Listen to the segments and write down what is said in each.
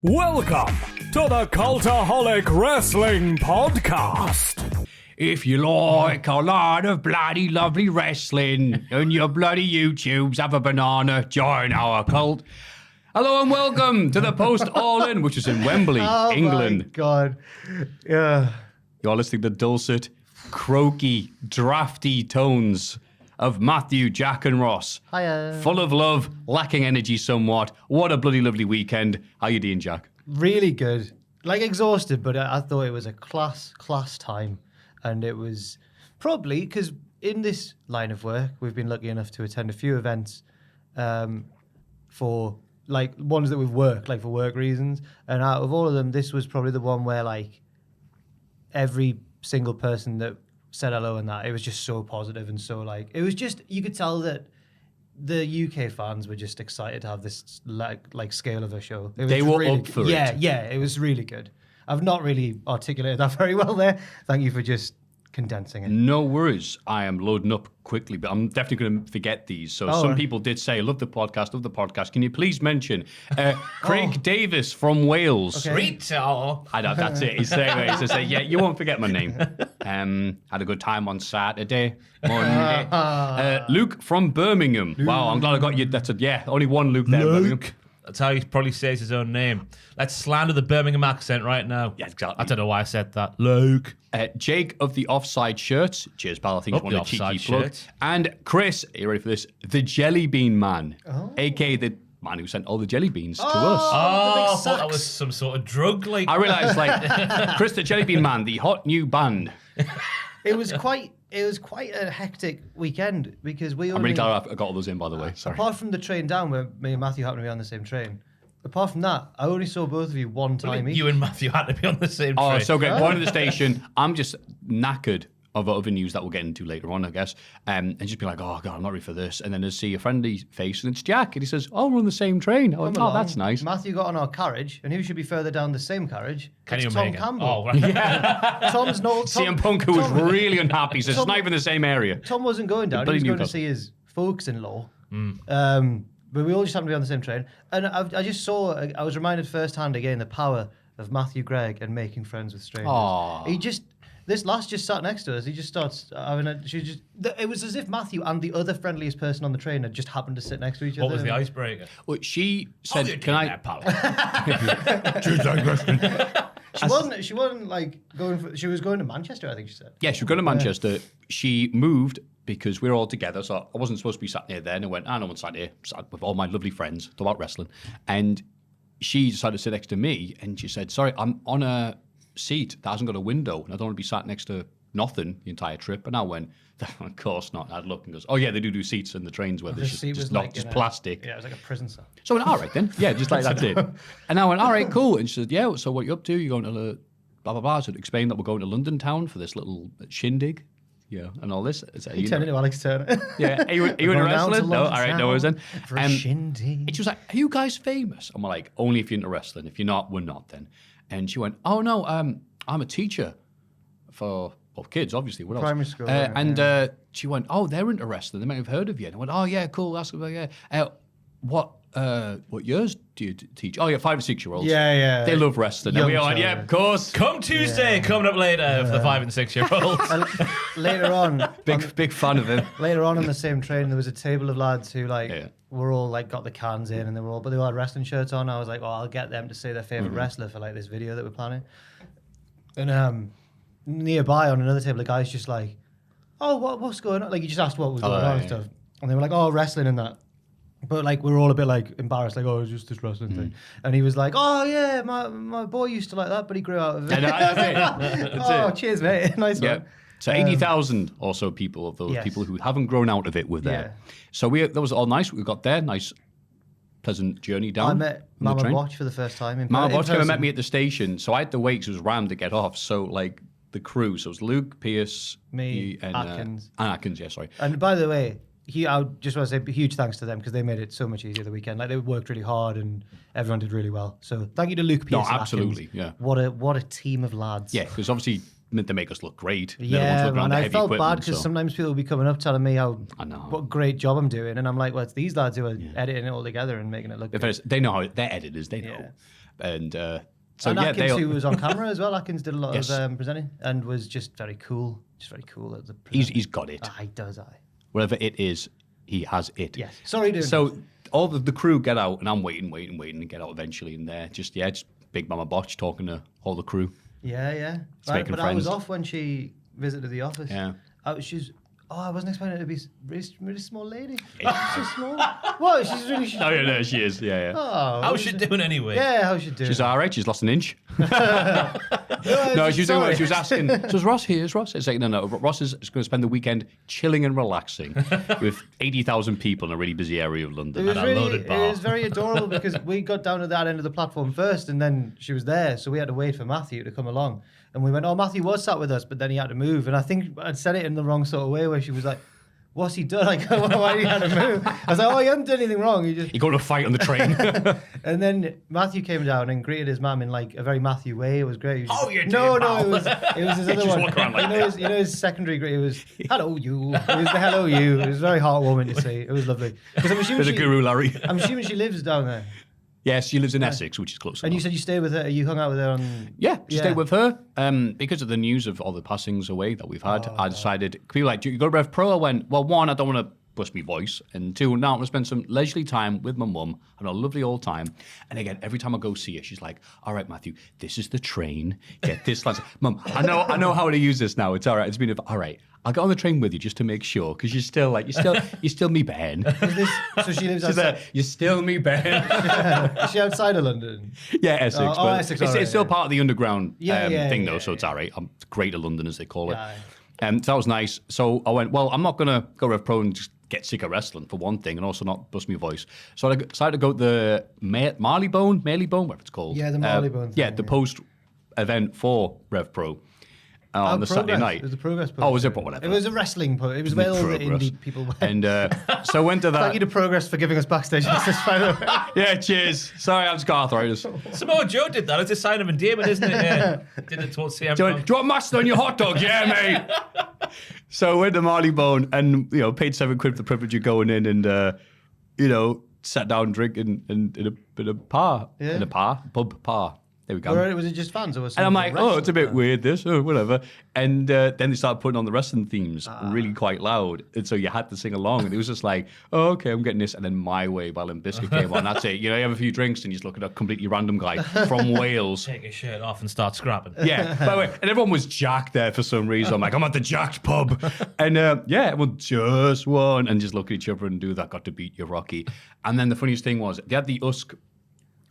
Welcome to the Cultaholic Wrestling Podcast. If you like a lot of bloody lovely wrestling and your bloody YouTubes have a banana, join our cult. Hello and welcome to the post All In, which is in Wembley, England. Oh my God. Yeah. You're listening to the dulcet, croaky, drafty tones of Maffew, Jack and Ross. Hiya. Full of love, lacking energy somewhat. What a bloody lovely weekend. How you doing, Jack? Really good. Like exhausted, but I thought it was a class time. And it was probably, because in this line of work, we've been lucky enough to attend a few events for like ones that we've worked, like for work reasons. And out of all of them, this was probably the one where like every single person that said hello and that, it was just so positive and so like, it was just, you could tell that the UK fans were just excited to have this like scale of a show. They were really up for it. Yeah, it was really good. I've not really articulated that very well there. Thank you for just condensing it. No worries. I am loading up quickly, but I'm definitely going to forget these. So some people did say, love the podcast. Can you please mention Craig Davis from Wales? Okay. Rito. I know, that's it. He's saying, yeah, you won't forget my name. Had a good time on Saturday, Monday. Luke from Birmingham. Luke. Wow, I'm glad I got you. Only one Luke there. Luke. That's how he probably says his own name. Let's slander the Birmingham accent right now. Yeah, exactly. I don't know why I said that. Luke. Jake of the Offside Shirts. Cheers, pal. I think it's one of the cheeky plugs. And Chris, are you ready for this? The Jelly Bean Man, a.k.a. the man who sent all the jelly beans to us. I thought that was some sort of drug. Like I realised, like, Chris the Jelly Bean Man, the hot new band. It was quite a hectic weekend because we I'm really glad I got all those in, by the way. Sorry. Apart from the train down where me and Maffew happened to be on the same train, apart from that, I only saw both of you one time each. you and Maffew had to be on the same train. Oh, so great. One at the station. I'm just knackered of other news that we'll get into later on, I guess. And just be like, oh, God, I'm not ready for this. And then I see a friendly face, and it's Jack. And he says, oh, we're on the same train. I went, oh, that's nice. Maffew got on our carriage, and who should be further down the same carriage? Kenny It's Tom Omega. Campbell. Oh, right. Tom's no... CM Punk, who was really unhappy, says it's not even the same area. Tom wasn't going down. He was going to see his folks-in-law. But we all just happened to be on the same train. And I just saw, I was reminded firsthand again, the power of Maffew Gregg and making friends with strangers. Aww. This lass just sat next to us. He just starts having it was as if Maffew and the other friendliest person on the train had just happened to sit next to each other. What was the icebreaker? Well, she said, can I... She wasn't like going for, she was going to Manchester, I think she said. Yeah, she was going to Manchester. She moved because we were all together, so I wasn't supposed to be sat near there. And I went, no one's sat here, sat with all my lovely friends, talk about wrestling. And she decided to sit next to me, and she said, sorry, I'm on a seat that hasn't got a window, and I don't want to be sat next to nothing the entire trip. And I went, of course not. And I'd look and goes, oh yeah, they do seats in the trains where there's just not just plastic. Yeah, it was like a prison cell. So I went, all right then. Yeah, just like that's it. And I went, all right, cool. And she said, yeah, so what are you up to? You're going to the blah, blah, blah. So explain that we're going to London town for this little shindig. Yeah, and all this. You turned into Alex Turner. Yeah, are you in wrestling? No, all right, no worries then. For a shindig. And she was like, are you guys famous? I'm like, only if you're into wrestling. If you're not, we're not then. And she went, oh no, I'm a teacher for kids, obviously. What else? Primary school. And she went, oh, they're into wrestling. They might have heard of you. And I went, oh yeah, cool. That's yeah. What years do you teach? Oh yeah, 5 and 6 year olds. Yeah. They love wrestling. And we all went, yeah, of course. Come Tuesday, coming up later for the 5 and 6 year olds. Later on, big fan of him. Later on the same train, there was a table of lads who were all like got the cans in, and they all had wrestling shirts on. I was like, oh, I'll get them to say their favorite wrestler for like this video that we're planning. And nearby on another table, the guy's just like, oh, what's going on? Like he just asked what was going on and stuff, and they were like, oh, wrestling and that. But like we were all a bit like embarrassed, like, oh, it's just this wrestling thing. And he was like, oh yeah, my boy used to like that, but he grew out of it. That's it. Cheers, mate. Nice one. So 80,000 or so people of those people who haven't grown out of it were there. Yeah. So that was all nice. We got there, nice, pleasant journey down. I met Mama Watch for the first time. Mama Watch came and met me at the station. So I had to wait because it was rammed to get off. So like the crew, so it was Luke, Pierce, me, and Atkins. Atkins, yeah, sorry. And by the way, I just want to say huge thanks to them because they made it so much easier the weekend. Like they worked really hard and everyone did really well. So thank you to Luke, Pierce, and absolutely, Atkins. yeah. What a team of lads. Yeah, because obviously meant to make us look great. Yeah, man, I felt bad because sometimes people will be coming up telling me what a great job I'm doing, and I'm like, well, it's these lads who are editing it all together and making it look good. They know how they're editors. They know. And Atkins, who was on camera as well. Atkins did a lot of presenting and was just very cool. Just very cool at the He's got it. He does, Whatever it is, he has it. Yes. Sorry, dude. So all the crew get out, and I'm waiting to get out eventually. And they're just Big Mama Botch talking to all the crew. Yeah. Making But friends. I was off when she visited the office. Yeah. I wasn't expecting her to be really, really small lady. She's so small. What? She's really. Oh yeah, no, she is. Yeah. Oh, How's she doing anyway? Yeah, how's she doing? She's all right. She's lost an inch. No, she was asking. So is Ross here? Is Ross? It's like no. Ross is going to spend the weekend chilling and relaxing with 80,000 people in a really busy area of London. It was very adorable because we got down to that end of the platform first, and then she was there, so we had to wait for Maffew to come along. And we went, Maffew was sat with us, but then he had to move. And I think I'd said it in the wrong sort of way, where she was like, "What's he done? Like, why did he have to move?" I was like, "Oh, he hasn't done anything wrong. He got in a fight on the train." And then Maffew came down and greeted his mum in like a very Maffew way. It was great. It was you're no, doing it was his other one. walk around like you know his secondary greet. It was hello you. It was the hello you. It was very heartwarming to see. It was lovely. Because I'm assuming There's a guru, Larry. I'm assuming she lives down there. Yes, she lives in Essex, which is close. And you said you stayed with her. You hung out with her on. Yeah, stayed with her. Because of the news of all the passings away that we've had, I decided, people like, do you go to Rev Pro? I went, well, one, I don't want to bust my voice, and two, now I'm going to spend some leisurely time with my mum, having a lovely old time. And again, every time I go see her, she's like, all right, Maffew, this is the train. Get this. Mum, I know how to use this now. It's all right. It's been, all right. I'll get on the train with you just to make sure, because you're still me Ben. So she lives outside. You're still me Ben. Is she outside of London? Yeah, Essex. But Essex. It's still part of the underground thing, though, so yeah. it's all right. I'm Greater London, as they call it. So that was nice. So I went, well, I'm not going to go Rev Pro and just get sick of wrestling, for one thing, and also not bust my voice. So I decided to go to the Marleybone, whatever it's called. Yeah, the Marleybone thing, the post-event for Rev Pro. On the Saturday night. It was the Progress post. Oh, was it? Whatever. It was a wrestling post. It was where all the indie people went. And so I went to that. Thank you to Progress for giving us backstage access, by the way. Yeah, cheers. Sorry, I just got arthritis. Samoa Joe did that. It's a sign of endearment, isn't it? Yeah. Did it towards CM Punk. Do you want mustard on your hot dog? Yeah, mate. So I went to Marleybone and, paid £7 for the privilege of going in and, sat down drinking in a bar. Yeah. In a pub bar. There we go. Or was it just fans? Or was and I'm like, it's a bit weird, this, or whatever. And then they started putting on the wrestling themes really quite loud. And so you had to sing along. And it was just like, okay, I'm getting this. And then My Way by Limp Bizkit came on. That's it. You have a few drinks and you just look at a completely random guy from Wales. Take his shirt off and start scrapping. Yeah, by the way, and everyone was jacked there for some reason. I'm like, I'm at the jacked pub. And everyone just won and just look at each other and do that, got to beat you, Rocky. And then the funniest thing was, they had the Usk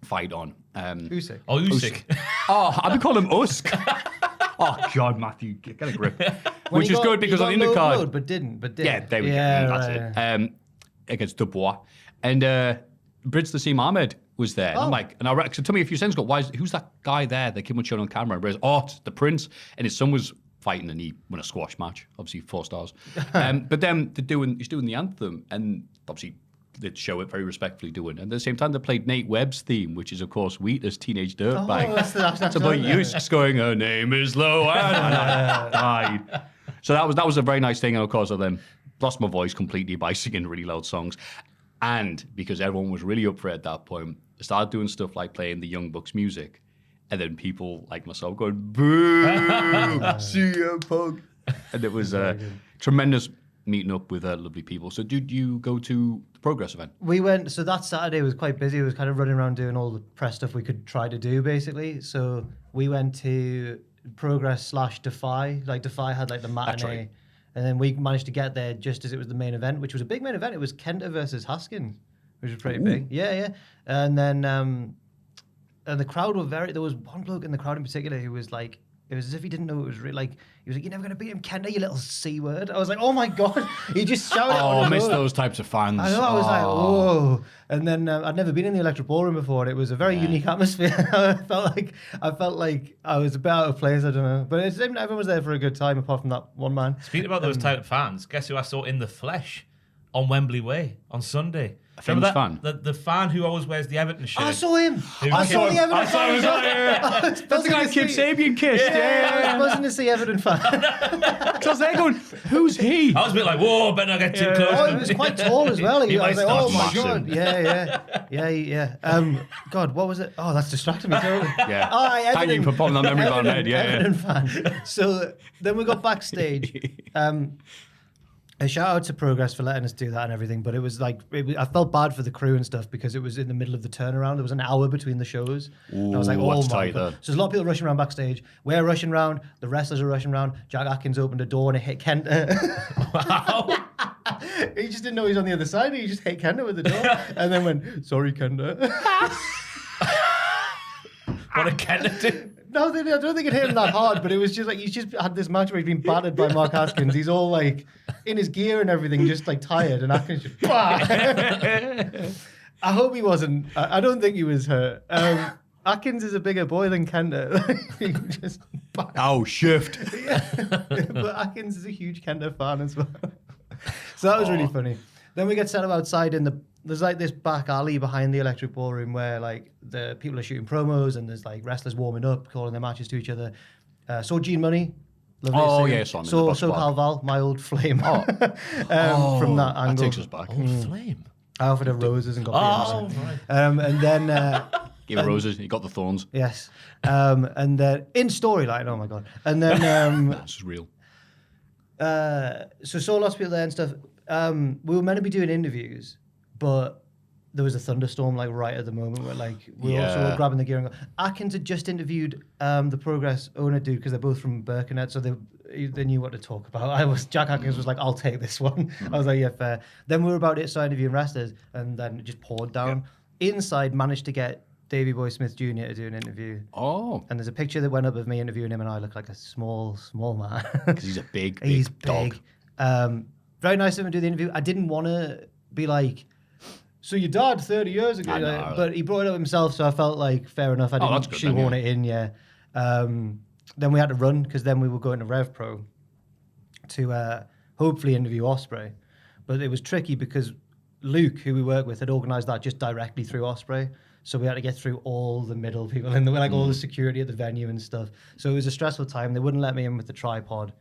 fight on. Usyk. Oh, Usyk. I've been calling him Usk. Oh, God, Maffew, get a grip. Which is good because on the undercard. But didn't. Yeah, there we go. That's it. Against Dubois. And Brits Nassim Ahmed was there. And I'm like, so tell me a few seconds ago, who's that guy there that came on show on camera? And it's the Prince. And his son was fighting and he won a squash match. Obviously, 4 stars. But then he's doing the anthem. And obviously, they'd show it very respectfully doing. And at the same time, they played Nate Webb's theme, which is, of course, Wheater's Teenage Dirtbag. That's so about you just going, her name is Loan. And I died. So that was a very nice thing. And of course, I then lost my voice completely by singing really loud songs. And because everyone was really up for it at that point, I started doing stuff like playing the Young Bucks music. And then people like myself going, boo, CM Punk. And it was tremendous meeting up with lovely people. So did you go to the Progress event? We went, so that Saturday was quite busy. It was kind of running around doing all the press stuff we could try to do, basically. So we went to Progress / Defy. Like Defy had like the matinee. Right. And then we managed to get there just as it was the main event, which was a big main event. It was Kenta versus Haskins, which was pretty big. Yeah. And then and the crowd were there was one bloke in the crowd in particular who was like, it was as if he didn't know it was real. Like, he was like, "You're never going to beat him, Kenta, you little C word." I was like, oh my God. He just shouted it. I miss those types of fans. I know, I was like, whoa. And then I'd never been in the Electric Ballroom before, and it was a very unique atmosphere. I felt like I was a bit out of place, I don't know. But everyone was there for a good time, apart from that one man. Speaking about those type of fans, guess who I saw in the flesh on Wembley Way on Sunday? famous fan. The fan who always wears the Everton shirt. I saw him. I saw the Everton fan. That's the guy Kip Sabian kissed. I was buzzing to see Everton fan. Because they're going, who's he? I was a bit like, whoa, better not get too close. Oh, he was quite tall as well. I was like, oh my massive. God. Yeah. God, what was it? Oh, that's distracting me totally. Yeah. Oh, Thank you for popping that memory on my head. Everton fan. So then we got backstage. A shout out to Progress for letting us do that and everything, but it was like, I felt bad for the crew and stuff because it was in the middle of the turnaround. There was an hour between the shows. And I was like, oh my God. So there's a lot of people rushing around backstage. We're rushing around. The wrestlers are rushing around. Jack Atkins opened a door and it hit Kenta. Wow. He just didn't know he was on the other side. He just hit Kenta with the door and then went, sorry, Kenta. What did Kenta do? No, I don't think it hit him that hard, but it was just like he's just had this match where he's been battered by Mark Haskins. He's all like in his gear and everything, just like tired, and Atkins just. I hope he wasn't. I don't think he was hurt. Atkins is a bigger boy than Kenta. He just. Oh, shift. Yeah. But Atkins is a huge Kenta fan as well. So that was really funny. Then we get set up outside there's like this back alley behind the Electric Ballroom where like the people are shooting promos and there's like wrestlers warming up, calling their matches to each other. Saw Gene Money. So Carl Val, my old flame. From that angle. That takes us back. Old flame. I offered her roses and got right. And then Gave her roses, he got the thorns. yes. And then in storyline, oh my God. And then This is real. so saw lots of people there and stuff. We were meant to be doing interviews, but there was a thunderstorm like right at the moment where like we were also grabbing the gear and go. Atkins had just interviewed the Progress owner dude because they're both from Birkenhead, so they knew what to talk about. Jack Atkins was like, I'll take this one. I was like, yeah, fair. Then we were about to start interviewing wrestlers, and then it just poured down. Inside, managed to get Davey Boy Smith Jr. to do an interview. Oh. And there's a picture that went up of me interviewing him, and I look like a small man. Because he's a big dog. Very nice of him to do the interview. I didn't want to be like, so your dad 30 years ago, but he brought it up himself, so I felt like fair enough. I didn't shoehorn it in, Then we had to run because then we were going to Rev Pro to hopefully interview Ospreay. But it was tricky because Luke, who we work with, had organised that just directly through Ospreay. So we had to get through all the middle people in the way, like all the security at the venue and stuff. So it was a stressful time. They wouldn't let me in with the tripod.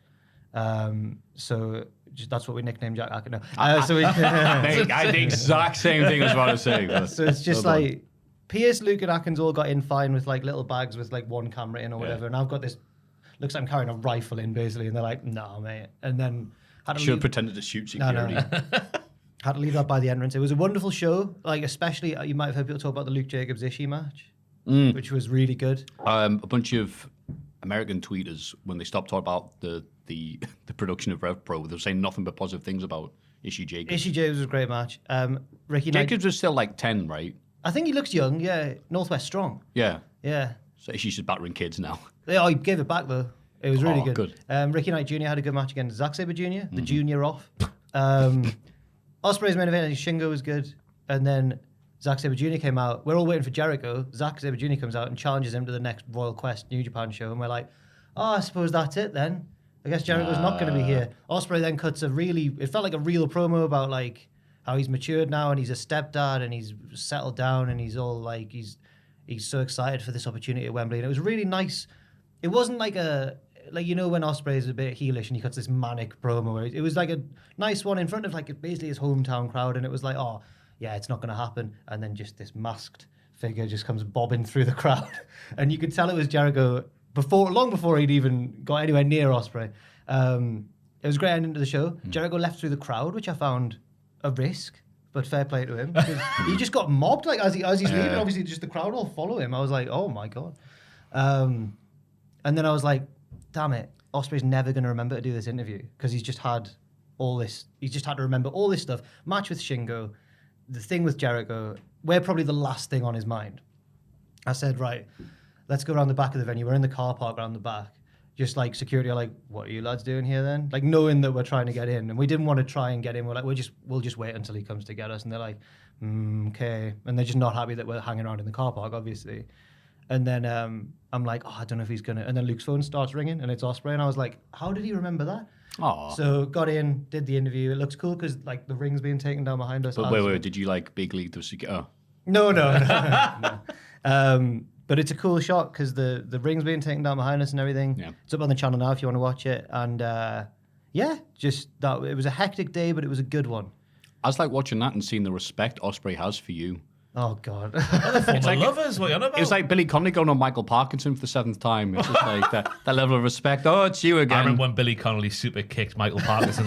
So that's what we nicknamed Jack Atkins. I had the exact same thing as what I was saying. So it's just like Pierce, Luke, and Atkins all got in fine with like little bags with like one camera in or whatever, and I've got this. Looks like I'm carrying a rifle in basically, and they're like, "No, mate." And then should have pretended to shoot security. No. Had to leave that by the entrance. It was a wonderful show. Like especially, you might have heard people talk about the Luke Jacobs Ishii match, which was really good. A bunch of American tweeters, when they stopped talking about the production of Rev Pro, they were saying nothing but positive things about Ishii Jacobs. Ishii Jacobs was a great match. Ricky Jacobs was still like 10, right? I think he looks young. Yeah, Northwest strong. Yeah. Yeah. So Ishii's just battering kids now. Yeah, he gave it back though. It was really good. Ricky Knight Jr. had a good match against Zack Sabre Jr., the junior off. Ospreay's main event, Shingo was good. And then Zack Sabre Jr. came out. We're all waiting for Jericho. Zack Sabre Jr. comes out and challenges him to the next Royal Quest New Japan show. And we're like, oh, I suppose that's it then. I guess Jericho's not going to be here. Ospreay then cuts it felt like a real promo about like how he's matured now and he's a stepdad and he's settled down and he's all like, he's so excited for this opportunity at Wembley. And it was really nice. It wasn't like when Ospreay is a bit heelish and he cuts this manic promo. It was like a nice one in front of like basically his hometown crowd. And it was like, oh, yeah, it's not going to happen. And then just this masked figure just comes bobbing through the crowd. And you could tell it was Jericho long before he'd even got anywhere near Ospreay. It was a great ending to the show. Jericho left through the crowd, which I found a risk, but fair play to him. He just got mobbed like as he's leaving. Obviously, just the crowd all follow him. I was like, oh my God. And then I was like, damn it, Ospreay's never going to remember to do this interview because he's just had all this. He's just had to remember all this stuff. Match with Shingo, the thing with Jericho. We're probably the last thing on his mind. I said, right, let's go around the back of the venue. We're in the car park around the back. Just like security are like, what are you lads doing here then? Like knowing that we're trying to get in. And we didn't want to try and get in. We're like, we'll just wait until he comes to get us. And they're like, okay. And they're just not happy that we're hanging around in the car park, obviously. And then I'm like, oh, I don't know if he's going to. And then Luke's phone starts ringing and it's Ospreay. And I was like, how did he remember that? Aw. So got in, did the interview. It looks cool because like the ring's being taken down behind us. But wait, did you like big league the security? Oh. No. But it's a cool shot because the ring's being taken down behind us and everything. Yeah. It's up on the channel now if you want to watch it. And just that it was a hectic day, but it was a good one. I was like watching that and seeing the respect Ospreay has for you. Oh God. It's like lovers. What are you on about? It was like Billy Connolly going on Michael Parkinson for the 7th time. It's just like that level of respect. Oh, it's you again. I remember when Billy Connolly super kicked Michael Parkinson.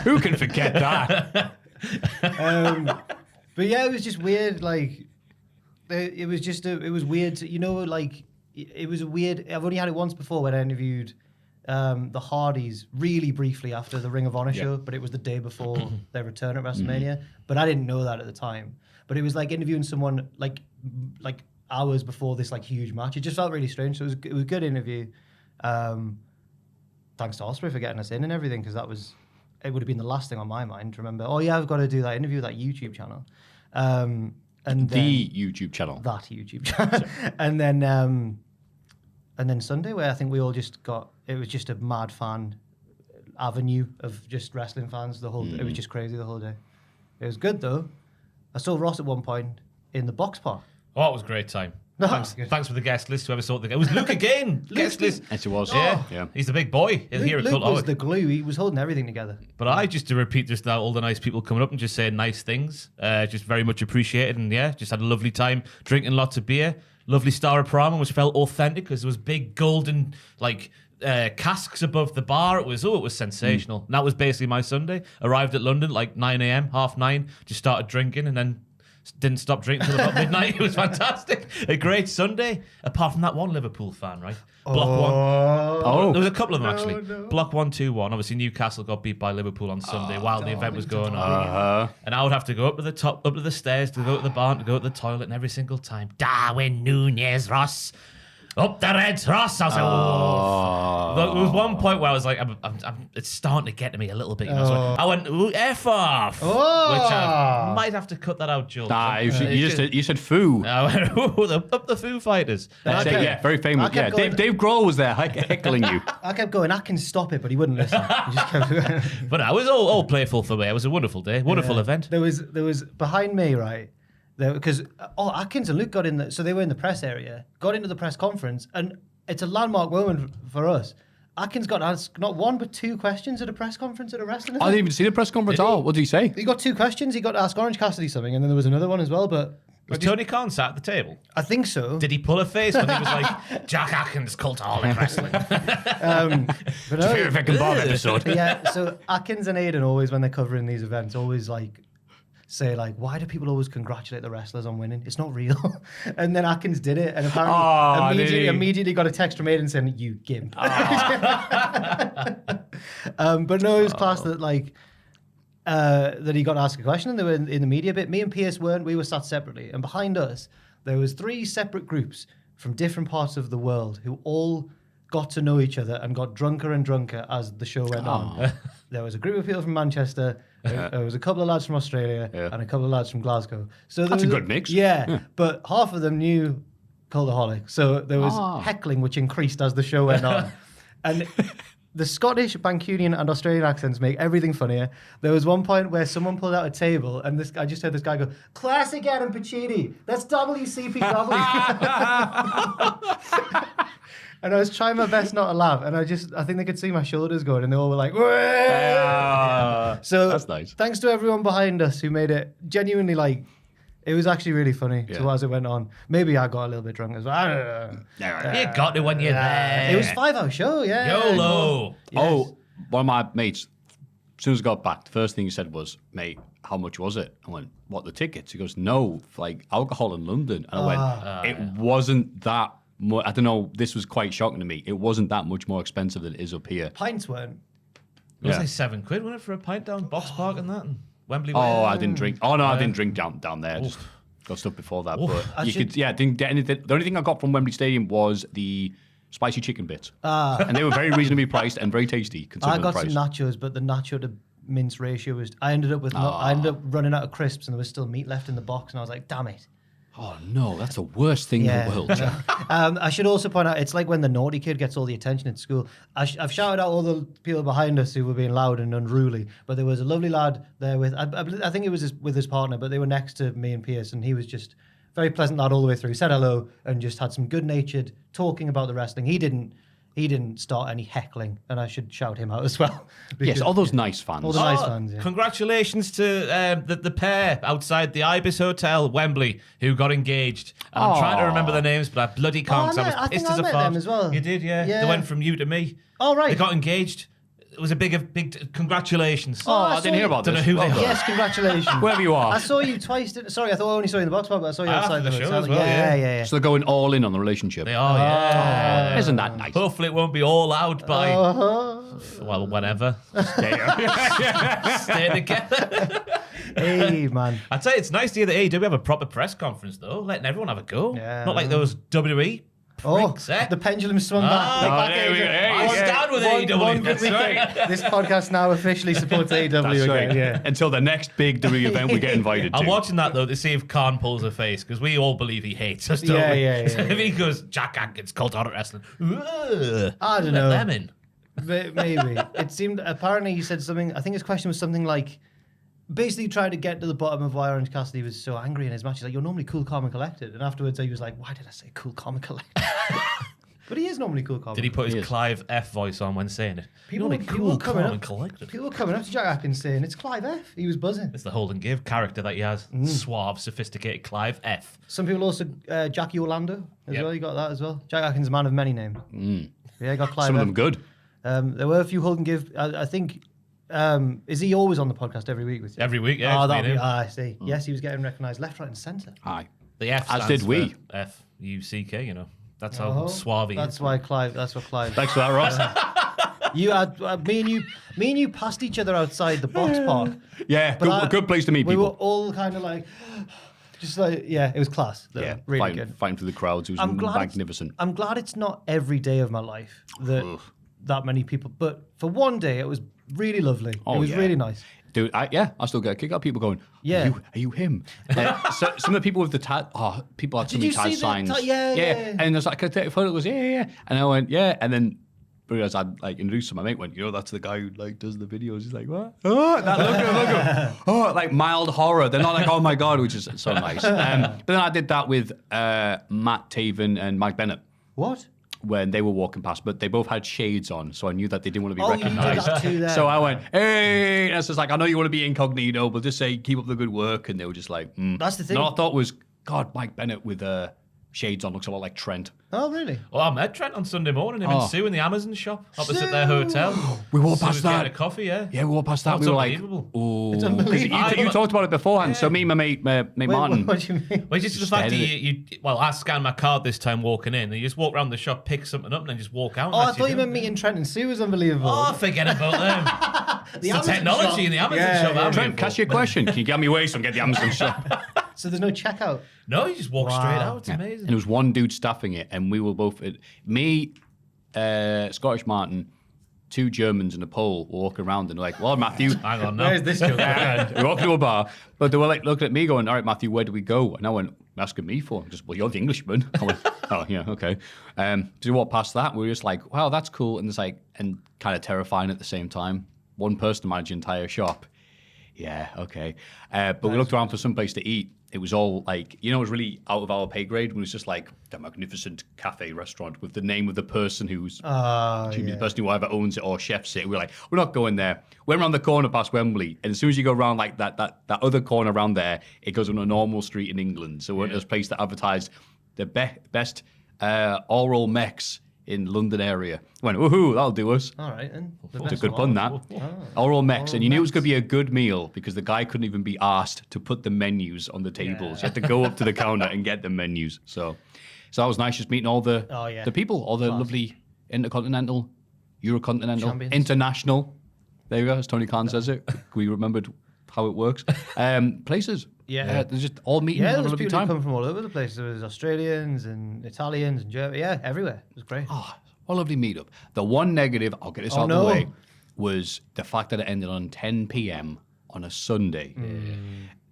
Who can forget that? But yeah, it was just weird. Like, it was weird. It was a weird. I've only had it once before when I interviewed the Hardys really briefly after the Ring of Honor show, but it was the day before their return at WrestleMania. But I didn't know that at the time. But it was like interviewing someone like hours before this like huge match. It just felt really strange. So it was a good interview. Thanks to Ospreay for getting us in and everything, because it would have been the last thing on my mind to remember. Oh yeah, I've got to do that interview, that YouTube channel. And the YouTube channel. That YouTube channel. and then Sunday, where I think we all just got, it was just a mad fan avenue of just wrestling fans. It was just crazy the whole day. It was good though. I saw Ross at one point in the box park. Oh, it was a great time. No, Thanks for the guest list. Whoever saw it was Luke again. Guest list. Yes, it was. Yeah. He's the big boy here at Luke was Cultaholic. the glue. He was holding everything together. But I just to repeat just that all the nice people coming up and just saying nice things, just very much appreciated, and just had a lovely time drinking lots of beer. Lovely Star of Prime, which felt authentic because there was big golden casks above the bar. It was sensational. And that was basically my Sunday. Arrived at London like 9 a.m, 9:30. Just started drinking and then didn't stop drinking until about midnight. It was fantastic. A great Sunday. Apart from that one Liverpool fan, right? Block one. Oh. There was a couple of them actually. No. Block 1, 2, 1. Obviously Newcastle got beat by Liverpool on Sunday while the event was going on. And I would have to go up to the stairs to go to the barn, to go to the toilet, and every single time, Darwin Núñez, Ross. Up the Reds, Ross. I was like, oh. There was one point where I was like, it's starting to get to me a little bit. You know? So I went, ooh, F off. Which I might have to cut that out, Joe. Nah, you said foo. I went, ooh, up the Foo Fighters. Very famous. Yeah, Dave Grohl was there heckling you. I kept going, Atkins, stop it, but he wouldn't listen. He just kept going. But I was all playful for me. It was a wonderful day, wonderful event. There was behind me, right? Because Atkins and Luke got in, so they were in the press area, got into the press conference, and it's a landmark moment for us. Atkins got asked not one but 2 questions at a press conference at a wrestling event. I didn't even see the press conference at all. What did he say? He got 2 questions. He got to ask Orange Cassidy something, and then there was another one as well. But Was Tony Khan sat at the table? I think so. Did he pull a face when he was like, Jack Atkins, Cultaholic Wrestling? But no, Fear Effect and Bob episode. yeah. So Atkins and Aiden always, when they're covering these events, always like say like, why do people always congratulate the wrestlers on winning? It's not real. And then Atkins did it, and apparently immediately got a text from Aiden saying, "You gimp." But no, it was class that like that he got asked a question, and they were in the media bit. Me and Pierce weren't. We were sat separately, and behind us there was 3 separate groups from different parts of the world who all got to know each other and got drunker and drunker as the show went on. There was a group of people from Manchester, there was a couple of lads from Australia, and a couple of lads from Glasgow. So That's a good mix. Yeah, but half of them knew Cultaholic. So there was heckling, which increased as the show went on. And the Scottish, Mancunian, and Australian accents make everything funnier. There was one point where someone pulled out a table, and I just heard this guy go, "Classic Adam Pacini. That's WCPW." And I was trying my best not to laugh, and I think they could see my shoulders going, and they all were like, so that's nice. Thanks to everyone behind us who made it genuinely like, it was actually really funny as it went on. Maybe I got a little bit drunk as well. I don't know. You got it when you're there. It was a 5-hour show, yeah. YOLO. Yes. Oh, one of my mates, as soon as I got back, the first thing he said was, "Mate, how much was it?" I went, "What, the tickets?" He goes, "No, like alcohol in London." And I went, "It wasn't that much." I don't know, this was quite shocking to me. It wasn't that much more expensive than it is up here. Pints weren't. It was like £7, wasn't it, for a pint down Box Park and that? And Wembley. I didn't drink. Oh, no, I didn't drink down there. Just got stuff before that. But didn't get anything. The only thing I got from Wembley Stadium was the spicy chicken bits. And they were very reasonably priced and very tasty. I got the price. some nachos, but the nacho to mince ratio was. I ended up running out of crisps, and there was still meat left in the box, and I was like, "Damn it!" Oh no, that's the worst thing in the world, Jack. I should also point out, it's like when the naughty kid gets all the attention at school. I've shouted out all the people behind us who were being loud and unruly, but there was a lovely lad there with, I think it was with his partner, but they were next to me and Pierce, and he was just very pleasant lad all the way through. He said hello and just had some good-natured talking about the wrestling. He didn't start any heckling, and I should shout him out as well. Yes, all those nice fans. All the nice fans, yeah. Congratulations to the pair outside the Ibis Hotel, Wembley, who got engaged. And I'm trying to remember their names, but I bloody can't. I was pissed as a fart. Them as well. You did, yeah. They went from you to me. Oh, right. They got engaged. It was a big congratulations. Oh, I didn't hear about this. Don't know who they are. Yes, congratulations. Wherever you are. I saw you twice. Sorry, I thought I only saw you in the box, but I saw you outside the show hotel. as well, yeah. So they're going all in on the relationship. They are, yeah. Isn't that nice? Hopefully it won't be all out by, well, whenever. Stay together. Hey, man. I'd say it's nice to hear that AEW have a proper press conference, though, letting everyone have a go. Yeah. Not like those WWE pricks, The pendulum swung back. there we go. I stand with AEW. That's right. This podcast now officially supports AEW That's again. right. Yeah. Until the next big WWE event we get invited to. I'm watching that, though, to see if Khan pulls a face, because we all believe he hates us, don't Yeah, we? yeah. So if he goes, Jack Atkins, Cultaholic Wrestling, I don't let know. them in. Maybe. It seemed, apparently he said something, I think his question was something like, basically trying to get to the bottom of why Orange Cassidy was so angry in his match. He's like, you're normally cool, calm, and collected. And afterwards he was like, why did I say cool, calm, and collected? But he is normally cool, calm. Did he put his Yes. Clive F voice on when saying it? People You're only were cool, coming calm, up- and collected. People were coming up to Jack Atkins saying, it's Clive F. He was buzzing. It's the hold and give character that he has. Suave, sophisticated Clive F. Some people also, Jackie Orlando as Yep. well. You got that as well. Jack Atkins, man of many names. Yeah, got Clive Some of F. them good. There were a few hold and give. I think, is he always on the podcast every week with you? Every week, yeah. Oh, it's that'll me be, and him. I see. Yes, he was getting recognised left, right, and centre. Aye. The F As stands did we. for F-U-C-K, you know. That's how suave he That's is. why Clive. That's what Clive. Thanks for that, Ross. You had me and you passed each other outside the box park. Yeah, But good place to meet We were people. all kind of like, just like, yeah, it was class. Though. Yeah, Really good. fighting through the crowds. It was I'm glad. magnificent. I'm glad it's not every day of my life that many people. But for one day, it was really lovely. Oh, it was yeah. really nice. Dude, I still get a kick out of people going, Yeah. are you him? So some of the people with the people had so Did many you tag see the signs. yeah. And there's like, can I take a photo? It goes, yeah. And I went, yeah. And then as I like introduced him, my mate went, that's the guy who like does the videos. He's like, what? Oh, that look at him. Oh, like mild horror. They're not like, oh my God, which is so nice. But then I did that with Matt Taven and Mike Bennett. What? When they were walking past, but they both had shades on, so I knew that they didn't want to be Oh, you did recognized. that too there. So I went, hey, and it's just like, I know you want to be incognito, but just say, keep up the good work. And they were just like, That's the thing. And all I thought was, God, Mike Bennett with shades on looks a lot like Trent. Oh, really? Well, I met Trent on Sunday morning, him and Sue in the Amazon shop opposite their Sue! hotel. We walked Sue past was that. getting a coffee, yeah. Yeah, we walked past that. That's We were like, unbelievable. oh. It's unbelievable. You talked about it beforehand. So me and my mate Martin. What do you mean? Well, just the fact that stared at I scanned my card this time walking in, and you just walk around the shop, pick something up, and then just walk out. Oh, I thought you meant meeting Trent and Sue was unbelievable. Oh, forget about them. It's the Amazon technology shop. in the Amazon Yeah, shop. yeah. I'm Trent, here catch for. your question. Can you get me away so I can get the Amazon shop? So there's no checkout. No, you just walk Wow. straight out. It's Yeah. amazing. And there was one dude staffing it, and we were both me, Scottish Martin, two Germans and a Pole were walking around and like, well, Maffew. Hang on now. Where's this joke? And we walked to a bar, but they were like looking at me going, all right, Maffew, where do we go? And I went, asking me for? Just, well, you're the Englishman. I went, oh, yeah, okay. So we walked past that, we were just like, wow, that's cool. And it's like, and kind of terrifying at the same time. One person managed the entire shop. Yeah, okay. But we looked around for some place to eat. It was all like, it was really out of our pay grade. It was just like the magnificent cafe restaurant with the name of the person who's the person who either owns it or chefs it. We're like, we're not going there. Went around the corner past Wembley, and as soon as you go around like that other corner around there, it goes on a normal street in England. So we're at this place that advertised the best oral mechs in London area. Went, woohoo, that'll do us. All right, then. It's a good pun, that. Oral mechs. And you knew it was going to be a good meal because the guy couldn't even be asked to put the menus on the tables. You had to go up to the counter and get the menus. So that was nice, just meeting all the people, all the lovely intercontinental, Eurocontinental, Champions. international. There you go, as Tony Khan says it. We remembered how it works. Places. Yeah. There's just all meeting Yeah, and there having a was lovely people who time. come from all over the place. There was Australians and Italians and Germans. Yeah, everywhere. It was great. Oh, what a lovely meetup. The one negative, I'll get this out of the way, was the fact that it ended on 10 p.m. on a Sunday.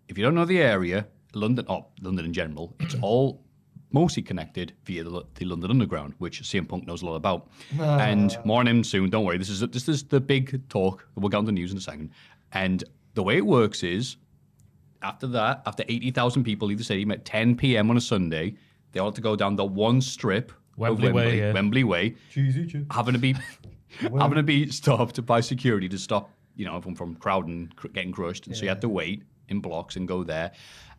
If you don't know the area, London in general, it's all mostly connected via the London Underground, which CM Punk knows a lot about. And more on him soon. Don't worry. This is the big talk. We'll get on the news in a second. And the way it works is, after 80,000 people leave the stadium at 10 p.m. on a Sunday, they all have to go down the one strip of Wembley Way, having to be stopped by security to stop everyone from crowding, getting crushed. And so you had to wait in blocks and go there.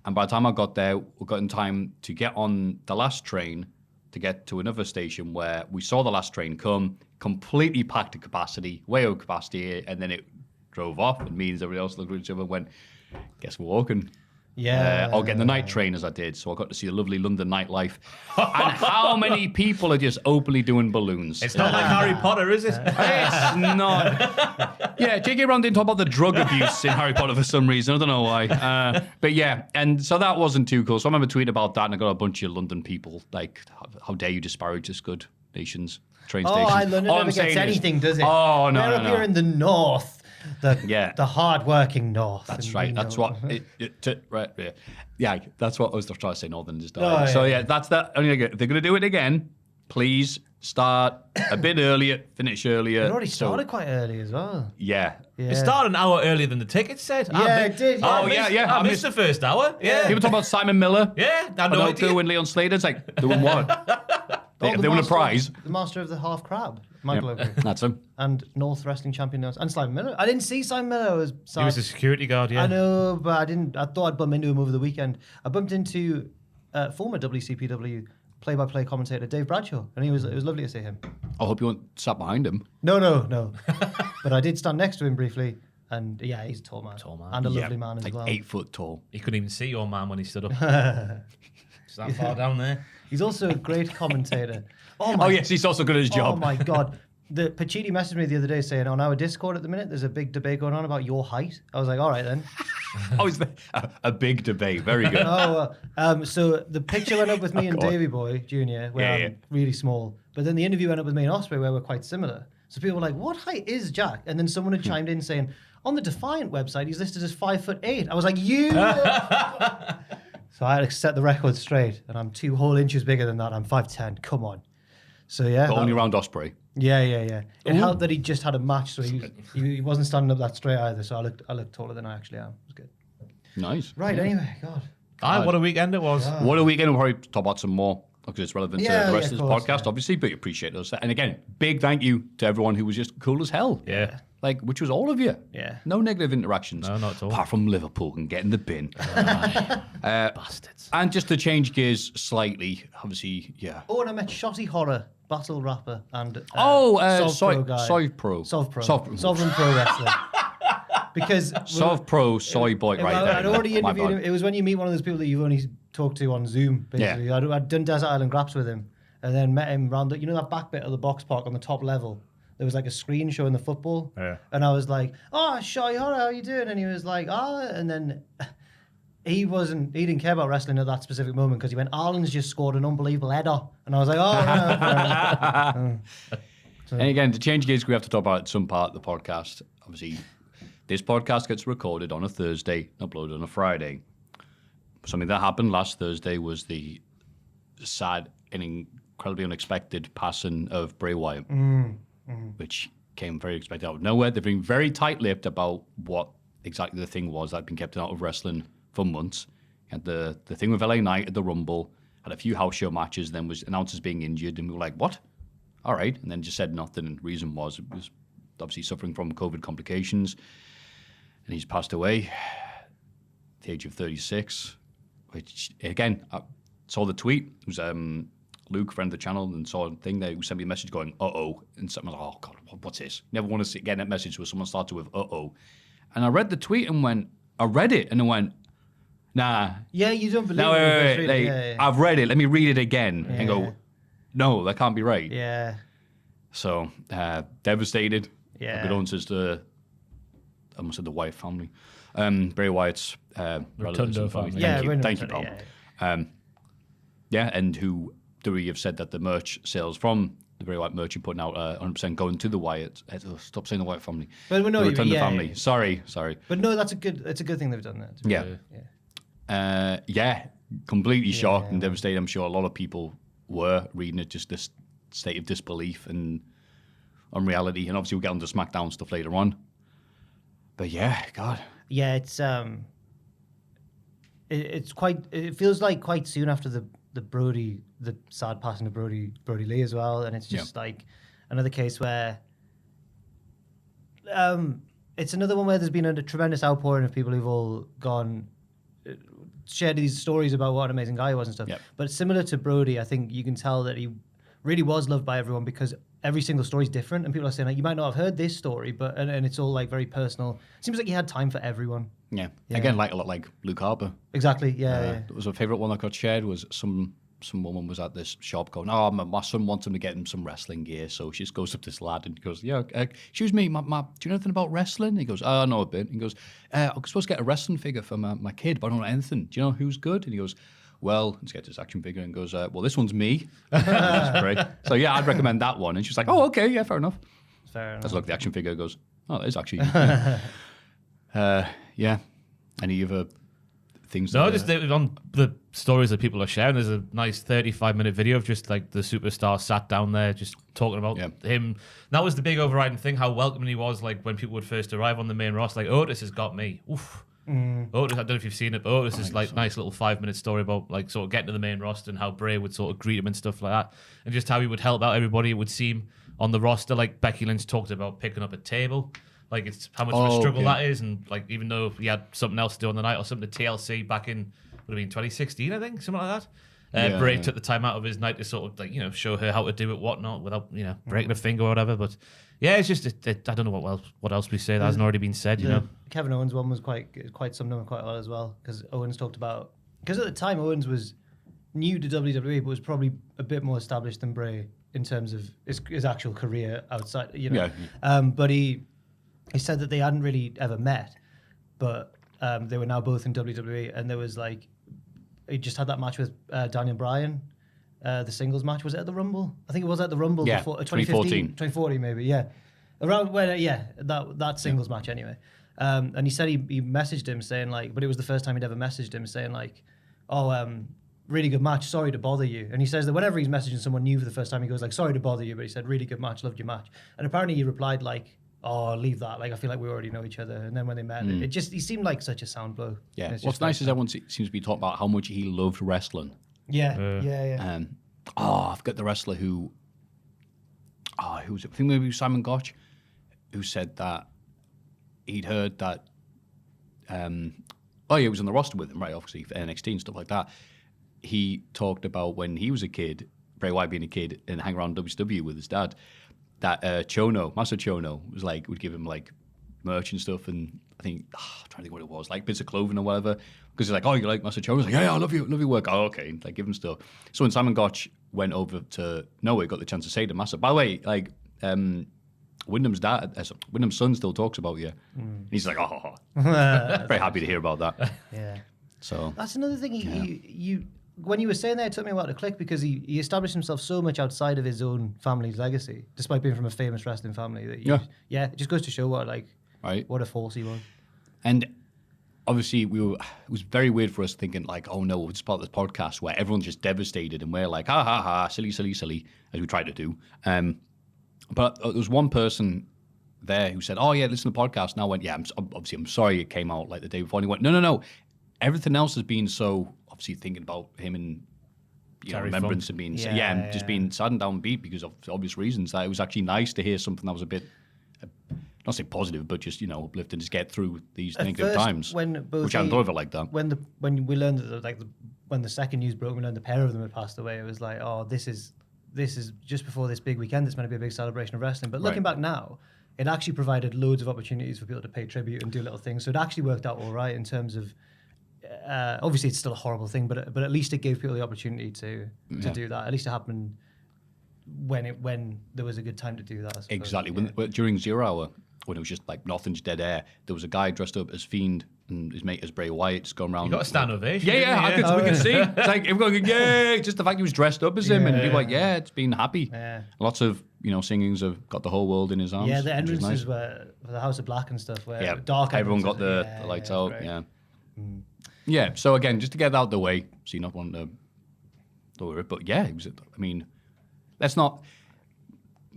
And by the time I got there, we got in time to get on the last train to get to another station where we saw the last train come, completely packed to capacity, way over capacity, and then it drove off. And me and everybody else looked at each other and went, guess we're walking. Yeah. I'll get the night train as I did. So I got to see the lovely London nightlife. And how many people are just openly doing balloons? It's not like Harry Potter, is it? It's not. Yeah, J.K. Rowling didn't talk about the drug abuse in Harry Potter for some reason. I don't know why. But yeah, and so that wasn't too cool. So I remember tweeting about that, and I got a bunch of London people like, how dare you disparage this good nation's train station? London never gets anything, does it? Oh, no, We're up here in the north. The hard-working north. That's right. That's what. Right. Yeah, that's what I was trying to say. Northern just. So that's that. If they're going to do it again, please start a bit earlier, finish earlier. It already started quite early as well. Yeah. It started an hour earlier than the ticket said. Yeah, it did. I missed the first hour. Yeah. People talk about Simon Miller. Yeah, I know. Doing Leon Slater. It's like doing what? They won a prize. The master of the half crab, Michael Oakley. That's him. And North Wrestling Champion, and Simon Miller. I didn't see Simon Miller. He was a security guard, yeah. I know, but I didn't. I thought I'd bump into him over the weekend. I bumped into former WCPW play-by-play commentator Dave Bradshaw, and it was lovely to see him. I hope you weren't sat behind him. No. But I did stand next to him briefly, and yeah, he's a tall man. And a lovely man as well. 8 foot tall. He couldn't even see your man when he stood up. It's that far down there. He's also a great commentator. Yes, he's also good at his job. Oh my God. Pachidi messaged me the other day saying, on our Discord at the minute, there's a big debate going on about your height. I was like, all right then. Is a big debate. Very good. So the picture went up with me and Davey Boy Jr., where I'm really small. But then the interview went up with me and Osprey, where we're quite similar. So people were like, what height is Jack? And then someone had chimed in saying, on the Defiant website, he's listed as 5'8". I was like, you... So I had to set the record straight, and I'm 2 whole inches bigger than that. I'm 5'10". Come on. So yeah. But only around Osprey. Yeah. It helped that he just had a match, so he wasn't standing up that straight either. So I looked taller than I actually am. It was good. Nice. Right. Anyway, God. What a weekend it was. What a weekend. We'll probably talk about some more because it's relevant to the rest of this podcast, obviously. But you appreciate us. And again, big thank you to everyone who was just cool as hell. Yeah. Which was all of you. Yeah. No negative interactions. No, not at all. Apart from Liverpool and getting the bin. Bastards. And just to change gears slightly, obviously, yeah. Oh, and I met Shotty Horror, battle rapper, and Soy Pro. Sovereign Pro Wrestling. Because Sov Pro Soy Boy right there. I'd already interviewed him. It was when you meet one of those people that you've only talked to on Zoom, basically. Yeah. I'd done Desert Island Graps with him, and then met him round that back bit of the box park on the top level. There was like a screen showing the football. Yeah. And I was like, Shotty Horror, how you doing? And he was like, and then he didn't care about wrestling at that specific moment because he went, Arlen's just scored an unbelievable header. And I was like, no. And again, to change gears, we have to talk about some part of the podcast. Obviously, this podcast gets recorded on a Thursday, uploaded on a Friday. Something that happened last Thursday was the sad and incredibly unexpected passing of Bray Wyatt. Which came very expected out of nowhere. They've been very tight-lipped about what exactly the thing was that had been kept out of wrestling for months. Had the thing with LA Knight at the Rumble, had a few house show matches, then was announced as being injured, and we were like, what? All right. And then just said nothing, and the reason was it was obviously suffering from COVID complications, and he's passed away at the age of 36, which, again, I saw the tweet. It was Luke, friend of the channel, and saw a thing there who sent me a message going, uh-oh. And something like, oh, God, what's this? Never want to get that message where someone started with, uh-oh. And I read the tweet and I read it and I went, nah. Yeah, you don't believe no, it. Wait. I've read it. Let me read it again and go, no, that can't be right. Yeah. So, devastated. Yeah. Condolences to, I almost said the Wyatt family. Bray Wyatt's relatives and family. Thank you, pal. And who WWE have said that the merch sales from the Bray Wyatt merch you're putting out 100% going to the Wyatt. Stop saying the Wyatt family. But we know the family. Sorry. But no, it's a good thing they've done that. Yeah, completely shocked and devastated. I'm sure a lot of people were reading it, just this state of disbelief and unreality. And obviously we'll get onto SmackDown stuff later on. But yeah, God. Yeah, it's quite. It feels like quite soon after the sad passing of Brody Lee as well, and it's just like another case where it's another one where there's been a tremendous outpouring of people who've all gone shared these stories about what an amazing guy he was and stuff. Yep. But similar to Brody, I think you can tell that he really was loved by everyone because every single story is different, and people are saying like, you might not have heard this story, but and it's all like very personal. It seems like he had time for everyone. Yeah. Again, like a lot like Luke Harper. Exactly. Yeah. It was a favorite one that got shared was some woman was at this shop going, oh, my son wants him to get him some wrestling gear. So she just goes up to this lad and goes, yeah, excuse me, do you know anything about wrestling? He goes, oh, no, a bit. He goes, I'm supposed to get a wrestling figure for my kid, but I don't know anything. Do you know who's good? And he goes, well, let's get this action figure and goes, well, this one's me. That's great. So yeah, I'd recommend that one. And she's like, oh, okay, yeah, fair enough. Fair enough. Let's look at the action figure. Goes, oh, that is actually. Yeah. Any other things? No, just on the stories that people are sharing. There's a nice 35-minute video of just like the superstar sat down there, just talking about him. That was the big overriding thing, how welcoming he was. Like when people would first arrive on the main roster, like Otis has got me. Oof. Otis, I don't know if you've seen it, but Otis is like nice little 5-minute story about like sort of getting to the main roster and how Bray would sort of greet him and stuff like that, and just how he would help out everybody. It would seem on the roster, like Becky Lynch talked about picking up a table. Like it's how much of a struggle that is, and like even though he had something else to do on the night or something to TLC back in would have been 2016, I think, something like that. Bray took the time out of his night to sort of like show her how to do it, whatnot, without breaking a finger or whatever. But yeah, it's just I don't know what else we say that hasn't already been said. Kevin Owens one was quite summed up quite well as well, because Owens talked about, because at the time Owens was new to WWE but was probably a bit more established than Bray in terms of his actual career outside. But he said that they hadn't really ever met, but they were now both in WWE, and there was like, he just had that match with Daniel Bryan, the singles match. Was it at the Rumble? I think it was at the Rumble before 2015, 2014 maybe, yeah. Around when, that singles match anyway. And he said he messaged him saying like, but it was the first time he'd ever messaged him saying like, really good match, sorry to bother you. And he says that whenever he's messaging someone new for the first time, he goes like, sorry to bother you, but he said, really good match, loved your match. And apparently he replied like, oh, leave that. Like, I feel like we already know each other. And then when they met, he seemed like such a sound blow. Yeah. What's nice is everyone seems to be talking about how much he loved wrestling. Yeah. I forget the wrestler who was it? I think maybe it was Simon Gotch, who said that he'd heard that, he was on the roster with him, right, obviously, for NXT and stuff like that. He talked about when he was a kid, Bray Wyatt being a kid, and hang around WCW with his dad, that Master Chono was like, would give him like merch and stuff, and I think, I'm trying to think what it was, like bits of clothing or whatever, because he's like, oh, you like Master Chono? He's like, yeah, I love your work. Oh, okay, like give him stuff. So when Simon Gotch went over to Norway, got the chance to say to Master, by the way, like, Wyndham's son still talks about you. And he's like, oh, very happy to hear about that. Yeah. So that's another thing. You when you were saying that, it took me a while to click, because he established himself so much outside of his own family's legacy, despite being from a famous wrestling family. That it just goes to show what a force he was. And obviously, it was very weird for us thinking like, oh no, it's part of this podcast where everyone's just devastated and we're like, ha ha ha, silly, as we try to do. But there was one person there who said, oh yeah, listen to the podcast. And I went, yeah, I'm sorry it came out like the day before. And he went, no. Everything else has been so, obviously thinking about him and remembrance and being, just being saddened downbeat because of obvious reasons, that it was actually nice to hear something that was a bit, not say positive, but just, uplifting, just get through these negative times, which I hadn't thought of it like that. When we learned that, when the second news broke, we learned the pair of them had passed away. It was like, oh, this is just before this big weekend. It's meant to be a big celebration of wrestling. But looking back now, it actually provided loads of opportunities for people to pay tribute and do little things. So it actually worked out all right in terms of, obviously it's still a horrible thing, but at least it gave people the opportunity to do that. At least it happened when there was a good time to do that. Exactly. When during 0 Hour, when it was just like nothing's dead air, there was a guy dressed up as Fiend and his mate as Bray Wyatt just going around. You got a stand ovation. Yeah. We can see. It's like everyone going, yay! Just the fact he was dressed up as him, and people like, yeah, it's been happy. Yeah. Lots of singings have got the whole world in his arms. Yeah, the entrances were for the House of Black and stuff. Where dark. Everyone got the lights out. Great. Yeah. Yeah, so again, just to get that out of the way, so you're not wanting to lower it, but yeah, it was, I mean, let's not,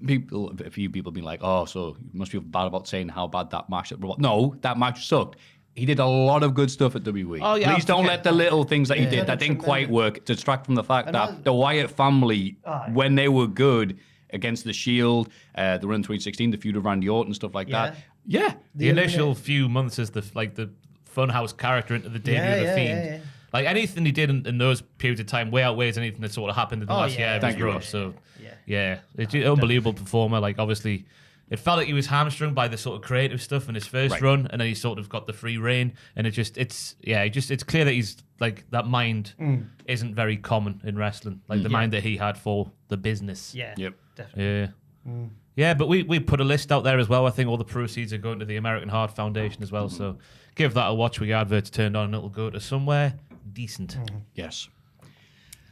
a few people have been like, oh, so you must feel bad about saying how bad that match, no, that match sucked. He did a lot of good stuff at WWE. Oh, yeah, Please don't let the little things that he did that didn't quite work distract from the fact that the Wyatt family, when they were good against the Shield, the run 2016, the feud of Randy Orton, stuff like that. Yeah. The initial few months as the Funhouse character into the debut of the Fiend. Yeah. Like anything he did in those periods of time way outweighs anything that sort of happened in the last year. Thank you, rough, Ross. so it's an unbelievable performer. Like obviously, it felt like he was hamstrung by the sort of creative stuff in his first run, and then he sort of got the free reign, and it's clear that he's like that mind isn't very common in wrestling, like the mind that he had for the business. Yeah. Yep. Definitely. Yeah. Yeah, but we put a list out there as well. I think all the proceeds are going to the American Heart Foundation as well. So give that a watch with your adverts turned on, and it'll go to somewhere decent. Yes.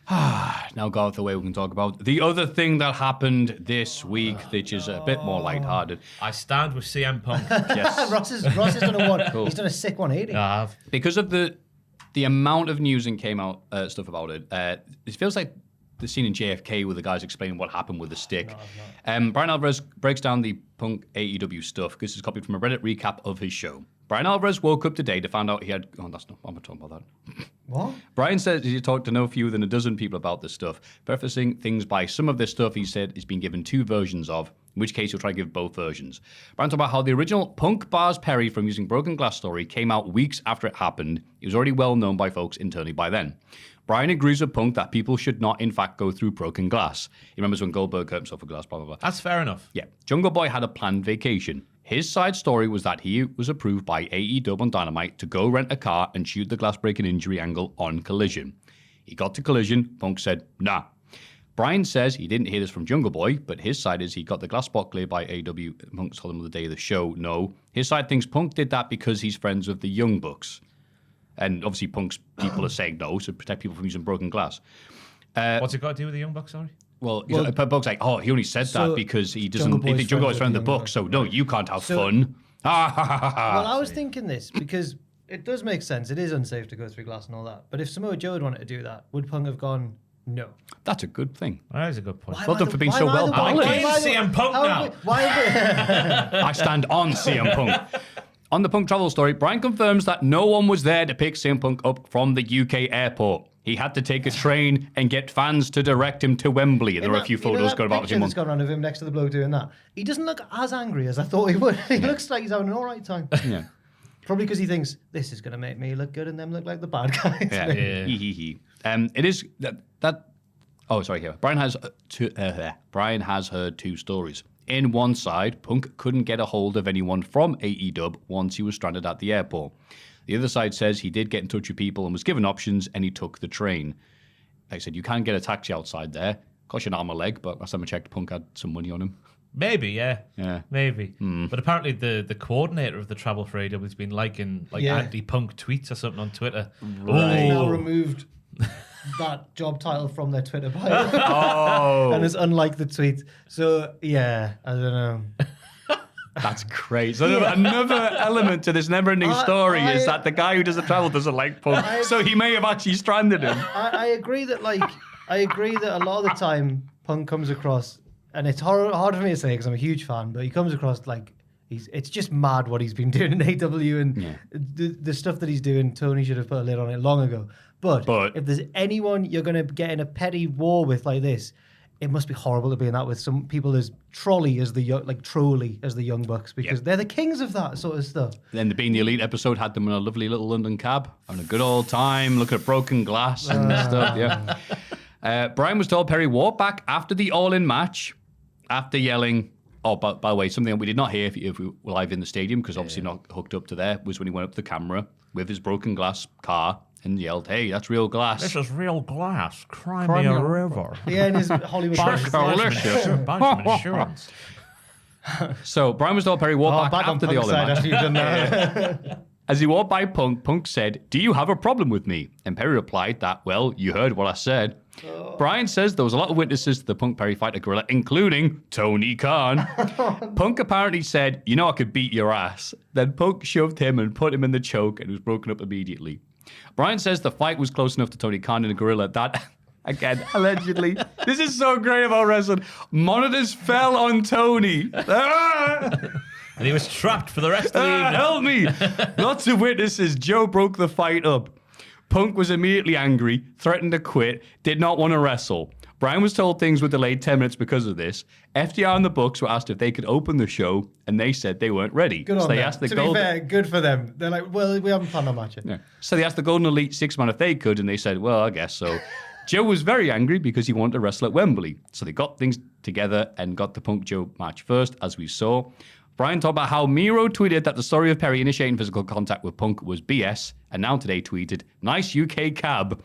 Now got out the way, we can talk about the other thing that happened this week, which is a bit more lighthearted. I stand with CM Punk. Yes. Ross has done a one. He's done a sick 180. I have. Because of the amount of news and came out stuff about it, it feels like the scene in JFK where the guys explaining what happened with the stick. Brian Alvarez breaks down the Punk AEW stuff. This is copied from a Reddit recap of his show. Brian Alvarez woke up today to find out he had... Oh, that's not... I'm not talking about that. What? Brian says he talked to no fewer than a dozen people about this stuff, prefacing things by some of this stuff he said is being given two versions of, in which case he'll try to give both versions. Brian talked about how the original Punk bars Perry from using Broken Glass story came out weeks after it happened. It was already well known by folks internally by then. Brian agrees with Punk that people should not, in fact, go through broken glass. He remembers when Goldberg hurt himself with glass, blah, blah, blah. That's fair enough. Yeah. Jungle Boy had a planned vacation. His side story was that he was approved by AEW on Dynamite to go rent a car and shoot the glass-breaking injury angle on Collision. He got to Collision. Punk said, nah. Brian says he didn't hear this from Jungle Boy, but his side is he got the glass spot cleared by AEW. Punk told him on the day of the show, no. His side thinks Punk did that because he's friends with the Young Bucks. And obviously Punk's people are saying no to protect people from using broken glass. What's it got to do with the Young Bucks, sorry? Well, Punk's like, oh, he only said that because he doesn't... Jungle Boy's Jungle Boy's friend friends of the with Bucks, so no, you can't have fun. Well, I was thinking this because it does make sense. It is unsafe to go through glass and all that. But if Samoa Joe had wanted to do that, would Punk have gone, no? That's a good thing. That is a good point. Well done for being so well I balanced. like CM Punk now. I stand on CM Punk. On the Punk travel story, Brian confirms that no one was there to pick CM Punk up from the UK airport. He had to take a train and get fans to direct him to Wembley. And there were a few photos going about him. That's gone around of him next to the bloke doing that. He doesn't look as angry as I thought he would. He looks like he's having an all right time. Yeah. Probably because he thinks this is going to make me look good and them look like the bad guys. Yeah. It is that. Oh, sorry. Here, Brian has heard two stories. In one side, Punk couldn't get a hold of anyone from AEW once he was stranded at the airport. The other side says he did get in touch with people and was given options, and he took the train. Like I said, you can get a taxi outside there. Cost you an arm and a leg, but last time I checked, Punk had some money on him. Maybe, yeah. Maybe. Hmm. But apparently the coordinator of the travel for AEW has been liking anti-Punk tweets or something on Twitter. They now removed that job title from their Twitter bio. And it's unlike the tweet. So, yeah, I don't know. That's crazy. So another element to this never-ending story is that the guy who does the travel doesn't like Punk, so he may have actually stranded him. I agree that a lot of the time Punk comes across, and it's hard for me to say because I'm a huge fan, but he comes across like it's just mad what he's been doing in AEW and the stuff that he's doing. Tony should have put a lid on it long ago. But if there's anyone you're going to get in a petty war with like this, it must be horrible to be in that with some people as Trolley as the Young Bucks because they're the kings of that sort of stuff. Then the Being the Elite episode had them in a lovely little London cab, having a good old time, looking at broken glass and stuff. Yeah. Brian was told Perry walked back after the All In match after yelling. Oh, by the way, something that we did not hear if we were live in the stadium because obviously not hooked up to there was when he went up to the camera with his broken glass car and yelled, "Hey, that's real glass. This is real glass. Cry me a river." Yeah, in his Hollywood insurance. So Brian was told Perry walked back after the All In match. As he walked by Punk, Punk said, "Do you have a problem with me?" And Perry replied that, "Well, you heard what I said." Brian says there was a lot of witnesses to the Punk-Perry fight at Gorilla, including Tony Khan. Punk apparently said, "You know I could beat your ass." Then Punk shoved him and put him in the choke and was broken up immediately. Brian says the fight was close enough to Tony Khan and a gorilla that, again, allegedly, this is so great about wrestling. Monitors fell on Tony. And he was trapped for the rest of the evening. Help me. Lots of witnesses. Joe broke the fight up. Punk was immediately angry, threatened to quit, did not want to wrestle. Brian was told things were delayed 10 minutes because of this. FDR and the Bucks were asked if they could open the show, and they said they weren't ready. Good on they them. asked the To be fair, good for them. They're like, well, we haven't planned on matching. Yeah. So they asked the Golden Elite six-man if they could, and they said, well, I guess so. Joe was very angry because he wanted to wrestle at Wembley. So they got things together and got the Punk-Joe match first, as we saw. Brian talked about how Miro tweeted that the story of Perry initiating physical contact with Punk was BS, and now today tweeted, nice UK cab,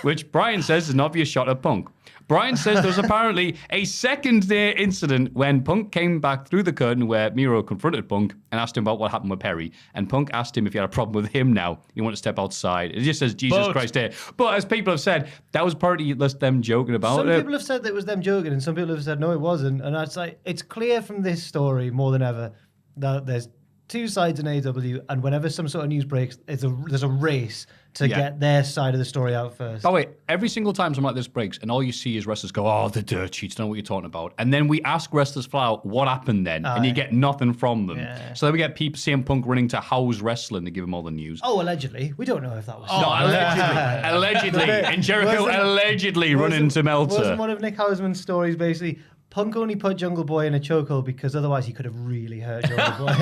which Brian says is an obvious shot at Punk. Brian says there was apparently a second-day incident when Punk came back through the curtain where Miro confronted Punk and asked him about what happened with Perry. And Punk asked him if he had a problem with him now. He wanted to step outside. It just says, Jesus Christ here. But as people have said, that was partly just them joking about it. Some people have said that it was them joking, and some people have said, no, it wasn't. And it's like, it's clear from this story more than ever that there's two sides in AEW, and whenever some sort of news breaks, there's a race to get their side of the story out first. By the way, every single time something like this breaks, and all you see is wrestlers go, oh, the dirt sheets, don't know what you're talking about. And then we ask wrestlers flat out, what happened then? And you get nothing from them. Yeah. So then we get people, CM Punk running to House Wrestling to give him all the news. Oh, allegedly. We don't know if that was... No, allegedly. And Jericho allegedly running to Meltzer. Wasn't one of Nick Hausman's stories basically... Punk only put Jungle Boy in a chokehold because otherwise he could have really hurt Jungle Boy.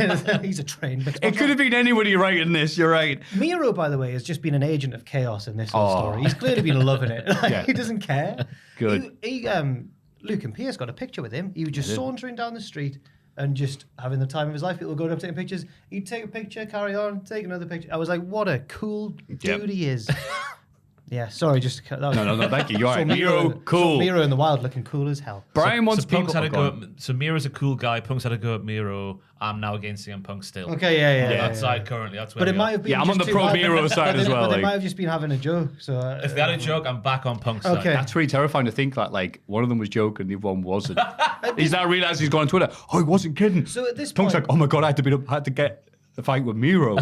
He's a trained mixed It could have been anybody writing this, you're right. Miro, by the way, has just been an agent of chaos in this whole story. He's clearly been loving it. He doesn't care. Good. Luke and Pierce got a picture with him. He was just sauntering down the street and just having the time of his life. People were going up taking pictures. He'd take a picture, carry on, take another picture. I was like, what a cool dude he is. Yeah, sorry, just to cut that. No, thank you. You're right. Miro, cool. Miro in the wild looking cool as hell. Brian wants so Punk's people... had a go at, so Miro's a cool guy. Punk's had a go at Miro. I'm now against CM Punk still. Okay, yeah. That side currently. That's where But it might have been. Yeah, I'm on the just pro too- Miro side as well. But they might have just been having a joke. So if they had a joke, I'm back on Punk's side. Okay. That's really terrifying to think that, like, one of them was joking, the other one wasn't. He's now realised he's gone on Twitter. Oh, he wasn't kidding. So at this Punk's point- like, oh my God, I had to get a fight with Miro.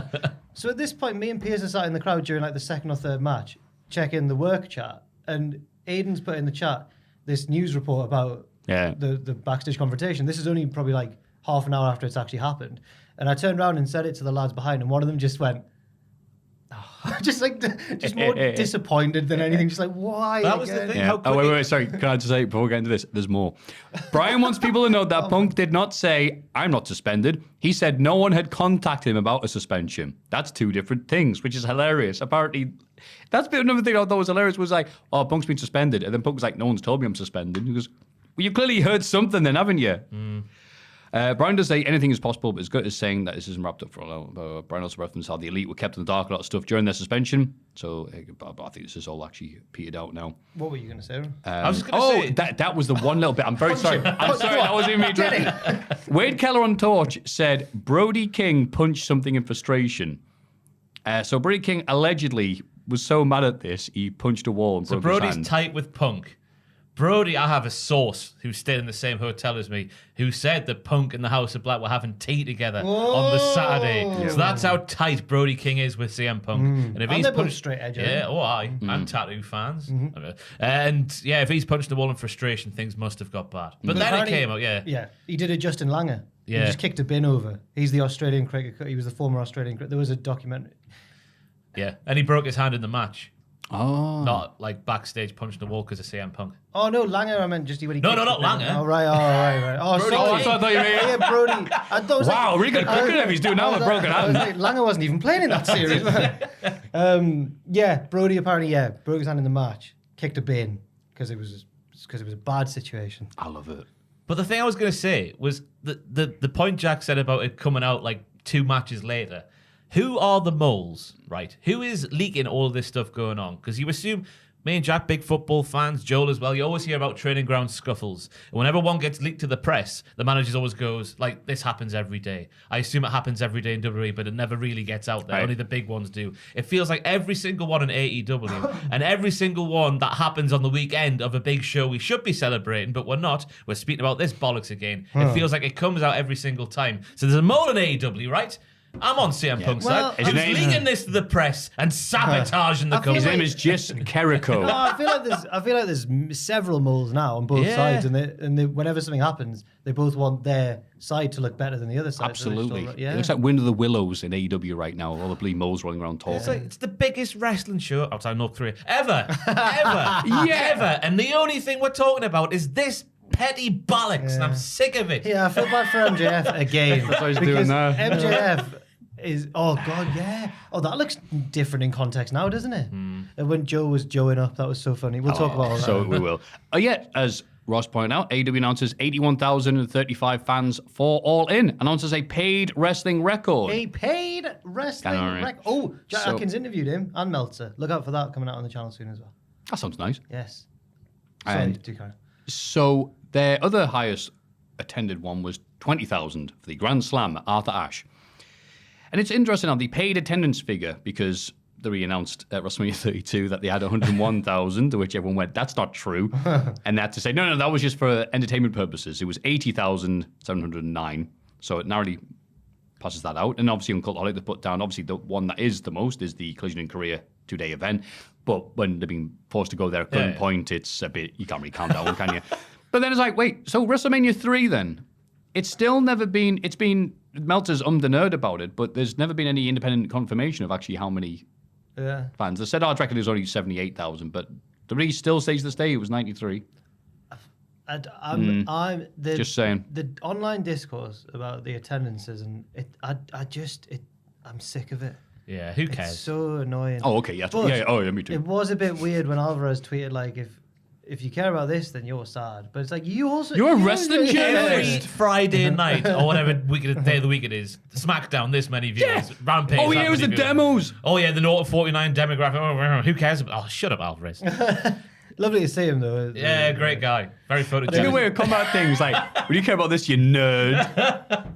So at this point, me and Piers are sat in the crowd during like the second or third match, checking the work chat, and Aiden's put in the chat this news report about the backstage confrontation. This is only probably like half an hour after it's actually happened. And I turned around and said it to the lads behind, and one of them just went, just more disappointed than anything. Just like, why? That was the thing. How Oh, wait, sorry. Can I just say, before we get into this, there's more. Brian wants people to know that Punk did not say, I'm not suspended. He said no one had contacted him about a suspension. That's two different things, which is hilarious. Apparently, that's been another thing I thought was hilarious was like, oh, Punk's been suspended. And then Punk was like, no one's told me I'm suspended. He goes, well, you clearly heard something then, haven't you? Brian does say anything is possible, but it's good as saying that this isn't wrapped up for a while. Brian also referenced how the Elite were kept in the dark, a lot of stuff during their suspension. So I think this is all actually petered out now. What were you going to say, Aaron? I was just going to say... that was the one little bit. I'm very sorry. I'm sorry, that wasn't me. Wade Keller on Torch said Brody King punched something in frustration. So Brody King allegedly was so mad at this, he punched a wall and broke his Brody's hand. tight with Punk. Brody, I have a source who stayed in the same hotel as me, who said that Punk and the House of Black were having tea together on the Saturday. Yeah. So that's how tight Brody King is with CM Punk. And if he's punched straight edge, and tattoo fans. And yeah, if he's punched the wall in frustration, things must have got bad. But then it came out, Yeah, he did a Justin Langer. Yeah. He just kicked a bin over. He's the Australian cricket. He was the former Australian cricket. There was a documentary. Yeah, and he broke his hand in the match. Oh. Not like backstage punching the wall because of CM Punk. Oh, no, Langer, I meant just when he No, kicked not the bin. Langer. Oh, right. Oh, Brody sorry. King. I thought you meant... Yeah, Brody. I thought it was Wow, like, really good cricket if he's doing now with broken I was hand. like, Langer wasn't even playing in that series. Brody apparently, broke his hand in the match, kicked a bin because it was a bad situation. I love it. But the thing I was going to say was the point Jack said about it coming out like 2 matches later. Who are the moles, right? Who is leaking all of this stuff going on? Because you assume, me and Jack, big football fans, Joel as well, you always hear about training ground scuffles. And whenever one gets leaked to the press, the manager always goes, like, this happens every day. I assume it happens every day in WWE, but it never really gets out there. Right. Only the big ones do. It feels like every single one in AEW and every single one that happens on the weekend of a big show we should be celebrating, but we're not. We're speaking about this bollocks again. It feels like it comes out every single time. So there's a mole in AEW, right? I'm on CM Punk's Well, side. He was leaking this to the press and sabotaging the company. His name is Jess Jericho. No, I feel like there's several moles now on both sides, and they, whenever something happens, they both want their side to look better than the other side. Absolutely. So It looks like Wind of the Willows in AEW right now. All the bloody moles running around talking. It's the biggest wrestling show outside North Korea ever. Ever. And the only thing we're talking about is this petty bollocks, and I'm sick of it. Yeah, I feel bad for MJF again. That's what he's because doing now. MJF is, oh God, yeah. Oh, that looks different in context now, doesn't it? And when Joe was Joeing up, that was so funny. We'll talk about all that. So we will. Yeah, as Ross pointed out, AEW announces 81,035 fans for All In. Announces a paid wrestling record. A paid wrestling record. Oh, Jack Atkins interviewed him and Meltzer. Look out for that coming out on the channel soon as well. That sounds nice. Yes. And so their other highest attended one was 20,000 for the Grand Slam at Arthur Ashe. And it's interesting on the paid attendance figure because they announced at WrestleMania 32 that they had 101,000, to which everyone went, that's not true. And they had to say, no, that was just for entertainment purposes. It was 80,709. So it narrowly passes that out. And obviously on Cultaholic, they put down, obviously the one that is the most is the Collision in Korea 2-day event. But when they're being forced to go there at current point, it's a bit, you can't really count that one, can you? But then it's like, wait, so WrestleMania 3 then? It's still never been, it's been, Meltzer's the nerd about it, but there's never been any independent confirmation of actually how many fans. They said our record is only 78,000, but the release still stays the day. It was 93. I'm just saying. The online discourse about the attendances and I'm sick of it. Yeah, who cares? It's so annoying. Oh, okay, yeah, me too. It was a bit weird when Alvarez tweeted like, if you care about this, then you're sad. But it's like you're a wrestling every Friday night or whatever day of the week it is. Smackdown, this many views. Rampage. Oh yeah, it was the demos. Oh yeah, the 0 to 49 demographic. Oh, who cares? Oh, shut up, Alvarez. Lovely to see him though. Yeah, great guy. Very photogenic. It's a good way of combat things. Like, when you care about this, you nerd.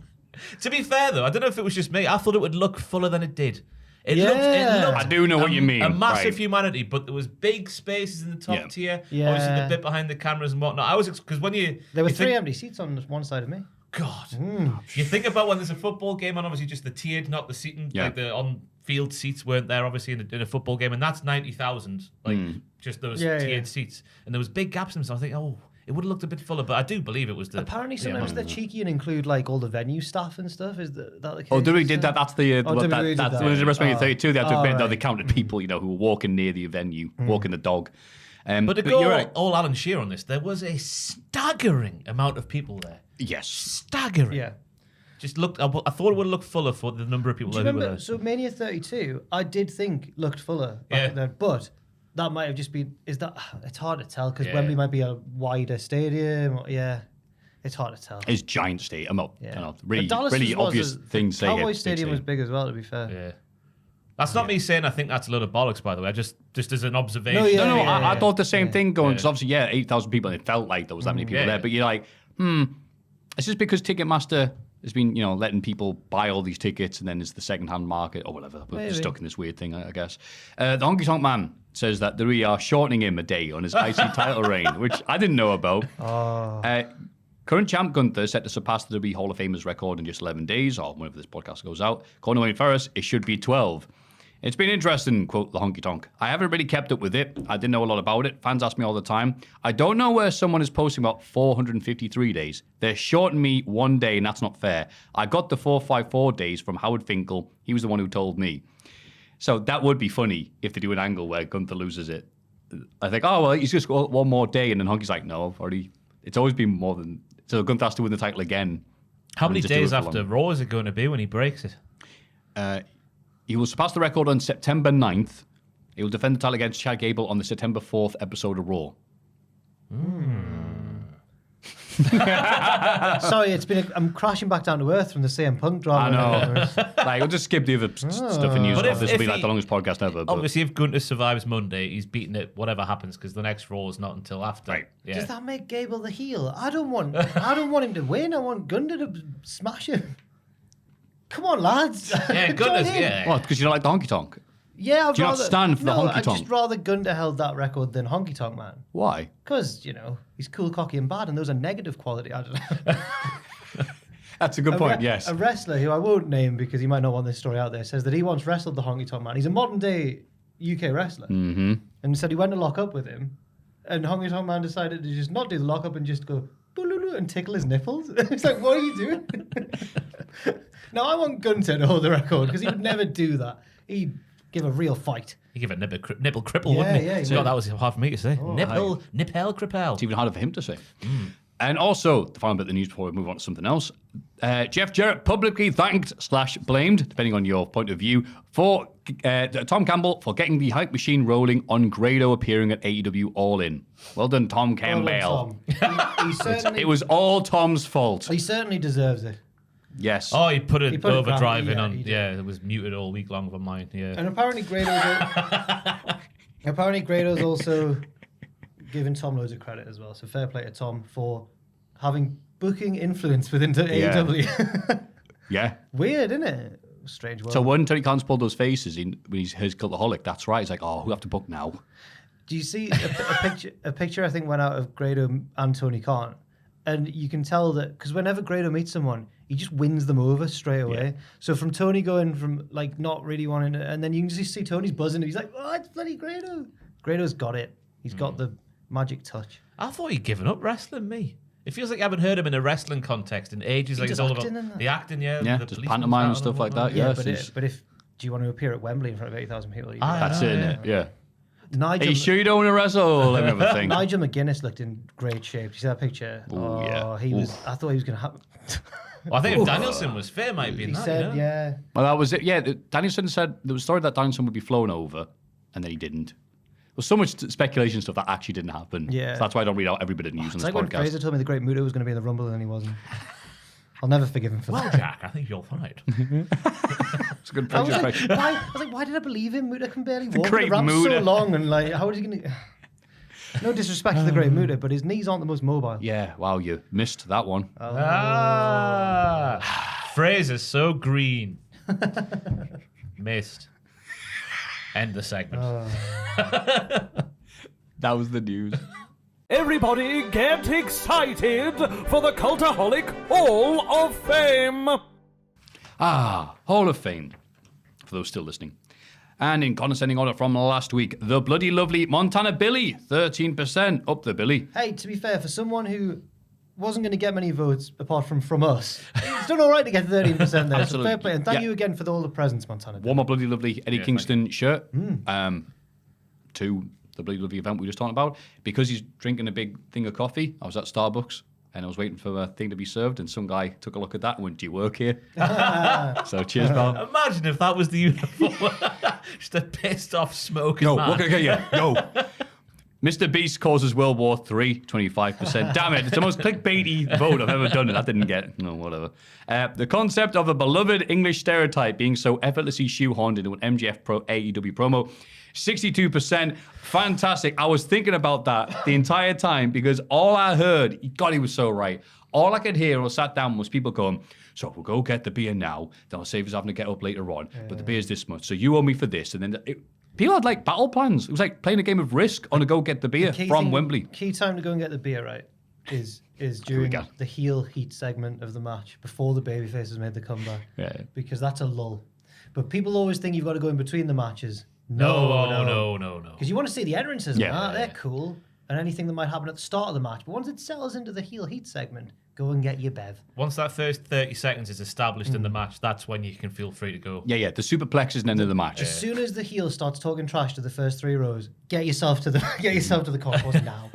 To be fair though, I don't know if it was just me. I thought it would look fuller than it did. It looked I do know what you mean. A massive humanity, but there was big spaces in the top tier. Yeah. Obviously, the bit behind the cameras and whatnot. I was because when there were 3 empty seats on one side of me. God, you think about when there's a football game on, obviously just the tiered, not the seating. Like the on-field seats weren't there, obviously in a football game, and that's 90,000. Like just those tiered seats, and there was big gaps in them. So I think, it would have looked a bit fuller, but I do believe it was the. Apparently, sometimes they're cheeky and include like all the venue staff and stuff. Is that the case? Oh, WWE did that. That's the WWE did that. when it was WrestleMania 32. They had to admit they counted people, who were walking near the venue, walking the dog. But to go all Alan Shearer on this, there was a staggering amount of people there. Yes, staggering. Yeah. Just looked. I thought it would look fuller for the number of people Do you that were remember? there. So Mania 32, I did think looked fuller back then, but that might have just been. It's hard to tell because Wembley might be a wider stadium. It's hard to tell. It's giant stadium. Really Dallas obvious things. Cowboy Stadium was big as well. To be fair. Yeah. That's not me saying I think that's a load of bollocks, by the way. Just as an observation. I thought the same thing going, because obviously, 8,000 people, and it felt like there was that many people there. But you're like, it's just because Ticketmaster has been, letting people buy all these tickets, and then it's the second-hand market or whatever. We're stuck in this weird thing, I guess. The Honky Tonk Man says that we are shortening him a day on his IC title reign, which I didn't know about. Current champ Gunther is set to surpass the WWE Hall of Famers record in just 11 days, or whenever this podcast goes out. According to Wayne Ferris, it should be 12. It's been interesting, quote the Honky Tonk. I haven't really kept up with it. I didn't know a lot about it. Fans ask me all the time. I don't know where someone is posting about 453 days. They're shorting me 1 day, and that's not fair. I got the 454 days from Howard Finkel. He was the one who told me. So that would be funny if they do an angle where Gunther loses it. I think, he's just got one more day, and then Honky's like, no, I've already. It's always been more than. So Gunther has to win the title again. How many days after Raw is it going to be when he breaks it? He will surpass the record on September 9th. He will defend the title against Chad Gable on the September 4th episode of Raw. Sorry, I'm crashing back down to earth from the CM Punk drama. I know. We'll just skip the other stuff in news. This will be like the longest podcast ever. Obviously, if Gunther survives Monday, he's beating it whatever happens because the next Raw is not until after. Right. Yeah. Does that make Gable the heel? I don't want him to win. I want Gunther to smash him. Come on, lads. Yeah, Gunther's, yeah. What, because you don't like the Honky Tonk? Yeah, Do you not stand for the Honky I'd Tonk? just rather Gunther held that record than Honky Tonk Man. Why? Because, he's cool, cocky, and bad, and those are negative quality. I don't know. That's a good point, yes. A wrestler who I won't name because he might not want this story out there says that he once wrestled the Honky Tonk Man. He's a modern day UK wrestler. Mm-hmm. And said he went to lock up with him. And Honky Tonk Man decided to just not do the lock up and just go and tickle his nipples. It's like, what are you doing? Now, I want Gunter to hold the record because he would never do that. He'd give a real fight. He'd give a nipple cripple, wouldn't he? Yeah, So that was hard for me to say. Oh, nipple cripple. It's even harder for him to say. And also, the final bit of the news before we move on to something else. Jeff Jarrett publicly thanked / blamed, depending on your point of view, for Tom Campbell for getting the hype machine rolling on Grado appearing at AEW All In. Well done, Tom Campbell. He certainly, It was all Tom's fault. he certainly deserves it. Yes. Oh, he put it put it overdrive down, in yeah, on. he did. Yeah, it was muted all week long for mine. Yeah. And apparently Grado's also giving Tom loads of credit as well. So fair play to Tom for having booking influence within AEW. Yeah. Weird, isn't it? Strange world. So when Tony Khan's pulled those faces when he's his Cultaholic, that's right. He's like, oh, who have to book now? Do you see a picture I think went out of Grado and Tony Khan? And you can tell that because whenever Grado meets someone, he just wins them over straight away. Yeah. So from Tony going from like not really wanting to, and then you can just see Tony's buzzing. He's like, oh, it's bloody Grado. Grado's got it. He's got the magic touch. I thought he'd given up wrestling, me. It feels like I haven't heard him in a wrestling context in ages. He Like does it's all acting about and that. the acting, yeah. Yeah, the just policeman's pantomime and hat stuff like whatnot. that, yeah. But if do you want to appear at Wembley in front of 80,000 people? You That's it, innit? Yeah. Are Nigel, you sure you don't want to wrestle? Let me have a think. Nigel McGuinness looked in great shape. You see that picture? Ooh, yeah. He was. I thought he was going to have. Well, I think if Danielson was fair, might be in He that. said, you know? yeah. Well, that was it. Yeah, Danielson said there was a story that Danielson would be flown over, and then he didn't. There was so much speculation stuff that actually didn't happen. Yeah. So that's why I don't read out every bit of news on It's this like when podcast. Fraser told me the Great Muta was going to be in the Rumble and then he wasn't. I'll never forgive him for Well, that. Jack, I think you'll find. It's a good I was, impression. like, why did I believe him? Muta can barely walk. Great The ramp's so Muta. long and like, how is he going to... No disrespect to the Great Muta, but his knees aren't the most mobile. Yeah, wow, you missed that one. Fraser's so green. Missed. End the segment. That was the news. Everybody get excited for the Cultaholic Hall of Fame! Hall of Fame, for those still listening. And in condescending order from last week, the bloody lovely Montana Billy, 13%. Up the Billy. Hey, to be fair, for someone who wasn't going to get many votes apart from us, it's done all right to get 13% there. So Absolutely. fair play. And thank Yeah. you again for all the presents, Montana. One more bloody lovely Eddie Kingston shirt. Hmm. To the bloody lovely event we were just talking about. Because he's drinking a big thing of coffee, I was at Starbucks and I was waiting for a thing to be served and some guy took a look at that and went, do you work here? So cheers, pal. Imagine if that was the uniform. Just a pissed off smoking Yo, man. what can I get you? Yo. Mr. Beast causes World War III, 25%. Damn it, it's the most clickbaity vote I've ever done, and that didn't get. No, whatever. The concept of a beloved English stereotype being so effortlessly shoehorned into an MJF AEW promo, 62%. Fantastic. I was thinking about that the entire time because all I heard, God, he was so right. All I could hear or sat down was people going, so we'll go get the beer now, then I'll save us having to get up later on, but the beer's this much, so you owe me for this, and then... People had like battle plans. It was like playing a game of Risk on a go get the beer from Wembley. Key time to go and get the beer, right, is during go. the heel heat segment of the match before the babyfaces made the comeback. Yeah. Because that's a lull. But people always think you've got to go in between the matches. No. Because you want to see the entrances and Yeah. that. They're cool. And anything that might happen at the start of the match. But once it settles into the heel heat segment, go and get your bev. Once that first 30 seconds is established in the match, that's when you can feel free to go. Yeah. The superplex is the end of the match. As soon as the heel starts talking trash to the first three rows, get yourself to the concourse now.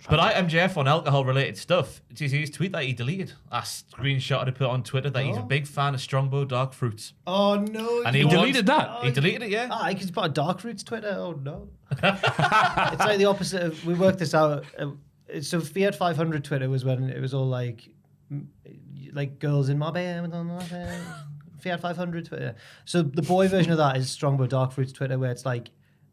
But MJF on alcohol-related stuff, did you see his tweet that he deleted? I screenshotted to put on Twitter that he's a big fan of Strongbow Dark Fruits. Oh no! And He deleted that. He deleted it, yeah. I could put a Dark Fruits Twitter. Oh no! It's like the opposite of. We worked this out. So Fiat 500 Twitter was when it was all like girls in my bed. Fiat 500 Twitter. So the boy version of that is Strongbow Dark Fruits Twitter, where it's like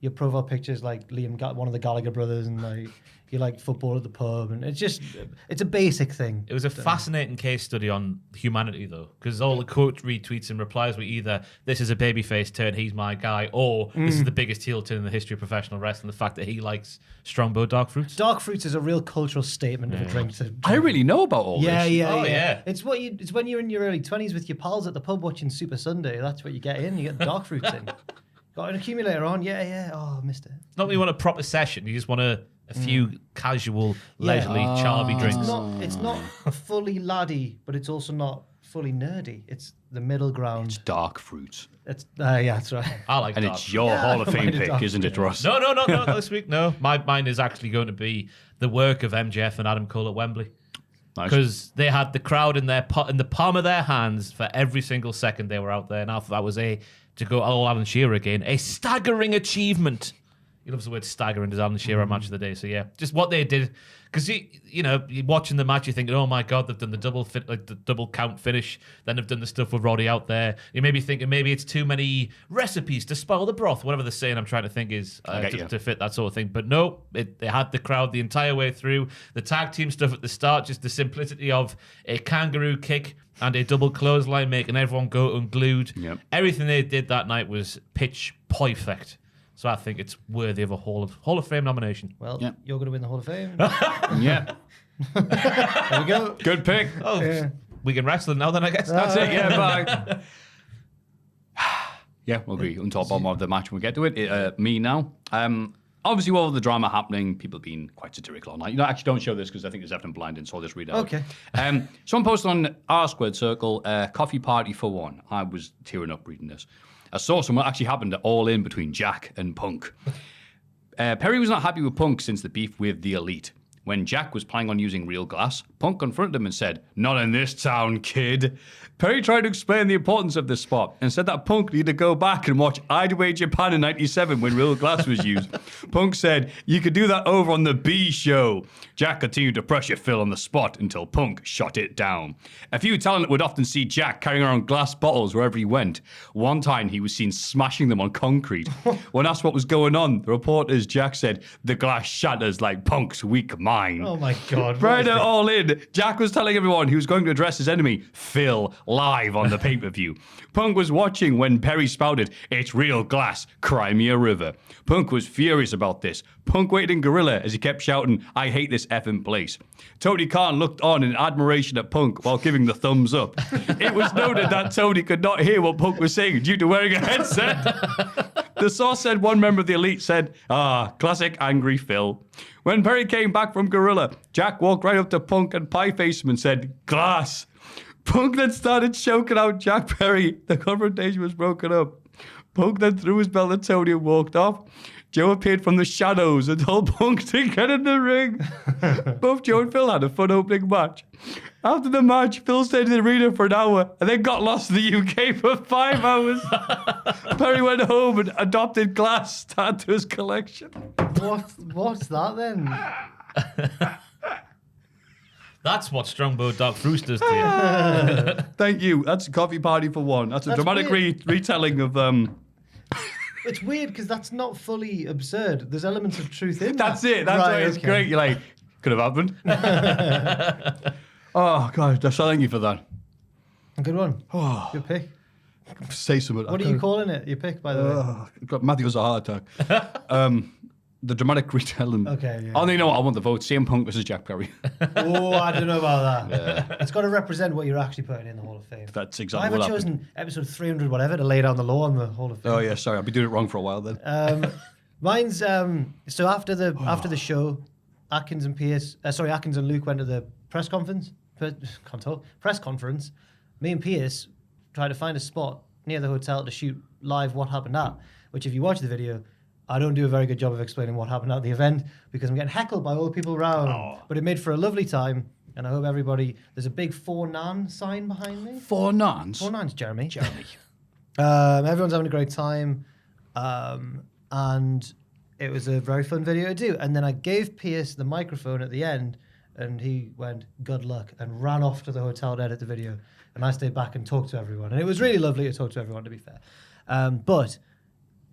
your profile picture's like one of the Gallagher brothers, and like you like football at the pub, and it's a basic thing. It was a fascinating case study on humanity, though, because all the quote retweets and replies were either "This is a babyface turn, he's my guy," or "This is the biggest heel turn in the history of professional wrestling." The fact that he likes Strongbow dark fruits. Dark fruits is a real cultural statement of a drink. I really know about all this. Yeah. It's when you're in your early 20s with your pals at the pub watching Super Sunday. That's what you get in. You get the dark fruits in. Got an accumulator on. Yeah. Oh, I missed it. Not when you want a proper session. You just want a few casual, leisurely, charby drinks. It's not fully laddie, but it's also not fully nerdy. It's the middle ground. It's dark fruits. That's right. I like and dark it's your Hall of Fame pick, isn't it, Ross? No, not this week. No, mine is actually going to be the work of MJF and Adam Cole at Wembley. Because they had the crowd in the palm of their hands for every single second they were out there. And I thought that was to go all Alan Shearer again, a staggering achievement. He loves the word staggering as Alan Shearer match of the day. So yeah, just what they did. Because you're watching the match, you're thinking, oh my God, they've done the double count finish. Then they've done the stuff with Roddy out there. You may be thinking maybe it's too many recipes to spoil the broth. Whatever the saying I'm trying to think is to fit that sort of thing. But no, they had the crowd the entire way through. The tag team stuff at the start, just the simplicity of a kangaroo kick and a double clothesline, making everyone go unglued. Yep. Everything they did that night was pitch perfect. So I think it's worthy of a Hall of Fame nomination. Well, you're going to win the Hall of Fame. Yeah. There we go. Good pick. We can wrestle now then, I guess. That's it. Yeah, bye. Yeah, we'll be on top of the match when we get to it. Me now. Obviously, with all the drama happening, people being quite satirical all night. Actually, don't show this because I think there's evident blinding, so I'll just read it out. Okay. Someone posted on R Squared Circle, coffee party for one. I was tearing up reading this. I saw what actually happened at All In between Jack and Punk. Perry was not happy with Punk since the beef with the Elite. When Jack was planning on using real glass, Punk confronted him and said, "Not in this town, kid." Perry tried to explain the importance of this spot and said that Punk needed to go back and watch IWA Japan in '97 when real glass was used. Punk said, "You could do that over on the B show." Jack continued to pressure Phil on the spot until Punk shot it down. A few talent would often see Jack carrying around glass bottles wherever he went. One time he was seen smashing them on concrete. When asked what was going on, the reporters, Jack said, "The glass shatters like Punk's weak mind." Oh my God. Right at All In, Jack was telling everyone he was going to address his enemy, Phil, live on the pay-per-view. Punk was watching when Perry spouted, "It's real glass, cry me a river." Punk was furious about this. Punk waited in gorilla as he kept shouting, "I hate this effing place." Tony Khan looked on in admiration at Punk while giving the thumbs up. It was noted that Tony could not hear what Punk was saying due to wearing a headset. The source said one member of the Elite said, classic angry Phil. When Perry came back from Gorilla, Jack walked right up to Punk and pie-faced him and said, "Glass." Punk then started choking out Jack Perry. The confrontation was broken up. Punk then threw his belt at Tony and walked off. Joe appeared from the shadows and told Punk to get in the ring. Both Joe and Phil had a fun opening match. After the match, Phil stayed in the arena for an hour and then got lost in the UK for 5 hours. Perry went home and adopted glass to add to his collection. What's that then? That's what Strongbow Dark Fruits does to you. Thank you. That's a coffee party for one. That's a dramatic retelling of... It's weird because that's not fully absurd. There's elements of truth in that. That's it. That's why it's great. You're like, could have happened. Oh, God. So thank you for that. A good one. Good pick. Say something. What are you calling it? Your pick, by the way? Matthew has a heart attack. The dramatic retelling. Okay, yeah. Oh, you know what? I want the vote. CM Punk versus Jack Perry. Oh, I don't know about that. Yeah. It's got to represent what you're actually putting in the Hall of Fame. That's exactly what happened. I haven't chosen episode 300 whatever to lay down the law on the Hall of Fame. Oh, yeah, sorry. I'll be doing it wrong for a while then. Mine's, so after the show, Atkins and Luke went to the press conference. Me and Pierce tried to find a spot near the hotel to shoot live what happened at, which if you watch the video, I don't do a very good job of explaining what happened at the event because I'm getting heckled by all the people around. Oh. But it made for a lovely time, and I hope everybody... There's a big 4-Nan sign behind me. 4 Nans? 4 Nans, Jeremy. Everyone's having a great time, and it was a very fun video to do. And then I gave Pierce the microphone at the end, and he went, "Good luck," and ran off to the hotel to edit the video. And I stayed back and talked to everyone. And it was really lovely to talk to everyone, to be fair. But...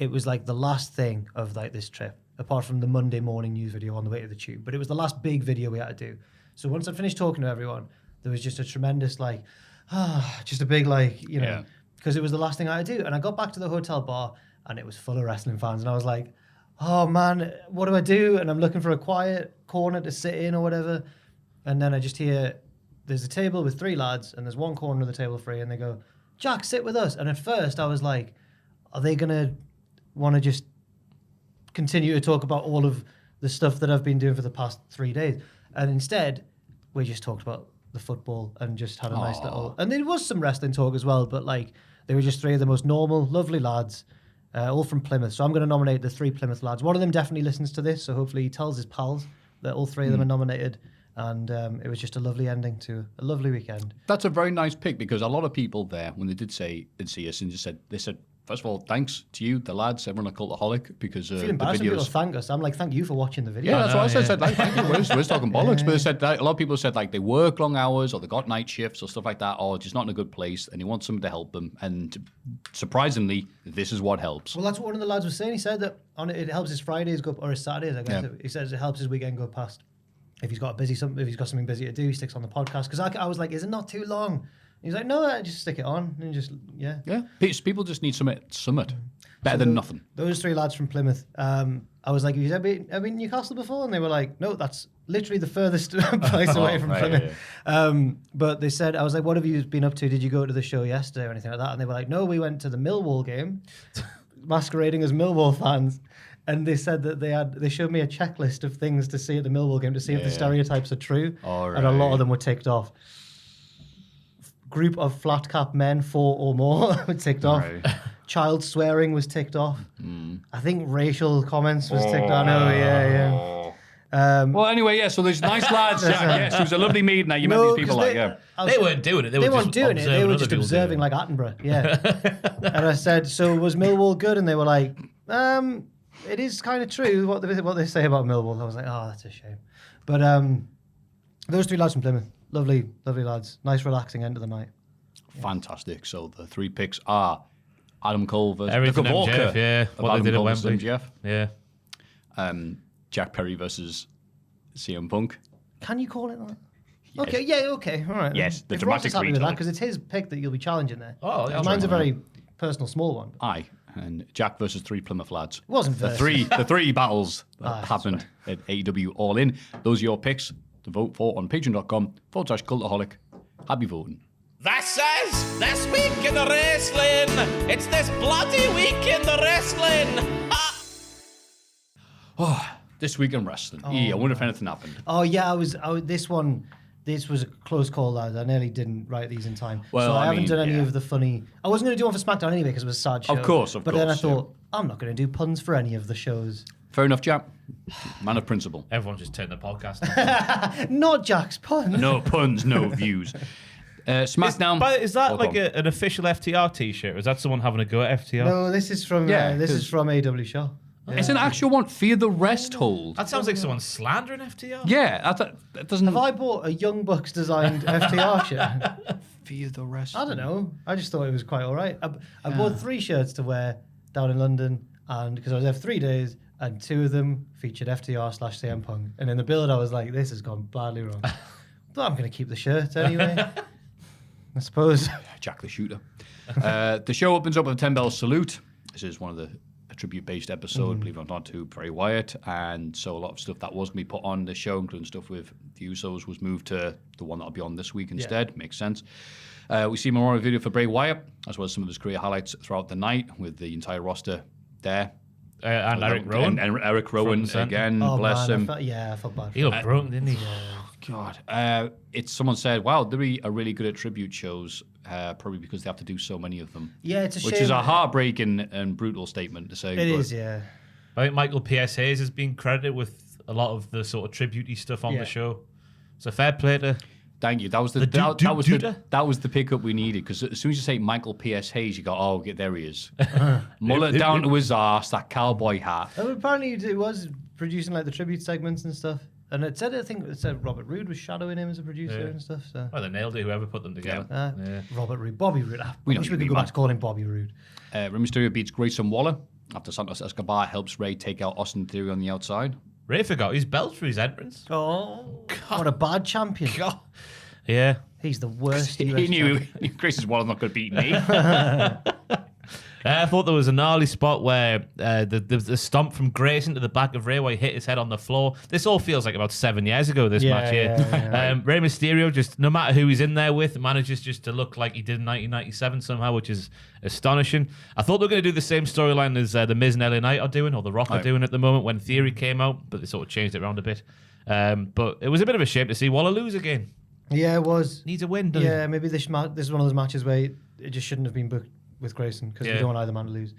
it was like the last thing of like this trip, apart from the Monday morning news video on the way to the tube. But it was the last big video we had to do. So once I'd finished talking to everyone, there was just a tremendous like, just a big like, you know, because it was the last thing I had to do. And I got back to the hotel bar and it was full of wrestling fans. And I was like, oh man, what do I do? And I'm looking for a quiet corner to sit in or whatever. And then I just hear there's a table with 3 lads and there's one corner of the table free. And they go, Jack, sit with us. And at first I was like, are they going to want to just continue to talk about all of the stuff that I've been doing for the past 3 days? And instead, we just talked about the football and just had a nice little... And there was some wrestling talk as well, but like they were just 3 of the most normal, lovely lads, all from Plymouth. So I'm going to nominate the 3 Plymouth lads. One of them definitely listens to this, so hopefully he tells his pals that all 3 of them are nominated. And it was just a lovely ending to a lovely weekend. That's a very nice pick because a lot of people there, when they did see us, and they said, first of all, thanks to you, the lads, everyone at Cultaholic, because I feel the embarrassed when people videos. thank us. I'm like, thank you for watching the video. Yeah, that's what I said. Like, thank you. We're talking bollocks. But they said that a lot of people said like they work long hours or they got night shifts or stuff like that, or just not in a good place, and he wants someone to help them. And surprisingly, this is what helps. Well, that's what one of the lads was saying. He said that it helps his Fridays go, or his Saturdays, I guess. Yeah. He says it helps his weekend go past. If he's got something busy to do, he sticks on the podcast. Because I was like, is it not too long? And he's like, no, I just stick it on and just Yeah, people just need summit. Better than nothing. Those 3 lads from Plymouth. I was like, have you ever been Newcastle before? And they were like, no, that's literally the furthest place away from Plymouth. Yeah. But they said, I was like, what have you been up to? Did you go to the show yesterday or anything like that? And they were like, no, we went to the Millwall game, masquerading as Millwall fans. And they said that they showed me a checklist of things to see at the Millwall game to see if the stereotypes are true. And a lot of them were ticked off. Group of flat cap men, 4 or more, were ticked off. Child swearing was ticked off. I think racial comments was ticked off. Oh, yeah. Well, anyway, so there's nice lads. Yes, it was a lovely meeting. Now you met these people they weren't doing it. They weren't doing it. They were just observing like Attenborough. Yeah. And I said, so was Millwall good? And they were like, it is kind of true what they say about Millwall. I was like, oh, that's a shame. But those 3 lads from Plymouth, lovely, lovely lads. Nice, relaxing end of the night. Fantastic. So the 3 picks are Adam Cole versus everything MJF, yeah. What Adam they did Cole at Wembley. MJF. Yeah. Jack Perry versus CM Punk. Can you call it that? Yes. Okay, yeah, okay, all right. Yes, the if dramatic Ross is happy with that, retelling. because it's his pick that you'll be challenging there. Oh, yeah, mine's a very personal, small one. Aye, and Jack versus 3 Plymouth lads. It wasn't the versus. 3 battles that happened at AEW All In. Those are your picks to vote for on patreon.com/Cultaholic. Happy voting. This is This Week in the Wrestling. It's this bloody week in the wrestling. This week in wrestling. I wonder if anything happened. Oh yeah, this was a close call, lads. I nearly didn't write these in time. Well, so I haven't mean, done any of the funny. I wasn't going to do one for SmackDown anyway because it was a sad show. Of course. But then I thought, I'm not going to do puns for any of the shows. Fair enough, Jack. Man of principle. Everyone just turned the podcast off. Not Jack's puns. No puns, no views. SmackDown. Is that like an official FTR t-shirt? Or is that someone having a go at FTR? No, this is from AEW Show. Yeah. It's an actual one. Fear the Rest hold. That sounds like someone slandering FTR. Yeah, that doesn't. Have I bought a Young Bucks designed FTR shirt? Fear the Rest. I don't know. I just thought it was quite all right. I bought 3 shirts to wear down in London, and because I was there for 3 days, and 2 of them featured FTR/CM Punk. And in the build, I was like, this has gone badly wrong. But I'm going to keep the shirt anyway. I suppose. Jack the Shooter. The show opens up with a 10-bell salute. This is one of the tribute-based episode, believe it or not, to Bray Wyatt. And so a lot of stuff that was going to be put on the show, including stuff with the Usos, was moved to the one that'll be on this week instead. Yeah. Makes sense. We see a memorial video for Bray Wyatt, as well as some of his career highlights throughout the night, with the entire roster there. And Eric Rowan. And Eric Rowan again, bless him. I felt bad. He looked broken, didn't he? God. Someone said, wow, they are really good at tribute shows, probably because they have to do so many of them. Yeah, it's a shame. Which is a heartbreaking and brutal statement to say. It is, yeah. I think Michael P.S. Hayes has been credited with a lot of the sort of tribute-y stuff on the show. So fair play to... Thank you. That was the pickup we needed, because as soon as you say Michael P.S. Hayes, you go, there he is. Mullet down to his arse, that cowboy hat. And apparently it was producing like the tribute segments and stuff. And I think it said Robert Roode was shadowing him as a producer and stuff. So. Well, they nailed it, whoever put them together. Robert Roode. Bobby Roode. I We wish we could go back to calling him Bobby Roode. Rey Mysterio beats Grayson Waller. after Santos Escobar helps Ray take out Austin Theory on the outside. Ray forgot his belt for his entrance. Oh, what a bad champion. God. Yeah. He's the worst. He knew Grayson's not going to beat me. I thought there was a gnarly spot where the stomp from Grayson to the back of Ray where he hit his head on the floor. This all feels like about 7 years ago, this match here. Rey Mysterio, just no matter who he's in there with, manages just to look like he did in 1997 somehow, which is astonishing. I thought they were going to do the same storyline as The Miz and LA Knight are doing, or The Rock are doing at the moment when Theory came out, but they sort of changed it around a bit. But it was a bit of a shame to see Waller lose again. Yeah, it was. Needs a win, doesn't Yeah, maybe this is one of those matches where it just shouldn't have been booked with Grayson because we don't want either man to lose.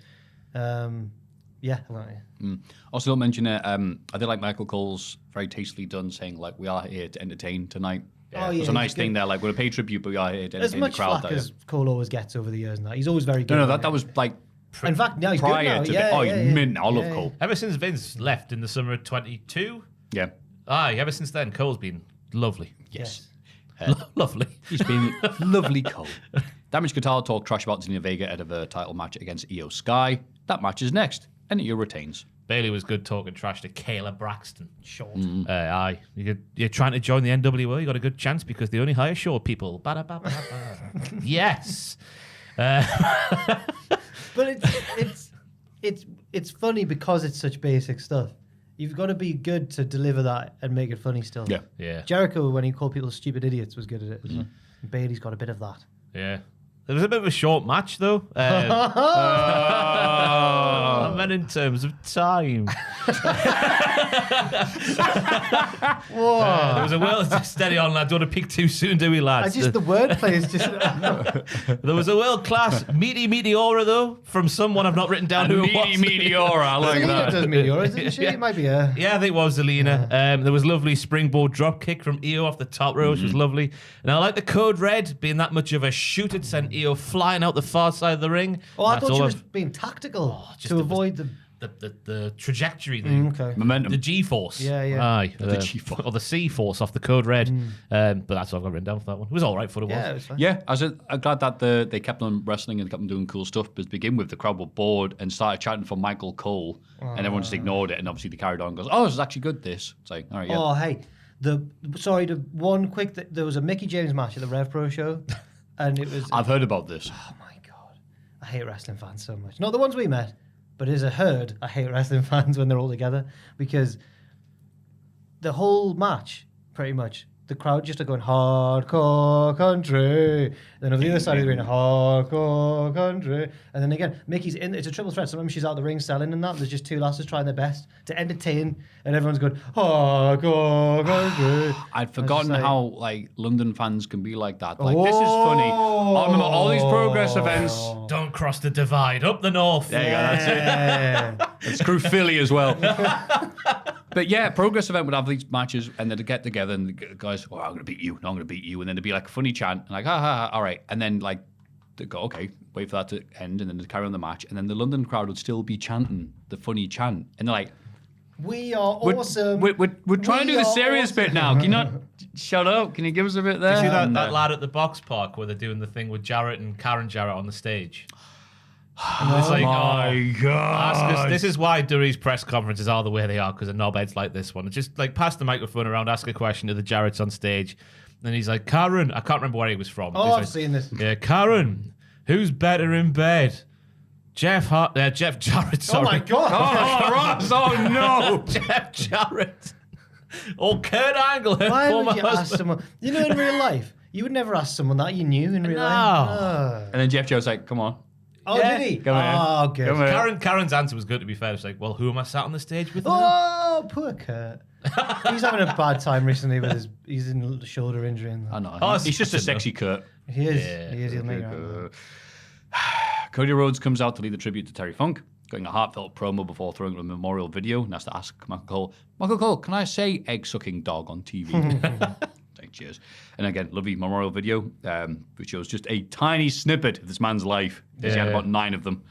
Also, don't mention it. I did like Michael Cole's very tastefully done saying, like, we are here to entertain tonight. There's a nice thing there, like, we're a paid tribute, but we are here to entertain the crowd. As much flack as Cole always gets over the years and that. He's always very good. No, that was like... In fact, now he's prior good now. to mint. I love Cole. Ever since Vince left in the summer of 22? Yeah. Ever since then, Cole's been lovely. Yes. Lovely. He's been lovely Cole. Damage Guitar talk trash about Zelina Vega ahead of a title match against Io Sky. That match is next, and Io retains. Bailey was good talking trash to Kayla Braxton. Short. Aye. You're trying to join the NWO, you got a good chance because they only hire short people. Ba-da-ba-ba-ba. Yes. But it's funny because it's such basic stuff. You've got to be good to deliver that and make it funny still. Yeah. Jericho, when he called people stupid idiots, was good at it. Bailey's got a bit of that. Yeah. It was a bit of a short match, though. I meant in terms of time. There was a world steady on, lad. Don't want to peak too soon, do we, lads? The wordplay is just. There was a world-class meteora, though, from someone I've not written down who it was. Meteora, I like that. Does Meteora, isn't she? It might be her. Yeah, I think it was Zelina. There was lovely springboard drop kick from Io off the top row, which was lovely. And I like the code red being that much of a shoot. It sent Io flying out the far side of the ring. Oh, I thought she was being tactical to avoid the trajectory, momentum, the G-force. Yeah. The G-force or the C-force off the code red. But that's what I've got written down for that one. It was all right for what it was. Yeah, it was fine. Yeah, I'm glad that they kept on wrestling and kept on doing cool stuff. But to begin with, the crowd were bored and started chanting for Michael Cole, and everyone just ignored it. And obviously, they carried on and goes, "Oh, this is actually good." This, it's like, all right, yeah. Oh, hey, there was a Mickey James match at the Rev Pro show, and it was. I've heard about this. Oh my god, I hate wrestling fans so much. Not the ones we met, but as a herd, I hate wrestling fans when they're all together because the whole match, pretty much, the crowd just are going hardcore country. Then over the other side of the ring, hardcore country. And then again, Mickey's in. It's a triple threat. Sometimes she's out the ring selling and that. There's just two lasses trying their best to entertain, and everyone's going hardcore country. I'd forgotten how like London fans can be like that. Like, this is funny. I remember all these progress events. Don't cross the divide. Up the north. There you go. That's it. And screw Philly as well. But yeah, Progress event would have these matches and they'd get together and the guys, I'm going to beat you. No, I'm going to beat you. And then there'd be like a funny chant and like, all right. And then like, they'd go, okay, wait for that to end. And then they'd carry on the match. And then the London crowd would still be chanting the funny chant. And they're like, we are awesome. We're trying to do the serious bit now. Can you not shut up? Can you give us a bit there? Did you see that lad at the box park where they're doing the thing with Jarrett and Karen Jarrett on the stage? And it's like, my God. This is why Durree's press conferences are the way they are, because of knobheads like this one. Just like pass the microphone around, ask a question to the Jarrett's on stage. And he's like, Karen, I can't remember where he was from. Oh, I've seen this. Yeah, Karen, who's better in bed? Jeff Jarrett, sorry. Oh my God. Oh, Ross, oh no. Jeff Jarrett. Or Kurt Angle, her Why former would you ask husband. someone? You know, in real life, you would never ask someone that you knew in real life. And then Jeff Joe's like, come on. Oh, Yeah. did he? Come here. Oh, good. Come here. Karen's answer was good, to be fair. It's like, well, who am I sat on the stage with now? Oh, poor Kurt. He's having a bad time recently with he's in the shoulder injury. And I know. Oh, He's just a it's- sexy Kurt. he is. Yeah. He is. He'll make it right. Cody Rhodes comes out to lead the tribute to Terry Funk, going a heartfelt promo before throwing a memorial video and has to ask Michael Cole, can I say egg-sucking dog on TV? Cheers. And again, lovely memorial video, which shows just a tiny snippet of this man's life. He had about 9 of them.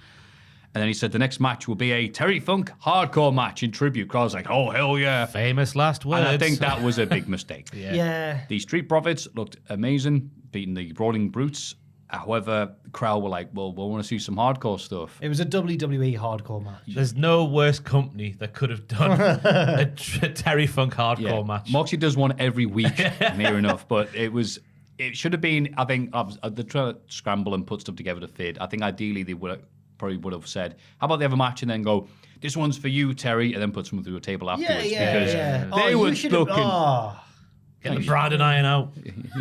And then he said the next match will be a Terry Funk hardcore match in tribute. Crowd's like, oh, hell yeah. Famous last words. And I think that was a big mistake. Yeah. The Street Profits looked amazing, beating the Brawling Brutes. However, the crowd were like, well, we want to see some hardcore stuff. It was a WWE hardcore match. There's no worse company that could have done a Terry Funk hardcore match. Moxie does one every week, near enough, but it should have been, I think, they're trying to scramble and put stuff together to fit. I think ideally they probably would have said, how about they have a match and then go, this one's for you, Terry, and then put someone through a table afterwards. They were looking... Get the Brandon iron out.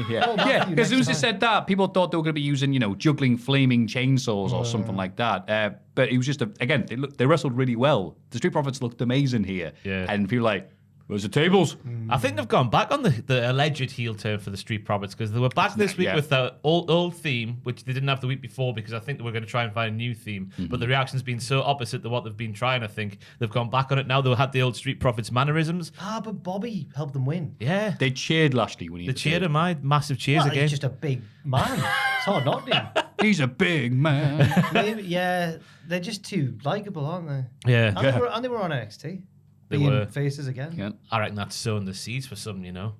Yeah, because as soon as they said that, people thought they were going to be using, juggling flaming chainsaws or something like that. But it was just, they wrestled really well. The Street Profits looked amazing here. Yeah. And people were like, where's the tables? I think they've gone back on the alleged heel turn for the Street Profits because they were back this week with the old theme, which they didn't have the week before because I think they were going to try and find a new theme. But the reaction's been so opposite to what they've been trying, I think. They've gone back on it now. They had the old Street Profits mannerisms. But Bobby helped them win. Yeah. They cheered Lashley when he They cheered him, massive cheers again. He's just a big man. It's hard not to. He's a big man. Maybe, they're just too likable, aren't they? Yeah. And they were on NXT. They being were. faces again. Yeah. I reckon that's sowing the seeds for something, Oh.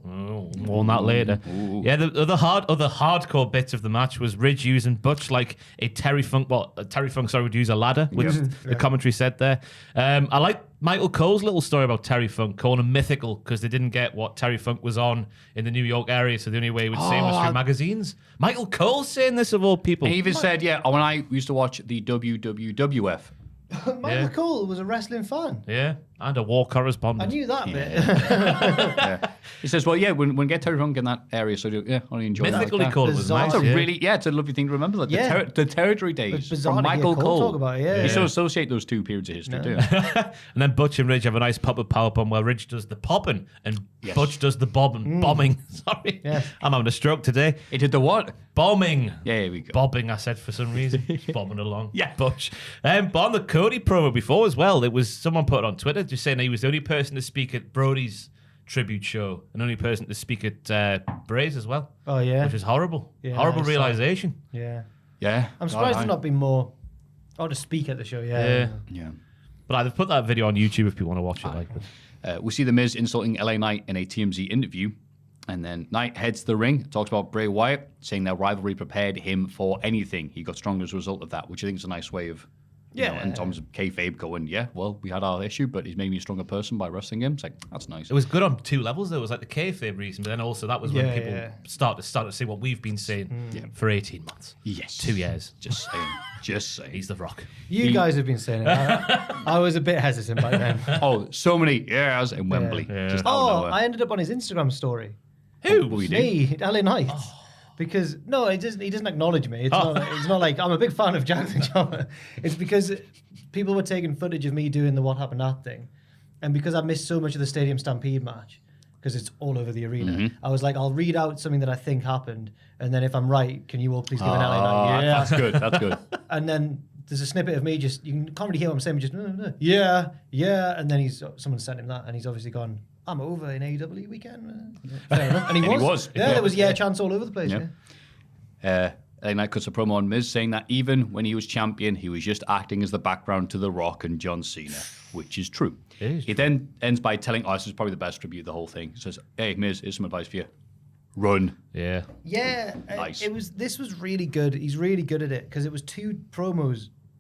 More on that later. Ooh. Yeah, the other hardcore bits of the match was Ridge using Butch like a Terry Funk. Well, Terry Funk, sorry, would use a ladder, which the commentary said there. I like Michael Cole's little story about Terry Funk, calling him mythical because they didn't get what Terry Funk was on in the New York area, so the only way he would see him was through magazines. Michael Cole saying this of all people. He even said, when I used to watch the WWF. Michael Cole was a wrestling fan. Yeah, and a war correspondent. I knew that bit. He says, when get Terry Funk in that area, so I only enjoy Mythically that. called it was nice. That's it's a lovely thing to remember. That the territory days from Michael Cole. Talk about it, You still associate those two periods of history, do you? And then Butch and Ridge have a nice pop-up powerbomb where Ridge does the popping and Butch does the bombing. Sorry, I'm having a stroke today. He did the what? Bombing. Yeah, here we go. Bobbing, I said for some reason. Just bobbing along. Yeah. Butch. But on the Cody promo before as well, it was someone put it on Twitter just saying he was the only person to speak at Brody's tribute show and only person to speak at Bray's as well. Oh, yeah. Which is horrible. Yeah, horrible realization. Yeah. Yeah. I'm surprised there's not been more. To speak at the show, Yeah. But they've put that video on YouTube if people want to watch it. We see The Miz insulting LA Knight in a TMZ interview. And then Knight heads to the ring, talks about Bray Wyatt, saying their rivalry prepared him for anything. He got stronger as a result of that, which I think is a nice way of, in terms of kayfabe going, we had our issue, but he's made me a stronger person by wrestling him. It's like, that's nice. It was good on two levels, though. It was like the kayfabe reason, but then also that was when people start to see what we've been saying for 18 months. Yes. 2 years. Just saying. He's the Rock. You guys have been saying it. I was a bit hesitant back then. So many years in Wembley. Yeah. Just out of nowhere. I ended up on his Instagram story. Who? Me, LA Knight. Because he doesn't acknowledge me. It's not like I'm a big fan of Jack the Jobber. It's because people were taking footage of me doing the What Happened That thing, and because I missed so much of the Stadium Stampede match because it's all over the arena, I was like, I'll read out something that I think happened, and then if I'm right, can you all please give an LA Knight? Yeah, That's good. That's good. And then there's a snippet of me you can't really hear what I'm saying, just yeah, and then someone sent him that, and he's obviously gone, I'm over in AEW weekend. Fair enough. And he was. Yeah, there was chants all over the place. LA Knight cuts a promo on Miz saying that even when he was champion, he was just acting as the background to The Rock and John Cena, which is true. He then ends by telling, this is probably the best tribute of the whole thing. He says, hey, Miz, here's some advice for you. Run. Yeah. Yeah. Nice. This was really good. He's really good at it because it was two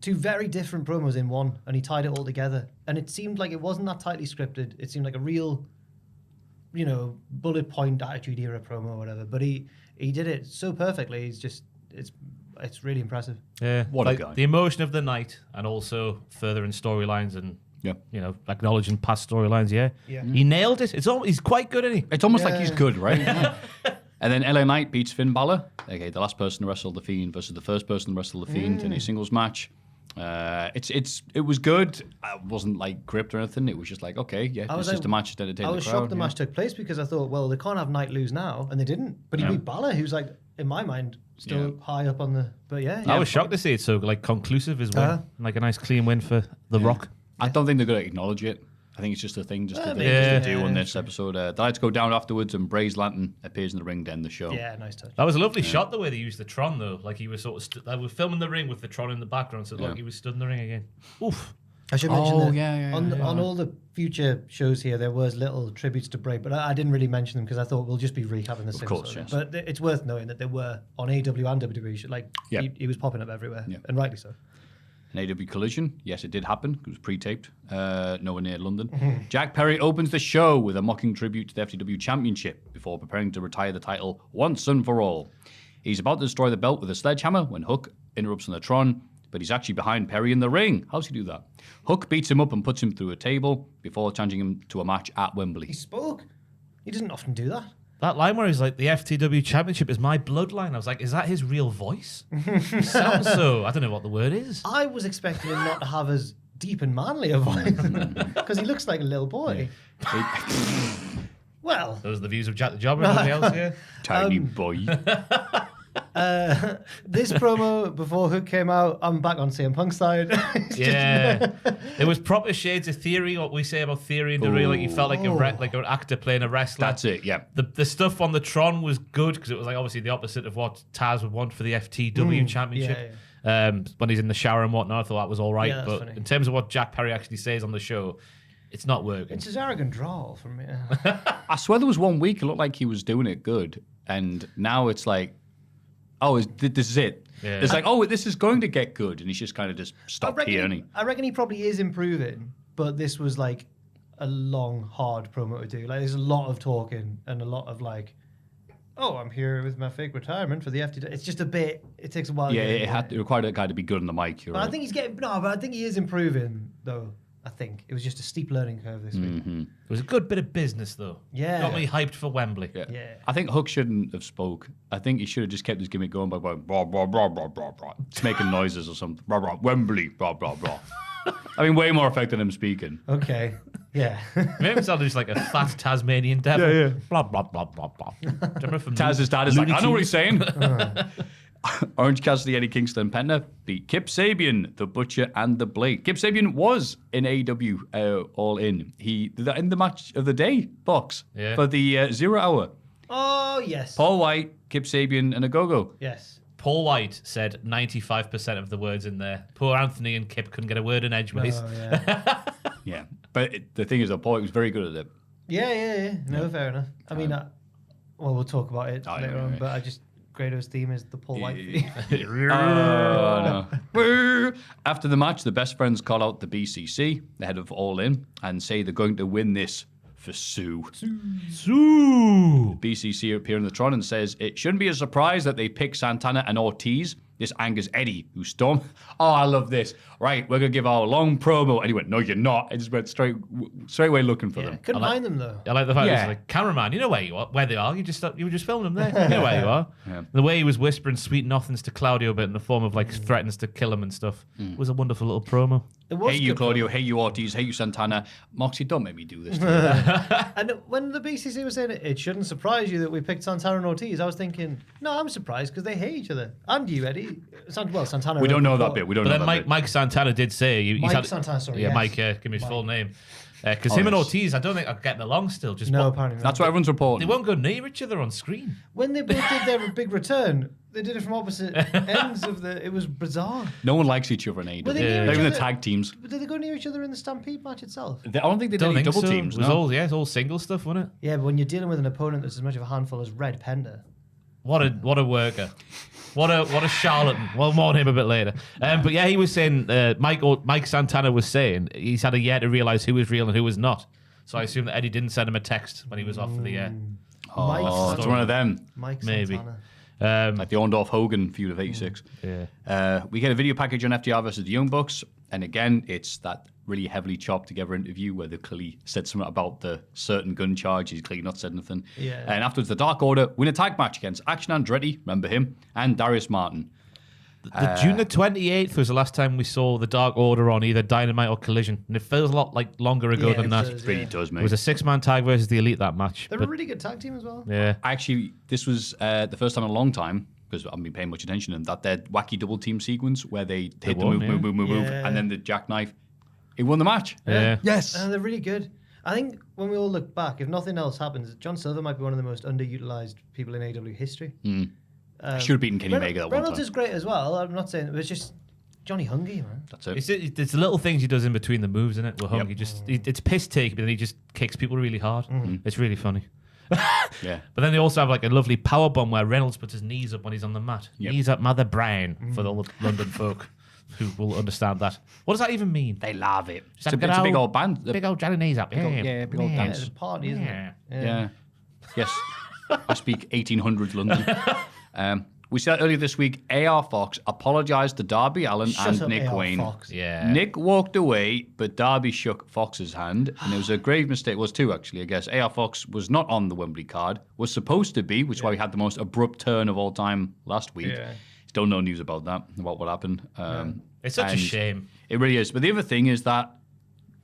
very different promos in one, and he tied it all together. And it seemed like it wasn't that tightly scripted. It seemed like a real, bullet point attitude era promo or whatever. But he did it so perfectly. It's really impressive. Yeah. What a guy. The emotion of the night and also furthering storylines and acknowledging past storylines. Yeah. He nailed it. He's quite good, isn't he? It's almost like he's good, right? And then LA Knight beats Finn Balor. Okay, the last person to wrestle The Fiend versus the first person to wrestle The Fiend in a singles match. It was good. It wasn't like gripped or anything. It was just like, okay, it's just a match to entertain the crowd. I was shocked the match took place because I thought, well, they can't have Knight lose now, and they didn't. But he beat Balor, who's like, in my mind, still high up on the. But I was shocked to see it so conclusive as well, like a nice clean win for The Rock. I don't think they're going to acknowledge it. I think it's just a thing to do on this episode. The lights go down afterwards, and Bray's lantern appears in the ring to end the show. Yeah, nice touch. That was a lovely shot, the way they used the Tron, though. Like he was sort of they were filming the ring with the Tron in the background, so like he was stood in the ring again. Oof. I should mention that yeah, on all the future shows here, there was little tributes to Bray, but I didn't really mention them because I thought we'll just be recapping the same. Of course, story. yes. But it's worth knowing that they were on AEW and WWE. Like he was popping up everywhere, and rightly so. An AEW Collision, yes, it did happen. It was pre-taped, nowhere near London. Jack Perry opens the show with a mocking tribute to the FTW Championship before preparing to retire the title once and for all. He's about to destroy the belt with a sledgehammer when Hook interrupts on the Tron, but he's actually behind Perry in the ring. How's he do that? Hook beats him up and puts him through a table before challenging him to a match at Wembley. He spoke. He doesn't often do that. That line where he's like, the FTW Championship is my bloodline. I was like, is that his real voice? He sounds so, I don't know what the word is. I was expecting him not to have as deep and manly a voice because he looks like a little boy. Well, those are the views of Jack the Jobber. Anything else here? Tiny boy. This promo before Hook came out, I'm back on CM Punk's side. Yeah, it was proper shades of Theory. What we say about Theory in the real, like you felt like an actor playing a wrestler. That's it. Yeah. The stuff on the Tron was good because it was like obviously the opposite of what Taz would want for the FTW Championship. When he's in the shower and whatnot, I thought that was all right. Yeah, but funny. in terms of what Jack Perry actually says on the show, it's not working. It's his arrogant drawl from me. I swear there was 1 week it looked like he was doing it good, and now it's like, oh, this is it. Yeah. It's like, oh, this is going to get good, and he's just kind of just stopped here, and I reckon he probably is improving, but this was like a long, hard promo to do. Like, there's a lot of talking and a lot of like, oh, I'm here with my fake retirement for the FTW. It's just a bit. It takes a while. yeah, to it required a guy to be good on the mic. But I think he's getting but I think he is improving though. I think it was just a steep learning curve this week. It was a good bit of business though. Yeah. Got me hyped for Wembley. Yeah. I think Hook shouldn't have spoke. I think he should have just kept his gimmick going by going blah blah blah blah blah blah, just making noises or something. Blah blah Wembley blah blah blah. I mean, way more effective than him speaking. Okay. Yeah. Maybe it sounded just like a fat Tasmanian devil. Yeah. Blah blah blah blah blah. Do you remember from Taz's dad is like, Looney I know what he's Tunes? saying. Orange Cassidy, Eddie Kingston, Penta beat Kip Sabian, the Butcher, and the Blade. Kip Sabian was in AEW All In. He in the match of the day box for the 0 hour. Oh yes. Paul White, Kip Sabian, and a Go-Go. Yes. Paul White said 95% of the words in there. Poor Anthony and Kip couldn't get a word in edgeways. Oh, yeah. Yeah, but the thing is, Paul White was very good at it. Yeah. No, fair enough. I mean, well, we'll talk about it later on, but I just. Grado's theme is the Paul White theme. Oh, no. After the match, the best friends call out the BCC, the head of All In, and say they're going to win this for Sue. Sue. BCC appear in the Tron and says it shouldn't be a surprise that they pick Santana and Ortiz. This angers Eddie, who stormed. Oh, I love this. Right, we're going to give our long promo. And he went, no, you're not. I just went straight away looking for them. Couldn't find them, though. I like the fact he's like, cameraman, you know where they are. You were just filming them there. You know where you are. Yeah. The way he was whispering sweet nothings to Claudio, but in the form of like threatens to kill him and stuff, was a wonderful little promo. Hey you, Claudio. Hey you, Ortiz. Hey you, Santana. Moxie, don't make me do this. And when the BCC was saying it shouldn't surprise you that we picked Santana and Ortiz, I was thinking, no, I'm surprised because they hate each other. And you, Eddie. Santana. We don't know that bit. We don't know that bit. Mike Santana did say... Santana, sorry. Yeah, yes. Mike, give me his full name. Because him and Ortiz, I don't think are getting along still. Apparently not. That's what everyone's reporting. They won't go near each other on screen. When they both did their big return, they did it from opposite ends of the... It was bizarre. No one likes each other in AEW. Were they near Not each even the other? tag teams. But did they go near each other in the Stampede match itself? I don't think they did any double teams. It was No. all all single stuff, wasn't it? Yeah, but when you're dealing with an opponent that's as much of a handful as Red Panda... What a worker. What a charlatan. Well, more on him a bit later. But yeah, he was saying, Mike Santana was saying he's had a year to realise who was real and who was not. So I assume that Eddie didn't send him a text when he was off for the air. Oh, it's one of them. Mike Maybe. Santana. Like the Orndorff-Hogan feud of 86. Yeah. We get a video package on FTR versus the Young Bucks. And again, it's that really heavily chopped together interview where they clearly said something about the certain gun charge. He's clearly not said nothing. Yeah. And afterwards, the Dark Order win a tag match against Action Andretti, remember him, and Darius Martin. The June the 28th was the last time we saw the Dark Order on either Dynamite or Collision. And it feels a lot like longer ago than that. It really does, mate. It was a 6-man tag versus the Elite that match. They're a really good tag team as well. Yeah. Actually, this was the first time in a long time, because I haven't been paying much attention, and that their wacky double team sequence where they hit the move, and then the jackknife. It won the match. Yeah. Yes. They're really good. I think when we all look back, if nothing else happens, John Silver might be one of the most underutilized people in AEW history. Should have beaten Kenny Omega that one Reynolds time. is great as well. I'm not saying it was just Johnny Hungy, man. That's it. It's the little things he does in between the moves, isn't it? With Hungy, it's piss take, but then he just kicks people really hard. It's really funny. Yeah. But then they also have like a lovely power bomb where Reynolds puts his knees up when he's on the mat. Knees up, mother brain, for the London folk who will understand that. What does that even mean? They love it. Just It's a big old band. Big old Johnny knees up. Big old dance. It's a party, isn't it? Yeah. Yes. I speak 1800s London. We said earlier this week, AR Fox apologised to Darby Allin and up, Nick AR Wayne. Fox. Yeah. Nick walked away, but Darby shook Fox's hand, and it was a grave mistake. It was two, actually, I guess. AR Fox was not on the Wembley card, was supposed to be, which is why we had the most abrupt turn of all time last week. Yeah. Still no news about that, about what happened. It's such a and shame. It really is. But the other thing is that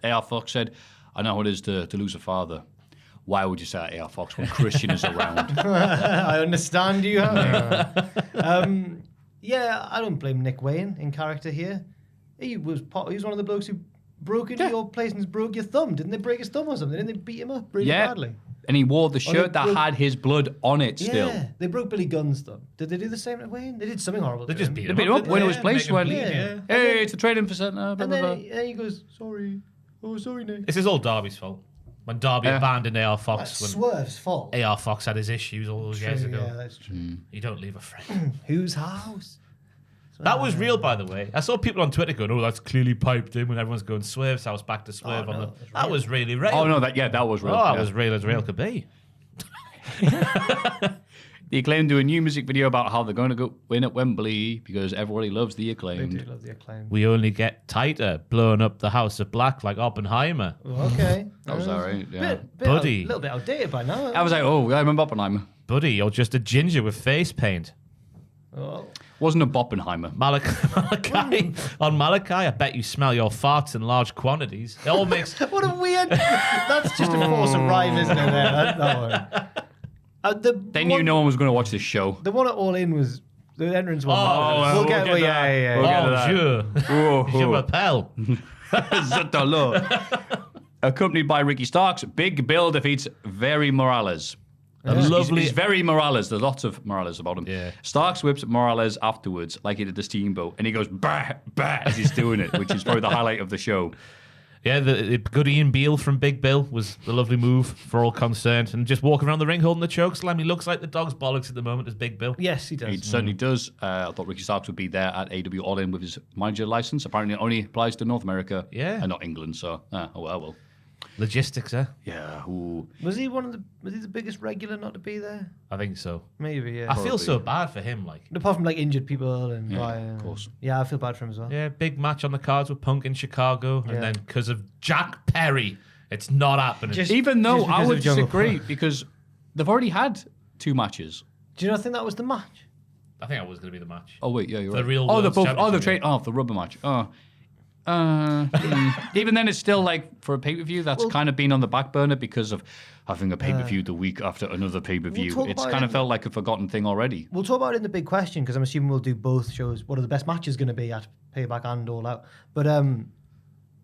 AR Fox said, I know how it is to lose a father. Why would you say that, AR Fox, when Christian is around? I understand you. Yeah, I don't blame Nick Wayne in character here. He was one of the blokes who broke into your place and broke your thumb. Didn't they break his thumb or something? Didn't they beat him up really badly? And he wore the shirt that broke- had his blood on it still. Yeah, they broke Billy Gunn's thumb. Did they do the same to Wayne? They did something horrible. They to just him. beat They him beat him up, went to his Yeah, place, make him went, bleed, yeah. hey, it's a trading for blah, And blah, then blah. he goes, sorry. Oh, sorry, Nick. This is all Darby's fault. When Darby abandoned AR Fox, That's when Swerve's fault. AR Fox had his issues all those years ago. Yeah, that's true. You don't leave a friend. Whose house? That was real, by the way. I saw people on Twitter going, "Oh, that's clearly piped in." When everyone's going Swerve's house, back to Swerve. Oh, on no, the... it was That real. was really real. Oh, no, that was real. Oh, that yeah. was real as real could be. The Acclaimed do a new music video about how they're going to go win at Wembley because everybody loves the They Acclaimed. do love the Acclaim. We only get tighter, blowing up the House of Black like Oppenheimer. Okay. That was all right, yeah. Buddy. A little bit outdated by now. I was like, oh, I remember Oppenheimer. Buddy, you're just a ginger with face paint. Oh. Wasn't a Boppenheimer. Malachi, on Malachi, I bet you smell your farts in large quantities. It all makes... What a weird. That's just a force of rhyme, isn't it? There, that one. They knew no one was going to watch this show. The one at All In was the entrance one. we'll get to that. Yeah. We'll get to Oh, that. sure. Oh, Je m'appelle. Zutalo. Accompanied by Ricky Starks, Big Bill defeats Very Morales. Lovely. He's very Morales. There's lots of Morales about him. Yeah. Starks whips Morales afterwards, like he did the Steamboat, and he goes bah bah as he's doing it, which is probably the highlight of the show. Yeah, the good Ian Beale from Big Bill was the lovely move for all concerned. And just walking around the ring holding the choke slam, he looks like the dog's bollocks at the moment as Big Bill. Yes, he does. He certainly does. I thought Ricky Starks would be there at AEW All In with his manager license. Apparently, it only applies to North America and not England. So, oh well. Logistics, eh? Yeah. Ooh. Was he the biggest regular not to be there? I think so. Maybe, yeah. I feel so bad for him, like. Apart from like injured people and Brian. of course. Yeah, I feel bad for him as well. Yeah, big match on the cards with Punk in Chicago, Yeah. and then because of Jack Perry, it's not happening. Even though just I because would of Jungle disagree Boy. because they've already had 2 matches. Do you not think that was the match? I think that was going to be the match. Oh wait, yeah, you're The right. real oh, the World both. Oh, the Championship. the rubber match. Even then, it's still like for a pay per view that's kind of been on the back burner because of having a pay per view the week after another pay per view. talk It's about kind it of felt like a forgotten thing already. We'll talk about it in the big question because I'm assuming we'll do both shows. What are the best matches going to be at Payback and All Out? But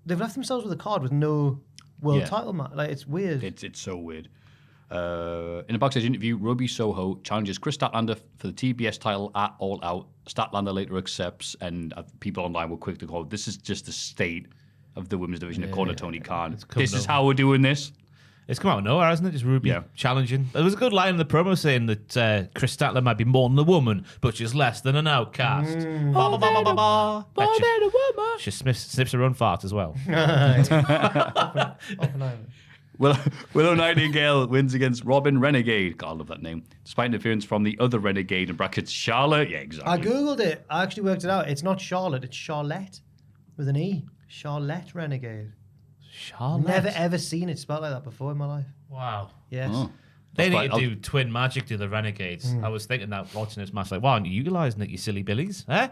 they've left themselves with a card with no world title match. Like it's weird. It's so weird. In a backstage interview, Ruby Soho challenges Chris Statlander for the TBS title at All Out. Statlander later accepts, and people online were quick to call, this is just the state of the women's division, according to Tony Khan. coming This is over. how we're doing this. It's come out of nowhere, hasn't it? Just Ruby challenging. There was a good line in the promo saying that Chris Statler might be more than a woman, but she's less than an outcast. Ba, ba, ba, ba, ba, ba. She snips her own fart as well. Willow Nightingale wins against Robin Renegade. God, I love that name. Despite interference from the other Renegade, in brackets Charlotte. Yeah, exactly. I googled it. I actually worked it out. It's not Charlotte. It's Charlotte with an E. Charlotte Renegade. Charlotte. Never ever seen it spelled like that before in my life. Wow. Yes. Oh. They That's need quite- to do twin magic to the Renegades. I was thinking that watching this match, like, why aren't you utilising it, you silly billies? Eh?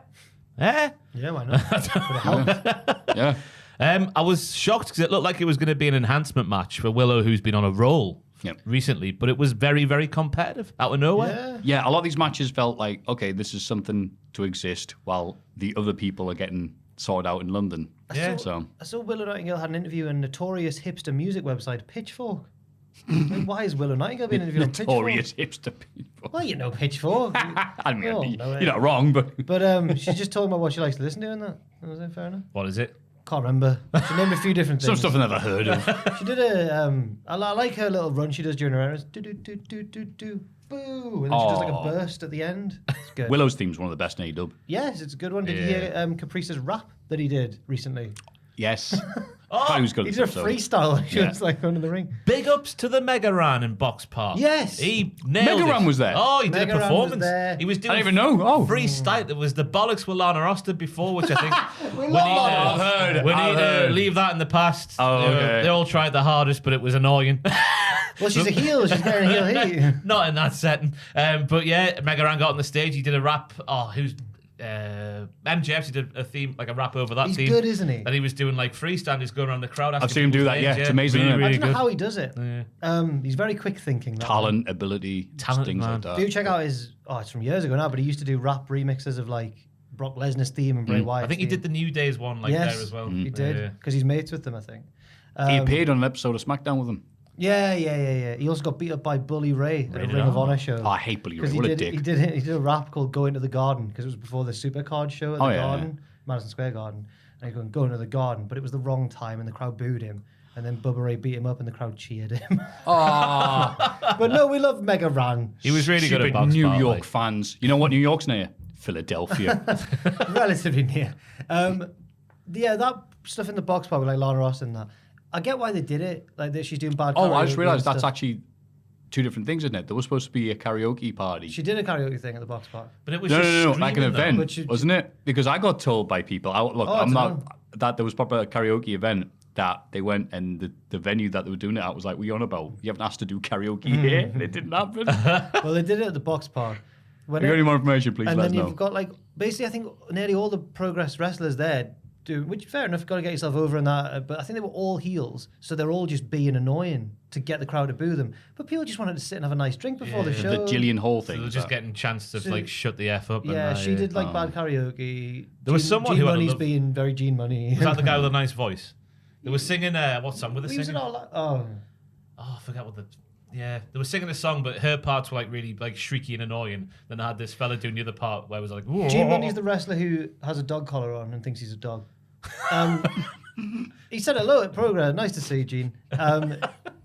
Yeah, why not? Would it help? Yeah. I was shocked because it looked like it was going to be an enhancement match for Willow, who's been on a roll Yep. recently, but it was very, very competitive out of nowhere. Yeah. Yeah, a lot of these matches felt like, okay, this is something to exist while the other people are getting sorted out in London. Yeah. So, I saw Willow Nightingale had an interview on notorious hipster music website Pitchfork. Why is Willow Nightingale being interviewed on Pitchfork? Notorious hipster people. Well, you know Pitchfork. I mean, Oh, you're not wrong, but But she's just talking about what she likes to listen to and that. Was that fair enough? What is it? Can't remember. She named a few different things. some stuff I've never heard of. She did a. I like her little run she does during her errands. Do do do do do do. Boo! And then she does like a burst at the end. It's good. Willow's theme's one of the best in AEW. Yes, it's a good one. Did you hear Caprice's rap that he did recently? Yes. He was good. He did a freestyle. She was like under the ring. Big ups to the Mega Ran in Box Park. Yes. He nailed Mega it. Ran was there? Oh, he did Mega a Ran was performance. there. He was doing I didn't even know. Oh. freestyle. There was the bollocks with Lana Oster before, which I think we need I've heard. to leave that in the past. Oh, okay. They all tried the hardest, but it was annoying. Well, she's a heel. She's getting a heel heat. Not in that setting. But yeah, Mega Ran got on the stage. He did a rap. Oh, who's MJF? He did a theme, like a rap over that He's theme. good, isn't he? And he was doing like freestyle. He's going around the crowd. I've seen him do that. Yeah, it's amazing. Really, Isn't it? really I don't know good. how he does it. He's very quick thinking. that Talent, man. ability, Talent, things man. like that. Do check out his. Oh, it's from years ago now, but he used to do rap remixes of like Brock Lesnar's theme and Bray Wyatt's I think he theme. did the New Days one there as well. He did because he's mates with them, I think. He appeared on an episode of SmackDown with them. Yeah. He also got beat up by Bully Ray at a Ring of Honor show. Oh, I hate Bully Ray. Because What a he dick. did a rap called "Go Into the Garden" because it was before the Supercard show at the Garden, Madison Square Garden, and he going "Go Into the Garden," but it was the wrong time and the crowd booed him, and then Bubba Ray beat him up and the crowd cheered him. But no, we love Mega Ran. He was really good at Stupid Box New Park, York like. fans. You know what New York's near? Philadelphia. Relatively near. That stuff in the box part with like Lana Ross and that. I get why they did it. Like that she's doing bad. Oh, I just karaoke realised and that's stuff. actually two different things, isn't it? There was supposed to be a karaoke party. She did a karaoke thing at the box park. But it was No, just like an streaming, though. event, But wasn't it? Because I got told by people. I'm not that there was proper karaoke event that they went and the venue that they were doing it at was like, "We on about? You haven't asked to do karaoke here." And it didn't happen. Well, they did it at the box park. If you got any more information, please And let us then know. you've got like basically, I think nearly all the Progress wrestlers there do, which fair enough, got to get yourself over in that. But I think they were all heels, so they're all just being annoying to get the crowd to boo them. But people just wanted to sit and have a nice drink before the show. The Gillian Hall So thing. they're was just that? getting a chance to So- like shut the F up. Yeah, and, she did like bad karaoke. There was someone Gene who had a Money's love- being very Gene Money. Was that the guy with a nice voice? They were singing. What song were they He was singing? in all that. Oh, I forgot what the. Yeah, they were singing a song, but her parts were like really like shrieky and annoying. Then I had this fella doing the other part where it was like. Gene Money's the wrestler who has a dog collar on and thinks he's a dog. He said hello at Progress. Nice to see you, Gene.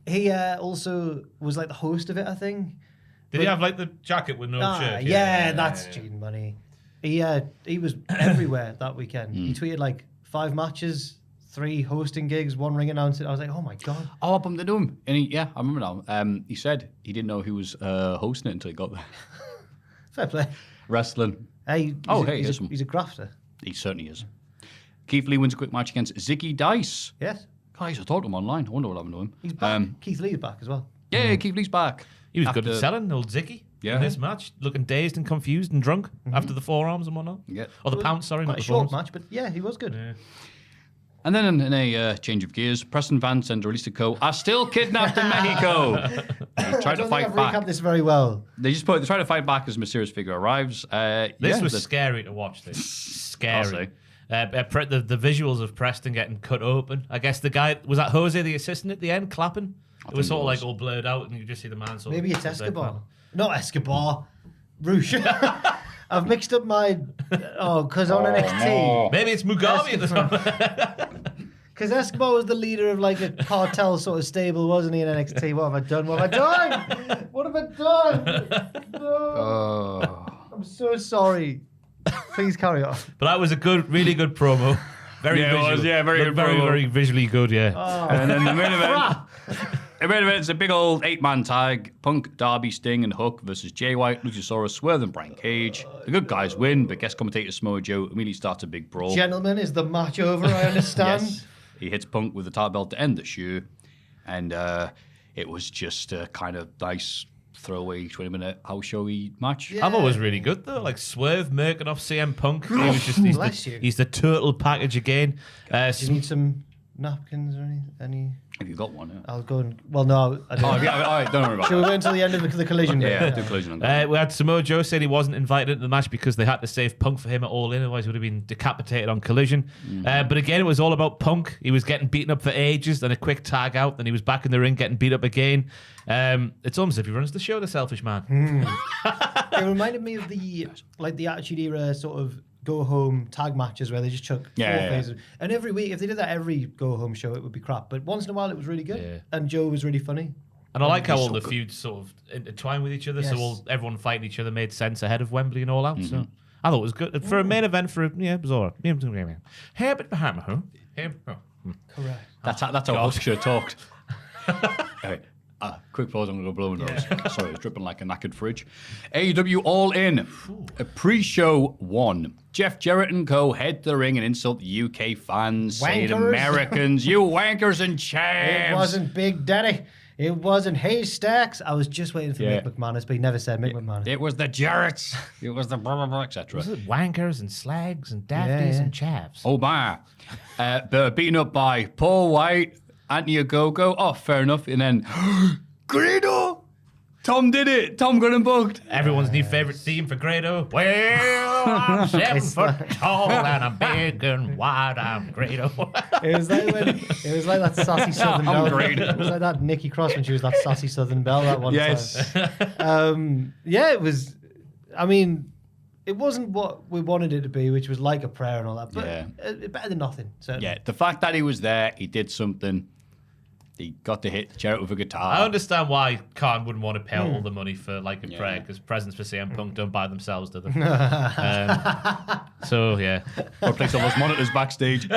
He also was like the host of it, I think. Did he have like the jacket with no shirt? Yeah, that's Gene Money. He was everywhere that weekend. He tweeted like 5 matches, 3 hosting gigs, 1 ring announcing. I was like, oh my god. Oh, I bumped into him. And I remember now. He said he didn't know who was hosting it until he got there. Fair play. Wrestling. Hey, he's a grafter. He certainly is. Keith Lee wins a quick match against Ziggy Dice. Yes, Guys, I talked to him online. I wonder what happened to him. he's back. Keith Lee's back as well. Yeah, Keith Lee's back. He was good After- at selling, old Zicky. Yeah. In this match, looking dazed and confused and drunk after the forearms and whatnot. Yeah. Or the pounce, sorry, Quite not a the short forearms. match, but yeah, he was good. Yeah. And then in a change of gears, Preston Vance and Jalisco are still kidnapped in Mexico. They tried I to don't think fight I've back. recapped this very well. They try to fight back as a mysterious figure arrives. This was scary to watch. This scary. The visuals of Preston getting cut open. I guess the guy was that Jose, the assistant, at the end, clapping. It was think sort of it was. like all blurred out, and you just see the man. Sort Maybe of it's Escobar. Not Escobar. Roosh. I've mixed up my... because on NXT... Maybe it's Mugabe at the time. Because Escobar was the leader of like a cartel sort of stable, wasn't he, in NXT? What have I done? What have I done? What have I done? No. I'm so sorry. Please carry on. But that was a really good promo. Very Yeah, it visual. was, yeah, very Looked good very, promo. very visually good. Yeah. And then the main event. The main event is a big old 8-man tag. Punk, Darby, Sting, and Hook versus Jay White, Luchasaurus, Swerve, and Brian Cage. The good guys win, but guest commentator Samoa Joe immediately starts a big brawl. Gentlemen, is the match over? I understand. Yes. He hits Punk with the title belt to end the show. And it was just a kind of nice throwaway 20-minute house showy match. Yeah. Amo was really good though, like Swerve murking off CM Punk. He was just Bless you. he's the total package again. Do you need some napkins or any? Have you got one? Yeah. I'll go and... Well, no, I don't. All right, don't worry about Shall we that. wait until the end of the collision? Yeah, do collision. We had Samoa Joe saying he wasn't invited into the match because they had to save Punk for him at All In, otherwise he would have been decapitated on Collision. But again, it was all about Punk. He was getting beaten up for ages, then a quick tag out, then he was back in the ring getting beat up again. It's almost as if he runs the show, the selfish man. It reminded me of the Attitude Era sort of go-home tag matches where they just chuck four phases. And every week, if they did that every go-home show, it would be crap. But once in a while, it was really good. Yeah. And Joe was really funny. And I like how all the feuds sort of intertwine with each other. Yes. So everyone fighting each other made sense ahead of Wembley and all out. So I thought it was good. For a main event, it was all right. Correct. That's how Husk should have talked. Okay. Quick pause, I'm going to go blow a nose. Sorry, it's dripping like a knackered fridge. AEW All In. A pre-show 1. Jeff Jarrett and co. head to the ring and insult the UK fans, saying Americans, you wankers and chavs. It wasn't Big Daddy. It wasn't Haystacks. I was just waiting for Mick McManus, but he never said Mick McManus. It was the Jarretts. It was the blah, blah, blah, etc. Was it wankers and slags and dafties and chavs? Oh, my. Beaten up by Paul White, Anthony Ogogo. Oh, fair enough. And then, Grado! Tom did it. Tom got him booked. Everyone's new favourite theme for Grado. Well, I'm 7 foot tall and I'm big and wide. I'm Grado. It was like that sassy Southern Belle. It was like that Nikki Cross when she was that sassy Southern Belle that one time. It was. I mean, it wasn't what we wanted it to be, which was like a prayer and all that, but better than nothing. Certainly. Yeah, the fact that he was there, he did something. He got to hit Jarrett with a guitar. I understand why Khan wouldn't want to pay all the money for like a prayer, because presents for CM Punk don't buy themselves, do they? So yeah, or place all those monitors backstage.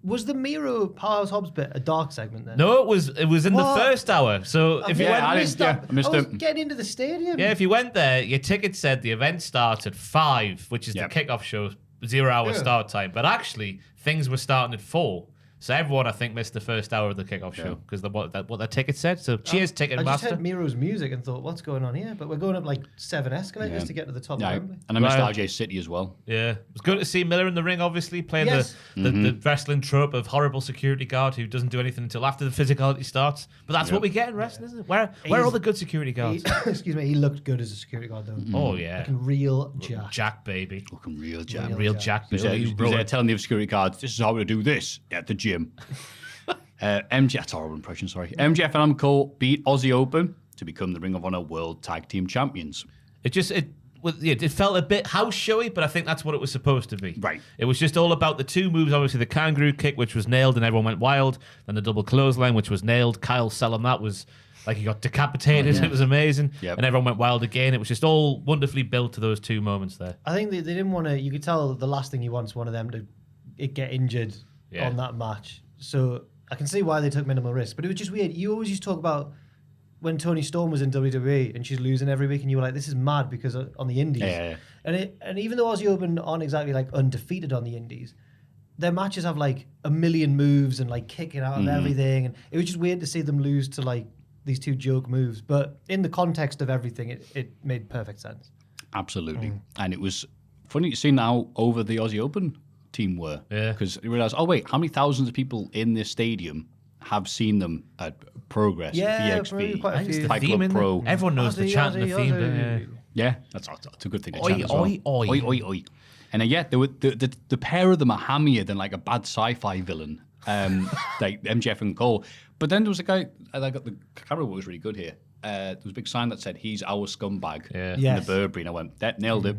Was the Miro Powerhouse Hobbs bit a dark segment then? No, it was in the first hour. So if you went, I missed it. Getting into the stadium. Yeah, if you went there, your ticket said the event starts at 5, which is the kickoff show, 0 hour start time. But actually, things were starting at 4. So everyone, I think, missed the first hour of the kickoff show because what their ticket said. So cheers, Ticketmaster. I just heard Miro's music and thought, what's going on here? But we're going up like 7 escalators to get to the top of Wembley. And I missed RJ City as well. Yeah. It was good to see Miller in the ring, obviously, playing the wrestling trope of horrible security guard who doesn't do anything until after the physicality starts. But that's what we get in wrestling, isn't it? Where are all the good security guards? Excuse me, he looked good as a security guard, though. Oh, yeah. Looking real Jack. Jack, baby. Looking real Jack. Real Jack. He was there telling the security guards, this is how we do this at the gym. That's a horrible impression, sorry. MJF and Adam Cole beat Aussie Open to become the Ring of Honor World Tag Team Champions. It felt a bit house showy, but I think that's what it was supposed to be. Right. It was just all about the two moves. Obviously, the kangaroo kick, which was nailed and everyone went wild. Then the double clothesline, which was nailed. Kyle selling that was like he got decapitated. It was amazing. Yep. And everyone went wild again. It was just all wonderfully built to those two moments there. I think they didn't want to. You could tell the last thing he wants one of them to get injured on that match. So I can see why they took minimal risk, but it was just weird. You always used to talk about when Toni Storm was in WWE and she's losing every week, and you were like, "This is mad," because on the Indies, and even though Aussie Open aren't exactly like undefeated on the Indies, their matches have like a million moves and like kicking out of everything, and it was just weird to see them lose to like these two joke moves. But in the context of everything, it made perfect sense. Absolutely, and it was funny to see how over the Aussie Open team were. Yeah. Because you realise, oh wait, how many thousands of people in this stadium have seen them at Progress, VXV, Fight Club Pro? Everyone knows the chant and the theme. Yeah, that's a good thing to chant as well. Oi, oi, oi. And they were the pair of them are hammier than like a bad sci-fi villain, like MJF and Cole. But then there was a guy, I got the camera was really good here. There was a big sign that said, "He's our scumbag," in the Burberry, and I went, that nailed it.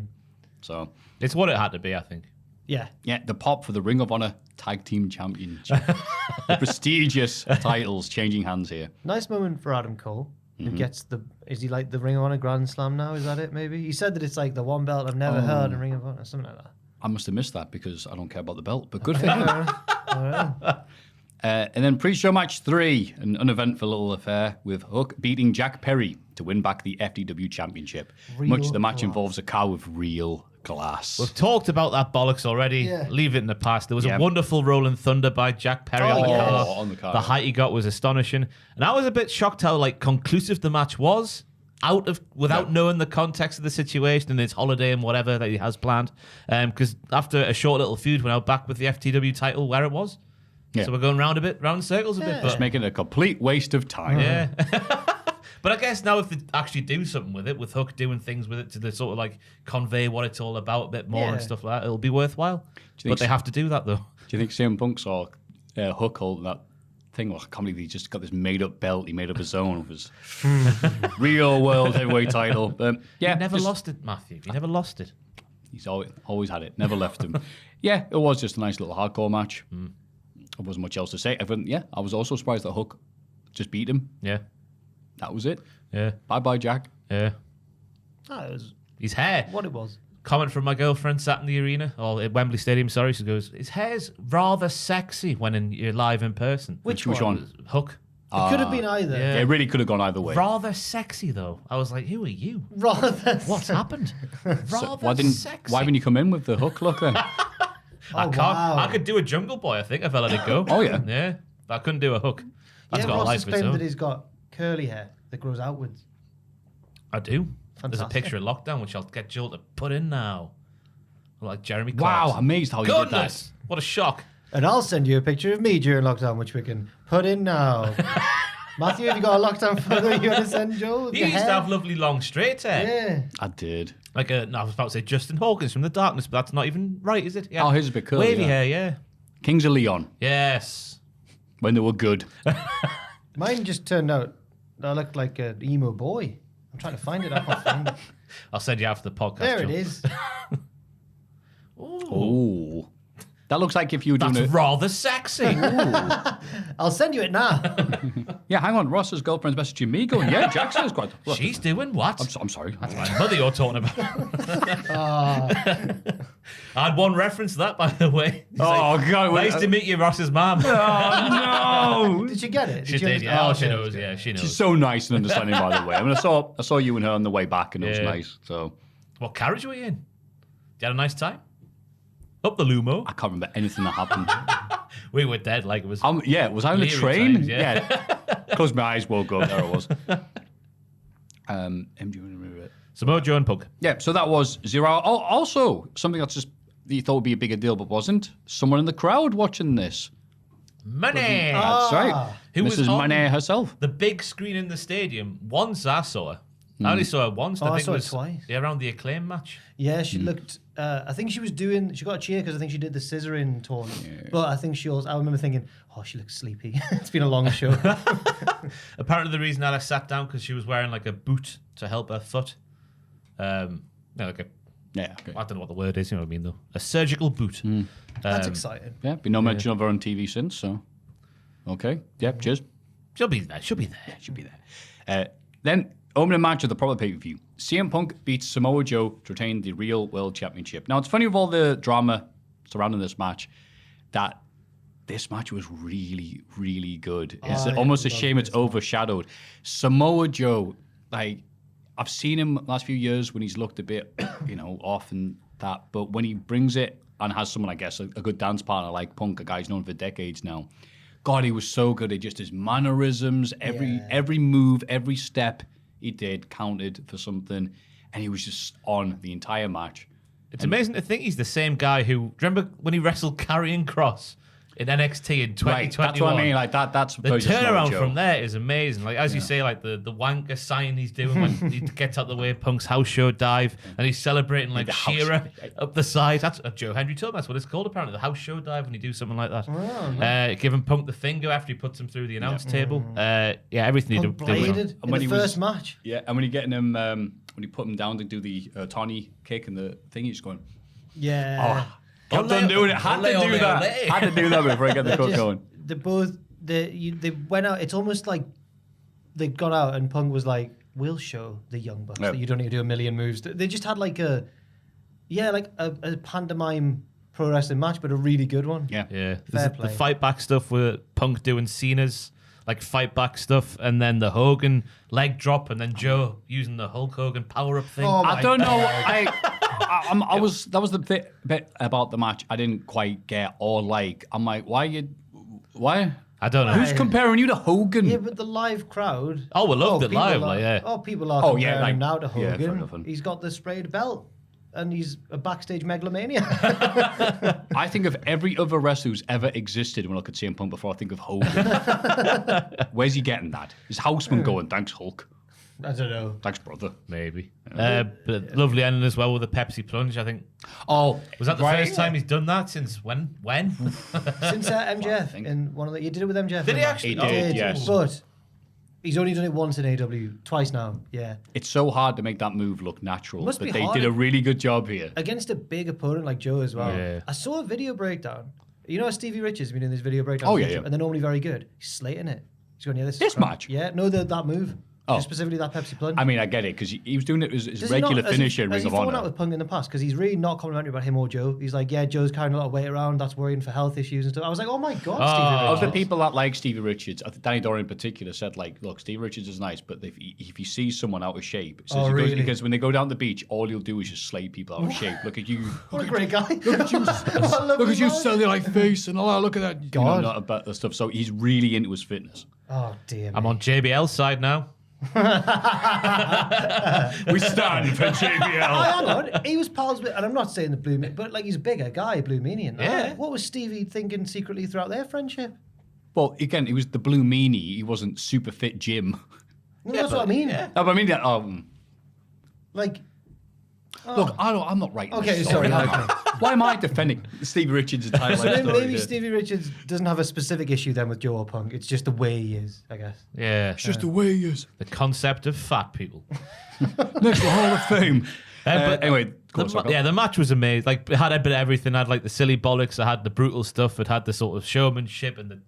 So it's what it had to be, I think. Yeah. Yeah, the pop for the Ring of Honor Tag Team Championship. The prestigious titles changing hands here. Nice moment for Adam Cole, who gets is he like the Ring of Honor Grand Slam now? Is that it, maybe? He said that it's like the one belt I've never heard in Ring of Honor, something like that. I must have missed that because I don't care about the belt, but good for him. And then pre-show match 3, an uneventful little affair with Hook beating Jack Perry to win back the FTW Championship. Much of the match involves a car with real glass. We've talked about that bollocks already. Yeah. Leave it in the past. There was a wonderful Rolling Thunder by Jack Perry on the car. The height he got was astonishing. And I was a bit shocked how conclusive the match was without knowing the context of the situation and his holiday and whatever that he has planned. Because after a short little feud, went out back with the FTW title where it was. So we're going round in circles a bit. Just making it a complete waste of time. Yeah. But I guess now if they actually do something with it, with Hook doing things with it to sort of like convey what it's all about a bit more and stuff like that, it'll be worthwhile. But they have to do that though. Do you think CM Punk saw Hook holding that thing? Well, I can't believe he just got this made-up belt. He made up his own of his real world heavyweight title. He never lost it, Maffew. He never lost it. He's always had it. Never left him. Yeah, it was just a nice little hardcore match. There wasn't much else to say. I was also surprised that Hook just beat him. Yeah. That was it. Yeah. Bye-bye, Jack. Yeah. It was His hair. what it was. Comment from my girlfriend sat in the arena, or at Wembley Stadium, sorry. She goes, his hair's rather sexy when you're live in person. Which one? Hook. It could have been either. Yeah. It really could have gone either way. Rather sexy, though. I was like, who are you? Rather. What's happened? Rather sexy. Why didn't you come in with the Hook look then? I can't. wow. I could do a Jungle Boy, I think, if I let it go. Oh, yeah. Yeah. But I couldn't do a Hook. That's got a Ross life has of its claimed that own. he's got curly hair that grows outwards. I do. There's a Fantastic. picture of Lockdown, which I'll get Jill to put in now. Like Jeremy Wow, Clarkson. amazed how you did that. Goodness. What a shock. And I'll send you a picture of me during lockdown, which we can put in now. Maffew, have you got a lockdown photo you want to send Joe? He used to have lovely long straight hair. Yeah. I did. Like I was about to say Justin Hawkins from The Darkness, but that's not even right, is it? Yeah. Oh, his is a bit curly, Wavy yeah. hair, yeah. Kings of Leon, Yes. when they were good. Mine just turned out I looked like an emo boy. I'm trying to find it. I can't find it. I'll send you after the podcast. There it Joe. is. Oh. That looks like if you were doing That's it. rather sexy. I'll send you it now. Yeah, hang on. Ross's girlfriend's messaging me going, yeah, Jackson's quite. Look, She's doing what? I'm sorry. That's my mother you're talking about. I had one reference to that, by the way. He's Oh, God. wait, Nice to meet you, Ross's mum. Oh, no. Did you get it? She you did, understand? yeah. Oh, she okay. knows, yeah. She knows. She's so nice and understanding, by the way. I mean, I saw you and her on the way back, and it was Yeah. nice. So What carriage were you in? Did you have a nice time? Up the Lumo? I can't remember anything that happened. We were dead, like it was. Yeah, was I on the Leary train? times, yeah. Closed my eyes, woke up. There it was. MJ, remember it. Samoa Joe and Punk. Yeah, so that was 0. Also, something that's just you thought would be a bigger deal, but wasn't. Someone in the crowd watching this. Money! That's right. Who was Mrs. on Money herself. The big screen in the stadium. Once I saw her. I only saw her once. Oh, I think saw it her was twice. Yeah, around the Acclaim match. Yeah, she looked. I think she was doing. She got a cheer because I think she did the scissoring tournament. But I think she also. I remember thinking, oh, she looks sleepy. It's been a long show. Apparently, the reason that I sat down because she was wearing like a boot to help her foot. No, like a. Yeah, okay. I don't know what the word is. You know what I mean, though. A surgical boot. That's exciting. Yeah, been no mention of her on TV since, so. Okay. Yep, cheers. She'll be there. She'll be there. Should be there. Then, opening match of the proper pay-per-view. CM Punk beats Samoa Joe to retain the Real World Championship. Now, it's funny with all the drama surrounding this match that this match was really, really good. It's almost a shame it's overshadowed. Samoa Joe, like, I've seen him last few years when he's looked a bit, off and that, but when he brings it and has someone, I guess, a good dance partner like Punk, a guy he's known for decades now, God, he was so good at just his mannerisms, every move, every step he did counted for something, and he was just on the entire match. It's amazing to think he's the same guy who. Remember when he wrestled Karrion Kross in NXT in 2021? Right, that's what I mean. Like that's The turnaround from there is amazing. Like as you say, like the wanker sign he's doing when he gets out the way, Punk's house show dive, and he's celebrating like the house Shearer show. up the side. That's Joe Hendry told me that's what it's called apparently, the house show dive when you do something like that. Giving Punk the finger after he puts him through the announce table. Everything Punk he did. bladed in when the he first was- match. Yeah, and when he getting him, when he put him down to do the Tawny kick and the thing, he's going, Yeah. got done doing it. Had to Ole, do ole, that. ole. Had to do that before I get the cook Just- going. They went out. It's almost like they got out and Punk was like, "We'll show the young bucks Yeah. that you don't need to do a million moves." They just had like a pantomime pro wrestling match, but a really good one. Yeah. Yeah, Fair the play. fight back stuff with Punk doing Cena's like fight back stuff, and then the Hogan leg drop, and then Joe using the Hulk Hogan power up thing. Oh, I don't know. I was that was the bit about the match I didn't quite get or like. I'm like, why? I don't know. Who's comparing you to Hogan? Yeah, but the live crowd. Oh, we loved it people live, are- like, yeah. Oh, people are Oh, comparing yeah, like- him now to yeah, fair Hogan. enough, then. He's got the sprayed belt. and he's a backstage megalomaniac. I think of every other wrestler who's ever existed when I look at CM Punk before I think of Hogan. Where's he getting that? Is Houseman going, thanks, Hulk? I don't know. Thanks, brother. Maybe. But lovely ending as well with the Pepsi plunge, I think. Oh, Was that the first time he's done that since when? Since MJF in one of the, he did it with MJF. Did he actually? He did, yes. But he's only done it once in AW, twice now. Yeah. It's so hard to make that move look natural, Must but be they hard. did a really good job here. Against a big opponent like Joe as well. Yeah. I saw a video breakdown. You know how Stevie Richards has been doing this video breakdown? Oh, yeah. And they're normally very good. He's slating it. He's going, yeah, this is This crap. match? Yeah, no, that move. Oh. Specifically that Pepsi plunge. I mean, I get it, because he was doing it as his Does he regular not- finisher in has Ring of he fallen out Honor. with Punk in the past? Because he's really not complimentary about him or Joe. He's like, yeah, Joe's carrying a lot of weight around. That's worrying for health issues and stuff. I was like, oh my God, Stevie Of Richards. the people that like Stevie Richards, I think Danny Doran in particular said, like, look, Stevie Richards is nice, but if you see someone out of shape, it says Oh, he goes, really? because when they go down the beach, all he'll do is just slay people out of shape. Look at you. What a great guy. Look at you, look at you, cellulite face, and all. Look at that. God. You know, not about the stuff. So he's really into his fitness. Oh, dear. I'm on JBL's side now. We stand for JBL. Hang on. He was pals with, and I'm not saying the Blue Meanie, but like he's a bigger guy, Blue Meanie. And Yeah. What was Stevie thinking secretly throughout their friendship? Well, again, he was the Blue Meanie. He wasn't super fit Jim. No, that's what I mean. No, but I mean that. Like, Look, I'm not writing. Okay, this sorry, story. okay. Why am I defending Stevie Richards' entire so life story maybe here? Stevie Richards doesn't have a specific issue then with Joe or Punk. It's just the way he is, I guess. Yeah. It's just the way he is. The concept of fat people. Next to Hall of Fame. But Anyway, go on, Socko. the match was amazing. Like, it had a bit of everything. It had like the silly bollocks. It had the brutal stuff. It had the sort of showmanship and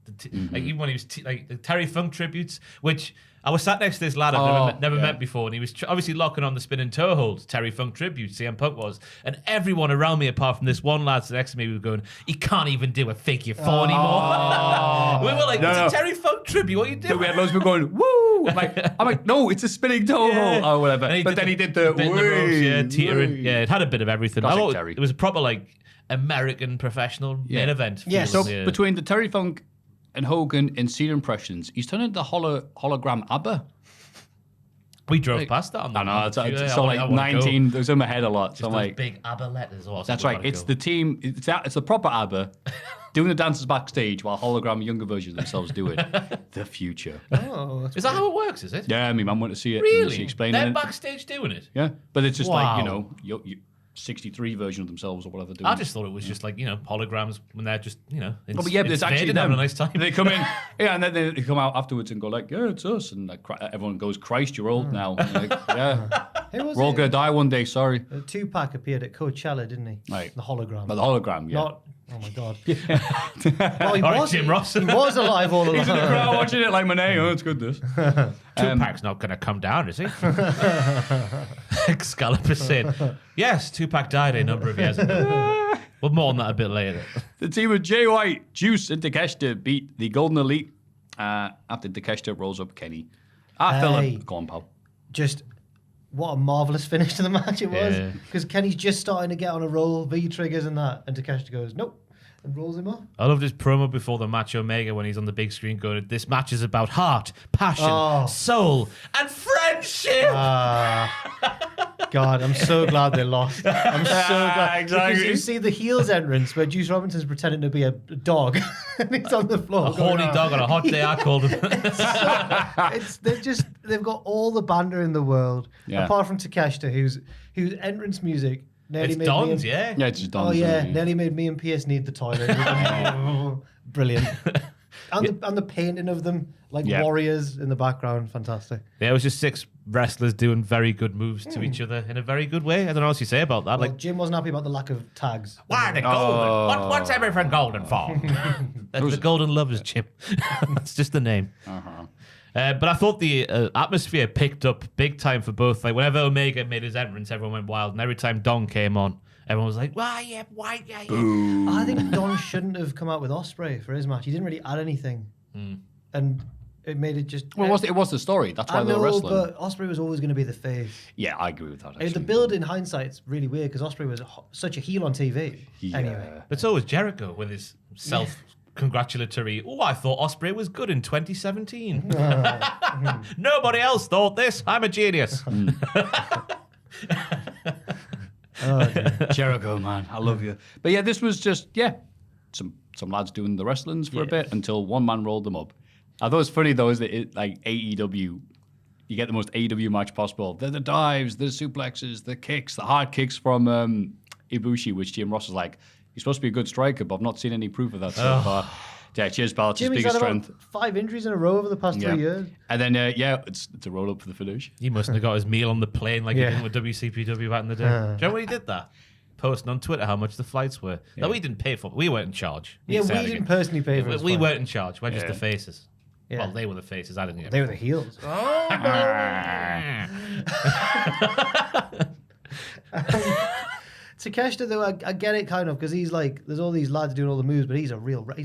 like even when he was like the Terry Funk tributes, which I was sat next to this lad I've never met before, and he was obviously locking on the spinning toe hold. Terry Funk tribute, CM Punk was, and everyone around me, apart from this one lad sitting next to me, was going, "He can't even do a figure four anymore." We were like, "It's a Terry Funk tribute. What are you doing?" So we had loads of people going, "Woo!" I'm like, no, it's a spinning toe hold or whatever. And But then he did the bit in the ropes, "Wee, teetering. wee." Yeah, it had a bit of everything. Classic I thought Terry. it was a proper like American professional main event. Yeah, feel, So between the Terry Funk and Hogan and Cena impressions, he's turned into hologram ABBA. we drove past that on the I know, it's Yeah, so I like wanna 19, it was in my head a lot. Just So I'm those like, big ABBA letters. Oh, that's right, it's the team, it's the proper ABBA doing the dances backstage while hologram younger versions of themselves do it. The future. Oh, that's Is that how it works? Is it? Yeah, my mum went to see it. And Really? she explained They're it. backstage doing it. Yeah, but it's just Wow. like, you 63 version of themselves or whatever they're doing. I just thought it was just like, holograms when they're just, Oh, but yeah, but it's actually having them. a nice time. They come in, yeah, and then they come out afterwards and go like, yeah, it's us. And like, everyone goes, Christ, you're old now. And like, yeah, Who was we're all it? going to die one day, sorry. Tupac appeared at Coachella, didn't he? Right. The hologram. But the hologram, yeah. Not. Oh my God. Well, he All right, was, Jim Ross. He was alive all He's in the along. crowd watching it like Monet. Oh, it's good, this. Tupac's not going to come down, is he? Excalibur said, yes, Tupac died a number of years ago. But more on that a bit later. The team of Jay White, Juice, and Takeshita beat the Golden Elite after Takeshita rolls up Kenny. I felt Hey. like, go on, pal. Just what a marvelous finish to the match it was. Yeah. Because Kenny's just starting to get on a roll, V triggers and that, and Takeshita goes, nope, and rolls him up. I loved his promo before the match Omega when he's on the big screen going, this match is about heart, passion, soul, and friendship. God, I'm so glad they lost. I'm so glad. exactly. Because you see the heels entrance where Juice Robinson's pretending to be a dog and he's on the floor. A horny dog on a hot day, I called him. They've got all the banter in the world, Yeah. apart from Takeshita, whose entrance music nearly It's made Don's, me yeah. Yeah, it's just done. Oh yeah, nearly made me and Pierce need the toilet. Brilliant. And the painting of them like Yeah. warriors in the background, fantastic. Yeah, it was just 6 wrestlers doing very good moves to each other in a very good way. I don't know what else you say about that. Well, Like, Jim wasn't happy about the lack of tags. why the golden? What's everything golden for? That's the Golden Lovers, Jim. That's just the name. But I thought the atmosphere picked up big time for both. Like whenever Omega made his entrance, everyone went wild, and every time Don came on, everyone was like, "Why, yeah, why, yeah." I think Don shouldn't have come out with Ospreay for his match. He didn't really add anything, and it made it just. Well, it was the story. That's why I they were know, wrestling. but Ospreay was always going to be the face. Yeah, I agree with that. The Actually. build in hindsight's really weird because Ospreay was such a heel on TV. Yeah. Anyway, But so was Jericho with his self-congratulatory. Oh, I thought Ospreay was good in 2017. Nobody else thought this. I'm a genius. Jericho, man, I love you. But yeah, this was just some lads doing the wrestlings for a bit until one man rolled them up. I thought it's funny though is that like AEW, you get the most AEW match possible. They're the dives, the suplexes, the kicks, the hard kicks from Ibushi, which Jim Ross is like, he's supposed to be a good striker, but I've not seen any proof of that so far. Yeah, cheers, pal. It's his Jimmy's biggest had about strength. 5 injuries in a row over the past 3 years. And then, it's a roll up for the finish. He mustn't have got his meal on the plane like he did with WCPW back in the day. Do you know when he did that? Posting on Twitter how much the flights were. That we didn't pay for. We weren't in charge. Yeah, we didn't personally pay for it. We weren't in charge. We're just the faces. Yeah. Well, they were the faces. I didn't get They were the heels. Takeshita, though, I get it kind of because he's like, there's all these lads doing all the moves, but he's a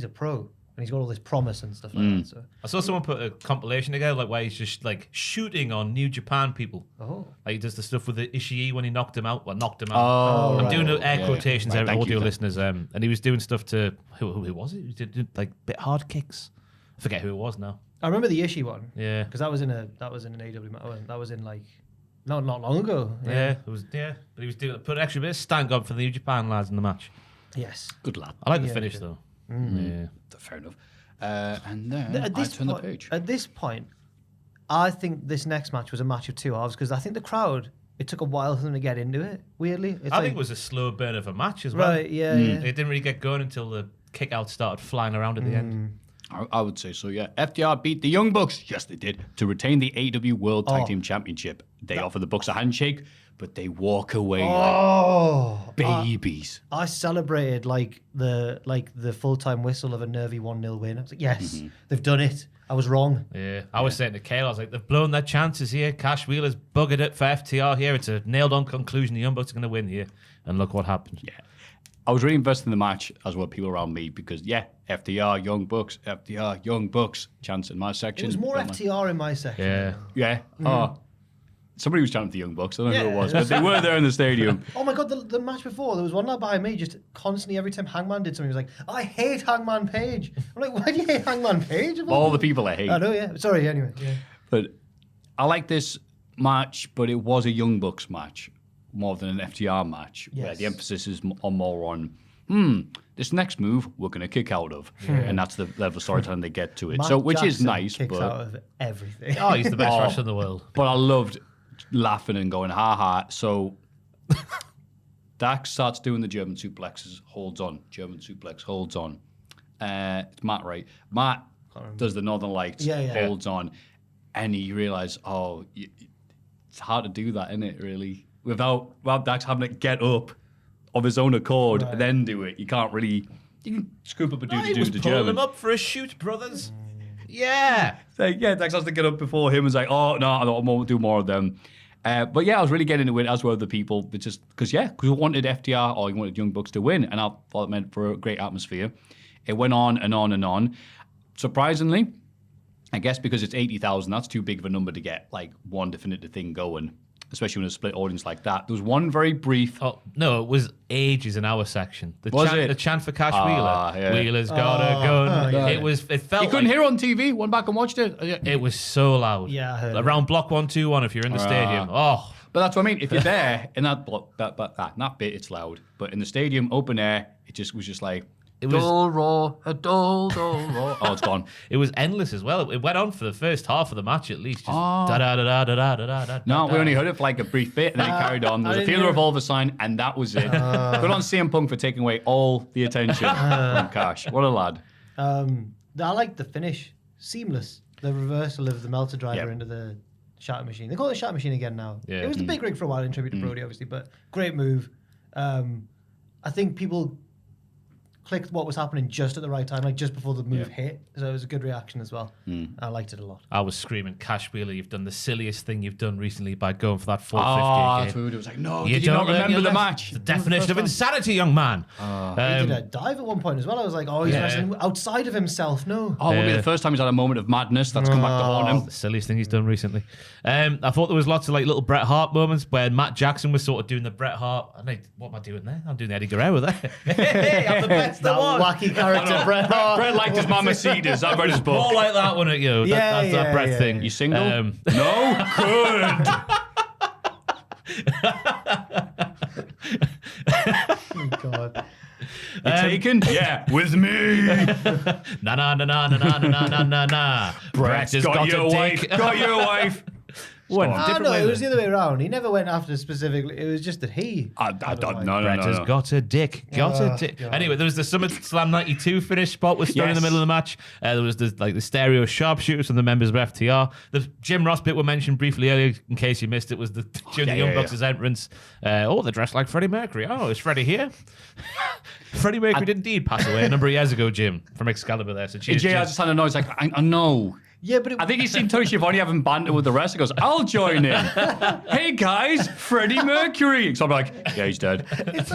pro, and he's got all this promise and stuff like that. So I saw someone put a compilation together, like where he's just like shooting on New Japan people. Oh, like he does the stuff with the Ishii when he knocked him out. Well, knocked him out. I'm doing air quotations, right, audio listeners. And he was doing stuff to who was it? He did like bit hard kicks. I forget who it was now. I remember the Ishii one. Yeah, because that was in an AEW match. That was in like. Not long ago. Yeah, it was. Yeah, but he was doing put an extra bit of stank on for the New Japan lads in the match. Yes, good lad. I like the finish though. Yeah, fair enough. And then I turn the page. At this point, I think this next match was a match of 2 halves because I think the crowd. It took a while for them to get into it. Weirdly, I think it was a slow burn of a match as well. Right? Yeah. It didn't really get going until the kick-out started flying around at the end. I would say so, yeah. FTR beat the Young Bucks, yes they did, to retain the AEW World Tag Team Championship. They offer the Bucks a handshake, but they walk away like babies. I celebrated like the full-time whistle of a nervy 1-0 win. I was like, yes, they've done it. I was wrong. Yeah, I was saying to Kale, I was like, they've blown their chances here. Cash Wheeler's buggered it for FTR here. It's a nailed-on conclusion. The Young Bucks are going to win here. And look what happened. Yeah. I was really invested in the match as well, people around me, because, FTR, Young Bucks, FTR, Young Bucks, chants in my section. It was more FTR in my section. Yeah. Yeah. Oh, somebody was chanting the Young Bucks. I don't know who it was, but they were there in the stadium. Oh my God, the match before, there was one lad behind me just constantly, every time Hangman did something, he was like, I hate Hangman Page. I'm like, why do you hate Hangman Page? All the people I hate. I know, yeah. Sorry, anyway. Yeah. But I like this match, but it was a Young Bucks match more than an FTR match, where the emphasis is more on, this next move we're going to kick out of. And that's the level of storytelling they get to it. Matt So, which Jackson is nice. Kicks but out of everything. Oh, he's the best wrestler in the world. But I loved laughing and going, ha ha. So Dax starts doing the German suplexes, holds on. German suplex, holds on. It's Matt, right? Matt does the Northern Lights, holds on. And you realize, it's hard to do that, isn't it, really? Without Dax having to get up of his own accord and then do it. You can't really... You can scoop up a dude to do the German. Pulling him up for a shoot, brothers. Yeah. Dax has to get up before him and say, oh, no, I won't do more of them. But I was really getting into it, as were the people. But just because we wanted FTR or we wanted Young Bucks to win, and I thought it meant for a great atmosphere. It went on and on and on. Surprisingly, I guess because it's 80,000, that's too big of a number to get like one definitive thing going, especially when a split audience like that. There was one very brief... Oh, no, it was ages in our section. The chant for Cash Wheeler. Yeah. Wheeler's gotta go. It felt You couldn't hear it on TV. Went back and watched it. It was so loud. Yeah, I heard around block 121 if you're in the stadium. Oh. But that's what I mean. If you're there in that block, that bit, it's loud. But in the stadium, open air, it just was just like... It was dull raw, a dull raw. Oh, it's gone. It was endless as well. It went on for the first half of the match at least. Just da da da da da da da da. No, we only heard it for like a brief bit, and then it carried on. There was a Feel the Revolver sign, and that was it. Good on CM Punk for taking away all the attention from Cash. What a lad. I like the finish. Seamless. The reversal of the Melter driver into the Shatter Machine. They call it Shatter Machine again now. Yeah. It was the big rig for a while in tribute to Brody, obviously, but great move. I think people clicked what was happening just at the right time, like just before the move hit. So it was a good reaction as well. I liked it a lot. I was screaming, Cash Wheeler, you've done the silliest thing you've done recently by going for that 450 that's what it was like, no, did you not remember the match? The definition of insanity, young man. He did a dive at one point as well. I was like, he's wrestling outside of himself. No. Oh, it will be the first time he's had a moment of madness that's come back to haunt him. The silliest thing he's done recently. I thought there was lots of like little Bret Hart moments where Matt Jackson was sort of doing the Bret Hart. I'm like, what am I doing there? I'm doing the Eddie Guerrero there. Hey, I'm the best that wacky character, Bret Hart. Bret liked his Mama Cedars. I read his book. More like that one at you. That's that Bret thing. You single? No? Good. God. You taken? Yeah, with me. Na na na na na na na na na na. Brett has got your a wife. dick. Got your wife. Went Oh, different no, way it was the then. other way around. He never went after specifically. It was just that he. I don't know. Brett has got a dick. Got a dick. God. Anyway, there was the SummerSlam 92 finish spot was thrown in the Yes. middle of the match. There was the stereo sharpshooters from the members of FTR. The Jim Ross bit we mentioned briefly earlier, in case you missed it, was during the Young Bucks' entrance. They're dressed like Freddie Mercury. Oh, is Freddie here? Freddie Mercury did indeed pass away a number of years ago, Jim, from Excalibur there. So cheers, JR Jim. just had a noise like, I know. Yeah, but I think he's seen Tony Schiavone having banter with the rest. He goes, I'll join in. Hey guys, Freddie Mercury. So I'm like, yeah, he's dead. it's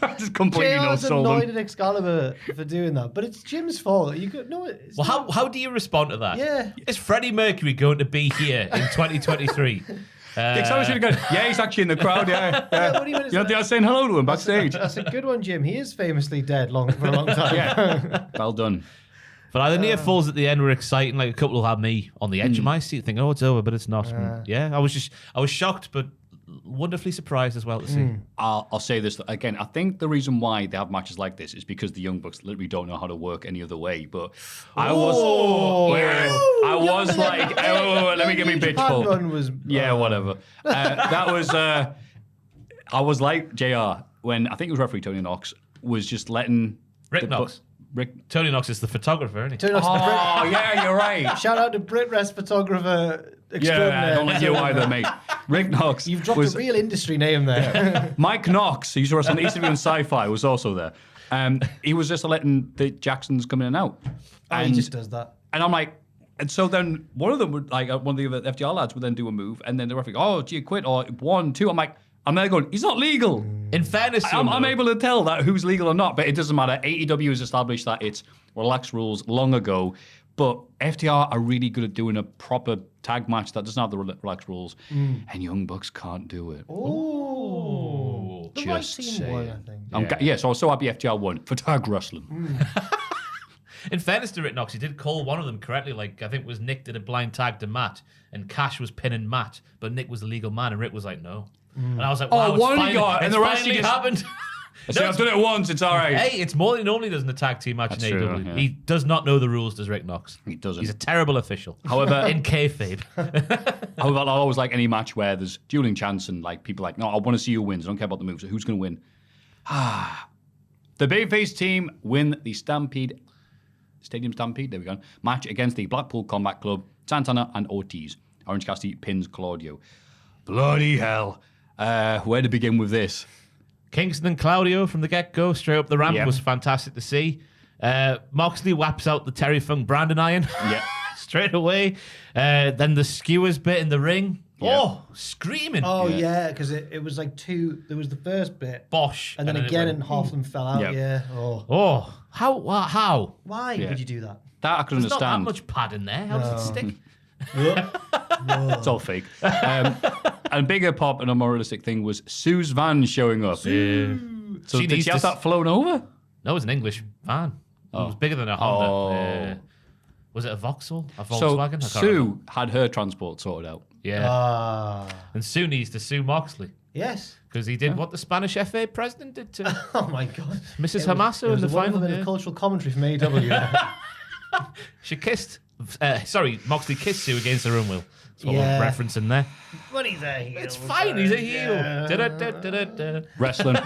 like Just completely no JR's soul. annoyed at Excalibur for doing that, but it's Jim's fault. You could no. It's Well, how do you respond to that? Yeah. Is Freddie Mercury going to be here in 2023? Someone should have gone, yeah, he's actually in the crowd, yeah. what do you mean? You know, they are saying hello to him backstage. That's a good one, Jim. He is famously dead for a long time. Yeah, well done. But the near falls at the end were exciting. Like a couple had me on the edge of my seat, thinking, "Oh, it's over," but it's not. And yeah, I was shocked, but wonderfully surprised as well to see. I'll say this again. I think the reason why they have matches like this is because the Young Bucks literally don't know how to work any other way. But I was like, let me get me bitch Japan full. run was Whatever. That was. I was like JR when I think it was referee Tony Knox was just letting Rick Knox. Tony Knox is the photographer, isn't he? Tony Knox, the Brit- yeah, you're right. Shout out to Brit Rest photographer Yeah, extraordinaire. don't let you either, mate. Rick Knox. You've dropped was, a real industry name there. Mike Knox, who used to wrestle on ECW and Sci-Fi, was also there. He was just letting the Jacksons come in and out. He just does that. And I'm like, and so then one of them would, like, one of the FTR lads would then do a move, and then the referee, gee, quit, or 1, 2. I'm there going, he's not legal. In fairness, to I'm him, though, able to tell that who's legal or not, but it doesn't matter. AEW has established that it's relaxed rules long ago, but FTR are really good at doing a proper tag match that doesn't have the relaxed rules, and Young Bucks can't do it. Oh, the right Just team won, saying. I think. So I'm so happy FTR won for tag wrestling. In fairness to Rick Knox, he did call one of them correctly. Like, I think it was Nick did a blind tag to Matt, and Cash was pinning Matt, but Nick was the legal man, and Rick was like, no. And I was like, wow, one finally, guy, and it's the rest finally he just- happened. See, I've done it once, it's all right. Hey, it's more than he normally does in a tag team match That's in true, AEW. yeah. He does not know the rules, does Rick Knox? He doesn't. He's a terrible official. However, in kayfabe. However, I always like any match where there's dueling chance and like people are like, no, I want to see who wins. I don't care about the moves. Who's going to win? The Babyface team win the Stadium Stampede, there we go, match against the Blackpool Combat Club, Santana and Ortiz. Orange Cassidy pins Claudio. Bloody hell. Where to begin with this? Kingston and Claudio from the get-go, straight up the ramp, Yep. was fantastic to see. Moxley whaps out the Terry Funk Brandon Iron Yeah. straight away. Then the skewers bit in the ring. Yeah. Oh, screaming. Oh, yeah, because it was like two. There was the first bit, Bosh. and then it again, went, and half of them fell out. Yep. Yeah. Oh. Oh, how? Why Yeah. would you do that? That I can There's not that understand. much pad in there. How does it stick? It's all fake. And bigger pop and a more realistic thing was Sue's van showing up. So She did needs she have to that flown over? No, it was an English van. It was bigger than a Honda. Was it a Vauxhall? A Volkswagen? So I can't Sue remember. had her transport sorted out. Yeah. And Sue needs to sue Moxley. Yes. Because he did what the Spanish FA president did to Oh my God. Mrs. It was- Hamaso it in was the a wonderful final. bit Yeah. of cultural commentary from AEW. She kissed. Moxley kissed Sue against the room wheel. That's what Yeah. we're referencing there. But he's a heel. It's fine. He's a heel. Da-da-da-da-da-da. Wrestling.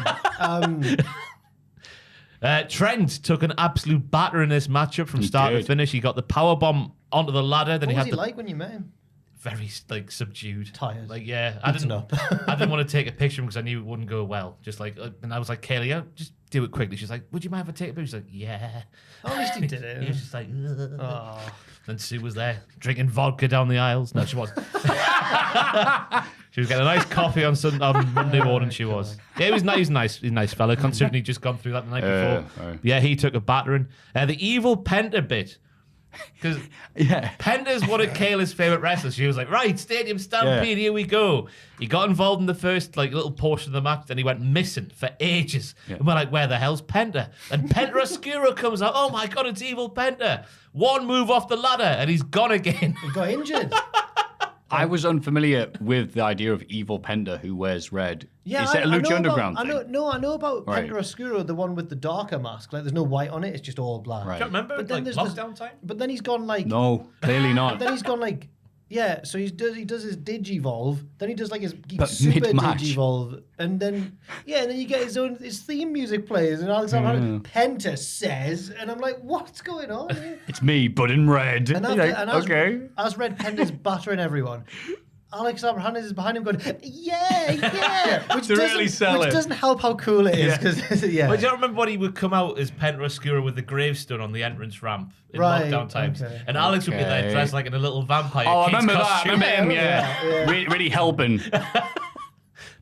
Trent took an absolute batter in this matchup from start to did. finish. He got the power bomb onto the ladder. Then What he was had he the like when you met him? very subdued, Tired. Like I didn't up. I didn't want to take a picture because I knew it wouldn't go well. Just like, and I was like, Kaylee, just do it quickly. She's like, would you mind if I take a picture? She's like, yeah. At least he did it. He was just like, ugh. Oh. Then Sue was there drinking vodka down the aisles. No, she wasn't. She was getting a nice coffee on Monday morning. She was. Yeah, he was nice. He's a nice fella. Considering he'd just gone through that the night before. Yeah, he took a battering. The evil Penta bit. Because Penta's one of Kayla's favourite wrestlers. She was like, right, Stadium Stampede, here we go. He got involved in the first little portion of the match, then he went missing for ages. Yeah. And we're like, where the hell's Penta? And Penta Oscuro comes out, oh my God, it's evil Penta. One move off the ladder and he's gone again. He got injured. I was unfamiliar with the idea of Evil Penta who wears red. Yeah, Is it a Lucha Underground I thing? know about Right. Penta Oscuro, the one with the darker mask. Like, there's no white on it; it's just all black. Right. Do you remember But then like there's lockdown time? But then he's gone like No, clearly not. Then he's gone like, yeah. So he does his Digivolve. Then he does like his But super mid-match. Digivolve, and then and then you get his theme music plays, and Alexander Penta says, and I'm like, what's going on here? It's me, but in red. And, You're like, okay. as Red Penta's battering everyone. Alex Abraham is behind him going, yeah, which To really sell which it. doesn't help how cool it is because But do you remember when he would come out as Penta Oscuro with the gravestone on the entrance ramp in Right, lockdown times? okay. And Alex would be there Okay. dressed like in a little vampire. Oh, I kid's remember that. I costume. remember him, Yeah. Really helping.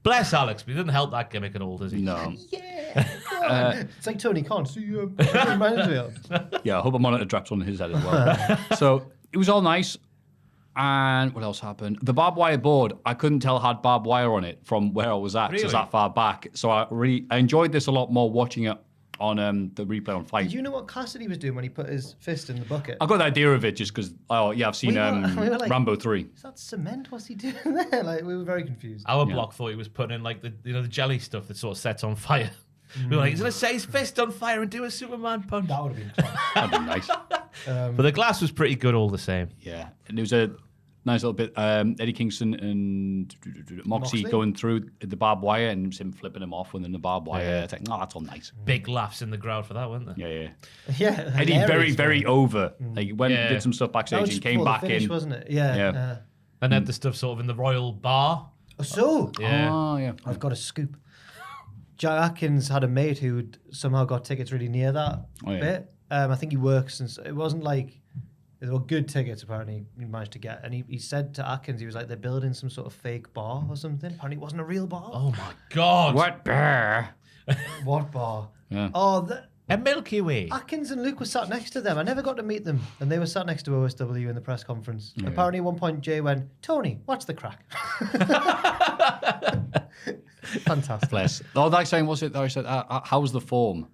Bless Alex, but he didn't help that gimmick at all, does he? No. yeah, go on. It's like Tony Khan. So you reminds me of. Yeah, I hope a monitor drops on his head as well. So it was all nice. And what else happened? The barbed wire board, I couldn't tell had barbed wire on it from where I was at. 'Cause Really? it's that far back. So I enjoyed this a lot more watching it on the replay on Fight. Did you know what Cassidy was doing when he put his fist in the bucket? I got the idea of it just because, I've seen we were like- Rambo 3. Is that cement? What's he doing there? Like, we were very confused. Our block thought he was putting in like the jelly stuff that sort of sets on fire. We were like, he's gonna set his fist on fire and do a Superman punch. That would have been class. That'd be nice. But the glass was pretty good all the same. Yeah. And there was a nice little bit, Eddie Kingston and Moxie going through the barbed wire and him flipping him off within the barbed wire. Yeah. It's like, that's all nice. Big laughs in the crowd for that, weren't there? Yeah. Yeah, Eddie hilarious, very, man. very over. Like he went and Yeah. did some stuff That backstage was and just came before the back finish, in. wasn't it? Yeah. Yeah. And then the stuff sort of in the royal bar. So, Yeah. Oh, yeah. I've got a scoop. Jack Atkins had a mate who somehow got tickets really near that bit. I think he works, and it wasn't like there were good tickets. Apparently, he managed to get, and he said to Atkins, he was like, "They're building some sort of fake bar or something." Apparently, it wasn't a real bar. Oh my God. What bear? What bar? Yeah. Oh, A Milky Way. Atkins and Luke were sat next to them. I never got to meet them, and they were sat next to OSW in the press conference. Apparently, at one point, Jay went, "Tony, what's the crack?" Fantastic. Bless. Oh, that saying was it? I said, how's the form?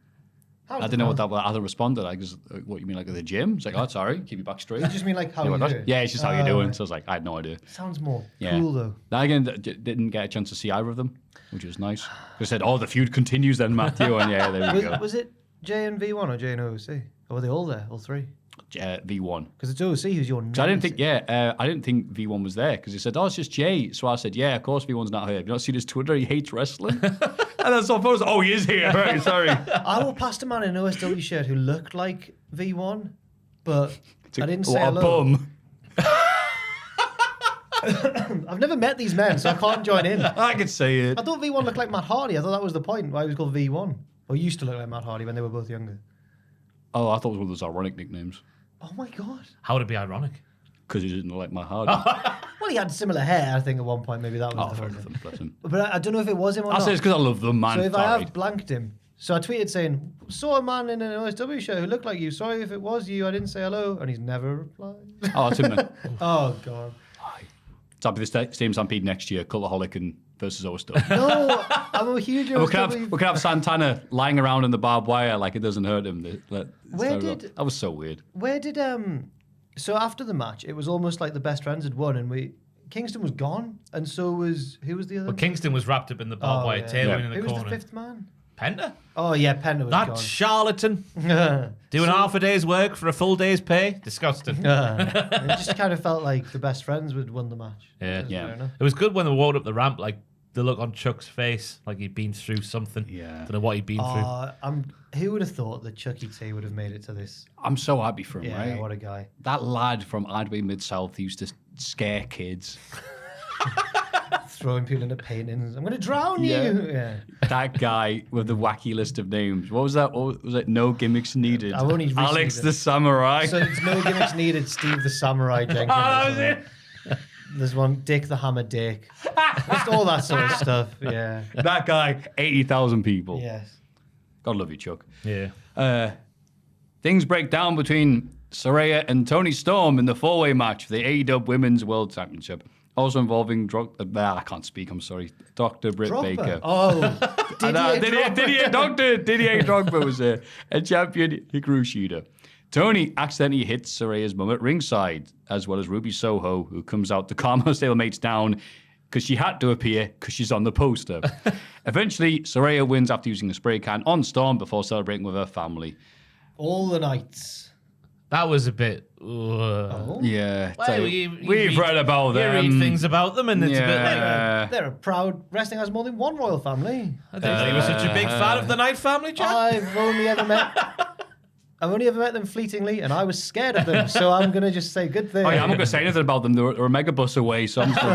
I didn't know what that was. I responded. I just, what you mean, like at the gym? It's like, oh, sorry, keep your back straight. You just mean like how Yeah, you well, doing? yeah, it's just how you're doing. So I was like, I had no idea. Sounds more Yeah. cool though. Now again, didn't get a chance to see either of them, which was nice. They said, oh, the feud continues then, Maffew. And yeah, there we go. Was it J and V1 or J and OC? Or were they all there, all three? V1. Because it's OC who's your So I didn't think, I didn't think V1 was there because he said, oh, it's just Jay. So I said, yeah, of course V1's not here. Have you not seen his Twitter? He hates wrestling. And then so I was, oh, he is here. Right, sorry. I walked past a man in an OSW shirt who looked like V1, but I didn't say What a hello. bum. I've never met these men, so I can't join in. I could say it. I thought V1 looked like Matt Hardy. I thought that was the point, why he was called V1. Or used to look like Matt Hardy when they were both younger. Oh, I thought it was one of those ironic nicknames Oh my God. How would it be ironic? because he didn't like my Hardy. Well, he had similar hair, I think, at one point. Maybe that was Oh, the fair whole enough, thing. bless him. But I don't know if it was him or I not. say it's because I love them, man. So if I Sorry. have blanked him. So I tweeted saying, saw a man in an OSW show who looked like you. Sorry if it was you. I didn't say hello. And he's never replied. Oh, it's him then. Oh, God. It's up to the Steam Stampede next year, Cultaholic and versus OSW. No, I'm a huge we could OSW. have Santana lying around in the barbed wire like it doesn't hurt him. That was so weird. Where did so after the match, it was almost like the best friends had won, and Kingston was gone, and so was who was the other? Well, Kingston was wrapped up in the barbed wire, tailoring in the Who was corner. the fifth man? Penta? Oh yeah, Penta was That gone. charlatan. Doing half a day's work for a full day's pay. Disgusting. It just kind of felt like the best friends would won the match. Yeah. That's Yeah. fair enough. It was good when they walked up the ramp, like the look on Chuck's face, like he'd been through something. Yeah. Don't know what he'd been through. Who would have thought that Chucky T would have made it to this? I'm so happy for him, Yeah, right? what a guy. That lad from Adway Mid-South used to scare kids. Throwing people into paintings. I'm going to drown Yeah. you. Yeah. That guy with the wacky list of names. What was that? What was it? No gimmicks needed. I've only recently Alex done- the Samurai. So it's no gimmicks needed. Steve the Samurai Jenkins. that was it. There's one Dick the Hammer Dick. Just all that sort of stuff. Yeah. That guy, 80,000 people. Yes. God love you, Chuck. Yeah. Things break down between Saraya and Toni Storm in the four-way match for the AEW Women's World Championship. Also involving I can't speak, I'm sorry. Dr. Britt Baker. Oh. Didier Drogba was there. And champion Hikaru Shida. Tony accidentally hits Saraya's mum at ringside, as well as Ruby Soho, who comes out to calm her stablemates down because she had to appear because she's on the poster. Eventually, Saraya wins after using a spray can on Storm before celebrating with her family. All the nights. That was a bit. Yeah. Well, we've read about them. You read things about them, and it's a bit like. They're a proud. Wrestling has more than one royal family. I didn't think you were such a big fan of the Knight family, Jack. I've only ever met them fleetingly, and I was scared of them. So I'm gonna just say good thing. Oh yeah, I'm not gonna say anything about them. They're a mega bus away, so I'm still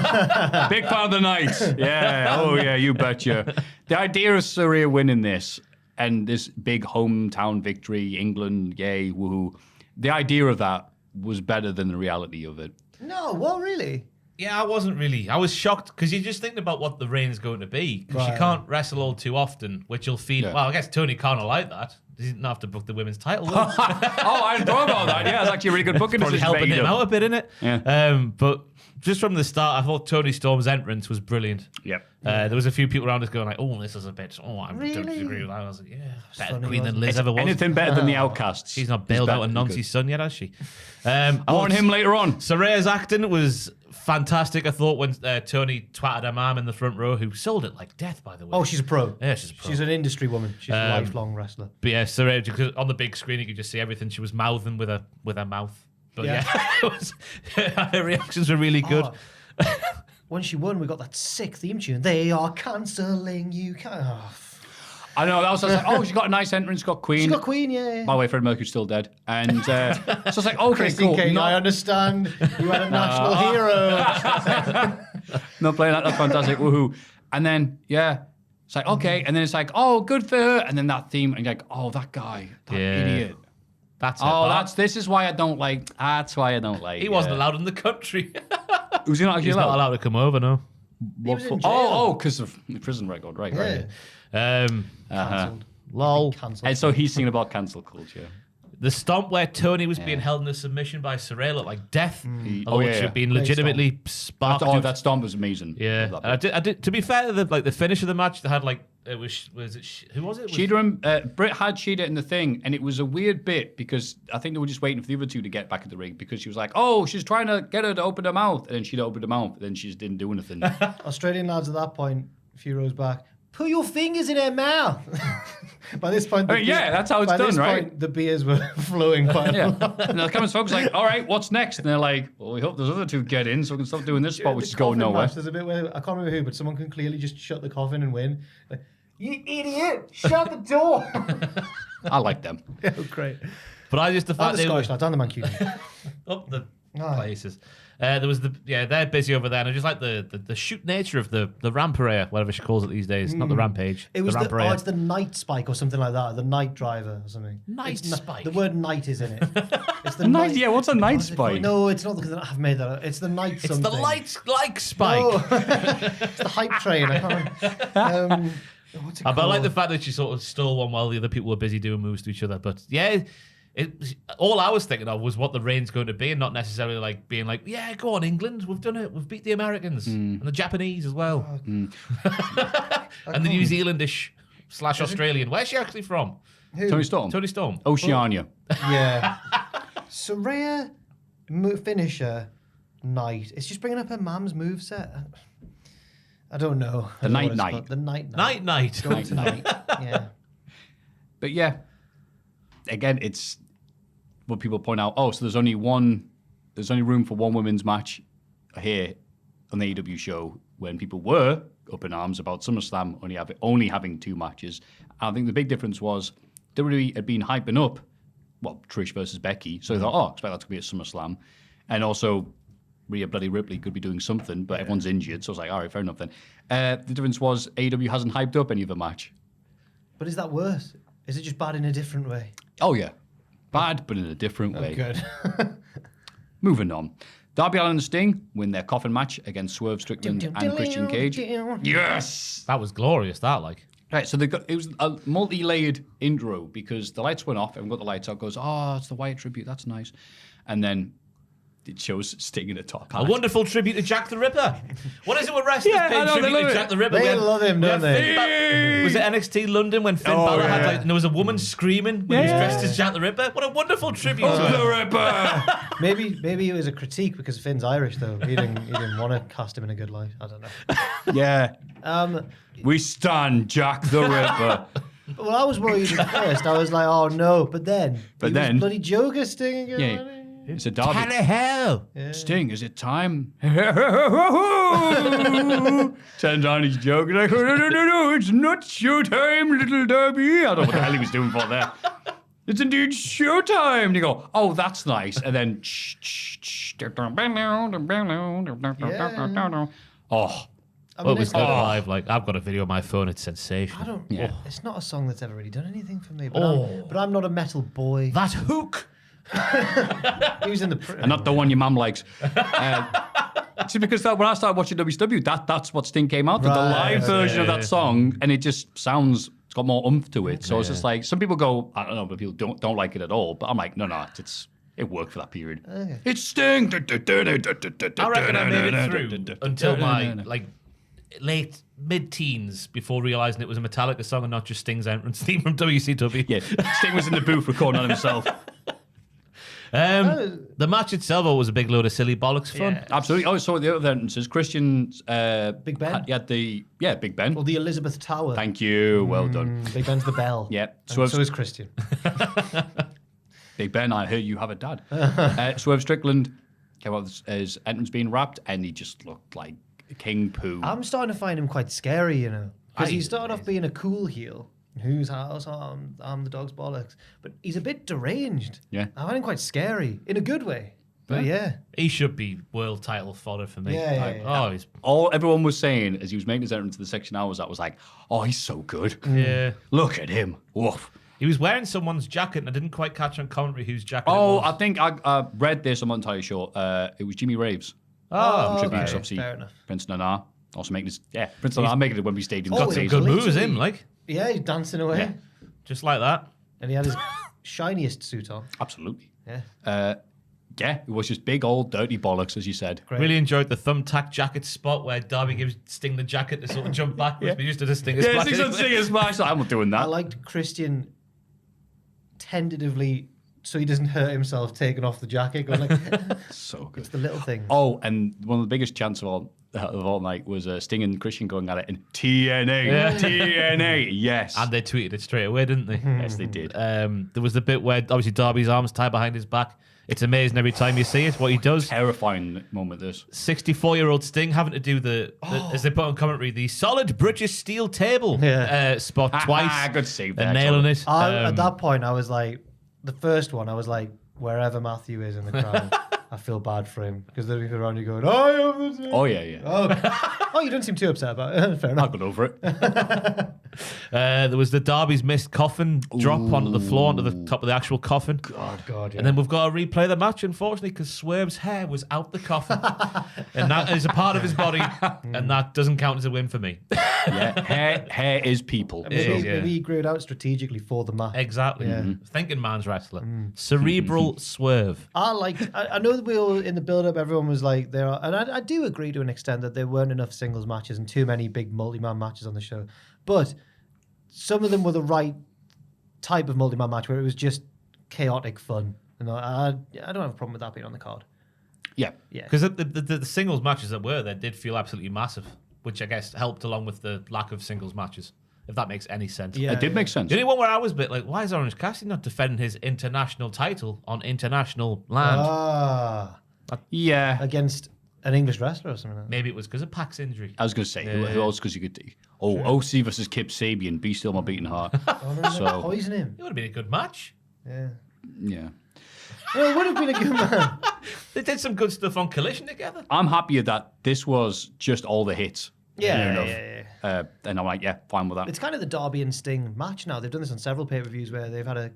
big fan of the Knights. Yeah. Oh yeah, you betcha. The idea of Saraya winning this and this big hometown victory, England, yay, woohoo. The idea of that was better than the reality of it. No, well, really? Yeah, I wasn't really. I was shocked because you're just thinking about what the reign's going to be. Because you can't wrestle all too often, which will feed. Yeah. Well, I guess Tony kind of like that. He didn't have to book the women's title. Though. I hadn't thought about that. Yeah, it's actually a really good booking. Probably helping him out a bit, innit? Yeah. But just from the start, I thought Tony Storm's entrance was brilliant. Yep. There was a few people around us going like, "Oh, this is a bit. Oh, I don't Really? disagree with that." I was like, "Yeah, better funny, queen than wasn't Liz ever was." Anything better than the Outcasts. She's not bailed out of Nancy's son yet, has she? I want him later on. Saraya's acting was fantastic. I thought when Tony twatted her mom in the front row, who sold it like death, by the way. Oh, she's a pro. Yeah, she's a pro. She's an industry woman. She's a lifelong wrestler. But yeah, Saraya, because on the big screen you could just see everything she was mouthing with her mouth. But yeah, her reactions were really good. Oh. When she won, we got that sick theme tune. They are cancelling you. I know, that was like, oh, she got a nice entrance, got Queen. She got Queen, yeah. By the way, Freddie Mercury's still dead. And so it's like, okay, Christy cool. King, I understand. You had a national hero. Not playing that, that's fantastic. Woohoo. And then, yeah, it's like, okay. And then it's like, oh, good for her. And then that theme, and you're like, oh, that guy, that idiot. That's it. This is why I don't like. That's why I don't like. He wasn't allowed in the country. Was he not actually He's not allowed to come over, no. was in jail. Oh, because of the prison record, right? Yeah. Right. Cancelled. Lol. Cancelled. And so he's singing about cancel culture. The stomp where Tony was being held in a submission by Saraya looked like death. Although it should have been Great legitimately sparked. That stomp was amazing. Yeah. Love And that I did. To be fair, the finish of the match, they had like it was it who was it? Britt had Sheeta in the thing, and it was a weird bit because I think they were just waiting for the other two to get back at the ring because she was like, oh, she's trying to get her to open her mouth, and then she'd opened her mouth, and then she just didn't do anything. Australian lads at that point, a few rows back, put your fingers in her mouth. By this point, that's how it's done, right? Point, the beers were flowing quite a lot. And the comments folks like, all right, what's next? And they're like, well, we hope those other two get in so we can stop doing this spot, which is going nowhere. There's a bit where I can't remember who, but someone can clearly just shut the coffin and win. Like, you idiot! Shut the door. I like them. Oh, great. But I just the I'm fact the they Scottish were lad, I'm the man cutie. up the places. There was they're busy over there, and I just like the shoot nature of the ramp area, whatever she calls it these days. Not the rampage. It was ramp area. it's the night spike or something like that, the night driver or something. Night spike? The word night is in it. It's the Night, yeah, what's a night spike? No, it's not because I've made that up. It's the night It's something. the light like spike. Oh. It's the hype train. I can't remember. What's it But I called? like the fact that she sort of stole one while the other people were busy doing moves to each other. But yeah, all I was thinking of was what the reign's going to be, and not necessarily like being like, yeah, go on, England, we've done it, we've beat the Americans and the Japanese as well, and the New Zealandish / Australian. Where's she actually from? Tony Storm. Tony Storm. Oceania. Yeah. Saraya finisher night. It's just bringing up her mum's moveset. I don't know. The night night. Called. The night. Night. Go tonight. Yeah. But yeah, again, it's what people point out. Oh, so there's only room for one women's match here on the AEW show when people were up in arms about SummerSlam only having two matches. I think the big difference was WWE had been hyping up, Trish versus Becky, so they thought, I expect that to be at SummerSlam. And also, Rhea Bloody Ripley could be doing something, but everyone's injured, so I was like, all right, fair enough then. The difference was AEW hasn't hyped up any other match. But is that worse? Is it just bad in a different way? Oh, yeah. Bad, but in a different way. Good. Moving on. Darby Allin and Sting win their coffin match against Swerve Strickland and Christian Cage. Yes! That was glorious. That like. Right, so it was a multi-layered intro because the lights went off, everyone got the lights out, goes, oh, it's the Wyatt tribute, that's nice. And then it shows Sting in a top hat. A wonderful tribute to Jack the Ripper. What is it with wrestlers Yeah, I paying know, they tribute love to it. Jack the Ripper? They love him, don't they? Was it NXT London when Finn Oh, Balor had yeah. like, and there was a woman screaming when he was Yeah. dressed as Jack the Ripper? What a wonderful tribute to him. The Ripper! Maybe it was a critique because Finn's Irish though. He didn't want to cast him in a good light. I don't know. Yeah. We stand Jack the Ripper. Well, I was worried at first. I was like, oh no, but then he then- was bloody Joker Sting again. Yeah. wasn't he? It's a derby. hell. Sting, is it time? Turns on his joke. Like, no, it's not showtime, little Derby. I don't know what the hell he was doing for there. It's indeed showtime. And you go, oh, that's nice. And then, oh, I Well, mean, it was good live. Like, I've got a video on my phone. It's sensational. I don't. Yeah. It's not a song that's ever really done anything for me. But I'm not a metal boy. That hook. He was in the. and not the one your mum likes. See, because when I started watching WCW, that's what Sting came out with, the Right, live version of yeah. that song, and it just sounds, it's got more oomph to it. So it's just like, some people go, I don't know, but people don't like it at all. But I'm like, no, it worked for that period. Okay. It's Sting. I reckon I made it through until my like late mid-teens before realizing it was a Metallica song and not just Sting's entrance theme from WCW. Yeah, Sting was in the booth recording on himself. The match itself was a big load of silly bollocks fun. Yeah. Absolutely. Oh, so the other entrances, Christian's Big Ben. had Big Ben. Well, the Elizabeth Tower. Thank you. Well done. Big Ben's the bell. Yeah. And so is Christian. Big Ben, I heard you have a dad. Swerve Strickland came out with his entrance being wrapped, and he just looked like King Pooh. I'm starting to find him quite scary, you know, because Aye. he started off being a cool heel. Whose house? I'm the dog's bollocks. But he's a bit deranged. Yeah. I find him quite scary in a good way. But yeah. He should be world title fodder for me. Yeah, Like, yeah. Oh, he's Everyone was saying as he was making his entrance to the section I was at was like, oh, he's so good. yeah. Look at him. Woof. He was wearing someone's jacket, and I didn't quite catch on commentary whose jacket. Oh, it was. I think I read this. I'm not entirely sure. It was Jimmy Raves. Oh, Tribute, okay. obviously. Fair enough. Prince Nana. Also making this. Yeah, Prince Nana making it at Wembley Stadium. Oh, Got it's days. good moves, literally- him like Yeah, he's dancing away. Yeah. just like that. And he had his shiniest suit on. Absolutely. Yeah. Yeah, it was just big old dirty bollocks, as you said. Great. Really enjoyed the thumbtack jacket spot where Darby gives Sting the jacket to sort of jump backwards. We used to just Sting his Yeah, back. Sting's on Sting's match. I'm not doing I that. liked Christian tentatively, so he doesn't hurt himself, taking off the jacket, going like, So good. it's the little things. Oh, and one of the biggest chants of all night was Sting and Christian going at it in TNA. Yeah. TNA. Yes. And they tweeted it straight away, didn't they? yes, they did. There was the bit where obviously Darby's arms tied behind his back. It's amazing every time you see it, what he does. Terrifying moment, this. 64-year-old Sting having to do the as they put on commentary, the solid British steel table spot twice. Good save there. And nailing it. At that point, I was like, the first one, I was like, wherever Maffew is in the crowd, I feel bad for him because they're looking around you going, I am the same. Oh, yeah, yeah. Oh, you don't seem too upset about it. Fair enough. I got over it. There was the Darby's missed coffin drop onto the floor, onto the top of the actual coffin. God, yeah. And then we've got to replay the match, unfortunately, because Swerve's hair was out the coffin. And that is a part of his body, and that doesn't count as a win for me. Yeah, hair is people. Maybe he grew it out strategically for the match. Exactly. Yeah. Thinking man's wrestler. Cerebral Swerve. I know that we all, in the build-up, everyone was like, there are, and I do agree to an extent that there weren't enough singles matches and too many big multi-man matches on the show. But some of them were the right type of multi-man match where it was just chaotic fun. And I don't have a problem with that being on the card. Yeah. Yeah. Because the singles matches that were there did feel absolutely massive, which I guess helped along with the lack of singles matches, if that makes any sense. Yeah. It did make sense. The only one where I was a bit like, why is Orange Cassidy not defending his international title on international land? Yeah. Against an English wrestler or something like that. Maybe it was because of Pac's injury. I was going to say, who else? Because you could do. OC versus Kip Sabian, be still my beating heart. So, Poison him. It would have been a good match. Yeah. yeah. Well, it would have been a good man. They did some good stuff on Collision together. I'm happier that this was just all the hits. Yeah, Fair yeah. enough. And I'm like, yeah, fine with that. It's kind of the Darby and Sting match now. They've done this on several pay-per-views where they've had a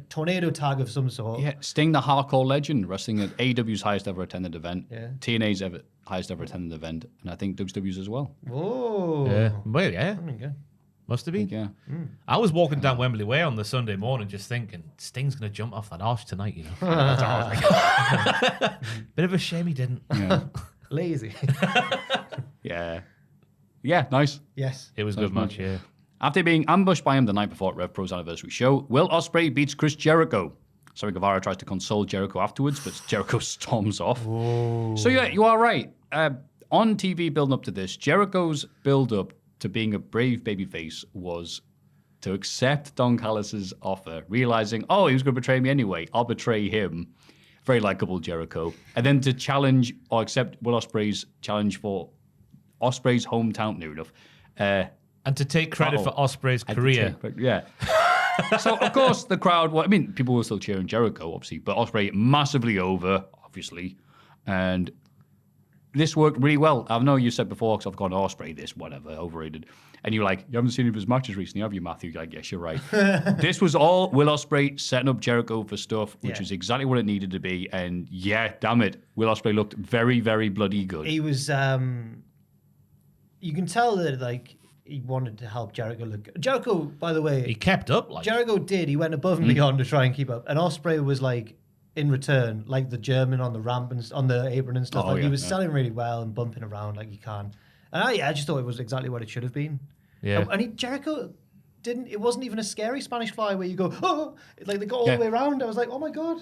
tornado tag of some sort. Yeah, Sting, the hardcore legend, wrestling at AEW's highest ever attended event, Yeah. TNA's highest ever attended event, and I think WWE's as well. Whoa. Yeah. Well, yeah. There we go. Must have been. Yeah. I was walking down Wembley Way on the Sunday morning just thinking, Sting's going to jump off that arse tonight, you know. Bit of a shame he didn't. Yeah. Lazy. Yeah. Yeah, nice. Yes. It was a good match, yeah. After being ambushed by him the night before Rev Pro's anniversary show, Will Ospreay beats Chris Jericho. Sammy Guevara tries to console Jericho afterwards, but Jericho storms off. Whoa. So yeah, you are right. On TV building up to this, Jericho's build-up to being a brave babyface was to accept Don Callis's offer, realizing, he was going to betray me anyway. I'll betray him. Very likable Jericho. And then to challenge or accept Will Ospreay's challenge for Ospreay's hometown, near enough. And to take credit for Ospreay's career. Yeah. So, of course, the crowd, people were still cheering Jericho, obviously, but Ospreay massively over, obviously. And this worked really well. I know you said before, because I've gone Ospreay this, whatever, overrated. And you're like, you haven't seen any of his matches recently, have you, Maffew? You're like, yes, you're right. This was all Will Ospreay setting up Jericho for stuff, which is exactly what it needed to be. And yeah, damn it, Will Ospreay looked very, very bloody good. He was, you can tell that, he wanted to help Jericho look good. Jericho, by the way... He kept up, Jericho did. He went above and beyond to try and keep up. And Ospreay was, in return, like the German on the ramp and on the apron and stuff. He was selling really well and bumping around like he can. And I just thought it was exactly what it should have been. Yeah. And Jericho didn't... It wasn't even a scary Spanish fly where you go, they go all the way around. I was like, oh my God.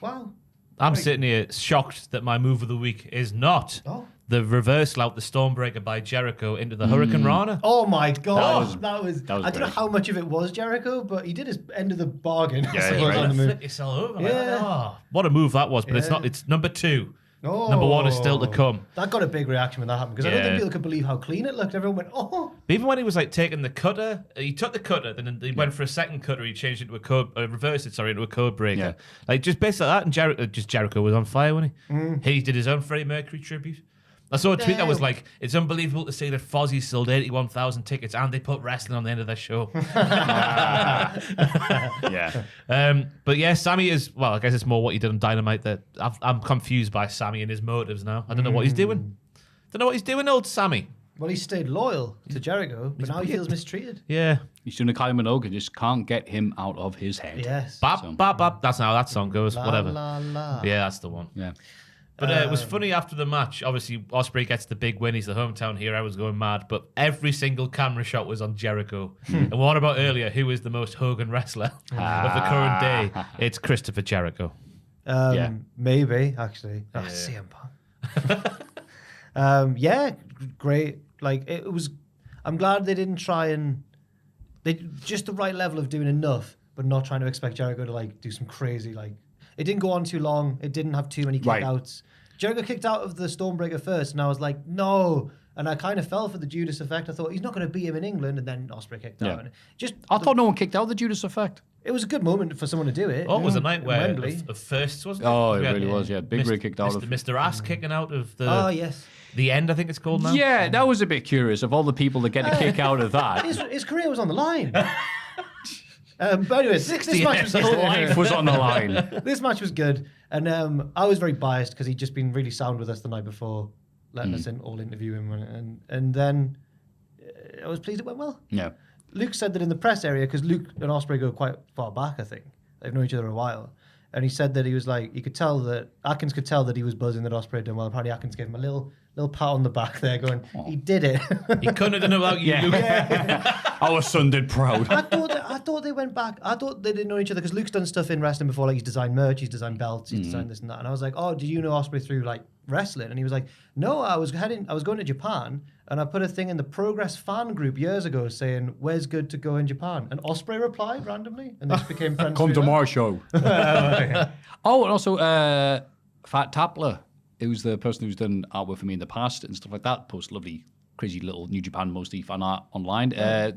Wow. I'm sitting here shocked that my move of the week is not the reversal out the Stormbreaker by Jericho into the Hurricane Rana. Oh my God. That was I don't know great. how much of it was Jericho, but he did his end of the bargain. Yeah, on the move. Flip yourself over. What a move that was, but it's not. It's number 2. Number 1 is still to come. That got a big reaction when that happened because I don't think people could believe how clean it looked. Everyone went, oh. But even when he was taking the cutter, he took the cutter, then he went for a second cutter. He changed it to a code, reversed it, into a code breaker. Yeah. Just based on that, and Jericho was on fire, wasn't he? He did his own Freddie Mercury tribute. I saw a tweet that was like, it's unbelievable to see that Fozzy sold 81,000 tickets and they put wrestling on the end of their show. Yeah. But yeah, Sammy is, I guess it's more what he did on Dynamite that I'm confused by Sammy and his motives now. I don't know what he's doing. Don't know what he's doing, old Sammy. Well, he stayed loyal to Jericho, but now he feels mistreated. Yeah. He's doing a Kylie Minogue and just can't get him out of his head. Yes. Bop, bop, bop. That's how that song goes. Whatever. La, la. Yeah, that's the one. Yeah. But it was funny after the match. Obviously, Ospreay gets the big win. He's the hometown hero. I was going mad. But every single camera shot was on Jericho. And what about earlier? Who is the most Hogan wrestler of the current day? It's Christopher Jericho. Maybe, actually. CM Punk. Great. It was... I'm glad they didn't try and... They just the right level of doing enough, but not trying to expect Jericho to, do some crazy, It didn't go on too long. It didn't have too many kick-outs. Jericho kicked out of the Stormbreaker first, and I was like, no. And I kind of fell for the Judas effect. I thought, he's not going to beat him in England, and then Ospreay kicked out. And I thought no one kicked out the Judas effect. It was a good moment for someone to do it. Oh, it was a night where of firsts, wasn't it? Oh, it really was, yeah. Big Ray kicked out of... Mr. Ass kicking out of the... Oh, yes. The end, I think it's called now. Yeah, that was a bit curious of all the people that get a kick out of that. His career was on the line. But anyway, this match was his life was on the line. This match was good, and I was very biased because he'd just been really sound with us the night before, letting us all interview him, and then I was pleased it went well. Yeah. Luke said that in the press area because Luke and Ospreay go quite far back. I think they've known each other a while, and he said that he was you could tell that Atkins could tell that he was buzzing that Ospreay had done well. Apparently, Atkins gave him a little pat on the back there, going, "He did it." He couldn't have done it without you. Our son did proud. I thought they went back. I thought they didn't know each other because Luke's done stuff in wrestling before. He's designed merch, he's designed belts, he's designed this and that. And I was like, "Oh, do you know Ospreay through wrestling?" And he was like, "No, I was going to Japan, and I put a thing in the Progress fan group years ago saying, 'Where's good to go in Japan?' And Ospreay replied randomly, and this became friends. Come to my show. Oh, and also Fat Tapler, who's the person who's done artwork for me in the past and stuff like that, posts lovely, crazy little New Japan mostly fan art online,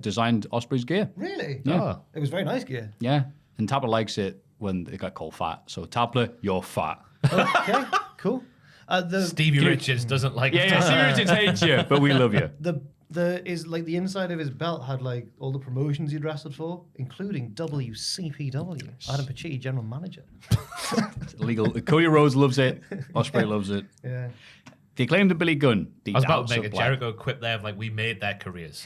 designed Ospreay's gear. Really? Yeah. Oh, it was very nice gear. Yeah. And Tapler likes it when they got called fat. So Tapler, you're fat. Okay, cool. Stevie Richards doesn't like Yeah, Stevie Richards hates you, but we love you. The inside of his belt had all the promotions he'd wrestled for, including WCPW. Adam Pacitti, general manager. It's illegal. Cody Rhodes loves it. Ospreay loves it. Yeah. The Acclaimed and Billy Gunn. I was about to make a Jericho quip there of like, we made their careers.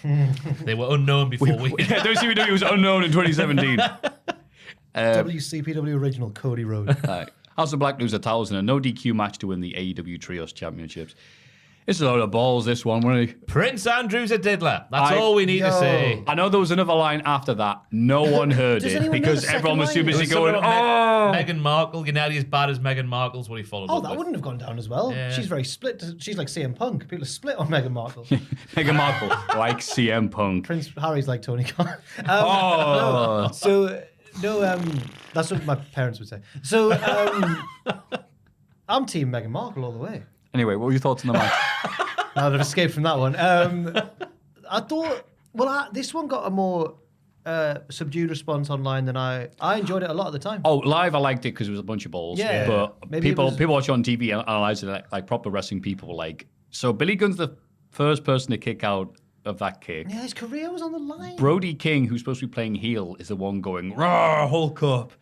They were unknown before we. Yeah, WCW was unknown in 2017. WCPW original Cody Rhodes. House of Black lose a titles in a no DQ match to win the AEW Trios Championships. It's a load of balls, this one, wasn't it? Prince Andrew's a diddler. That's all we need to say. I know there was another line after that. No one heard it because everyone was too busy going, Meghan Markle, you're nearly as bad as Meghan Markle's what he followed up that with. wouldn't have gone down as well. Yeah. She's very split. She's like CM Punk. People are split on Meghan Markle. Meghan Markle, like CM Punk. Prince Harry's like Tony Khan. That's what my parents would say. So, I'm team Meghan Markle all the way. Anyway, what were your thoughts on the match? Now that I've escaped from that one. I thought, this one got a more subdued response online than I enjoyed it a lot of the time. Oh, live I liked it because it was a bunch of balls. Yeah. But people watch it on TV and analyze it like proper wrestling people. Like, so Billy Gunn's the first person to kick out of that kick. Yeah, his career was on the line. Brody King, who's supposed to be playing heel, is the one going, "Rah, Hulk up."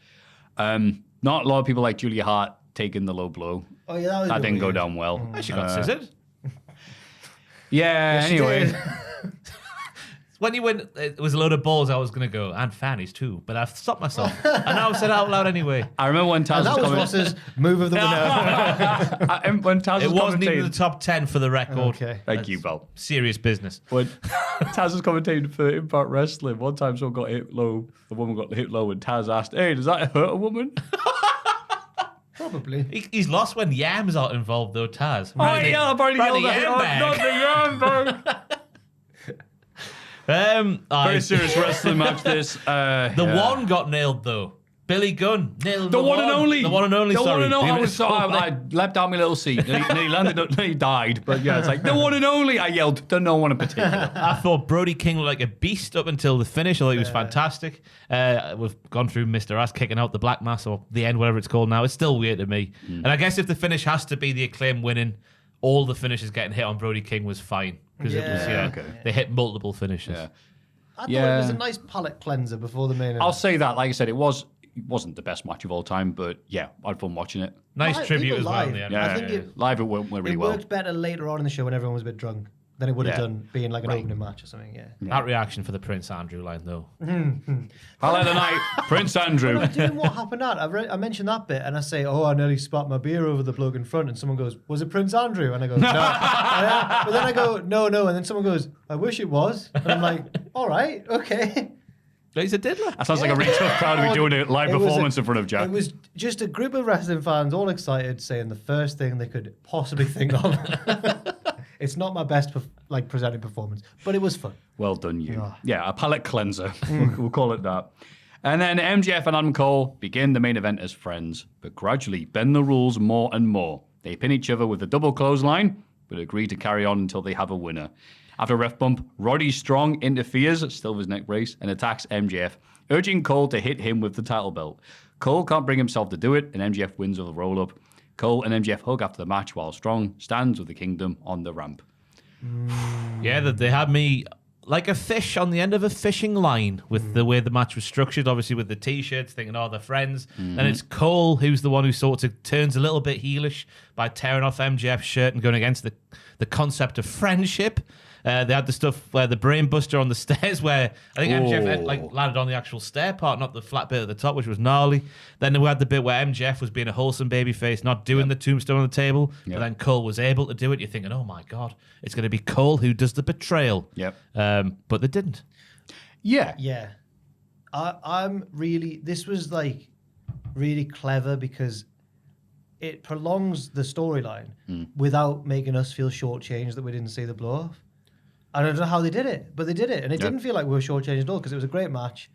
Not a lot of people like Julia Hart taking the low blow. Oh, yeah, that didn't go down well. She got scissored. Yeah, anyway. When you went, it was a load of balls, I was going to go, and fannies too, but I've stopped myself. And now I've said it out loud anyway. I remember when Taz was Ross's move of the winner. When Taz it was wasn't even commentating. the top 10 for the record. Okay. Thank you, Val. Serious business. When Taz was commentating for Impact Wrestling, one time someone got hit low, the woman got hit low, and Taz asked, "Hey, does that hurt a woman?" Probably. He's lost when yams are involved, though, Taz. I've already yelled that. Not the yam bag. Very serious wrestling match, this. The one got nailed, though. Billy Gunn nailed The one and only. The one and only, sorry. I leapt out my little seat. And he landed up, he died. But yeah, it's like, the one and only. I yelled to no one in particular. I thought Brody King looked like a beast up until the finish. I thought he was fantastic. We've gone through Mr. Ass kicking out the Black Mass, or the end, whatever it's called now. It's still weird to me. And I guess if the finish has to be the Acclaim winning, all the finishes getting hit on Brody King was fine. Because they hit multiple finishes. I thought it was a nice palate cleanser before the main event. I'll say that. Like I said, it wasn't the best match of all time, but yeah, I had fun watching it. Nice tribute as well. Live. In the end. I think live it went really well. It worked better later on in the show when everyone was a bit drunk than it would have done being like an opening match or something. Yeah. That reaction for the Prince Andrew line, though. Highlight of the night, Prince Andrew. Doing what happened at? I mentioned that bit and I say, I nearly spat my beer over the bloke in front, and someone goes, "Was it Prince Andrew?" And I go, "No." But then I go, "No," and then someone goes, "I wish it was." And I'm like, "All right, okay." He's a diddler. That sounds like a really tough crowd to be doing a live performance in front of Jack. It was just a group of wrestling fans all excited, saying the first thing they could possibly think of. It's not my best presenting performance, but it was fun. Well done, you. Yeah, a palate cleanser. We'll call it that. And then MJF and Adam Cole begin the main event as friends, but gradually bend the rules more and more. They pin each other with a double clothesline, but agree to carry on until they have a winner. After a ref bump, Roddy Strong interferes, still with his neck brace, and attacks MJF, urging Cole to hit him with the title belt. Cole can't bring himself to do it, and MJF wins with a roll-up. Cole and MJF hug after the match while Strong stands with the Kingdom on the ramp. Yeah, they had me like a fish on the end of a fishing line with the way the match was structured, obviously with the T-shirts, thinking, they're friends. Then it's Cole who's the one who sort of turns a little bit heelish by tearing off MJF's shirt and going against the concept of friendship. They had the stuff where the brain buster on the stairs, where I think MJF landed on the actual stair part, not the flat bit at the top, which was gnarly. Then we had the bit where MJF was being a wholesome babyface, not doing the tombstone on the table, but then Cole was able to do it. You're thinking, oh my God, it's going to be Cole who does the betrayal. But they didn't. Yeah. This was really clever because it prolongs the storyline without making us feel shortchanged that we didn't see the blow off. I don't know how they did it, but they did it. And it didn't feel like we were shortchanged at all because it was a great match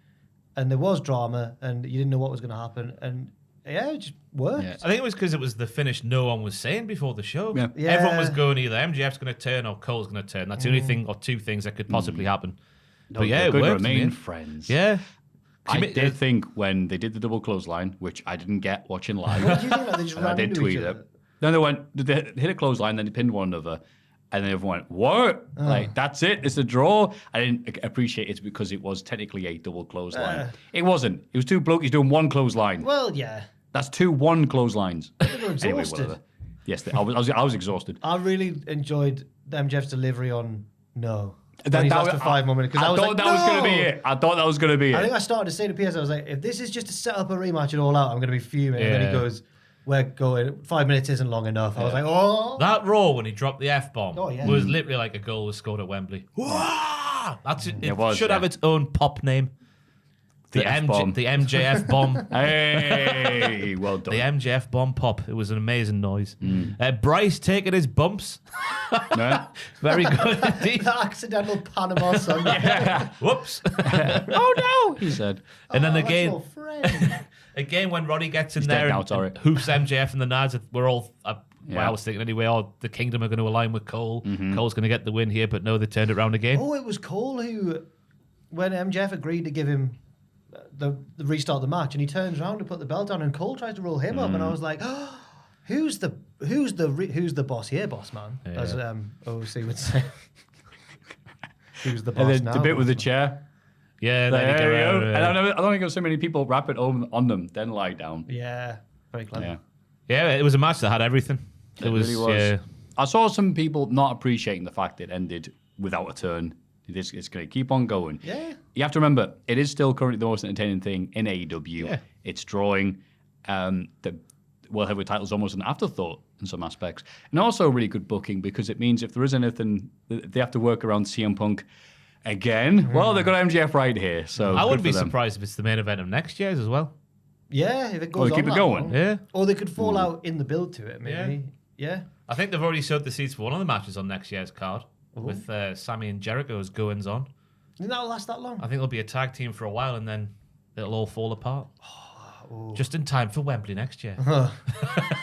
and there was drama and you didn't know what was going to happen. And it just worked. I think it was because it was the finish no one was saying before the show. Yeah. Everyone was going either MJF's going to turn or Cole's going to turn. That's the only thing or two things that could possibly happen. But it good worked. Remain friends. Yeah. I did think when they did the double clothesline, which I didn't get watching live. What do you think? They just ran I did into tweet each it. other? Then they hit a clothesline, then they pinned one another. And then everyone went, what? That's it? It's a draw? I didn't appreciate it because it was technically a double clothesline. It wasn't. It was two blokes doing one clothesline. Well, yeah. That's one clotheslines. They were exhausted. Whatever. Yes, I was exhausted. I really enjoyed MJF's delivery on no. That When he's was- asked for 5 more minutes. I I was thought like, that was going to be "No!" it. I thought that was going to be I it. think I started to say to PS, I was like, if this is just to set up a rematch at All Out, I'm going to be fuming. And then he Yeah. goes, we're going, 5 minutes isn't long enough. I was like, oh. That Raw when he dropped the F-bomb Oh, yeah. was literally like a goal was scored at Wembley. Wah! That's it. It was, should yeah. have its own pop name. The F-bomb. the MJF bomb. Hey, well done. The MJF bomb pop. It was an amazing noise. Bryce taking his bumps. No? Very good indeed. The accidental Panama Sun. Whoops. Oh no, he said. And then That's again, your friend. again when Roddy gets in He's there dead now, and, sorry. and hoops MJF and the Nads, we're all. Well, Yeah. I was thinking anyway. Oh, the Kingdom are going to align with Cole. Cole's going to get the win here, but no, they turned it around again. Oh, it was Cole who, when MJF agreed to give him the restart the match, and he turns around to put the belt on, and Cole tries to roll him up, and I was like, oh, who's the boss here, boss man? As OC would say. Who's the boss And then now? the bit with the chair. Yeah, There there you you go. go. And I don't think there's so many people wrap it on them, then lie down. Yeah, very clever. Yeah. Yeah, it was a match that had everything. It was. really was. Yeah. I saw some people not appreciating the fact it ended without a turn. It's going to keep on going. Yeah. You have to remember, it is still currently the most entertaining thing in AEW. Yeah. It's drawing. The World Heavyweight title is almost an afterthought in some aspects. And also really good booking because it means if there is anything, they have to work around CM Punk again. Well, they've got MJF right here. So I good wouldn't be for them. surprised if it's the main event of next year's as well. Yeah, if it Or goes they on keep it that going. long. Yeah. Or they could fall out in the build to it, maybe. Yeah. I think they've already sowed the seeds for one of the matches on next year's card with Sammy and Jericho's goings on. Didn't that last that long? I think they'll be a tag team for a while and then it'll all fall apart. Just in time for Wembley next year.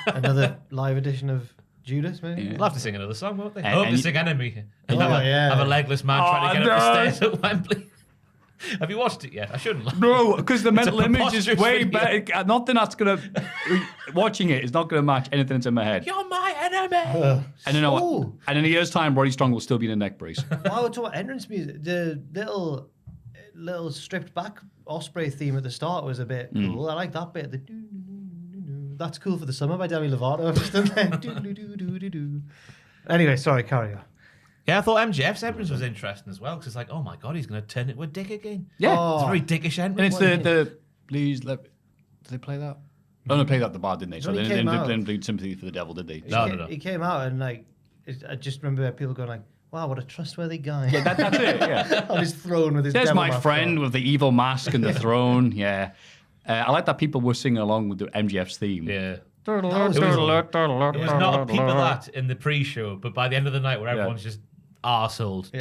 Another live edition of Judas, maybe? They'll have to sing another song, won't they? And- I hope and they you- sing Enemy. Oh, yeah. Have a legless man trying to get up no. the stairs at Wembley. Have you watched it yet? I shouldn't. No, because the mental a image is preposterous way video. better. Nothing that's going to... Watching it is not going to match anything that's in my head. You're my enemy. And you know Oh. what? And in a year's time, Roddy Strong will still be in a neck brace. While we're talking about entrance music, the little stripped back Osprey theme at the start was a bit cool. I like that bit. The doo-doo-doo-doo-doo. That's cool for the summer by Demi Lovato. Just done that. Doo-doo-doo-doo-doo. Anyway, sorry, carry on. Yeah, I thought MJF's entrance was interesting as well because it's like, oh my god, he's going to turn it with Dick again. Yeah. It's a Oh. very dickish And entrance. it's the please let... Did they play that? Oh, no, play that at the bar, didn't they? So No, they he came out. didn't bleed sympathy for the devil, did they? No. He came out and like, I just remember people going like, "Wow, what a trustworthy guy!" That's it, yeah. on his throne with his. There's devil my mask friend on. with the evil mask and the throne, yeah. I like that people were singing along with the MGF's theme. Yeah. was It was not a peep of that in the pre-show, but by the end of the night where everyone's just arseholed.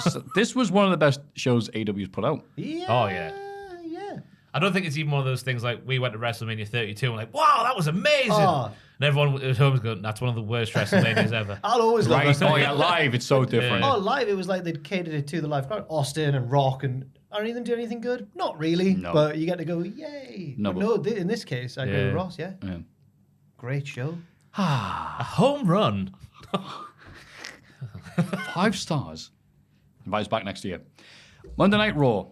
So this was one of the best shows AEW's put out. Yeah. Oh, yeah. Yeah. I don't think it's even one of those things like we went to WrestleMania 32 and like, wow, that was amazing. Oh. And everyone at home's going, that's one of the worst WrestleManias ever. I'll always love Right? that. Oh, yeah, live, it's so different. Oh, live, it was like they'd catered it to the live crowd. Austin and Rock and are either do anything good? Not really. No. But you get to go, yay. No, But no, in this case, I go with Ross, yeah. Yeah. Great show. A home run. 5 stars. Invite us back next year. Monday Night Raw.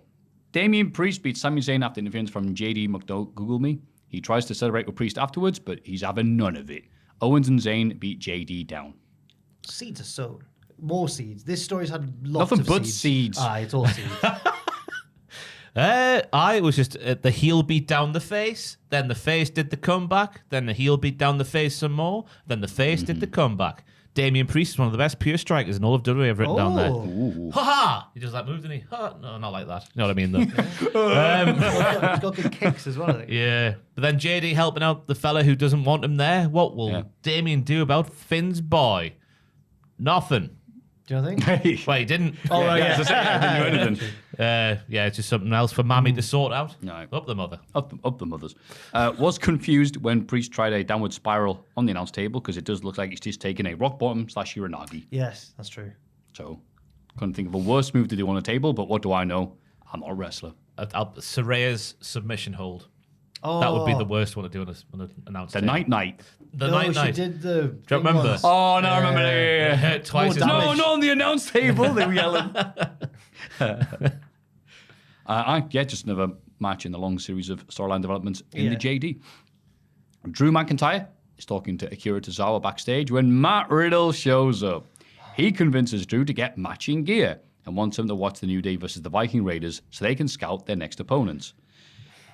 Damian Priest beats Sami Zayn after interference from JD McDowell. Google me. He tries to celebrate with Priest afterwards, but he's having none of it. Owens and Zayn beat JD down. Seeds are sown. More seeds. This story's had lots Nothing of but seeds. seeds. It's all seeds. I was just the heel beat down the face, then the face did the comeback, then the heel beat down the face some more, then the face did the comeback. Damian Priest is one of the best pure strikers in all of WWE I've written down there. Oh. Ha ha! He does that move, didn't he? Ha! No, not like that. You know what I mean, though. He's got good kicks as well, I think. Yeah. But then JD helping out the fella who doesn't want him there. What will Damian do about Finn's boy? Nothing. Do you know what I think? Well, he didn't. Oh, right, yeah. As I said, I didn't do anything. Yeah, it's just something else for Mammy to sort out. No. Up the mother. Up the mothers. Was confused when Priest tried a downward spiral on the announce table because it does look like he's just taking a rock bottom / Uranagi. Yes, that's true. So, couldn't think of a worse move to do on a table, but what do I know? I'm not a wrestler. Soraya's submission hold. Oh, That would be the worst one to do on an announce The table. night. The no, night. she did the. Do you remember? ones. Oh, no, I remember. It hurt twice as More much. damage. No, on the announce table. They were yelling. Just another match in the long series of storyline developments in the JD. Drew McIntyre is talking to Akira Tozawa backstage when Matt Riddle shows up. He convinces Drew to get matching gear and wants him to watch the New Day versus the Viking Raiders so they can scout their next opponents.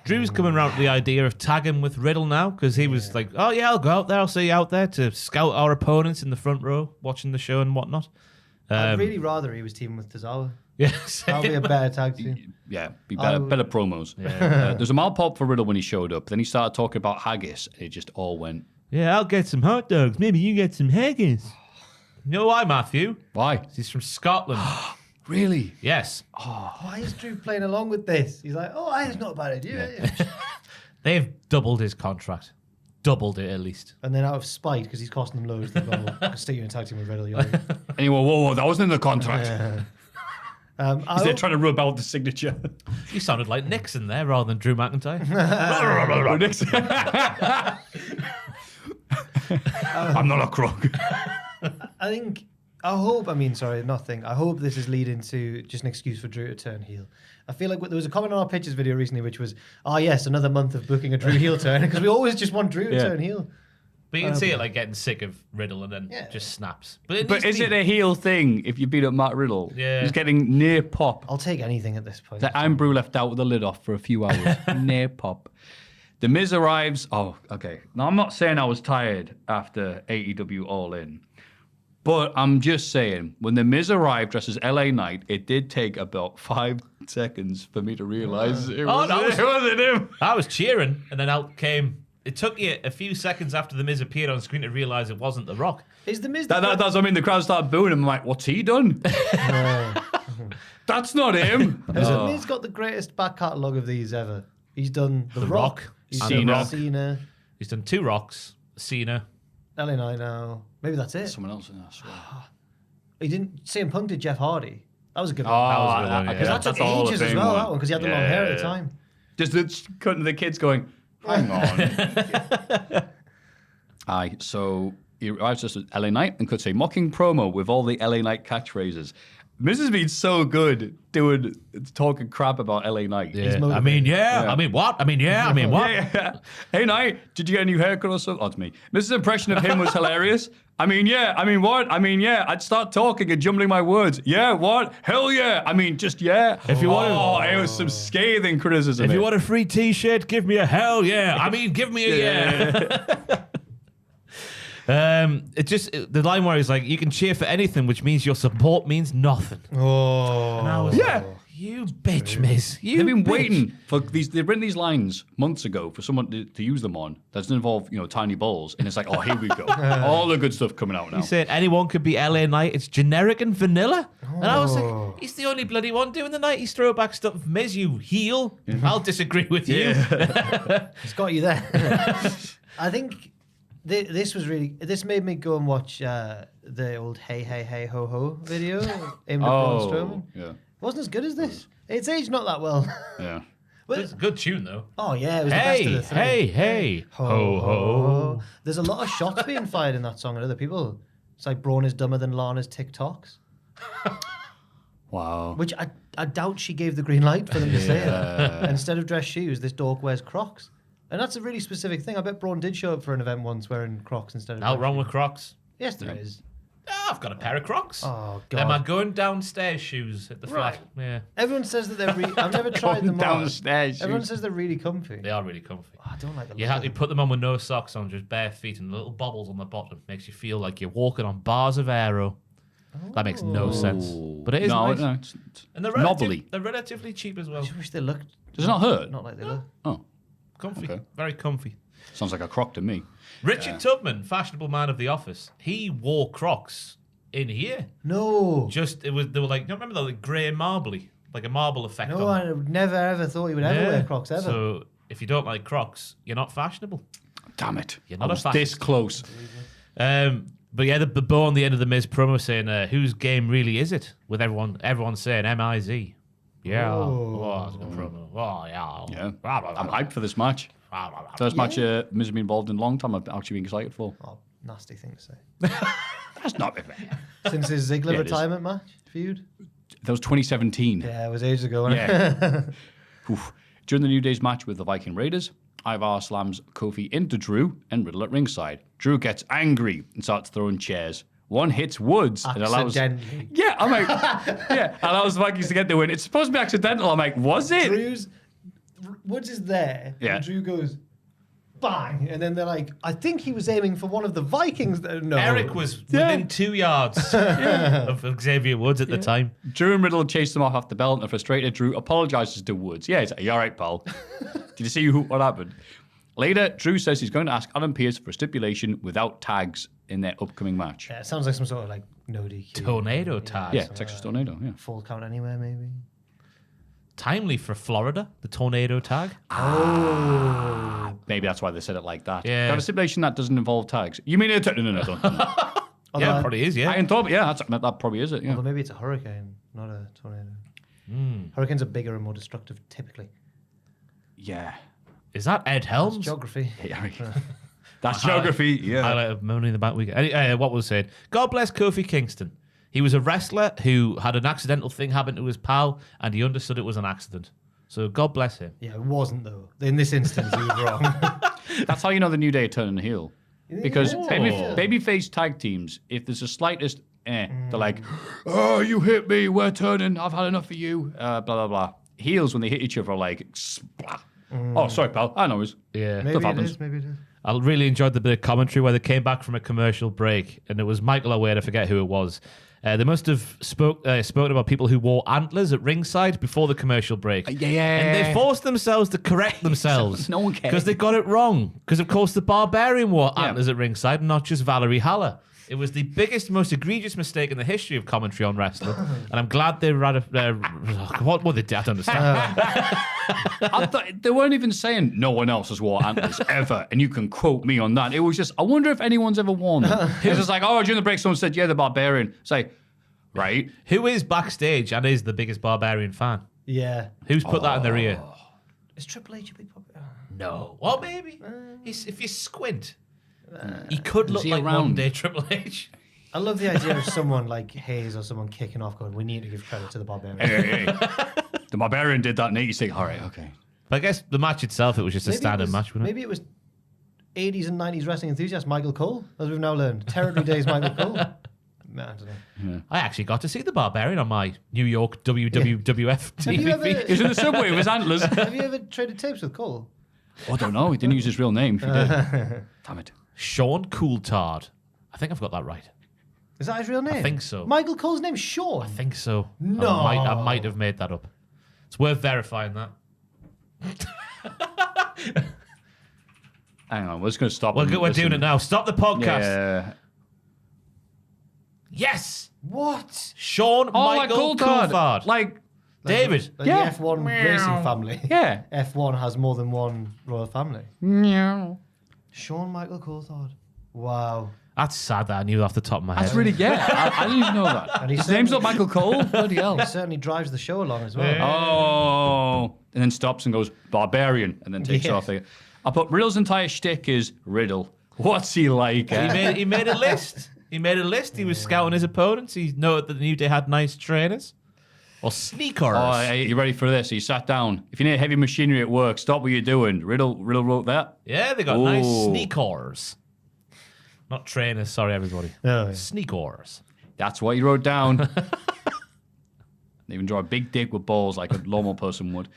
Drew's coming around to the idea of tagging with Riddle now because he was like, oh yeah, I'll go out there. I'll see you out there to scout our opponents in the front row, watching the show and whatnot. I'd really rather he was teaming with Tozawa. Yes. That'll be a better tag team. Yeah, be better promos. There's a mild pop for Riddle when he showed up. Then he started talking about haggis, and it just all went. Yeah, I'll get some hot dogs. Maybe you get some haggis. You know why, Maffew? Why? He's from Scotland. Really? Yes. Why is Drew playing along with this? He's like, oh, it's not a bad idea. They've doubled his contract. Doubled it, at least. And then out of spite, because he's costing them loads, they've gone, I'll stick you in a tag team with Riddle. You're like, Anyway, whoa, that wasn't in the contract. Is they trying to rub out the signature? You sounded like Nixon there rather than Drew McIntyre. I'm not a crook. I hope this is leading to just an excuse for Drew to turn heel. I feel like there was a comment on our pictures video recently which was, oh yes, another month of booking a Drew heel turn, because we always just want Drew to turn heel. But you can see it like getting sick of Riddle and then just snaps. But is it a heel thing if you beat up Matt Riddle? Yeah. He's getting near pop. I'll take anything at this point. That I'm Brew left out with the lid off for a few hours. Near pop. The Miz arrives. Oh, okay. Now, I'm not saying I was tired after AEW All In. But I'm just saying, when The Miz arrived dressed as LA Knight, it did take about 5 seconds for me to realize it wasn't him. I was cheering, and then out came... It took you a few seconds after The Miz appeared on screen to realise it wasn't The Rock. Is The Miz... That's what I mean. The crowd started booing him. I'm like, what's he done? That's not him. Has The Miz got the greatest back catalogue of these ever? He's done The Rock. He's done Cena. He's done 2 Rocks. Cena. LA Knight now. Maybe that's it. Someone else in that. He didn't... CM Punk did Jeff Hardy. That was a good one. Because that took ages as well, that one, because he had the long hair at the time. Just cutting the kids going, hang on. Aye, so he arrives just at LA Knight and cuts a mocking promo with all the LA Knight catchphrases. Miz has been so good talking crap about LA Knight. Yeah. I mean, I mean, what? I mean, I mean, what? Yeah. Hey, Knight, did you get a new haircut or something? Oh, it's me. Miz's impression of him was hilarious. I mean, I mean, what? I mean, I'd start talking and jumbling my words. Yeah, what? Hell yeah. I mean, just yeah. If you want it was some scathing criticism. If you want a free t-shirt, give me a hell yeah. I mean, give me a yeah. The line where he's like, you can cheer for anything, which means your support means nothing. Oh. And I was like, you bitch, Miz. They've been waiting for these. They've written these lines months ago for someone to use them on. That doesn't involve, tiny balls. And it's like, oh, here we go. All the good stuff coming out now. He said anyone could be LA Knight. It's generic and vanilla. And I was like, he's the only bloody one doing the 90s throwback stuff. Miz, you heel. I'll disagree with you. It's got you there. I think this made me go and watch the old Hey Hey Hey Ho Ho video aimed at Braun Strowman. Yeah. It wasn't as good as this. It's aged not that well. Yeah. It's a good tune, though. Oh, yeah. It was the best of the three. Hey, ho, ho. There's a lot of shots being fired in that song at other people. It's like Braun is dumber than Lana's TikToks. Wow. Which I doubt she gave the green light for them to say it. Instead of dress shoes, this dork wears Crocs. And that's a really specific thing. I bet Braun did show up for an event once wearing Crocs instead of... Out wrong with Crocs? Yes, there is. Oh, I've got a pair of Crocs. Oh, God. They're my going downstairs shoes at the flat. Yeah. Everyone says that they're I've never tried them downstairs on. Everyone says they're really commpy. They are really comfy. Oh, I don't like them. You put them on with no socks on, just bare feet and little bobbles on the bottom. Makes you feel like you're walking on bars of aero. That makes no sense. But it is nice. No, and they're relatively cheap as well. I just wish they looked... Does it not hurt? Not like they look. Oh. Comfy. Okay. Very comfy. Sounds like a Croc to me. Richard Tubman, fashionable man of the office, he wore Crocs in here. No. They were like, remember the like grey marbly, like a marble effect. No, I never ever thought you would ever wear Crocs ever. So if you don't like Crocs, you're not fashionable. Damn it! You're not this close. But yeah, the bow on the end of the Miz promo saying, "Whose game really is it?" With everyone saying M-I-Z. Yeah. Oh, that's a good promo. Oh yeah. Yeah. I'm hyped for this match. First match Miz has been involved in a long time. I've actually been excited for. Oh, nasty thing to say. That's not fair. Since his Ziggler retirement match feud? That was 2017. Yeah, it was ages ago. Yeah. During the New Day's match with the Viking Raiders, Ivar slams Kofi into Drew and Riddle at ringside. Drew gets angry and starts throwing chairs. One hits Woods and allows... Yeah, I'm like... yeah, allows the Vikings to get the win. It's supposed to be accidental. I'm like, was it? Woods is there. Yeah. And Drew goes... bang, and then they're like, I think he was aiming for one of the Vikings. No, Eric was within 2 yards of Xavier Woods at the time. Drew and Riddle chased him off the belt, and frustrated Drew apologizes to Woods. Yeah, he's like, you all right, pal? Did you see what happened? Later, Drew says he's going to ask Adam Pearce for a stipulation without tags in their upcoming match. Yeah, it sounds like some sort of like no DQ. Tornado tag. Yeah, Texas Tornado, yeah. Full count anywhere, maybe. Timely for Florida, the tornado tag. Maybe that's why they said it like that. Yeah. Got a stipulation that doesn't involve tags. You mean it? No, don't. Yeah, probably is, yeah. I thought, yeah, that probably is it, yeah. Well, maybe it's a hurricane, not a tornado. Hurricanes are bigger and more destructive, typically. Yeah. Is that Ed Helms? That's geography. That's geography, yeah. Highlight of Money in the Bank weekend. What was said? God bless Kofi Kingston. He was a wrestler who had an accidental thing happen to his pal, and he understood it was an accident. So God bless him. Yeah, it wasn't, though. In this instance, he was wrong. That's how you know the New Day are turning heel. Because babyface tag teams, if there's the slightest they're like, oh, you hit me, we're turning, I've had enough of you, blah, blah, blah. Heels, when they hit each other, are like, splat. Oh, sorry, pal. I know. Yeah. Maybe it is, maybe it is. I really enjoyed the bit of commentary where they came back from a commercial break, and it was Michael O'Wade, I forget who it was. They must have spoken about people who wore antlers at ringside before the commercial break. Yeah. And they forced themselves to correct themselves. No one cares. Because they got it wrong. Because, of course, the Barbarian wore antlers at ringside, not just Valerie Haller. It was the biggest, most egregious mistake in the history of commentary on wrestling. And I'm glad they what were they? I don't understand. I thought they weren't even saying no one else has worn antlers ever, and you can quote me on that. It was just, I wonder if anyone's ever worn them. It was just like, oh, during the break, someone said, yeah, the Barbarian. It's like, right. Who is backstage and is the biggest Barbarian fan? Yeah. Who's put that in their ear? Is Triple H a big popular? No. Well, maybe. If you squint, he could look like around? one day Triple H. I love the idea of someone like Hayes or someone kicking off going, we need to give credit to the Barbarian. Hey. The Barbarian did that in 86. All right, okay. But I guess the match itself, it was just a standard match, wasn't it? Maybe it was 80s and 90s wrestling enthusiast Michael Cole, as we've now learned. Territory Days Michael Cole. I don't know. Yeah. I actually got to see the Barbarian on my New York WWF TV feed. He was in the subway with his antlers. Have you ever traded tapes with Cole? Oh, I don't know. He didn't use his real name. If he did. Damn it. Sean Coulthard. I think I've got that right. Is that his real name? I think so. Michael Cole's name's Sean? I think so. No. I might have made that up. It's worth verifying that. Hang on, we're just going to stop. We're doing it now. Stop the podcast. Yeah. Yes. What? Sean Michael Coulthard. Like David. Like Yeah. the F1 racing family. Yeah. F1 has more than one royal family. Meow. Sean Michael Coulthard. Wow. That's sad that I knew off the top of my head. That's really, I didn't even know that. And His name's not Michael Cole? Bloody hell. He certainly drives the show along as well. Oh. And then stops and goes, Barbarian, and then takes Yes. off. I put Riddle's entire shtick is Riddle. What's he like? He made a list. He made a list. He was scouting his opponents. He noted that the New Day had nice trainers. Or sneakers. Oh, hey, you ready for this? He sat down. If you need heavy machinery at work, stop what you're doing. Riddle wrote that. Yeah, they got nice sneakers. Not trainers, sorry everybody. Oh, yeah. Sneakers. That's what he wrote down. They even draw a big dick with balls like a normal person would.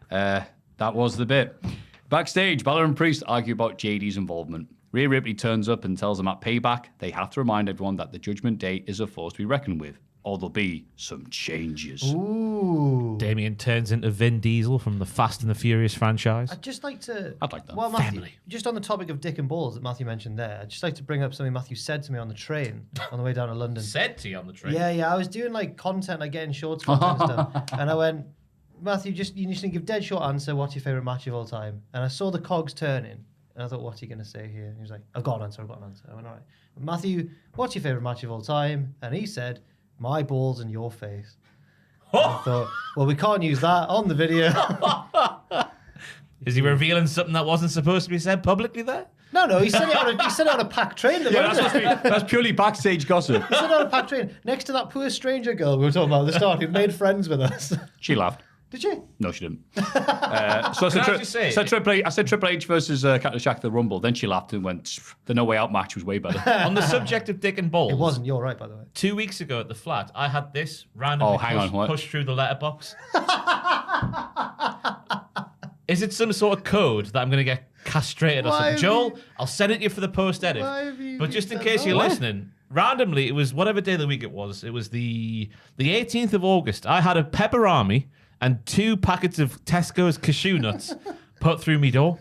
That was the bit. Backstage, Balor and Priest argue about JD's involvement. Rhea Ripley turns up and tells them at Payback they have to remind everyone that the Judgment Day is a force to be reckoned with, or there'll be some changes. Ooh. Damien turns into Vin Diesel from the Fast and the Furious franchise. I'd just like to... I'd like that. Well, Matthew, Family. just on the topic of dick and balls that Matthew mentioned there, I'd just like to bring up something Matthew said to me on the train on the way down to London. Said to you on the train. Yeah, I was doing like content, like getting shorts for him and stuff. And I went, Matthew, you just need to give dead short answer. What's your favourite match of all time? And I saw the cogs turning. And I thought, what's he going to say here? And he was like, I've got an answer. I went, all right. Matthew, what's your favourite match of all time? And he said, my balls and your face. I thought, well, we can't use that on the video. Is he revealing something that wasn't supposed to be said publicly there? No, he said it on a packed train. That's purely backstage gossip. He said it on a packed train next to that poor stranger girl we were talking about at the start who made friends with us. She laughed. Did you? No, she didn't. So I said Triple H versus Captain Shaq at the Rumble. Then she laughed and went, the No Way Out match was way better. On the subject of dick and balls. It wasn't. You're right, by the way. 2 weeks ago at the flat, I had this randomly pushed through the letterbox. Is it some sort of code that I'm going to get castrated or something? Joel, I'll send it to you for the post-edit. But just in case you're listening, randomly, it was whatever day of the week it was. It was the 18th of August. I had a pepperami and 2 packets of Tesco's cashew nuts put through me door.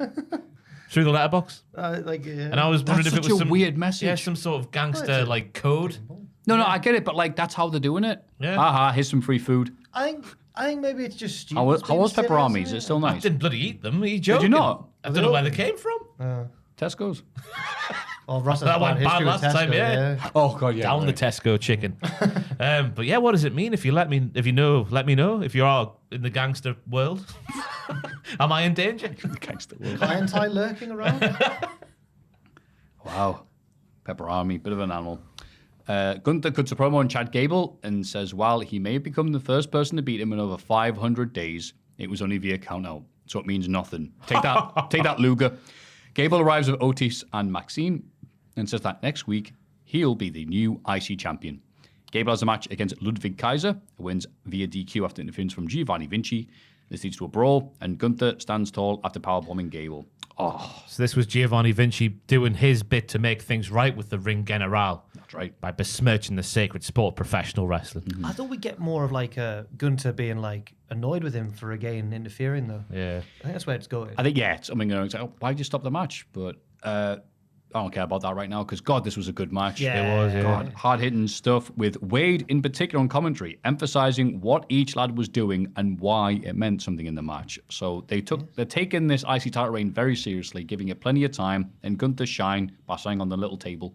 Through the letterbox. And I was wondering if it was some weird message. Yeah, some sort of gangster code. No, I get it, but that's how they're doing it. Yeah. Here's some free food. I think maybe it's just stupid. How was pepperami? Is it still nice? I didn't bloody eat them. Are you joking? Did you not? I don't know where they came from. Tesco's. Oh, Ross that went bad last time, yeah. Oh god, yeah. Down the Tesco chicken. But yeah, what does it mean? If you let me know. If you are in the gangster world, am I in danger? Gangster world. Anti lurking around. Wow, pepperami, bit of an animal. Gunther cuts a promo on Chad Gable and says, while he may have become the first person to beat him in over 500 days, it was only via countout, so it means nothing. Take that, Luger. Gable arrives with Otis and Maxine and says that next week he'll be the new IC champion. Gable has a match against Ludwig Kaiser, who wins via DQ after interference from Giovanni Vinci. This leads to a brawl, and Gunther stands tall after powerbombing Gable. Oh, so this was Giovanni Vinci doing his bit to make things right with the Ring General. That's right. By besmirching the sacred sport of professional wrestling. Mm-hmm. I thought we'd get more of a Gunther being annoyed with him for again interfering though. Yeah. I think that's where it's going. I think, it's something going to why did you stop the match? But I don't care about that right now because, God, this was a good match. Yeah. It was, yeah. God, hard-hitting stuff with Wade in particular on commentary, emphasizing what each lad was doing and why it meant something in the match. So they're taking this IC title reign very seriously, giving it plenty of time, and Gunther shine by sitting on the little table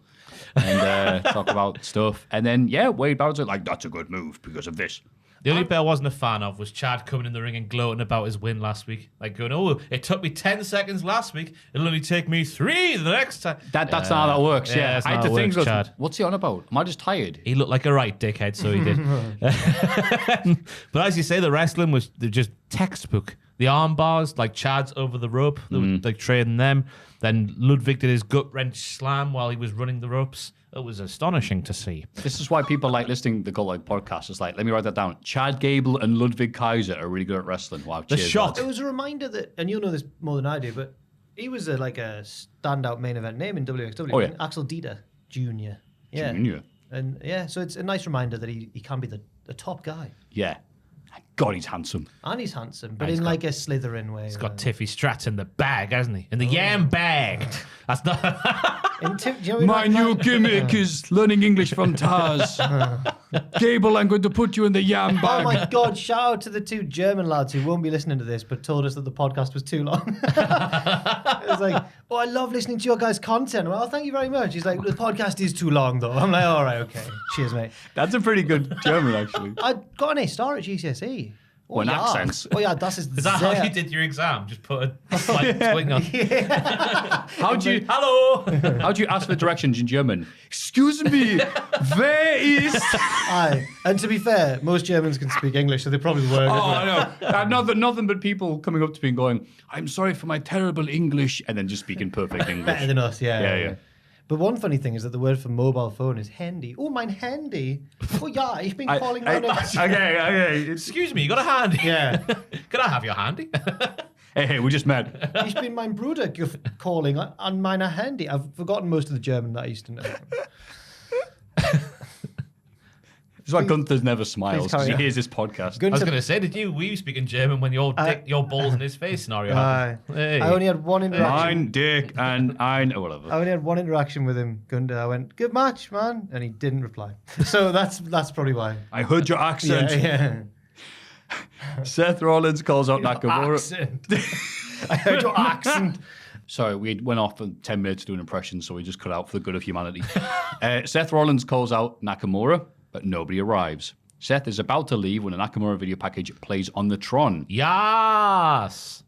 and talk about stuff. And then, Wade Barrett's that's a good move because of this. The only bit I wasn't a fan of was Chad coming in the ring and gloating about his win last week. Going, it took me 10 seconds last week. It'll only take me 3 the next time. That's not how that works, yeah. That's not how it works, Chad. What's he on about? Am I just tired? He looked like a right dickhead, so he did. But as you say, the wrestling was just textbook. The arm bars, Chad's over the rope, they were trading them. Then Ludwig did his gut wrench slam while he was running the ropes. It was astonishing to see. This is why people like listening to the Cultaholic podcast. It's let me write that down. Chad Gable and Ludwig Kaiser are really good at wrestling. Wow, the cheers, shot. lads. It was a reminder that, and you'll know this more than I do, but he was a standout main event name in WXW. Oh, yeah. Axel Dieter Jr. Yeah. Junior. And so it's a nice reminder that he can be the top guy. Yeah. God, he's handsome. And he's handsome, but in a Slytherin way. He's got Tiffy Strats in the bag, hasn't he? In the yam bag. That's not... My new gimmick is learning English from Taz. Gable, I'm going to put you in the yam bag. Oh my God, shout out to the 2 German lads who won't be listening to this, but told us that the podcast was too long. It was I love listening to your guys' content. Well, thank you very much. He's the podcast is too long though. I'm all right, okay. Cheers, mate. That's a pretty good German, actually. I got an A-star at GCSE. Well, accents. Oh yeah, that's Is that how you did your exam? Just put a slight swing on. How do you Hello? How do you ask for directions in German? Excuse me, where is? Aye. And to be fair, most Germans can speak English, so they probably were. I know. Nothing but people coming up to me and going, "I'm sorry for my terrible English," and then just speaking perfect English. Better than us, Yeah. But one funny thing is that the word for mobile phone is handy. Oh, mein Handy. Oh yeah, ich bin calling around. Okay. Excuse me, you got a handy? Yeah. Can I have your handy? Hey, we just met. Ich bin mein Bruder calling on meine Handy. I've forgotten most of the German that I used to know. This is why Gunther's never smiles because he hears this podcast. I was going to say, were you speaking German when your balls in his face scenario happened? Hey. I only had one interaction. Mine, Dick, and ein, or whatever. I only had one interaction with him, Gunther. I went, "Good match, man," and he didn't reply. So that's probably why. I heard your accent. Yeah. Seth Rollins calls out Nakamura. Accent. I heard your accent. Sorry, we went off for 10 minutes doing impressions, so we just cut out for the good of humanity. Seth Rollins calls out Nakamura, but nobody arrives. Seth is about to leave when a Nakamura video package plays on the Tron. Yes.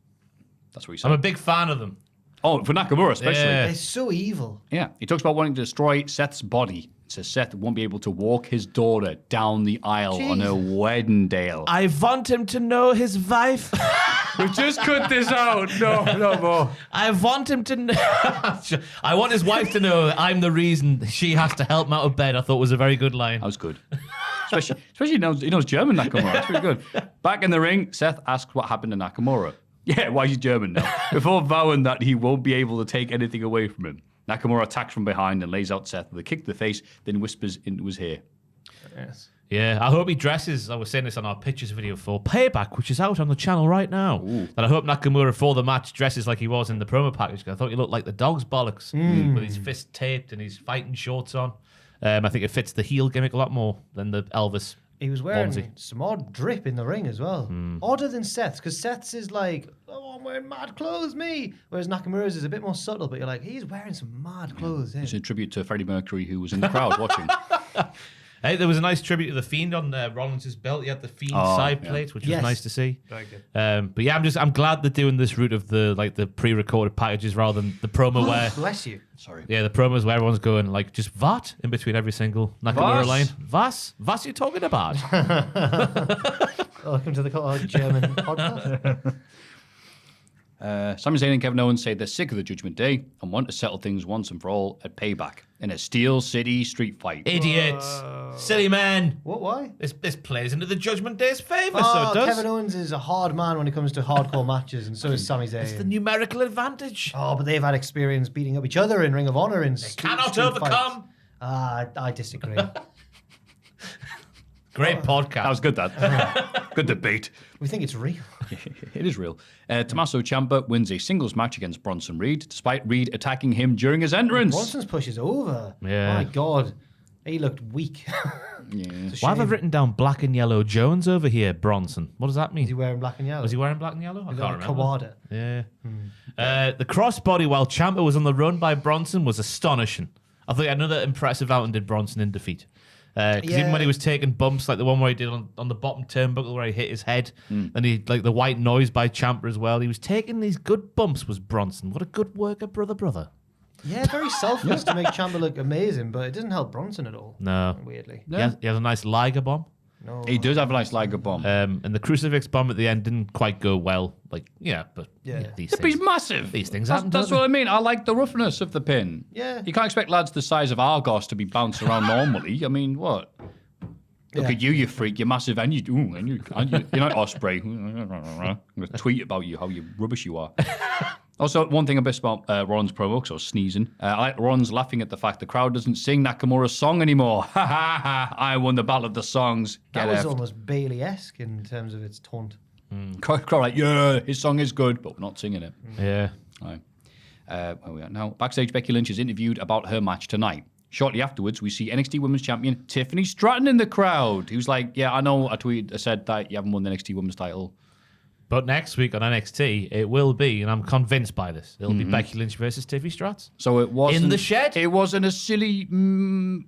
That's what he said. I'm a big fan of them. Oh, for Nakamura especially. Yeah. They're so evil. Yeah, he talks about wanting to destroy Seth's body It says Seth won't be able to walk his daughter down the aisle on her wedding day. I want him to know his wife. We've just cut this out. No more. I want him to know. I want his wife to know I'm the reason she has to help him out of bed. I thought was a very good line. That was good. Especially he knows German, Nakamura. That's pretty good. Back in the ring, Seth asks what happened to Nakamura. Yeah, why is he German now? Before vowing that he won't be able to take anything away from him. Nakamura attacks from behind and lays out Seth with a kick to the face, then whispers into his ear. Yes. Yeah, I hope he dresses. I was saying this on our pictures video for Payback, which is out on the channel right now. And I hope Nakamura for the match dresses like he was in the promo package. I thought he looked like the dog's bollocks with his fist taped and his fighting shorts on. I think it fits the heel gimmick a lot more than the Elvis. He was wearing onesie. some odd drip in the ring as well. Odder than Seth's, because Seth's is like, oh, I'm wearing mad clothes, me. Whereas Nakamura's is a bit more subtle, but you're like, he's wearing some mad clothes. It's a tribute to Freddie Mercury, who was in the crowd watching. Hey, there was a nice tribute to the Fiend on Rollins' belt. He had the Fiend side plate, which was nice to see. Very good. But yeah, I'm glad they're doing this route of the pre-recorded packages rather than the promo where. Bless you. Sorry. Yeah, the promos where everyone's going like just what in between every single Nakamura Was? line. Was you talking about? Welcome to the Cultaholic German podcast. Sami Zayn and Kevin Owens say they're sick of the Judgment Day and want to settle things once and for all at Payback in a Steel City street fight. Idiots, silly men. What? Why? This plays into the Judgment Day's favour, so it does. Kevin Owens is a hard man when it comes to hardcore matches, and so is Sami Zayn. It's the numerical advantage. Oh, but they've had experience beating up each other in Ring of Honor in Cannot overcome. I disagree. Great podcast. That was good, that. Good debate. We think it's real. It is real. Tommaso Ciampa wins a singles match against Bronson Reed, despite Reed attacking him during his entrance. Bronson's push is over. Yeah. My God. He looked weak. Why have I written down black and yellow Jones over here, Bronson? What does that mean? Is he wearing black and yellow? Was he wearing black and yellow? I can't remember. Kawada. Yeah. The crossbody while Ciampa was on the run by Bronson was astonishing. I think another impressive outing did Bronson in defeat. Because even when he was taking bumps, like the one where he did on the bottom turnbuckle where he hit his head, and he like the white noise by Ciampa as well, he was taking these good bumps, was Bronson. What a good worker, brother. Yeah, very selfless to make Ciampa look amazing, but it doesn't help Bronson at all. No. Weirdly. He has a nice Liger bomb. No. He does have a nice Liger bomb. And the crucifix bomb at the end didn't quite go well. Like, but these But things. he's massive. These things That's, happen, that's don't what I mean. I like the roughness of the pin. Yeah. You can't expect lads the size of Argos to be bounced around normally. I mean, what? Look at you, you freak. You're massive, and you're like Osprey. I'm going to tweet about you, how rubbish you are. Also, one thing about Ron's promo, because I was sneezing. I like Ron's laughing at the fact the crowd doesn't sing Nakamura's song anymore. Ha ha ha! I won the battle of the songs. That was almost Bailey-esque in terms of its taunt. Crowd like, yeah, his song is good, but we're not singing it. Yeah. Right. Where we are now. Backstage, Becky Lynch is interviewed about her match tonight. Shortly afterwards, we see NXT Women's Champion Tiffany Stratton in the crowd, who's like, yeah, I know, I said that you haven't won the NXT Women's title. But next week on NXT, it will be, and I'm convinced by this, it'll be Becky Lynch versus Tiffany Stratton. So it wasn't... In the shed? It wasn't a silly,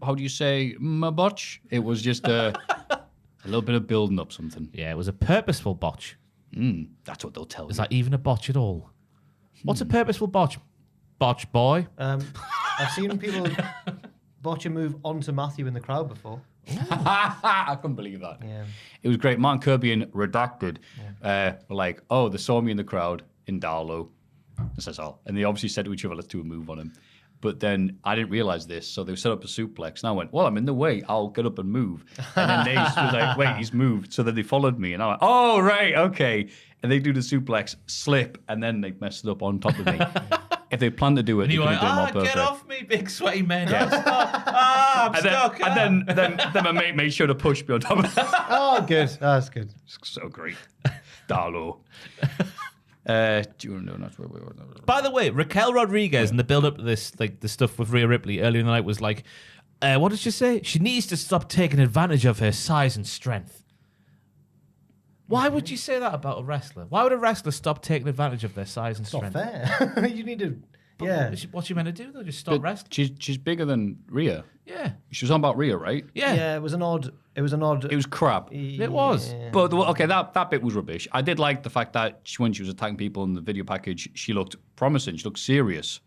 how do you say, botch? It was just a little bit of building up something. Yeah, it was a purposeful botch. That's what they'll tell Is you. that even a botch at all? What's a purposeful botch? Botch boy? I've seen people botch a move onto Maffew in the crowd before. I couldn't believe that. Yeah. It was great. Martin Kirby and Redacted were like, oh, they saw me in the crowd in Darlow. That's all. And they obviously said to each other, let's do a move on him. But then I didn't realize this, so they set up a suplex. And I went, well, I'm in the way. I'll get up and move. And then they was like, wait, he's moved. So then they followed me. And I went, oh, right, okay. And they do the suplex, slip, and then they messed it up on top of me. If they planned to do it, And they you could went, have done it more perfect. get off me, big sweaty man. I'm stuck. And then my mate made sure to push me on top of that. Oh, good. That's good. So great. Darlow. Do you want to know where we were? By the way, Raquel Rodriguez in the build-up to this, like the stuff with Rhea Ripley earlier in the night was like, what did she say? She needs to stop taking advantage of her size and strength. Why would you say that about a wrestler? Why would a wrestler stop taking advantage of their size and It's not strength? fair. You need to... Yeah. What's she meant to do though? Just stop wrestling? She's bigger than Rhea. Yeah. She was on about Rhea, right? Yeah. Yeah, it was an odd... It was crap. It was. But okay, that bit was rubbish. I did like the fact that when she was attacking people in the video package, she looked promising. She looked serious.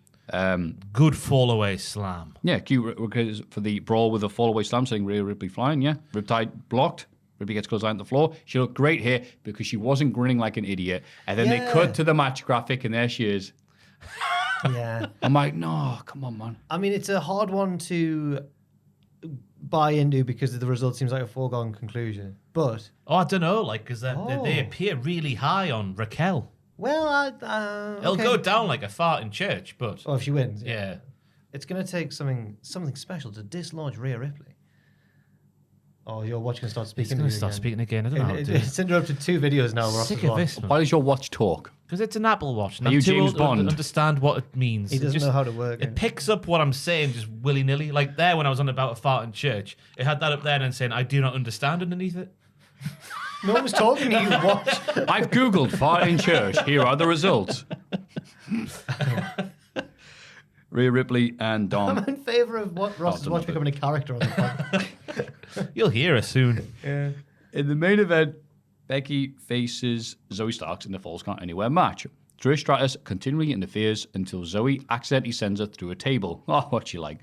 Good fall away slam. Yeah, cute for the brawl with a fall away slam, saying Rhea Ripley flying. Yeah, Riptide blocked. Ripley gets close on the floor. She looked great here because she wasn't grinning like an idiot. And then they cut to the match graphic, and there she is. Yeah. I'm like, no, come on, man. I mean, it's a hard one to buy into because the result seems like a foregone conclusion. But I don't know, like, because they appear really high on Raquel. well, It'll go down like a fart in church, but Oh, if she wins, yeah. it's going to take something special to dislodge Rhea Ripley. Oh, your watch can start speaking. It's going to start speaking again. I don't know how to do it. It's interrupted 2 videos now. We're off Sick the of this, man. Why does your watch talk? Because it's an Apple Watch. And Are I'm you too James old to Bond? understand what it means. He doesn't know how to work It it. picks up what I'm saying just willy-nilly. Like there when I was on about a fart in church, it had that up there and then saying, I do not understand underneath it. No one was talking to you. Watch. I've Googled fart in church. Here are the results. Rhea Ripley and I'm Dom. in favour of Ross's watch becoming a character on the podcast. You'll hear us soon. Yeah. In the main event, Becky faces Zoe Starks in the Falls Count Anywhere match. Trish Stratus continually interferes until Zoe accidentally sends her through a table. Oh, what she like.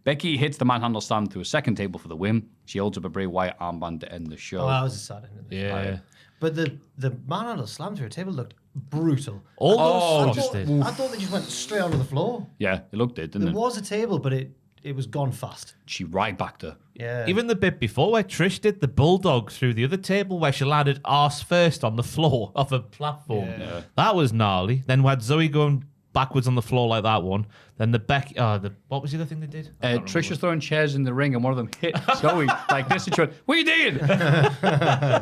Becky hits the manhandle slam through a second table for the win. She holds up a Bray Wyatt armband to end the show. Oh, that was a sad ending. Yeah. But the manhandle slam through a table looked brutal. All I those just thought, did. I thought they just went straight onto the floor. Yeah, it looked it, didn't There it? was a table, but it was gone fast. She right backed her. Yeah. Even the bit before where Trish did the bulldog through the other table where she landed arse first on the floor off a platform. Yeah. That was gnarly. Then we had Zoe going backwards on the floor like that one. Then the Becky... what was the other thing they did? I can't Trish remember. was throwing chairs in the ring, and one of them hit Zoe like this. And she went, "What are you doing?"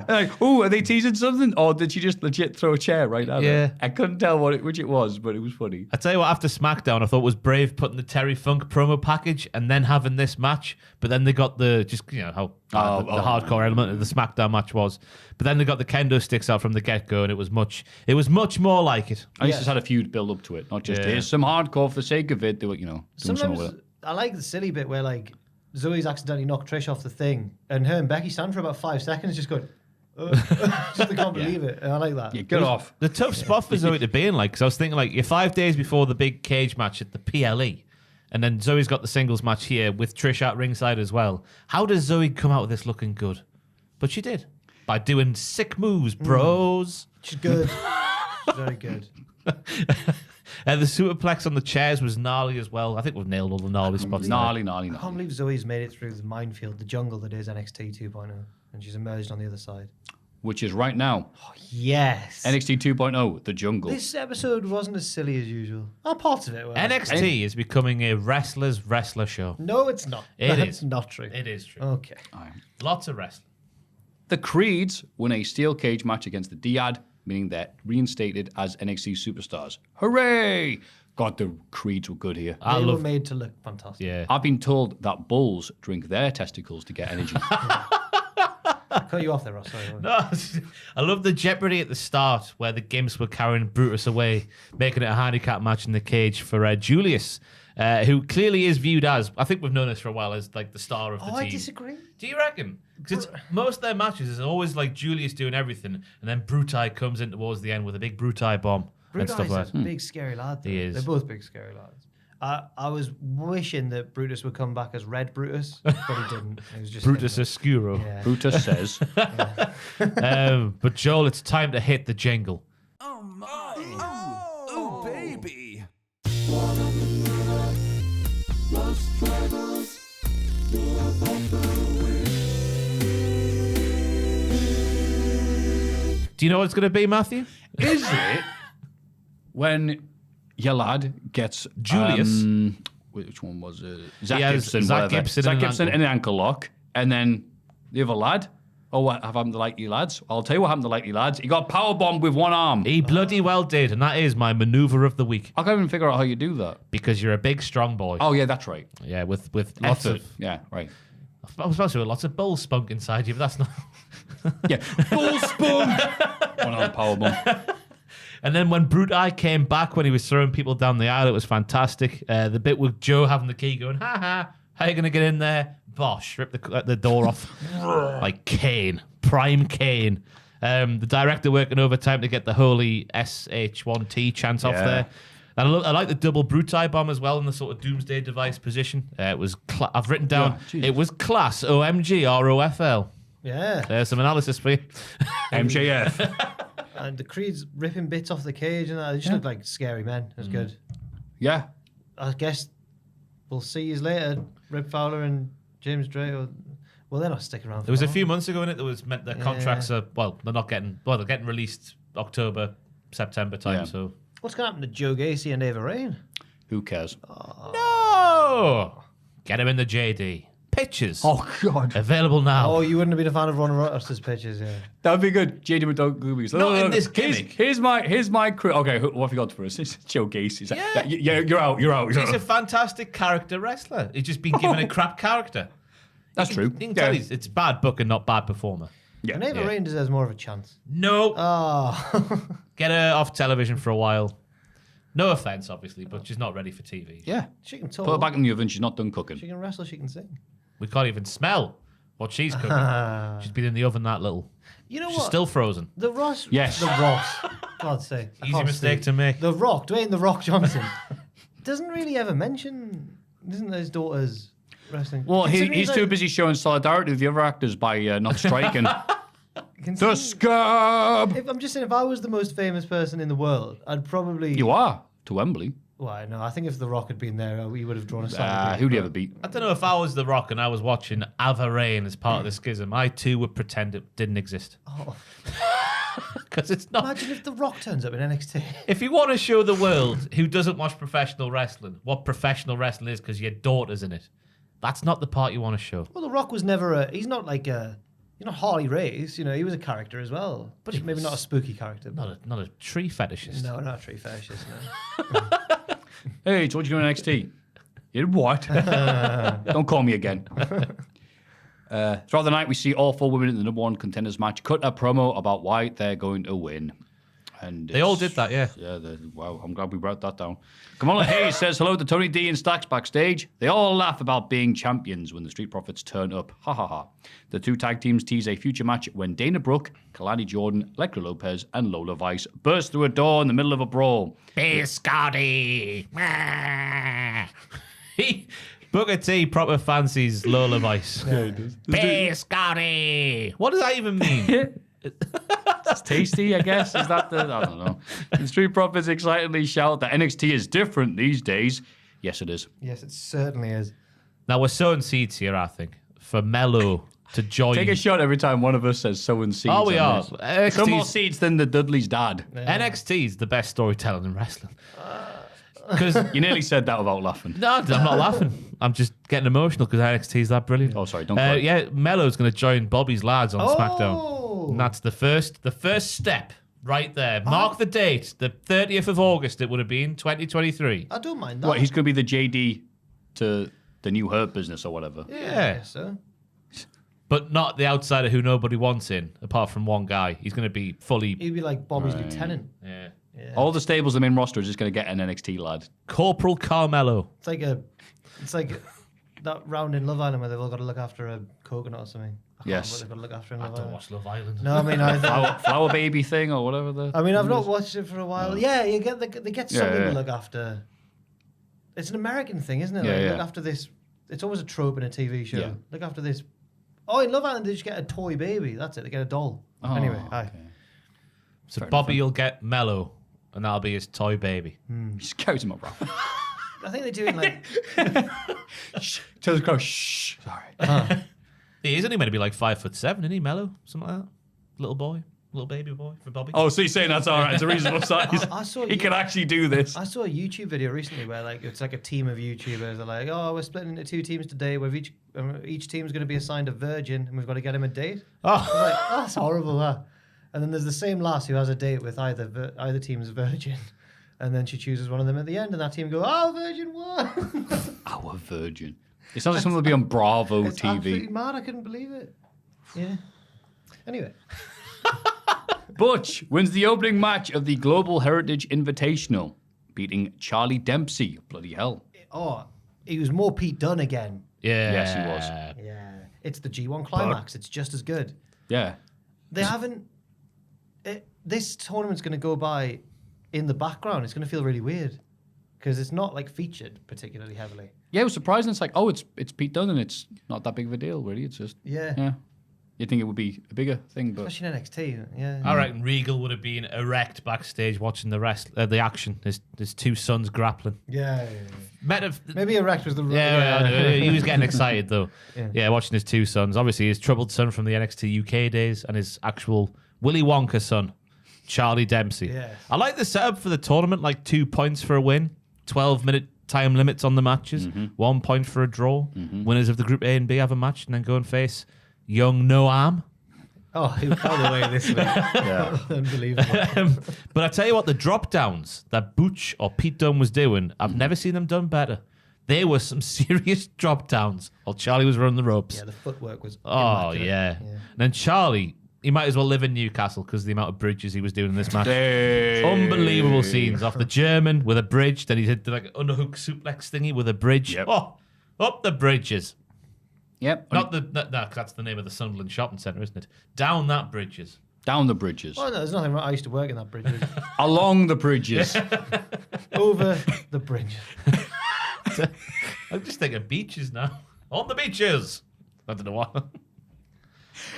Like, oh, are they teasing something, or did she just legit throw a chair right at Yeah. her? I couldn't tell which it was, but it was funny. I tell you what, after SmackDown, I thought it was brave putting the Terry Funk promo package and then having this match. But then they got the how bad the hardcore element of the SmackDown match was. But then they got the kendo sticks out from the get go, and it was much more like it. At least it's had a feud build up to it, not just here's some hardcore for the sake of it. They were, doing something with Sometimes it. I like the silly bit where like Zoe's accidentally knocked Trish off the thing, and her and Becky stand for about 5 seconds just going, just they can't believe it. And I like that. Yeah, get off. The tough spot for Zoe to be in, like, because I was thinking, like, you're 5 days before the big cage match at the PLE, and then Zoe's got the singles match here with Trish at ringside as well. How does Zoe come out of this looking good? But she did. By doing sick moves, bros. She's good. She's very good. The superplex on the chairs was gnarly as well. I think we've nailed all the gnarly spots. Gnarly. I can't believe Zoe's made it through the minefield, the jungle that is NXT 2.0, and she's emerged on the other side. Which is right now. Yes. NXT 2.0, The Jungle. This episode wasn't as silly as usual. Oh, parts of it were. NXT is becoming a wrestler's wrestler show. No, it's not. It That's is. not true. It is true. Okay. Lots of wrestling. The Creeds win a steel cage match against the Dyad, meaning they're reinstated as NXT superstars. Hooray! God, the Creeds were good here. They were made to look fantastic. Yeah. I've been told that bulls drink their testicles to get energy. I cut you off there, Ross. Sorry. No, I love the Jeopardy at the start where the Gimps were carrying Brutus away, making it a handicap match in the cage for Julius, who clearly is viewed as, I think we've known this for a while, as like the star of the team. I disagree. Do you reckon? Because most of their matches is always like Julius doing everything, and then Brutai comes in towards the end with a big Brutai bomb and stuff like Brutai's that. a big, scary lad. Though. He is. They're both big, scary lads. I was wishing that Brutus would come back as Red Brutus, but he didn't. It was just Brutus him. Oscuro. Yeah. Brutus says, But Joel, it's time to hit the jingle. Oh my! Oh baby! Do you know what it's going to be, Maffew? is it when your lad gets Julius? Which one was it? Zach He has Gibson. Zach whatever. Gibson Zach in an Gibson ankle. in an ankle lock, and then the other lad. Oh, what happened to Likely Lads? I'll tell you what happened to Likely Lads. He got powerbombed with one arm. He bloody well did, and that is my maneuver of the week I can't even figure out how you do that. because you're a big, strong boy. Oh yeah, that's right. Yeah, with Lots lots of. of yeah, right. I was supposed to have lots of bull spunk inside you, but that's not. Yeah, full spoon. One arm powerbomb. And then when Brute Eye came back when he was throwing people down the aisle, it was fantastic. The bit with Joe having the key going, ha ha, how you going to get in there? Bosh, rip the door off. Like Kane, prime Kane. The director working overtime to get the holy SH1T chant off Yeah. there. And I like the double Brutai bomb as well in the sort of doomsday device position. It was I've written down, it was class, OMG, ROFL. Yeah. There's some analysis for you. MJF. And the Creed's ripping bits off the cage and that. They just look like scary men. It was good. Yeah. I guess we'll see you later. Rip Fowler and James Drake. Well, they're not sticking around. There was a few months ago in it that was meant their contracts are, they're getting released October, September time. Yeah. So What's going to happen to Joe Gacy and Ava Raine? Who cares? no, get him in the JD. Pictures. Oh, God. Available now. Oh, you wouldn't have been a fan of Ron Roster's pictures, yeah. That would be good. JD McDougall. Not in this gimmick. Here's my crew. Okay, what have you got for us? It's Joe Gacy. Yeah, you're out. He's a fantastic character wrestler. He's just been given a crap character. That's true. You can tell it's bad book and not bad performer. Yeah. And Ava Raine deserves more of a chance. No. Oh. Get her off television for a while. No offense, obviously, but she's not ready for TV. Yeah. She can talk. Put her back in the oven. She's not done cooking. She can wrestle, she can sing. We can't even smell what she's cooking. She's been in the oven that little. You know She's what? still frozen. The Ross. Yes. The Ross. God's sake. I Easy can't mistake speak. to make. The Rock, Dwayne The Rock Johnson, doesn't really ever mention, isn't his daughter's wrestling? Well, Considering he's like- too busy showing solidarity with the other actors by not striking. The considering- scab. I'm just saying, if I was the most famous person in the world, I'd probably. You are to Wembley. Well, no, I think if The Rock had been there, we would have drawn a side. Who'd you ever beat? I don't know if I was The Rock and I was watching Ava Raine as part of the schism. I too would pretend it didn't exist. Oh. Because it's not. Imagine if The Rock turns up in NXT. If you want to show the world who doesn't watch professional wrestling what professional wrestling is because your daughter's in it, that's not the part you want to show. Well, The Rock was never he's not like you know, Harley Race, you know, he was a character as well. But maybe not a spooky character. Not a tree fetishist. No, not a tree fetishist, no. Hey, told you to go to NXT. You did what? Don't call me again. Throughout the night, we see all 4 women in the number 1 contenders match cut a promo about why they're going to win. And They all did that, yeah. Yeah, wow, I'm glad we brought that down. Kamala Hayes says hello to Tony D and Stacks backstage. They all laugh about being champions when the Street Profits turn up. Ha ha ha. The 2 tag teams tease a future match when Dana Brooke, Kalani Jordan, Elektra Lopez, and Lola Vice burst through a door in the middle of a brawl. Hey, Scotty. Booker T proper fancies Lola Vice. Yeah, he does. Hey, Scotty. What does that even mean? It's tasty, I guess. Is that I don't know. The Street Profits excitedly shout that NXT is different these days. Yes, it is. Yes, it certainly is. Now we're sowing seeds here, I think, for Mello to join. Take a shot every time one of us says sowing seeds. Oh, we on are. this. NXT's Some more seeds than the Dudley's dad. NXT is the best storytelling in wrestling. Because You nearly said that without laughing. no, I'm not laughing. I'm just getting emotional because NXT is that brilliant. Oh, sorry, don't cry. Yeah, Mello's going to join Bobby's lads on SmackDown. Oh. And that's the first step right there. Mark the date, the 30th of August. It would have been 2023. I don't mind that. What, he's going to be the JD to the new Hurt business or whatever. Yeah, Yeah. I guess so. But not the outsider who nobody wants in, apart from one guy. He's going to be fully. He'd be like Bobby's lieutenant. Yeah. All the stables, the main roster is just going to get an NXT lad. Corporal Carmelo. It's like that round in Love Island where they've all got to look after a coconut or something. I can't Yes. remember what they've got to look after in I Love don't Island. watch Love Island. No, I mean, Flower baby thing or whatever. I've not watched it for a while. Yeah, they get something Yeah. to look after. It's an American thing, isn't it? Yeah, Like, yeah. Look after this. It's always a trope in a TV show. Yeah. Look after this. Oh, in Love Island, they just get a toy baby. That's it. They get a doll. Oh, anyway, hi. okay. So Fair Bobby will get Mello, and that'll be his toy baby. He just carries him up, Ralph. I think they do it like. Tell the crowd, shh. Sorry. He's only meant to be like 5'7", isn't he, Mello? Something like that. Little baby boy for Bobby. Oh, so you're saying that's all right. It's a reasonable size. I saw he you- can actually do this. I saw a YouTube video recently where like it's like a team of YouTubers. They're like, oh, we're splitting into 2 teams today. Where each team's going to be assigned a virgin, and we've got to get him a date. I was like, oh, that's horrible. That. And then there's the same lass who has a date with either team's virgin, and then she chooses one of them at the end, and that team go, oh, virgin one. Our virgin. It sounds like something that'll be on Bravo It's absolutely TV. mad. I couldn't believe it. Yeah. Anyway, Butch wins the opening match of the Global Heritage Invitational, beating Charlie Dempsey. Bloody hell. oh, he was more Pete Dunne again. Yeah. Yes, he was. Yeah. It's the G1 climax. It's just as good. Yeah. They haven't. This tournament's going to go by in the background. It's going to feel really weird. because it's not like featured particularly heavily. Yeah, it was surprising. It's like, oh, it's Pete Dunne, and it's not that big of a deal, really. It's just Yeah. You'd think it would be a bigger thing, but Especially in NXT. Yeah. I reckon Regal would have been erect backstage watching the action. His two sons grappling. Yeah. Maybe erect was the wrong Yeah, he was getting excited though. Yeah, watching his two sons. Obviously, his troubled son from the NXT UK days and his actual Willy Wonka son, Charlie Dempsey. Yes. I like the setup for the tournament, like 2 points for a win, 12-minute time limits on the matches, 1 point for a draw. Winners of the Group A and B have a match and then go and face young Noam. Oh, he found a way this week. Yeah. Unbelievable. But I tell you what, the drop downs that Butch or Pete Dunne was doing, I've never seen them done better. There were some serious drop downs while Charlie was running the ropes. Yeah, the footwork was immaculate. Yeah. And then Charlie, he might as well live in Newcastle because of the amount of bridges he was doing in this match. Unbelievable scenes off the German with a bridge. Then he did like underhook suplex thingy with a bridge. Yep. Oh, up the bridges. Yep. Not the no, that's the name of the Sunderland shopping centre, isn't it? Down that bridges. Down the bridges. Oh, no, there's nothing wrong. I used to work in that bridge. Along the bridges. Over the bridge. I'm just thinking beaches now. On the beaches. I don't know what.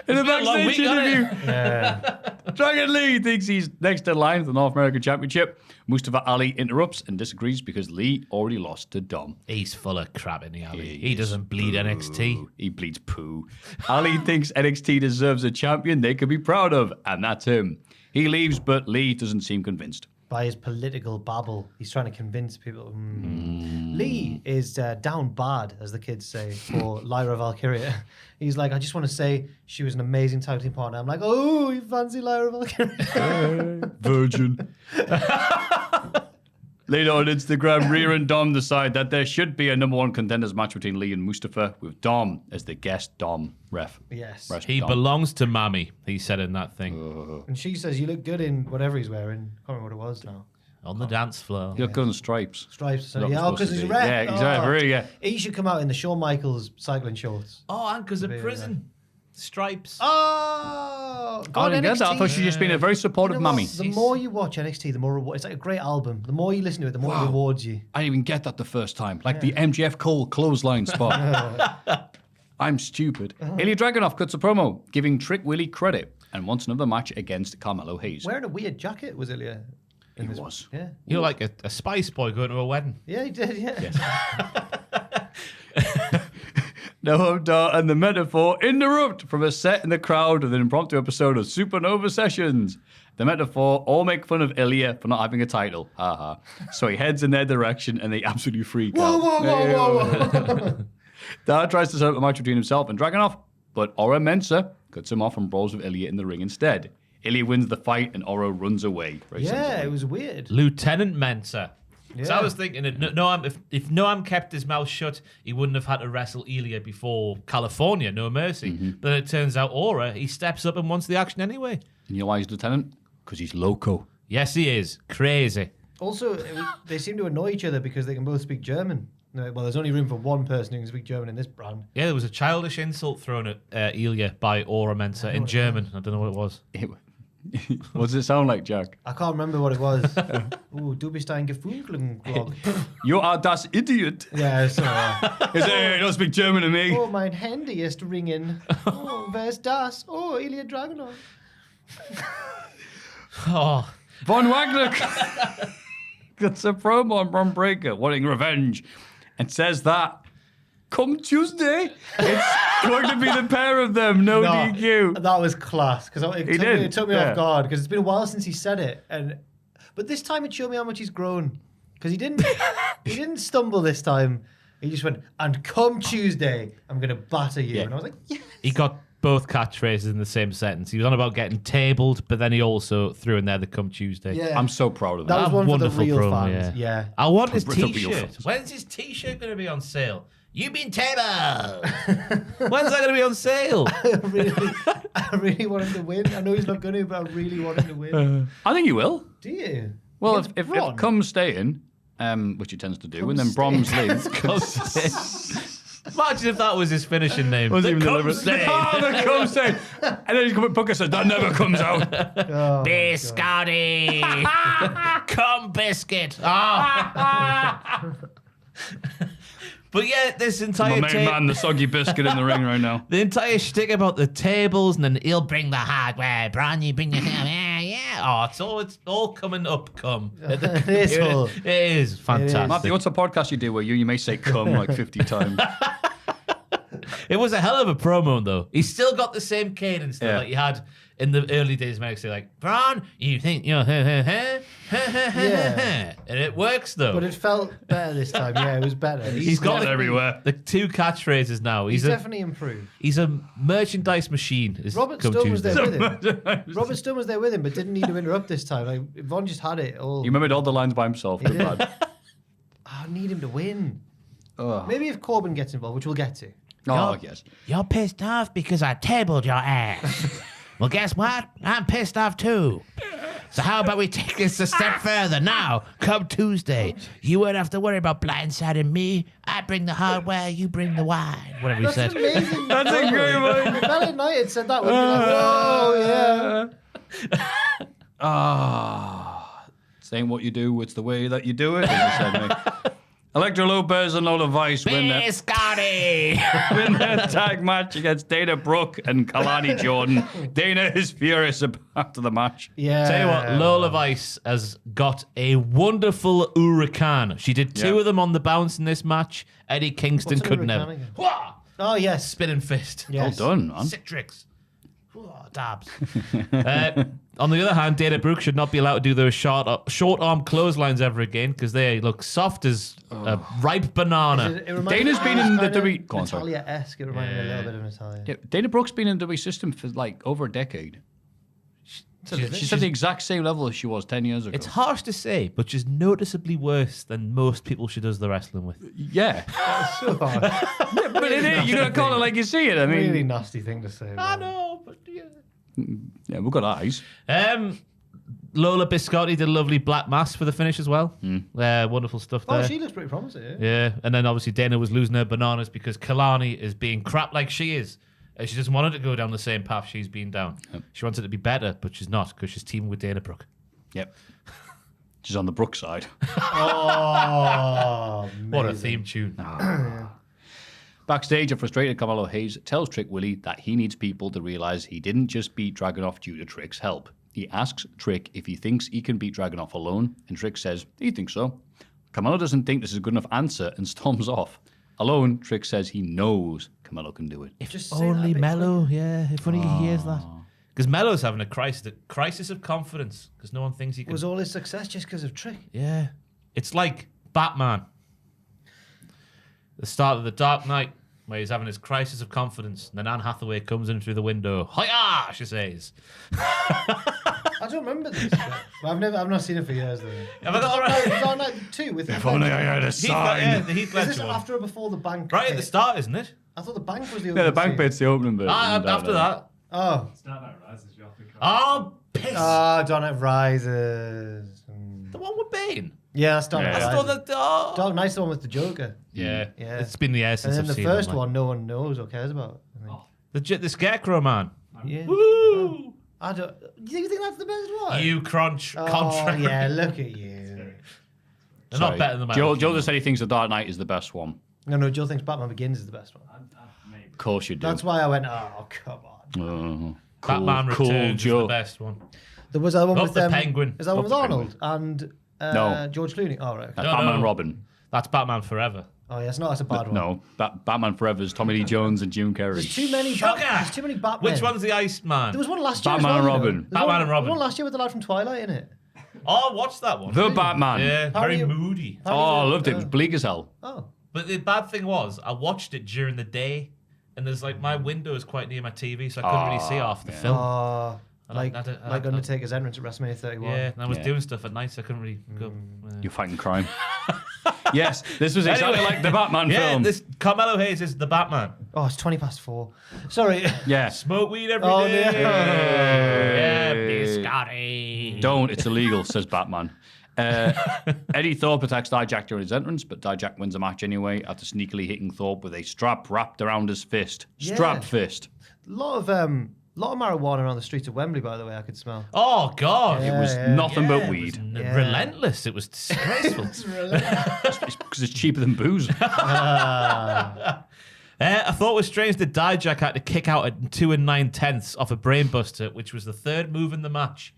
In a It's been a long backstage week, hasn't interview, Yeah. Dragon Lee thinks he's next in line for the North American Championship. Mustafa Ali interrupts and disagrees because Lee already lost to Dom. He's full of crap, isn't he, Ali? He doesn't bleed NXT. He bleeds poo. Ali thinks NXT deserves a champion they could be proud of, and that's him. He leaves, but Lee doesn't seem convinced. By his political babble, he's trying to convince people. Lee is down bad, as the kids say, for Lyra Valkyria. He's like, I just want to say she was an amazing tag team partner. I'm like, oh, you fancy Lyra Valkyria? Virgin. Later on Instagram, Rhea and Dom decide that there should be a number one contenders match between Lee and Mustafa, with Dom as the guest Dom ref. Yes. He belongs to Mammy, he said in that thing. And she says, you look good in whatever he's wearing. I can't remember what it was now. On the dance floor. You look good in stripes. Stripes. So, That was yeah, supposed because to he's a be. ref. Yeah, exactly. Yeah. He should come out in the Shawn Michaels cycling shorts. Oh, and because of prison. Stripes. Oh, I God, didn't get that. I NXT. thought she'd just been a very supportive You know what? mummy. The more you watch NXT, the more reward. It's like a great album. The more you listen to it, the more it rewards you. I didn't even get that the first time. Like the MJF Cole clothesline spot. I'm stupid. Ilya Dragunov cuts a promo, giving Trick Willie credit, and wants another match against Carmelo Hayes. Wearing a weird jacket, was Ilya? He was. Yeah. You're like a Spice Boy going to a wedding. Yeah, he did, yeah. Noam Dar and the Metaphor interrupt from a set in the crowd of an impromptu episode of Supernova Sessions. The Metaphor all make fun of Ilya for not having a title. Haha. So he heads in their direction and they absolutely freak out. Whoa. Dar tries to set up a match between himself and Dragunov, but Ora Mensa cuts him off and brawls with Ilya in the ring instead. Ilya wins the fight and Ora runs away. Very Yeah, sensibly. it was weird. Lieutenant Mensa. So Yeah. I was thinking, if Noam kept his mouth shut, he wouldn't have had to wrestle Ilya before California, no mercy. Then it turns out Aura, he steps up and wants the action anyway. And you know why he's lieutenant? Because he's loco. Yes, he is. Crazy. Also, they seem to annoy each other because they can both speak German. No, well, there's only room for one person who can speak German in this brand. Yeah, there was a childish insult thrown at Ilya by Aura Mensa in German. I don't know what it was. What does it sound like, Jack? I can't remember what it was. Ooh, du bist ein Gefunkelglog. You are das Idiot. Yeah, so. Is it, you don't speak German to me. Oh, mein Handy ist ringen. Oh, wer ist das? Oh, Ilya Dragunov. Oh, Von Wagner gets a promo on Bron Breakker wanting revenge and says that come Tuesday, it's going to be the pair of them, no DQ. That was class because it took me yeah. off guard because it's been a while since he said it, but this time it showed me how much he's grown because he didn't stumble this time. He just went, and come Tuesday, I'm going to batter you, and I was like, yes. he got both catchphrases in the same sentence. He was on about getting tabled, but then he also threw in there the come Tuesday. Yeah. I'm so proud of That that. was one Wonderful for the real promo, fans. Yeah. I want his For the real t-shirt. fans. When's his t-shirt going to be on sale? You've been tabled. When's that going to be on sale? I really want him to win. I know he's not going to, but I really want him to win. I think he will. Do you? Well, Against if Braun? Comes staying, which he tends to do, and then Brom's leaves. Imagine if that was his finishing name. Wasn't The even cum deliberate. stain. Oh, the cum stain. And then he's come Booker says, that never comes out. Oh, Biscotti. Cum biscuit. Oh. But yeah, this My entire main man, the soggy biscuit in the ring right now. the entire shtick about the tables, and then he'll bring the hardware, Bron, you bring the yeah. Oh, it's all coming up, cum. It is all. It is fantastic. Matthew, what's a podcast you do where you may say cum like 50 times? It was a hell of a promo, though. He's still got the same cadence though, Yeah. that he had in the early days when I say like, Bron, you think you're Yeah. and it works though. But it felt better this time. Yeah, it was better. He's got Gone everywhere. the two catchphrases now. He's definitely improved. He's a merchandise machine. Is Robert come Stone was Tuesday. there with him. Robert Stone was there with him, but didn't need to interrupt this time. Like Von just had it all. He remembered all the lines by himself. He did. I need him to win. Oh. Maybe if Corbin gets involved, which we'll get to. Oh, yes. You're pissed off because I tabled your ass. Well, guess what? I'm pissed off too. So how about we take this a step further now? Come Tuesday, you won't have to worry about blindsiding me. I bring the hardware, you bring the wine. Whatever he That's said. amazing. That's a great one. If LA Knight had said that, we'd be like, whoa, yeah. Ah, saying what you do, it's the way that you do it. As you said, mate. Electra Lopez and Lola Vice win their tag match against Dana Brooke and Kalani Jordan. Dana is furious after the match. Yeah. Tell you what, Lola Vice has got a wonderful hurricane. She did two Yeah. of them on the bounce in this match. Eddie Kingston What's an couldn't have. hurricane again? Wah! Oh, yes. Spinning fist. Yes. Well done, man. Citrix. Wah, dabs. On the other hand, Dana Brooke should not be allowed to do those short arm clotheslines ever again because they look soft as a ripe banana. It reminded Dana's me been of in the kind of WWE Go on, sorry. Natalia-esque. It reminded me a little bit of Natalia. Yeah, Dana Brooke's been in the WWE system for like over a decade. She's at the exact same level as she was 10 years ago. It's harsh to say, but she's noticeably worse than most people she does the wrestling with. Yeah. So hard. But it is. You got to call it like you see it. I mean, Really nasty thing to say. I know, but yeah. yeah, we've got eyes. Lola Biscotti did a lovely black mass for the finish as well. Wonderful stuff there. Oh, she looks pretty promising. Yeah. Yeah, and then obviously Dana was losing her bananas because Kalani is being crap like she is. She doesn't want her to go down the same path she's been down. She wants it to be better, but she's not because she's teaming with Dana Brooke. Yep. She's on the Brooke side. Oh, What a amazing. theme tune. Backstage, a frustrated Carmelo Hayes tells Trick Willie that he needs people to realize he didn't just beat Dragunov due to Trick's help. He asks Trick if he thinks he can beat Dragunov alone, and Trick says he thinks so. Carmelo doesn't think this is a good enough answer and storms off. Alone, Trick says he knows Carmelo can do it. Just say that a Only bit Mello, yeah. If only he hears that. Because Mello's having a crisis of confidence because no one thinks he can. Was all his success just because of Trick? Yeah. It's like Batman. The start of The Dark Knight, where he's having his crisis of confidence. And then Anne Hathaway comes in through the window. Hiya, she says. I don't remember this. I've not seen it for years though. Have I got all right? Dark Knight 2 with If only I had a Heath, yeah, the Heath Is Ledger this one. after or before the bank? Right at the start, isn't it? I thought the bank was the Yeah, the opening bank scene. bit's the opening bit. After that. Oh. Oh, piss. Dark Knight Rises. The one with Bane. Yeah, that's Dark Knight Yeah. That's Rises. the one that. Oh. Dark Knight's the one with the Joker. Yeah. Yeah. It's been the years And since then I've the seen first them, one, no one knows or cares about. I think. The Scarecrow Man. Yeah. Woo! I don't. Do you think that's the best one? You crunch Oh, contract. yeah, look at you. They're not better than Joe just said he thinks The Dark Knight is the best one. No, Joe thinks Batman Begins is the best one. Of course you do. That's why I went, oh, come on. Batman cool Returns is Joe. the best one. There was that one Love with the Penguin. Is that one Love with the Arnold and No. George Clooney? Oh, right. That's No, Batman no. and Robin. That's Batman Forever. Oh, yeah, it's not. That's a bad one. No, Batman Forever's Tommy Lee Jones and Jim Carrey. There's too many. Sugar! There's too many Batmen. Which one's the Iceman? There was one last year. Batman as and well, you know. Robin. There's Batman one- and Robin. One last year with the lad from Twilight in it. Oh, I watched that one. The Batman. Yeah, How very do you- moody. how- Oh, I loved it. It was bleak as hell. Oh, But the bad thing was, I watched it during the day, and there's like my window is quite near my TV, so I couldn't really see half the film. like I don't- like Undertaker's entrance at WrestleMania 31. Yeah, and I was Yeah. doing stuff at night, so I couldn't really go. You're fighting crime. Yes, this was exactly Anyway. like the Batman Yeah, film. this Carmelo Hayes is the Batman. Oh, it's 4:20. Sorry. Yeah. Smoke weed every Oh, day. yeah. Yeah, biscotti. Don't, it's illegal, says Batman. Eddie Thorpe attacks Dijak during his entrance, but Dijak wins the match anyway after sneakily hitting Thorpe with a strap wrapped around his fist. Strap fist. A lot of marijuana around the streets of Wembley, by the way, I could smell. Oh, God. It was nothing but It weed. was relentless. It was disgraceful. Because it's cheaper than booze. I thought it was strange that Dijak had to kick out at 2 9/10 off a brainbuster, which was the third move in the match.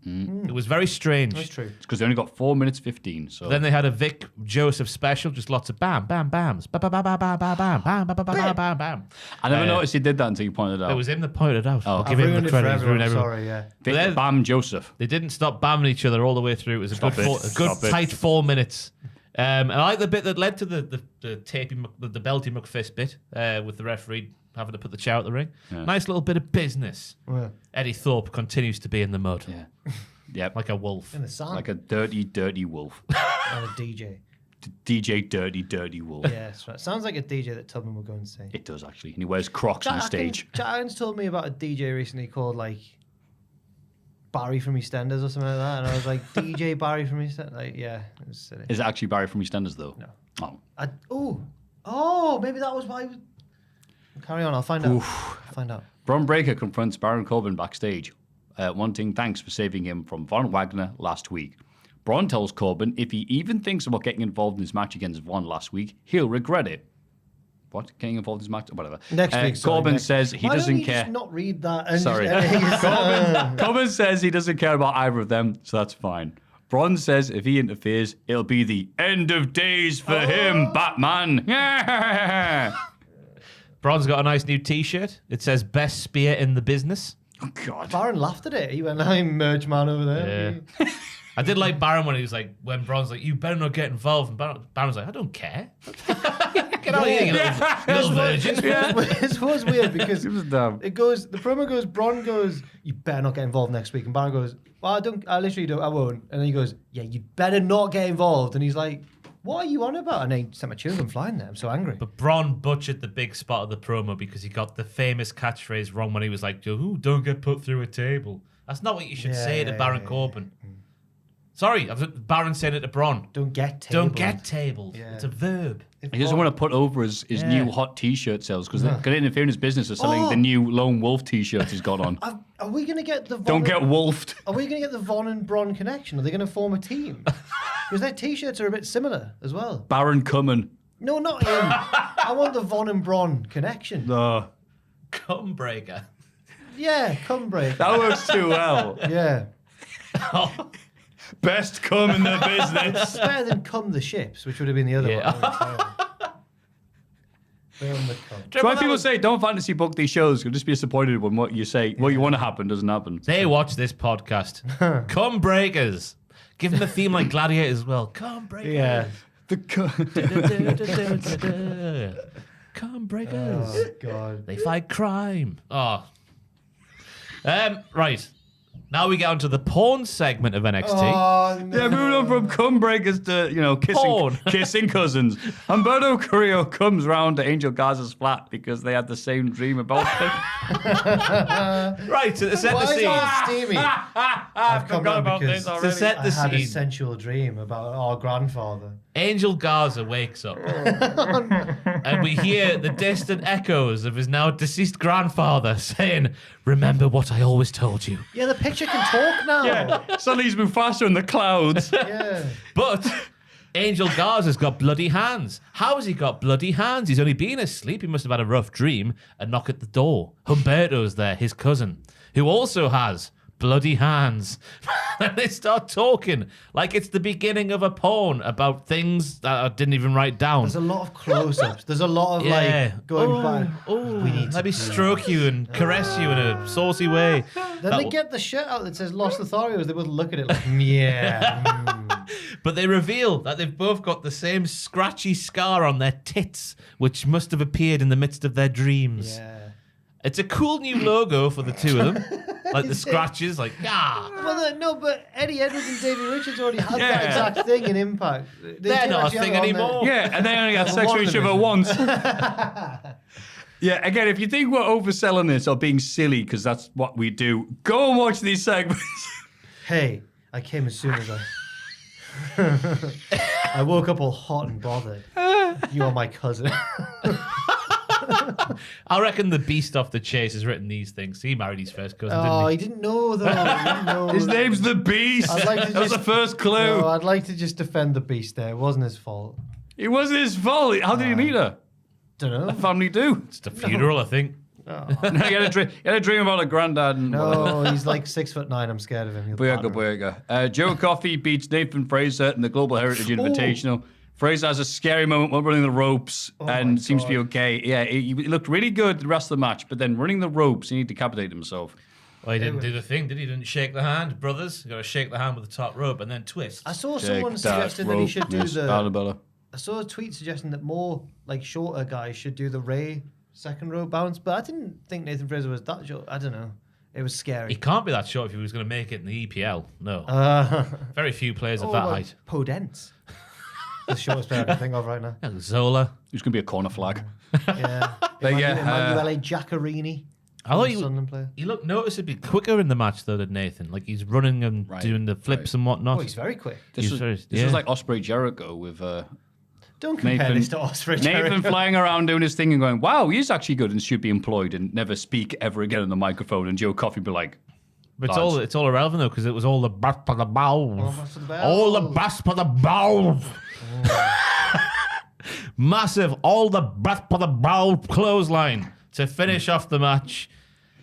It was very strange. That's true. It's because they only got 4 minutes 15. So Then they had a Vic Joseph special, just lots of bam, bam, bams, bam, bam, bam, bam, bam, bam, bam, bam, bam, bam, bam, bam. I never noticed he did that until you pointed it out. It was him that pointed it out. I'll I've give him ruined the it for credit. He's ruined everyone. everyone. Sorry, yeah. Vic then- Bam Joseph. They didn't stop bamming each other all the way through. It was a Stop good, it. a good Stop it. tight 4 minutes. And I like the bit that led to the tapey, the belty McFist bit with the referee having to put the chair out the ring. Yeah. Nice little bit of business. Yeah. Eddie Thorpe continues to be in the mud. Yeah. Yep. Like a wolf. In the sand. Like a dirty, dirty wolf. And a DJ. DJ Dirty, Dirty Wolf. Yeah, that's right. Sounds like a DJ that Tubman would go and see. It does, actually. And he wears Crocs on stage. Jack Irons told me about a DJ recently called, like, Barry from EastEnders or something like that. And I was like, DJ Barry from EastEnders? Like, yeah, it was silly. Is it actually Barry from EastEnders, though? No. Oh. Oh, maybe that was why he was... Carry on, I'll find out. Find out. Braun Breaker confronts Baron Corbin backstage, wanting thanks for saving him from Von Wagner last week. Braun tells Corbin if he even thinks about getting involved in his match against Von last week, he'll regret it. What? Getting involved in his match? Whatever. Next week, sorry, Corbin next- says he Why doesn't don't you care. Just not read that. And Sorry. Corbin says he doesn't care about either of them, so that's fine. Braun says if he interferes, it'll be the end of days for him, Batman. Braun's got a nice new T-shirt. It says "Best Spear in the Business." Oh, God. Baron laughed at it. He went, I'm merge man over there. Yeah. I did like Baron when he was like, when Braun's like, "You better not get involved," and Baron's like, "I don't care." Get out of here, you little virgin. It was weird because It was dumb. it goes, the promo goes, Braun goes, you better not get involved next week. And Baron goes, well, I literally don't, I won't. And then he goes, yeah, you better not get involved. And he's like, what are you on about? And they sent my children flying there. I'm so angry. But Braun butchered the big spot of the promo because he got the famous catchphrase wrong when he was like, "Ooh, don't get put through a table." That's not what you should say to Baron Corbin. Sorry, Baron saying it to Braun. Don't get tabled. Don't get tabled. Yeah. It's a verb. He doesn't want to put over his new hot T-shirt sales because they're going to interfere in his business of selling the new Lone Wolf T-shirt he's got on. Are we going to get the Don't get wolfed. Are we going to get the Von and Braun connection? Are they going to form a team? Because their T-shirts are a bit similar as well. Baron Cummin. No, not him. I want the Von and Braun connection. No. Cumbreaker. Yeah, come break. That works too well. Yeah. Best cum in the business. It's better than Come the Ships, which would have been the other Yeah. one. Burn the cum. That's why people say don't fantasy book these shows. You'll just be disappointed when what you say, what you want to happen, doesn't happen. They watch this podcast. Cumbreakers. Give them a theme like Gladiator as well. Cumbreakers. Yeah. The cum. Cumbreakers. Oh, God. They fight crime. Oh. Right. Now we get onto the porn segment of NXT. Oh, no. Yeah, moving on from cum breakers to, Porn. kissing cousins. Humberto Carrillo comes round to Angel Garza's flat because they had the same dream about him. Right, to set Why the is it scene. all steamy? I've come forgot on about because this already. To set I the had a scene. sensual dream about our grandfather. Angel Garza wakes up and we hear the distant echoes of his now deceased grandfather saying, "Remember what I always told you." Yeah, the picture can talk now. Yeah, suddenly he's Mufasa in the clouds. Yeah. But Angel Garza's got bloody hands. How has he got bloody hands? He's only been asleep. He must have had a rough dream. A knock at the door. Humberto's there, his cousin, who also has bloody hands. And they start talking like it's the beginning of a porn about things that I didn't even write down. There's a lot of close-ups. There's a lot of like going back. We need to maybe do stroke you and caress you in a saucy way. Then they get the shirt out that says Los Lotharios. They both look at it like, yeah. But they reveal that they've both got the same scratchy scar on their tits, which must have appeared in the midst of their dreams. Yeah. It's a cool new logo for the two of them. Like the scratches, like, ah. Well, no, but Eddie Edwards and David Richards already had Yeah. that exact thing in Impact. They're not a thing anymore. Yeah, and they only had sex One with of each them other is. once. Yeah, again, if you think we're overselling this or being silly, because that's what we do, go and watch these segments. Hey, I came as soon as I... I woke up all hot and bothered. You are my cousin. I reckon the beast off the chase has written these things. He married his first cousin, Oh, didn't he didn't know though. He didn't know. His name's the Beast. I'd like to That was the just- first clue. No, I'd like to just defend the beast there. It wasn't his fault. It wasn't his fault. How did he meet her? Don't know. Family do. he? It's a funeral, I think. He had a dream about a granddad. And No, he's like 6'9". I'm scared of him. He'll batter Booyaka, him. booyaka. Joe Coffey beats Nathan Fraser in the Global Heritage Invitational. Fraser has a scary moment while running the ropes and seems to be okay. Yeah, he looked really good the rest of the match, but then running the ropes, he decapitated himself. Well, he didn't do the thing, did he? He didn't shake the hand, brothers. You got to shake the hand with the top rope and then twist. I saw someone Take suggesting that he rope, should do Miss the. Arabella. I saw a tweet suggesting that more like shorter guys should do the Ray second row bounce, but I didn't think Nathan Fraser was that short. I don't know. It was He scary. can't be that short if he was going to make it in the EPL. No. Very few players of that height. Podence. The shortest player I can think of right now. Zola. Who's going to be a corner flag? Yeah. But yeah, Emanuele Giaccarini. I thought Sunderland player. he looked noticeably quicker in the match though than Nathan. Like he's running and doing the flips and whatnot. Oh, he's very quick. This was like Osprey Jericho with Don't compare this to Osprey. Nathan flying around doing his thing and going, wow, he's actually good and should be employed and never speak ever again on the microphone. And Joe Coffey be like, But Lads. it's all irrelevant though because it was all the bass for the balls. bass for the All the balls. bass for the balls. Massive, all the breath for the ball clothesline to finish off the match.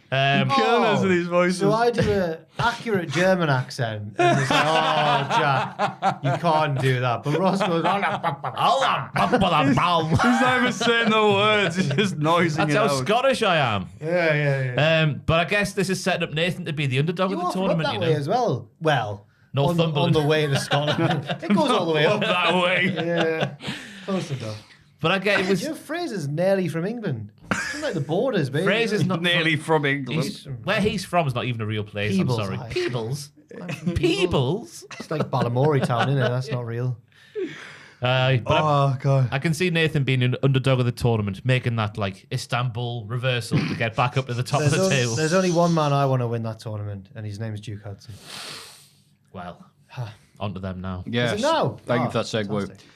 killing us with these voices. So I do an accurate German accent, and it's like, oh, Jack, you can't do that. But Ross goes, all the breath for the balls. He's not even saying the words. He's just noising That's it how out. Scottish I am. yeah. But I guess this is setting up Nathan to be the underdog You of the offer up tournament. that You way know, as well. Well, on Northumberland. the way to Scotland. It goes all the way up. that way. Yeah, close enough. but I get it was You know, Fraser's nearly from England. It's like the borders, baby. Fraser's not Nearly from England. where he's from is not even a real place. Peebles, I'm sorry, aye. Peebles. I'm from Peebles. It's like Balamory town, isn't it? That's not real. But God. I can see Nathan being an underdog of the tournament, making that like Istanbul reversal to get back up to the top of the table. There's only one man I want to win that tournament, and his name is Duke Hudson. Well, onto them now. Yes. Is it now? Thank you Oh, for that segue. fantastic.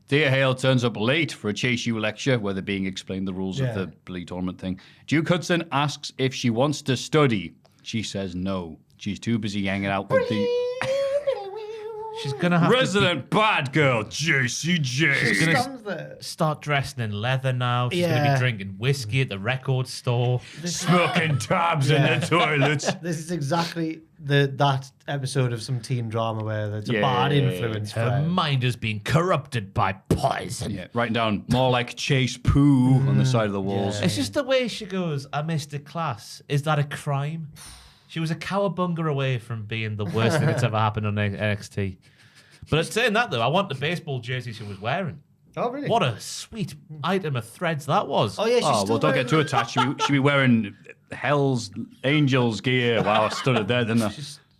Thea Hale turns up late for a Chase U lecture where they're being explained the rules of the League tournament thing. Duke Hudson asks if she wants to study. She says no. She's too busy hanging out with the She's gonna have resident bad girl, JCJ. She's gonna Stands there. start dressing in leather now. She's gonna Yeah. be drinking whiskey at the record store. Smoking tabs in the toilets. This is exactly that episode of some teen drama where there's a Yeah. bad influence. Her friend. mind has been corrupted by poison. Yeah, writing down more like Chase Poo on the side of the walls. Yeah. It's just the way she goes, I missed a class. Is that a crime? She was a cowabunga away from being the worst thing that's ever happened on NXT. But saying that, though, I want the baseball jersey she was wearing. Oh, really? What a sweet item of threads that was. Oh, yeah, she's Oh, still well, don't wearing get too attached. She'll be wearing Hell's Angels gear. Wow, I stood it there, didn't I?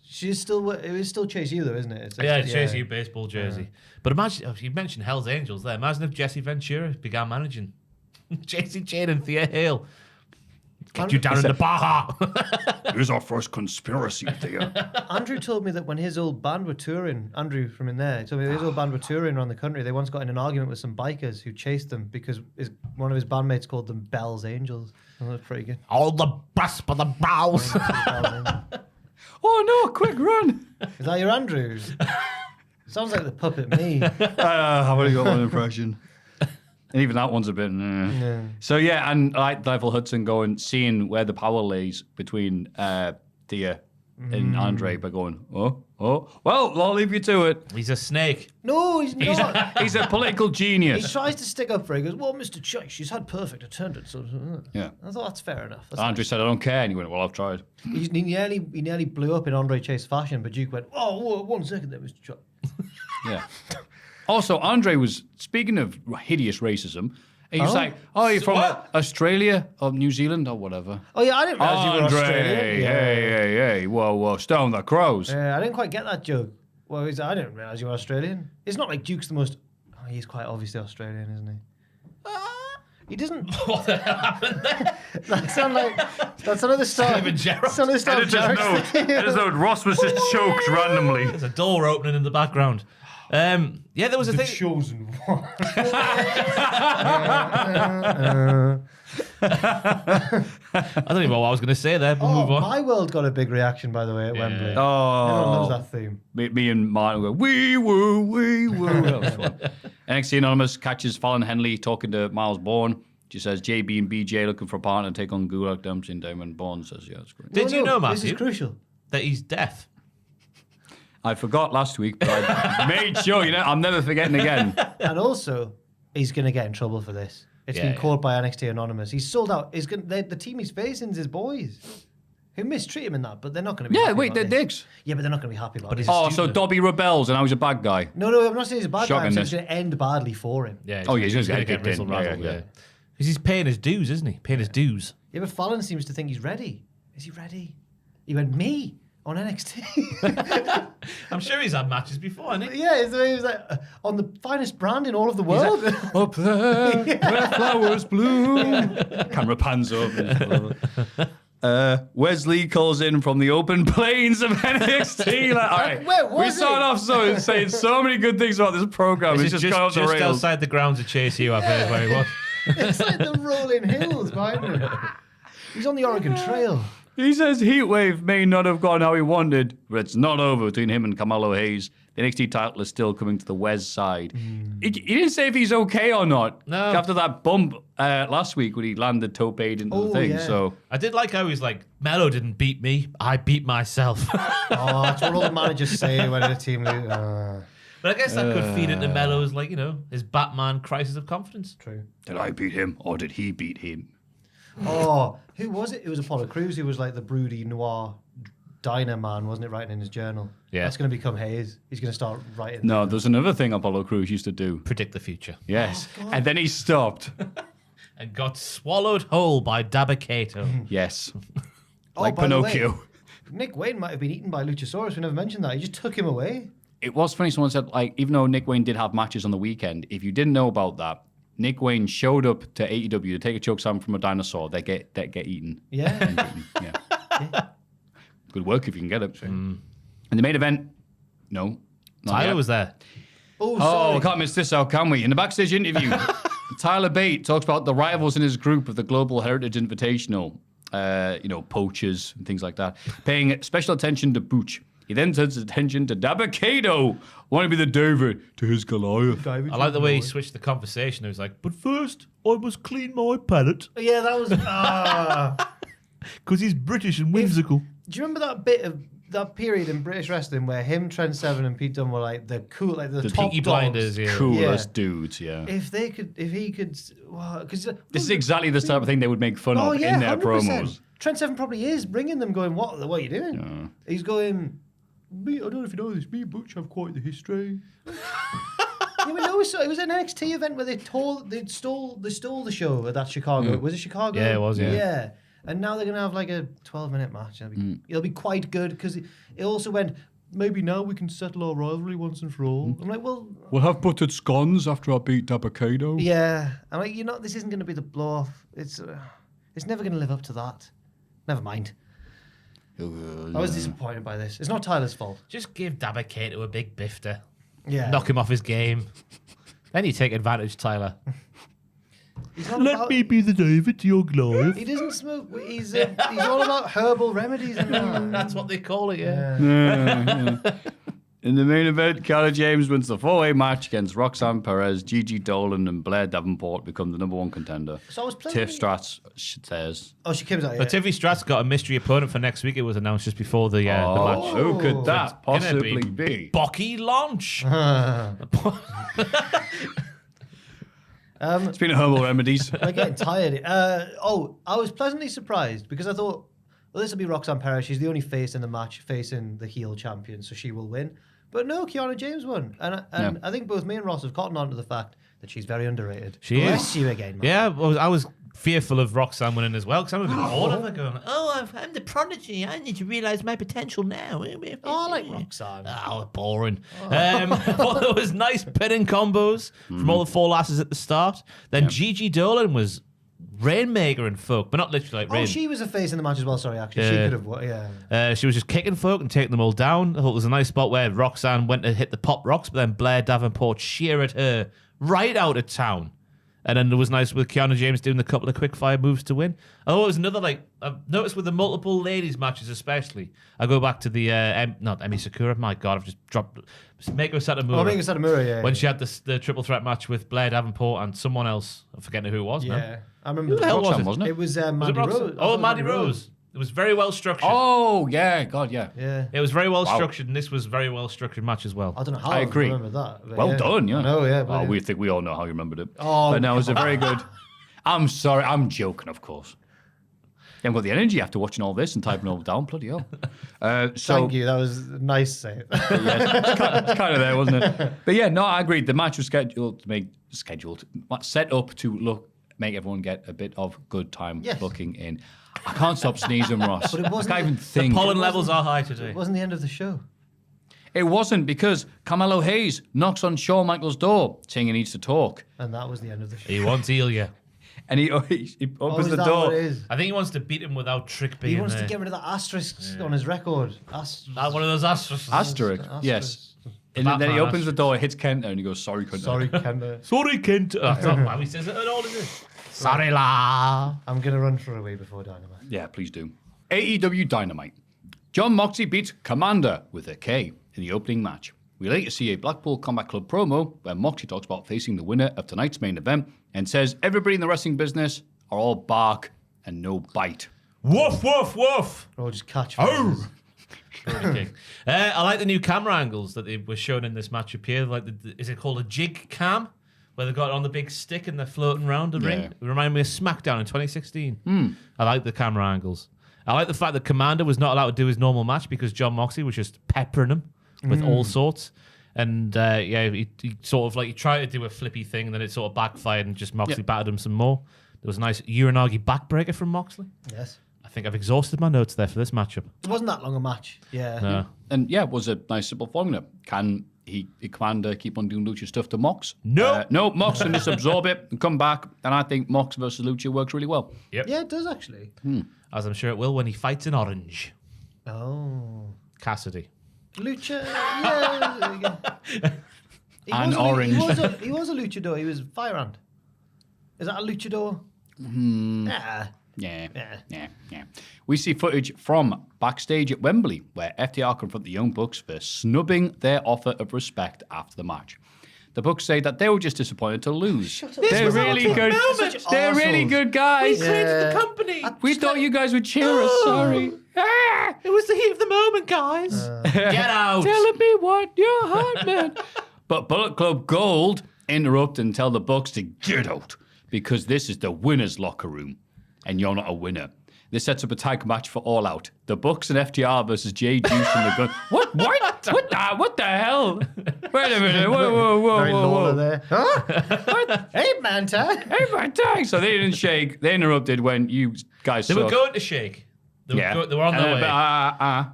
She's still. It is still Chase U though, isn't it? It's Yeah, Chase U baseball jersey. But imagine, if you mentioned Hell's Angels there, imagine if Jesse Ventura began managing. Jesse Jane and Thea Hale. Get you down in the Baja. Here's our first conspiracy theory. Andrew told me that when his old band were touring, Andrew from in there, he told me his old band were touring around the country. They once got in an argument with some bikers who chased them because one of his bandmates called them Bell's Angels. Oh, that was pretty good. All the best for the balls. Oh no, quick run. Is that your Andrews? Sounds like the puppet me. I've only got one impression. And even that one's a bit. Yeah. So yeah, and I like Devil Hudson seeing where the power lays between Thea and Andre by going, well, I'll leave you to it. He's a snake. No, he's not. He's a political He genius. tries to stick up for it. He goes, well, Mr. Chase, she's had perfect attendance. So, Yeah. I thought that's fair enough. That's Andre said, I don't care. And he went, well, I've tried. nice. He nearly blew up in Andre Chase fashion, but Duke went, oh, whoa, 1 second there, Mr. Chase. Yeah. Also, Andre was, speaking of hideous racism, he was like, you're from Australia or New Zealand or whatever. Oh, yeah, I didn't realize you were Andre, Australian. hey, whoa, stone the crows. I didn't quite get that joke. Well, I didn't realize you were Australian. It's not like Duke's the most. Oh, he's quite obviously Australian, isn't he? He doesn't. What the hell happened there? That's another start. Steven Gerrard. That's another start. Editor's note, Ross was just choked randomly. There's a door opening in the background. Yeah, there was a thing. Chosen one. I don't even know what I was going to say there. We'll move on. My World got a big reaction, by the way, at Wembley. Everyone Oh, loves that theme. me and Martin go, wee woo, wee woo. That was fun. NXT Anonymous catches Fallon Henley talking to Miles Bourne. She says, JB and BJ looking for a partner to take on Gulak Dempsey and Damon Bourne says, yeah, that's great. Did you know, This is Matthew, crucial. that he's deaf? I forgot last week, but I made sure, I'm never forgetting again. And also, he's going to get in trouble for this. It's been called by NXT Anonymous. He's sold out. The team he's facing is his boys, who mistreat him in that, but they're not going to be happy about they're this. dicks. Yeah, but they're not going to be happy about this. Oh, so Dobby rebels and I was a bad guy. No, I'm not saying he's a bad guy. I'm saying it's going to end badly for him. Yeah. He's just gonna gonna get rizzle in. razzled, Yeah. Because he's paying his dues, isn't he? Paying his dues. Yeah, but Fallon seems to think he's ready. Is he ready? He went, me? On NXT? I'm sure he's had matches before, hasn't he? Yeah, he was like, on the finest brand in all of the world. Up there, where flowers bloom. Camera pans over. Wesley calls in from the open plains of NXT. All right, Where was we it? started off saying so many good things about this program. It's just gone off the just rails. outside the grounds of Chase U, I've heard where he was. It's like the rolling hills behind him. He's on the Oregon Trail. He says Heatwave may not have gone how he wanted, but it's not over between him and Carmelo Hayes. The NXT title is still coming to the Wes side. He didn't say if he's okay or not. No. After that bump last week when he landed tope into the thing. yeah. So I did like how he's like, Melo didn't beat me, I beat myself. Oh, that's what all the managers say when a team loses. But I guess that could feed into Melo's, like, his Batman crisis of confidence. True. did I beat him or did he beat him? Oh, who was it? It was Apollo Crews who was like the broody noir diner man, wasn't it, writing in his journal? Yeah. That's going to become Hayes. He's going to start writing. No, there's another thing Apollo Crews used to do. Predict the future. Yes. And then he stopped. And got swallowed whole by Dabba-Kato. Yes. Oh, Like by the way, Pinocchio. Nick Wayne might have been eaten by Luchasaurus. We never mentioned that. He just took him away. It was funny. Someone said, like, even though Nick Wayne did have matches on the weekend, if you didn't know about that, Nick Wayne showed up to AEW to take a choke slam from a dinosaur that get eaten. Yeah. Yeah. Good work if you can get it. In the main event, no. not Tyler yet. was there. Oh, Oh, sorry. we can't miss this out, can we? In the backstage interview, Tyler Bate talks about the rivals in his group of the Global Heritage Invitational, poachers and things like that, paying special attention to Booch. He then turns his attention to Dabba-Kato, wanting to be the David to his Goliath. I like the way he switched the conversation. He was like, but first, I must clean my palate. Yeah, that was. Because he's British and whimsical. Do you remember that bit of that period in British wrestling where him, Trent Seven, and Pete Dunne were like the cool, like the top Peaky dogs? Blinders, yeah. Coolest dudes, yeah. If he could, because This is exactly the type of thing they would make fun of in their 100%. promos. Trent Seven probably is bringing them, going, "What are you doing?" He's going, "Me, I don't know if you know this. Me and Butch have quite the history." Yeah, no, it was an NXT event where they stole the show at that Chicago. Was it Chicago? Yeah, it was, yeah. Yeah. And now they're going to have like a 12-minute match. It'll be quite good because it also went, maybe now we can settle our rivalry once and for all. I'm like, well... We'll have buttered scones after I beat Dabba-Kato. Yeah. I'm like, this isn't going to be the blow-off. It's never going to live up to that. Never mind. I was disappointed by this. It's not Tyler's fault. Just give Dabba-Kato a big bifter. Yeah. Knock him off his game. Then you take advantage, Tyler. He's not about- be the David to your Goliath. He doesn't smoke. He's all about herbal remedies and that. That's what they call it, yeah. In the main event, Cara James wins the 4-way match against Roxanne Perez, Gigi Dolan, and Blair Davenport become the number one contender. So I was Tiff Strats says, Oh, she came out. But Tiffy Strat's got a mystery opponent for next week. It was announced just before the match. who could that Gonna possibly be? Bocky Launch. It's been a herbal remedies. I'm getting tired. I was pleasantly surprised because I thought, well, this will be Roxanne Perez. She's the only face in the match facing the heel champion, so she will win. But no, Kiana James won. And I think both me and Ross have cottoned on to the fact that she's very underrated. She Bless is. you again, man. Yeah, well, I was fearful of Roxanne winning as well because I was all of her going, I'm the prodigy. I need to realize my potential now. Oh, I like Roxanne. oh, boring. But there was nice pinning combos from all the four lasses at the start. Then Gigi Dolan was Rainmaker and folk, but not literally like Rain. Oh, she was a face in the match as well. Sorry, actually, she could have. Yeah. She was just kicking folk and taking them all down. I thought there was a nice spot where Roxanne went to hit the pop rocks, but then Blair Davenport sheared her right out of town. And then it was nice with Kiana James doing a couple of quick fire moves to win. I thought it was another, like, I've noticed with the multiple ladies matches especially. I go back to the, not Emi Sakura, my God, I've just dropped. Meiko Satomura. Oh, Meiko Satomura, yeah. When she had the triple threat match with Blair Davenport and someone else. I'm forgetting who it was now. Yeah. I remember. Who the hell was Roxanne, it? Wasn't it? It was Was Mandy it Roxanne? Rose. Oh, Mandy Rose. It was very well structured. Oh, yeah, God, yeah. Yeah. It was very well structured, and this was a very well structured match as well. I don't know how I agree. remember that. But Well done, yeah. No, yeah. Oh, we think we all know how you remembered it. Oh, but no, it was a very good. I'm sorry, I'm joking, of course. You haven't got the energy after watching all this and typing it all down, bloody hell. So, Thank you. That was nice. Say. yeah, it's kind of there, wasn't it? But yeah, no, I agreed. The match was set up to make everyone get a bit of good time looking in. I can't stop sneezing, Ross. But it wasn't I can't even The think. pollen levels are high today. It wasn't the end of the show. It wasn't, because Carmelo Hayes knocks on Shawn Michaels' door saying he needs to talk. And that was the end of the show. He wants Ilya. And he opens is the that door. what it is? I think he wants to beat him without Trick being He wants there. to get rid of that asterisk on his record. One of those asterisks. Asterisk, yes. And then he Batman opens the door, hits Kenta, and he goes, "Sorry, Kenta." Sorry, Kenda. Sorry, Kent. That's not how he says it at all, is it? Sorry, la. I'm going to run for a wee before Dynamite. Yeah, please do. AEW Dynamite. John Moxley beats Commander with a K in the opening match. We later see a Blackpool Combat Club promo where Moxley talks about facing the winner of tonight's main event and says everybody in the wrestling business are all bark and no bite. Woof, woof, woof. Or just catch. Oh. I like the new camera angles that they were shown in this match up here. Like, is it called a jig cam? Where they got it on the big stick and they're floating around the ring. It reminded me of Smackdown in 2016. I like the camera angles. I like the fact that Commander was not allowed to do his normal match because John Moxley was just peppering him with all sorts. And he sort of like, he tried to do a flippy thing and then it sort of backfired and just Moxley battered him some more. There was a nice Uranagi backbreaker from Moxley. Yes. I think I've exhausted my notes there for this matchup. It wasn't that long a match. Yeah. No. And yeah, it was a nice simple formula. Can the Commander keep on doing Lucha stuff to Mox? No. No, Mox can just absorb it and come back. And I think Mox versus Lucha works really well. Yep. Yeah, it does actually. As I'm sure it will when he fights in Orange. Oh. Cassidy. Lucha. Yeah. And Orange. He was a luchador. He was Fire Hand. Is that a luchador? Nah. Yeah. We see footage from backstage at Wembley where FTR confront the Young Bucks for snubbing their offer of respect after the match. The Bucks say that they were just disappointed to lose. They're really good. They're really good guys. We created the company. We thought you guys would cheer us. Sorry. It was the heat of the moment, guys. Get out. Telling me what your heart meant. But Bullet Club Gold interrupt and tell the Bucks to get out because this is the winner's locker room and you're not a winner. This sets up a tag match for All Out. The Bucks and FTR versus Jay Juice and the Gun. What? What the hell? Wait a minute. Whoa. Very Lawler there. Huh? Hey, man, tag. Hey, my tag. So they didn't shake. They interrupted when you guys They suck. were going to shake. They were on their way. I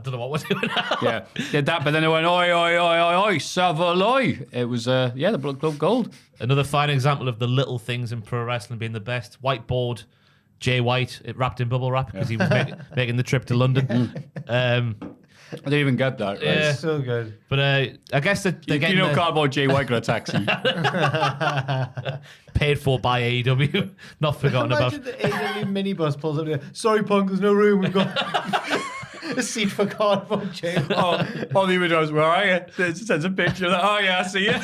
don't know what we're doing now. Yeah, did that, but then it went, oi, Savoy. It was, the Bullet Club Gold. Another fine example of the little things in pro wrestling being the best. Whiteboard, Jay White, it wrapped in bubble wrap because he was making the trip to London. I didn't even get that. Right? Yeah. So good. But I guess that they're getting Cardboard Jay White got a taxi. paid for by AEW, not forgotten Imagine about. the AEW minibus pulls up there. Sorry, punk, there's no room. We've got a seat for cardboard Jay. All the images, where are you? It sends a picture of that. Oh, yeah, I see you.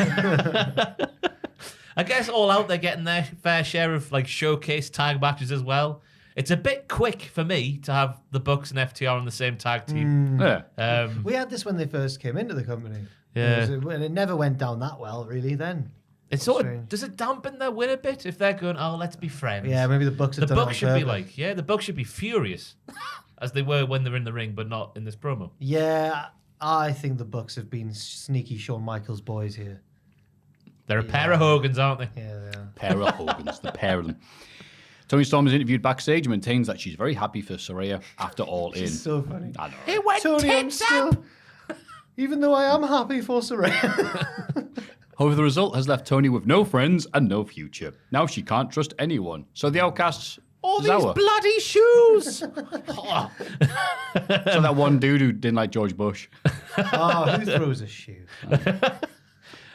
I guess All Out, they're getting their fair share of like showcase tag matches as well. It's a bit quick for me to have the Bucks and FTR on the same tag team. Yeah. We had this when they first came into the company. Yeah. And it never went down that well, really, then. It's sort of, Strange. does it dampen their win a bit if they're going, oh, let's be friends? Yeah, maybe the Bucks have The done it Bucks on should be purpose. like, the Bucks should be furious, as they were when they're in the ring, but not in this promo. Yeah, I think the Bucks have been sneaky Shawn Michaels boys here. They're a pair of Hogans, aren't they? Yeah, they are. Pair of Hogans, the pair of them. Toni Storm is interviewed backstage and maintains that she's very happy for Saraya after All In. It's so funny. I know. It went Tony, I'm tits up. still... Even though I am happy for Saraya. However, the result has left Tony with no friends and no future. Now she can't trust anyone. So the outcasts. All these Zower. bloody shoes. So that one dude who didn't like George Bush. Oh, who throws a shoe?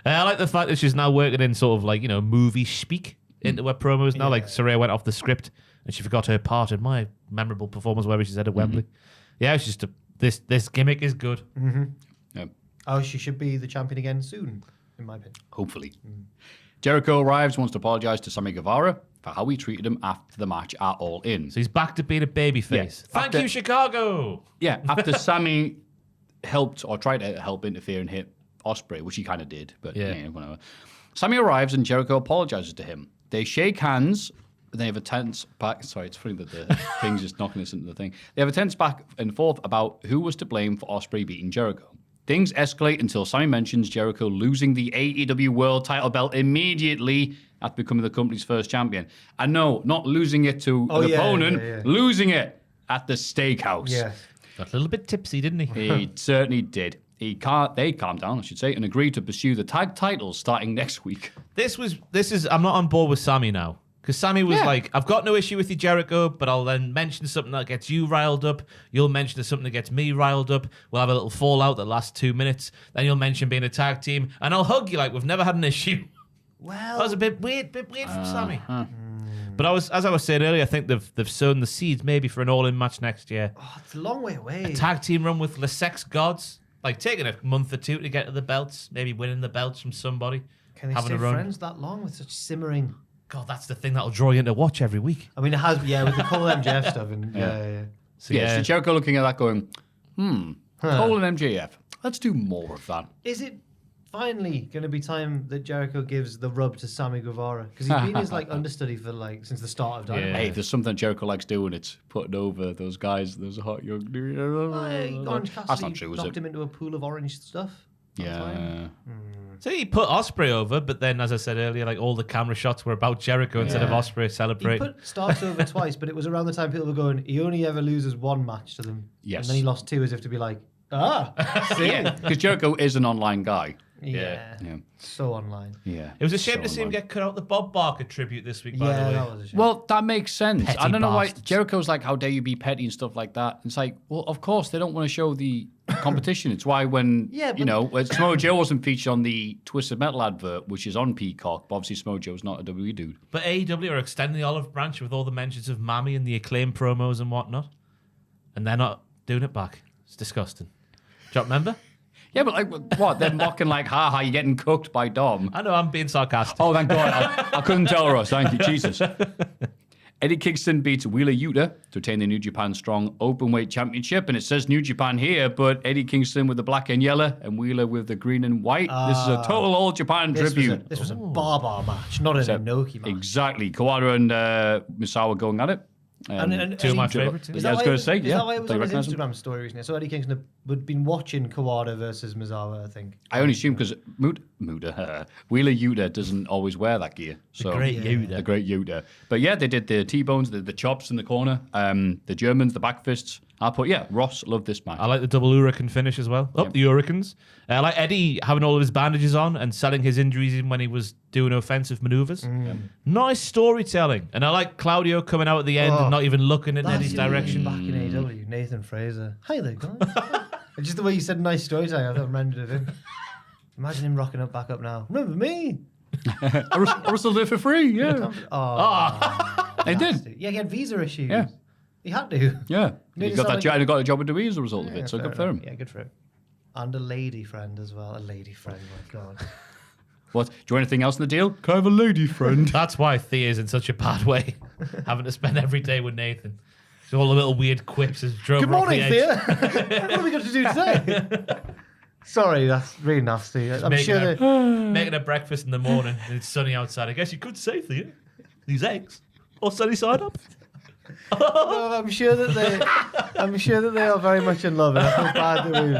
I like the fact that she's now working in sort of like, movie speak into her promos now. Like Saraya went off the script and she forgot her part in my memorable performance, wherever she said at Wembley. Yeah, it's just this gimmick is good. Yeah. Oh, she should be the champion again soon, in my opinion. Hopefully. Jericho arrives, wants to apologise to Sammy Guevara for how he treated him after the match at All In. So he's back to being a babyface. Yeah. Thank you, Chicago. Yeah, after Sammy helped or tried to help interfere and hit Ospreay, which he kind of did, but whatever. Sammy arrives and Jericho apologizes to him. They shake hands. They have a tense back. Sorry, it's funny that the thing's just knocking us into the thing. They have a tense back and forth about who was to blame for Ospreay beating Jericho. Things escalate until Sammy mentions Jericho losing the AEW World Title belt immediately after becoming the company's first champion. And no, not losing it to an opponent, losing it at the steakhouse. Yeah. Got a little bit tipsy, didn't he? He certainly did. They calmed down, I should say, and agreed to pursue the tag titles starting next week. This is. I'm not on board with Sammy now. Because Sammy was like, I've got no issue with you, Jericho, but I'll then mention something that gets you riled up. You'll mention something that gets me riled up. We'll have a little fallout that lasts 2 minutes. Then you'll mention being a tag team. And I'll hug you like we've never had an issue. Well, That was a bit weird from Sammy. But as I was saying earlier, I think they've sown the seeds maybe for an all-in match next year. oh, it's a long way away. Tag team run with Le Sex Gods. Like taking a month or two to get to the belts. Maybe winning the belts from somebody. Can they having stay a run. friends that long with such simmering? God, that's the thing that'll draw you in to watch every week. I mean, it has, with the Cole MJF stuff. And, So, So Jericho looking at that going, Cole and MJF, let's do more of that. Is it finally going to be time that Jericho gives the rub to Sammy Guevara? Because he's been his understudy for since the start of Dynamite. Hey, if there's something Jericho likes doing, it's putting over those guys, those hot young dudes. Orange That's Cassidy not true, is knocked it? him into a pool of orange stuff. Yeah. So he put Ospreay over, but then, as I said earlier, like all the camera shots were about Jericho instead of Ospreay He celebrating. put Starks over twice, but it was around the time people were going, he only ever loses one match to them. Yes. And then he lost two as if to be like, see? Because Jericho is an online guy. Yeah. So online. Yeah. It was a shame to So see him online. get cut out the Bob Barker tribute this week, by the way. That was a shame. Well, that makes sense. Petty I don't know bastards. why Jericho's like, how dare you be petty and stuff like that. It's like, well, of course, they don't want to show the competition. It's why when, when Samoa Joe wasn't featured on the Twisted Metal advert, which is on Peacock, but obviously Samoa Joe's not a WWE dude. But AEW are extending the olive branch with all the mentions of Mammy and the Acclaim promos and whatnot. And they're not doing it back. It's disgusting. Do you remember? Yeah, but like, what? They're mocking like, ha, you're getting cooked by Dom. I know, I'm being sarcastic. Oh, thank God. I couldn't tell, Ross. Thank you, Jesus. Eddie Kingston beats Wheeler Yuta to retain the New Japan Strong Openweight Championship. And it says New Japan here, but Eddie Kingston with the black and yellow and Wheeler with the green and white. This is a total All Japan tribute. This was a bar match, not an Inoki match. Exactly. Kawada and Misawa going at it. And two of my Eddie- favourites. Is Yeah, I was that why going to say, is yeah. that why it was Do you on his recognise him? Instagram story recently? So Eddie Kingston had been watching Kawada versus Misawa, I think. I only assume because Wheeler Yuta doesn't always wear that gear. So great Yuta. The great Yuta. But yeah, they did the T-bones, the chops in the corner, the Germans, the back fists. Ross loved this match. I like the double hurricane finish as well. The Hurricanes. I like Eddie having all of his bandages on and selling his injuries in when he was doing offensive maneuvers. Nice storytelling. And I like Claudio coming out at the end and not even looking in Eddie's direction. Back in AEW, Nathan Fraser. Hi there, guys. Just the way you said nice storytelling, I thought I remembered of him. Imagine him rocking up back up now. Remember me? I wrestled there for free, yeah. They did. Yeah, he had visa issues. Yeah. He had to. Yeah. Made He it got sound that like- he got a job with WWE as a result of it, so fair good for him. enough. Yeah, good for him. And a lady friend as well. A lady friend, my God. What? Do you want anything else in the deal? Can I have a lady friend? That's why Thea's in such a bad way, having to spend every day with Nathan. So all the little weird quips as drove Good her off morning, the edge. Thea. What have we got to do today? Sorry, that's really nasty. I'm making sure her- that. Making a breakfast in the morning and it's sunny outside. I guess you could say, Thea, these eggs or sunny side up. No, I'm sure that they are very much in love, and I feel bad that we.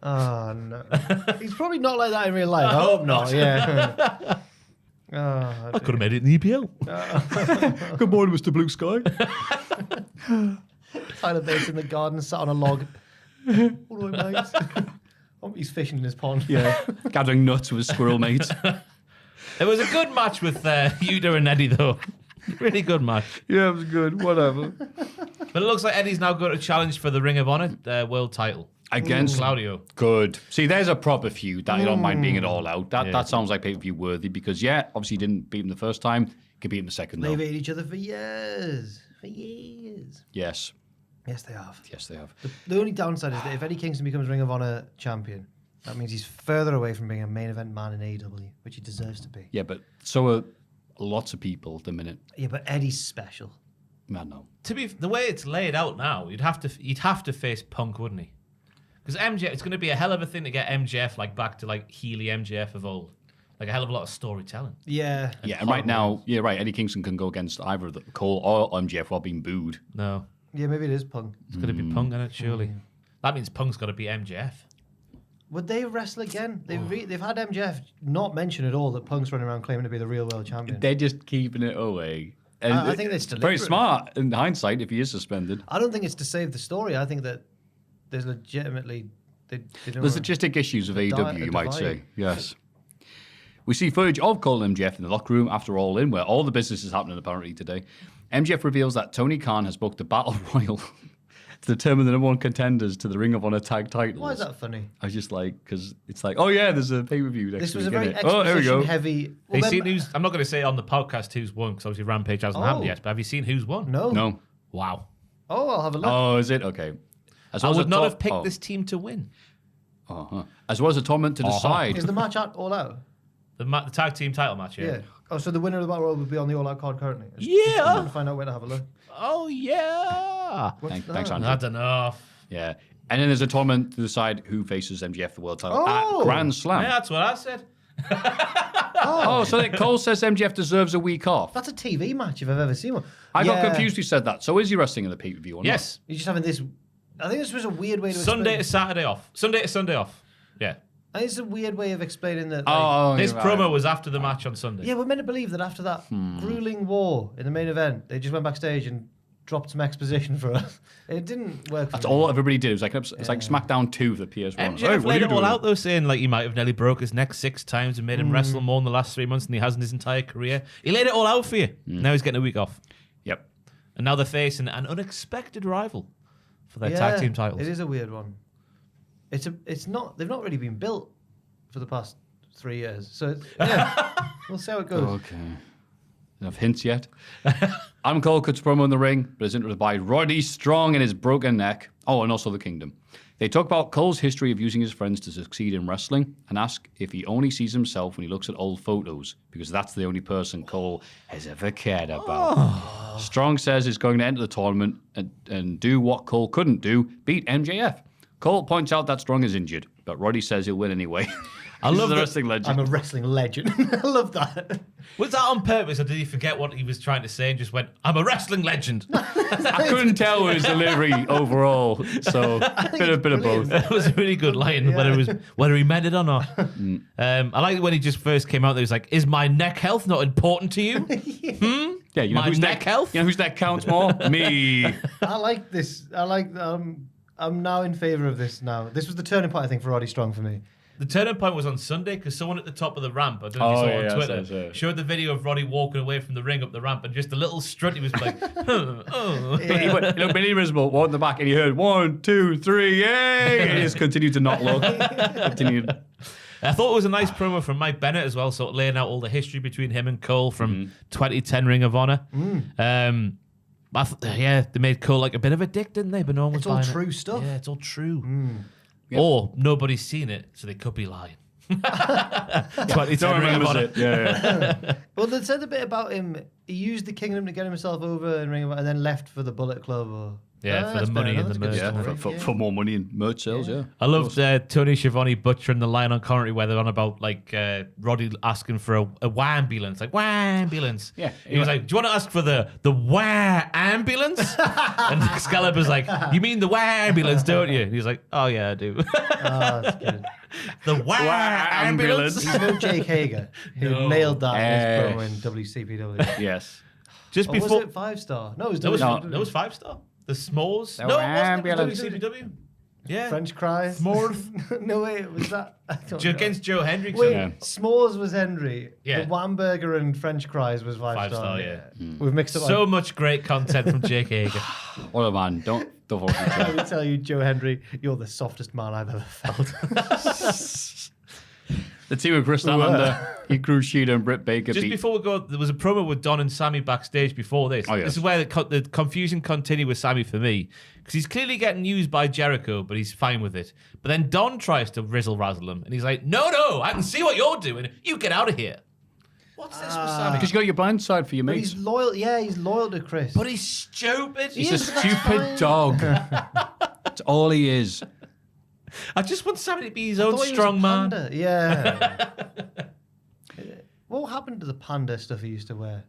Oh no, he's probably not like that in real life. I hope not. Yeah. Oh, I could have made it in the EPL. Good morning, Mr. Blue Sky. Tyler Bates in the garden, sat on a log. All right, mate. Oh, he's fishing in his pond. Yeah, gathering nuts with his squirrel mates. It was a good match with Yuta and Eddie, though. Really good match. Yeah, it was good. Whatever. But it looks like Eddie's now going to challenge for the Ring of Honor world title. Against Claudio. Good. See, there's a proper feud that I don't mind being it all out. That sounds like pay-per-view worthy because, obviously he didn't beat him the first time. Could beat him the second, though. They've hated each other for years. For years. Yes. Yes, they have. Yes, they have. The only downside is that if Eddie Kingston becomes Ring of Honor champion, that means he's further away from being a main event man in AEW, which he deserves to be. Yeah, but so are lots of people at the minute. Yeah, but Eddie's special. I know. To be the way it's laid out now, you'd have to face Punk, wouldn't he? Because MJF, it's going to be a hell of a thing to get MJF back to Healy MJF of old. A hell of a lot of storytelling. Yeah. And right now, Eddie Kingston can go against either Cole or MJF while being booed. No. Yeah, maybe it is Punk. It's going to be Punk in it, surely. That means Punk's got to be MJF. Would they wrestle again? They've had MJF not mention at all that Punk's running around claiming to be the real world champion. They're just keeping it away. And I think it's very deliberate. smart in hindsight if he is suspended. I don't think it's to save the story. I think that there's legitimately... There's logistic issues of AEW, you might say. divide. Yes. We see footage of Cole and MJF in the locker room after All In, where all the business is happening apparently today. MJF reveals that Tony Khan has booked a battle royal to determine the number one contenders to the Ring of Honor tag titles. Why is that funny? I was just because it's there's a pay-per-view next This week. was a very here we go. exposition-heavy... Have you seen who's... I'm not going to say on the podcast who's won, because obviously Rampage hasn't happened yet, but have you seen who's won? No. No. Wow. Oh, I'll have a look. Oh, is it? Okay. I would not have picked this team to win. As well as a tournament to decide. Is the match all out? The tag team title match, Yeah. Oh, so the winner of the battle royal would be on the all out card currently? Yeah. I'm trying to find out where to have a look. Oh, yeah. Thanks, Andrew. That's enough. Yeah. And then there's a tournament to decide who faces MJF the world title at Grand Slam. Yeah, that's what I said. So that Cole says MJF deserves a week off. That's a TV match if I've ever seen one. I got confused who said that. So is he wrestling in the pay-per-view or Yes. You're just having this... I think this was a weird way to Sunday to explain... Saturday off. Sunday to Sunday off. Yeah. I think it's a weird way of explaining that... His promo was after the match on Sunday. Yeah, we're meant to believe that after that grueling war in the main event, they just went backstage and dropped some exposition for us. It didn't work for That's me. all everybody did. It's like SmackDown 2 for the PS1. MJF laid it all out though, saying he might have nearly broke his neck 6 times and made him wrestle more in the last 3 months than he has in his entire career. He laid it all out for you. Now he's getting a week off. Yep. And now they're facing an unexpected rival for their tag team titles. It is a weird one. It's not... They've not really been built for the past 3 years. So, we'll see how it goes. Okay. Enough hints yet? Adam Cole cuts promo in the ring, but is interrupted by Roddy Strong and his broken neck. Oh, and also the Kingdom. They talk about Cole's history of using his friends to succeed in wrestling and ask if he only sees himself when he looks at old photos, because that's the only person Cole has ever cared about. Strong says he's going to enter the tournament and do what Cole couldn't do, beat MJF. Cole points out that Strong is injured, but Roddy says he'll win anyway. I love the that. wrestling legend. I'm a wrestling legend. I love that. Was that on purpose, or did he forget what he was trying to say and just went, "I'm a wrestling legend"? I couldn't tell his delivery overall, so bit of both. That was a really good line, whether he meant it or not. I like when he just first came out. There, he was like, "Is my neck health not important to you?" Yeah, you know My whose neck health? You know whose neck counts more? Me. I like this. I'm now in favour of this now. This was the turning point, I think, for Roddy Strong for me. The turning point was on Sunday because someone at the top of the ramp, I don't know if you saw it on Twitter, showed the video of Roddy walking away from the ring up the ramp and just a little strut. He was like, oh. He looked Billy Risbell, walked in the back, and he heard 1, 2, 3, yay! And he just continued to not look. Continued. I thought it was a nice promo from Mike Bennett as well, sort of laying out all the history between him and Cole from 2010 Ring of Honor. They made Cole like a bit of a dick, didn't they? But no one was It's all buying true it. stuff. Yeah, it's all true. Yep. Or nobody's seen it, so they could be lying. 2010 No one Ring of remembers Honor. it. Yeah. Well, they said a bit about him. He used the Kingdom to get himself over in Ring of Honor and then left for the Bullet Club. Or... Yeah, for that's the money fair and enough. the That's a merch. good Yeah, story. for more money and merch sales, yeah. I loved Tony Schiavone butchering the line on commentary where they're on about Roddy asking for a WA ambulance, like WA ambulance. Yeah. He was like, "Do you want to ask for the WA ambulance?" And Excalibur's like, "You mean the WA ambulance, don't you?" And he's like, "Oh yeah, I do." Oh, that's good. The WA ambulance. He's no Jake Hager, who No. nailed that in his promo in WCPW. Yes. Just Or before was it 5-star? No, it was that was WCPW. that was 5-star. The S'mores. The No, it wasn't. It ambulance. was WCPW. Yeah. French fries. S'mores. No, wait, was that? I don't know. Against Joe Hendricks. Wait, Yeah. s'mores was Henry. Yeah. The Whamburger and French fries was 5 5 star. star, yeah. We've mixed up. So much great content from Jake Hager. What a man. Don't fall for Let me tell you, Joe Henry, you're the softest man I've ever felt. The team of Chris Statlander, Hikaru Shida, and Britt Baker Just beat. before we go, there was a promo with Don and Sammy backstage before this. Oh, yes. This is where the confusion continued with Sammy for me. Because he's clearly getting used by Jericho, but he's fine with it. But then Don tries to razzle him, and he's like, no, I can see what you're doing. You get out of here. What's this with Sammy? Because you got your blind side for your But mates. he's loyal. Yeah, he's loyal to Chris. But he's stupid. He's is, a but that's stupid fine. dog. That's all he is. I just want Sammy to be his I own thought he was strong a man. panda. Yeah. What happened to the panda stuff he used to wear?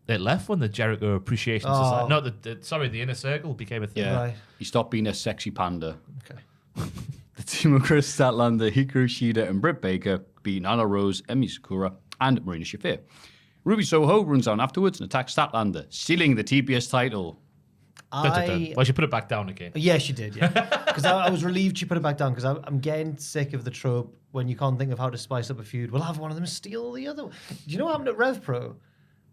It left when the Jericho Appreciation Oh. Society. No, the Inner Circle became a thing. Yeah. Right. He stopped being a sexy panda. Okay. The team of Chris Statlander, Hikaru Shida, and Britt Baker beat Nana Rose, Emi Sakura, and Marina Shafir. Ruby Soho runs on afterwards and attacks Statlander, stealing the TBS title. I Well, she put it back down again. Yeah, she did, yeah. Because I was relieved she put it back down because I'm getting sick of the trope when you can't think of how to spice up a feud. We'll have one of them steal the other one. Do you know what happened at Rev Pro?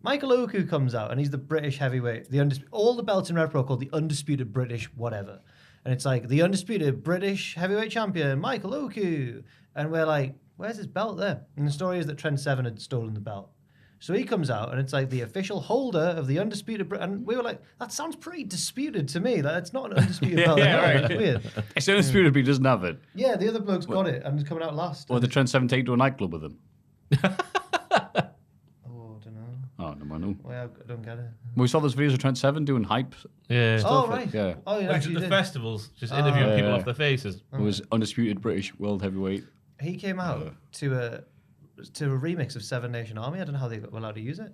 Michael Oku comes out and he's the British heavyweight. All the belts in Rev Pro are called the Undisputed British whatever. And it's like the Undisputed British Heavyweight Champion, Michael Oku. And we're like, where's his belt there? And the story is that Trent Seven had stolen the belt. So he comes out and it's like the official holder of the Undisputed and we were like, that sounds pretty disputed to me. Like, it's not an undisputed belt. yeah, right. That's weird. It's undisputed, but he doesn't have it. Yeah, the other bloke's got it and it's coming out last. Or the Trent 7 take to a nightclub with him. Oh, I don't know. Oh, no, I know. Well, I don't get it. We saw those videos of Trent 7 doing hype. Yeah. Oh, right. Yeah. Oh, yeah, Like actually the did. festivals, just interviewing people yeah. off their faces. It was Undisputed British World Heavyweight. He came out to a remix of Seven Nation Army. I don't know how they were allowed to use it.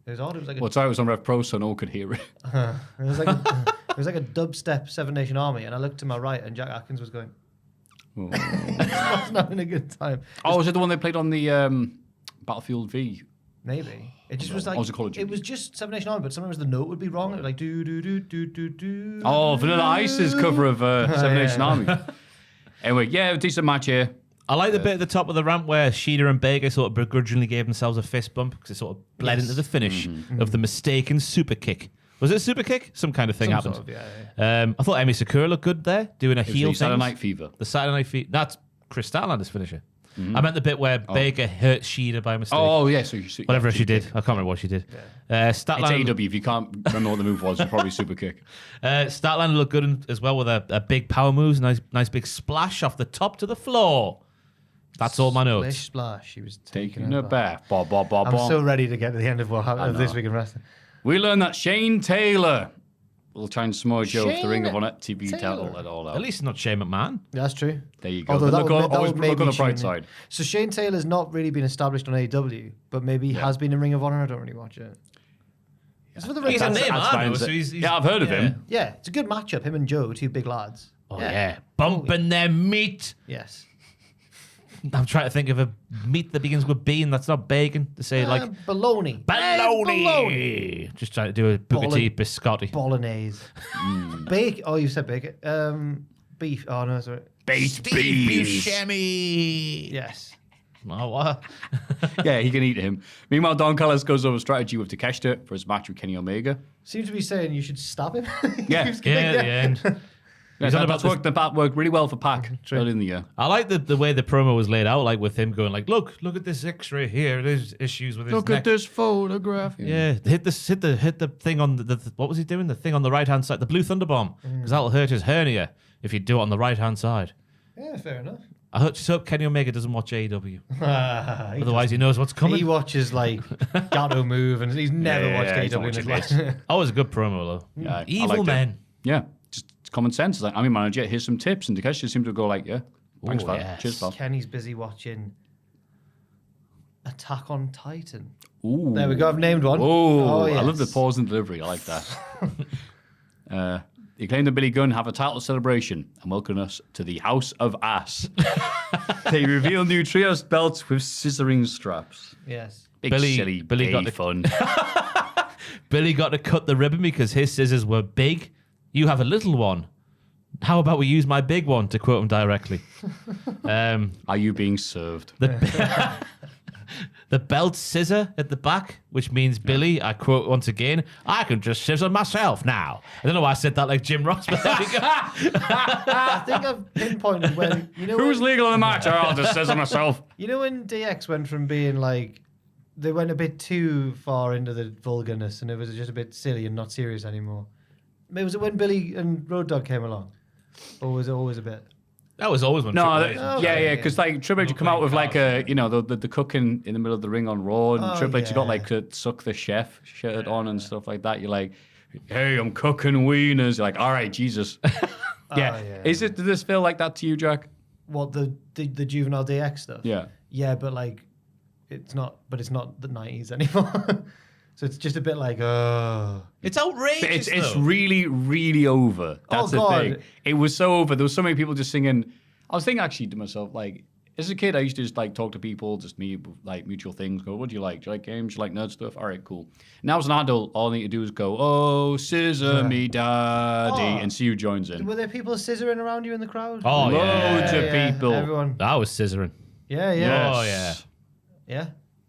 It was odd. It was like a, Well, sorry, it was on Rev Pro, so no one could hear it. it was like it was like a dubstep Seven Nation Army, and I looked to my right, and Jack Atkins was going. Oh. I was having a good time. Oh, was it the one they played on the Battlefield V? Maybe it just was like Or was it Call of Duty? it was just Seven Nation Army, but sometimes the note would be wrong. It was like do do do do do do. Oh, Vanilla Ice's cover of Seven yeah. Nation Army. Anyway, yeah, decent match here. I like the bit at the top of the ramp where Shida and Baker sort of begrudgingly gave themselves a fist bump because it sort of bled into the finish of the mistaken super kick. Was it a super kick? Some kind of thing Some happened. sort of, yeah. I thought Emi Sakura looked good there, doing a It was heel the Saturday thing. Night Fever. The Saturday Night Fever. That's Chris Statlander's finisher. I meant the bit where Baker hurt Shida by mistake. Oh, yeah. So Whatever yeah, she did. I can't remember what she did. It's Statlander, AEW. If you can't remember what the move was, it's probably super kick. Statlander looked good as well with a big power moves, nice big splash off the top to the floor. That's all my notes. Splish splash. He was Taking a bath. Ba, ba, ba, I'm ba. so ready to get to the end of what happened this week in wrestling. We learned that Shane Taylor will try and smudge over the Shane Ring of Honor TV Taylor. title at all out. At least not Shane McMahon. That's true. There you go. Although Look on that would look on the maybe bright Shane- side. So Shane Taylor's not really been established on AEW, but maybe he has been in Ring of Honor. I don't really watch it. It's for the He's a Ring of name, Honor. I know. fine, So is it? he's, Yeah, I've heard of him. Yeah, it's a good matchup. Him and Joe, two big lads. Oh, yeah. Bumping their meat. Yes. I'm trying to think of a meat that begins with B and that's not bacon. To say like bologna. bologna. Just trying to do a Booker T biscotti. Bolognese. Bacon. Oh, you said bacon. Beef. Oh, no, sorry. Baked Steve beans. Buscemi. Yes. Oh, what? Yeah, he can eat him. Meanwhile, Don Callis goes over strategy with Takeshita for his match with Kenny Omega. Seems to be saying you should stab him. Yeah. Keeps Yeah, going, at the end. Yeah, on about that worked really well for Pac early in the year. I like the way the promo was laid out, like with him going like, look at this X-ray here. There's issues with his Look neck. at this photograph. Yeah, hit the thing on the what was he doing? The thing on the right hand side, the blue thunder bomb, because that'll hurt his hernia if you do it on the right hand side. Yeah, fair enough. I just hope Kenny Omega doesn't watch AEW. He Otherwise, he knows what's He coming. watches like Gato Move, and he's never Yeah, watched he's not AEW in his watching life. Oh, it was a good promo though. Yeah, I Evil liked it. men. Yeah, just common sense. It's like, I'm your manager. Here's some tips, and Takeshita seemed to go like, yeah, thanks, Oh, pal. yes. Cheers, pal. Kenny's busy watching Attack on Titan. Ooh. There we go. I've named one. Oh, I yes. love the pause and delivery. I like that. He claimed that Billy Gunn have a title celebration and welcome us to the House of Ass. They reveal new trios belts with scissoring straps. Yes. Big silly Billy got gay the- fun. Billy got to cut the ribbon because his scissors were big. You have a little one. How about we use my big one, to quote him directly? Are you being served? The belt scissor at the back, which means Billy, I quote once again, I can just scissor myself now. I don't know why I said that like Jim Ross, but there we go. I think I've pinpointed when Who's legal in the match? I'll just scissor myself. You know when DX went from being like they went a bit too far into the vulgarness and it was just a bit silly and not serious anymore. Maybe was it when Billy and Road Dogg came along, or was it always a bit? That was always one. No, Triple H. yeah, because like Triple H would come out with like a, the cooking in the middle of the ring on Raw, and Triple H got like a Suck the Chef shirt on and stuff like that. You're like, hey, I'm cooking wieners. You're like, all right, Jesus. yeah. Did this feel like that to you, Jack? What the juvenile DX stuff? Yeah. Yeah, but like, it's not the 90s anymore. So it's just a bit like, It's outrageous. It's really, really over. That's the thing. It was so over. There was so many people just singing. I was thinking actually to myself, like, as a kid, I used to just like talk to people, just me, like mutual things. Go, what do you like? Do you like games? Do you like nerd stuff? All right, cool. Now as an adult, all I need to do is go, oh, scissor me daddy, and see who joins in. Were there people scissoring around you in the crowd? Oh, Loads of people. Everyone. That was scissoring. Yeah. Yes. Oh, yeah. Yeah,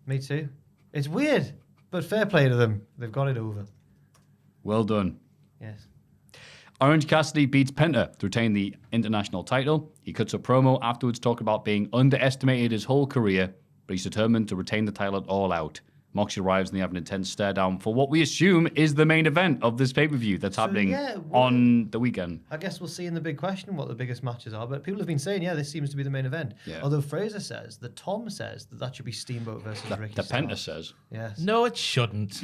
me too. It's weird, but fair play to them. They've got it over. Well done. Yes. Orange Cassidy beats Penta to retain the international title. He cuts a promo afterwards talking about being underestimated his whole career, but he's determined to retain the title at All Out. Moxley arrives and they have an intense stare down for what we assume is the main event of this pay-per-view that's happening on the weekend. I guess we'll see in the big question what the biggest matches are, but people have been saying, this seems to be the main event. Yeah. Although Fraser says, Tom says that should be Steamboat versus Ricky The Starks. Penta says. Yes. No, it shouldn't.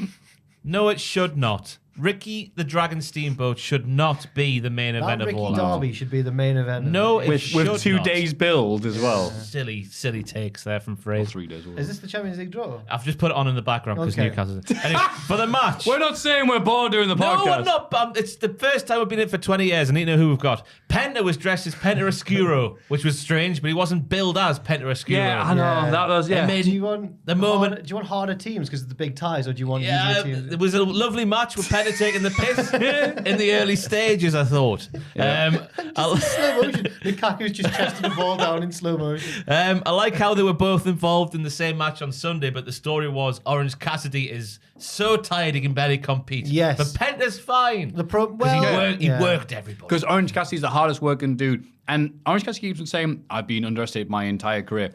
No, it should not. Ricky the Dragon Steamboat should not be the main event of Ricky All Out. Darby should be the main event. No, of it should With 2 not. days build as well. Silly takes there from Or Fraser. 3 days. Is this the Champions League draw? I've just put it on in the background because Okay. Newcastle. Anyway, for the match. We're not saying we're bored doing the No, podcast. we're not. It's the first time we've been in for 20 years. I need to know who we've got. Penta was dressed as Penta Oscuro, which was strange, but he wasn't billed as Penta Oscuro. Yeah, I know. Yeah. That was, It made Do you want the moment. do you want harder teams because of the big ties, or do you want Yeah, easier teams? it was a lovely match with Penta taking the piss in the early stages, I thought. Slow motion. Lukaku's just chesting the ball down in slow motion. I like how they were both involved in the same match on Sunday, but the story was Orange Cassidy is so tired he can barely compete. Yes. But Penta's fine. He worked everybody. Because Orange Cassidy's the hardest working dude. And Orange Cassidy keeps on saying, I've been underestimated my entire career.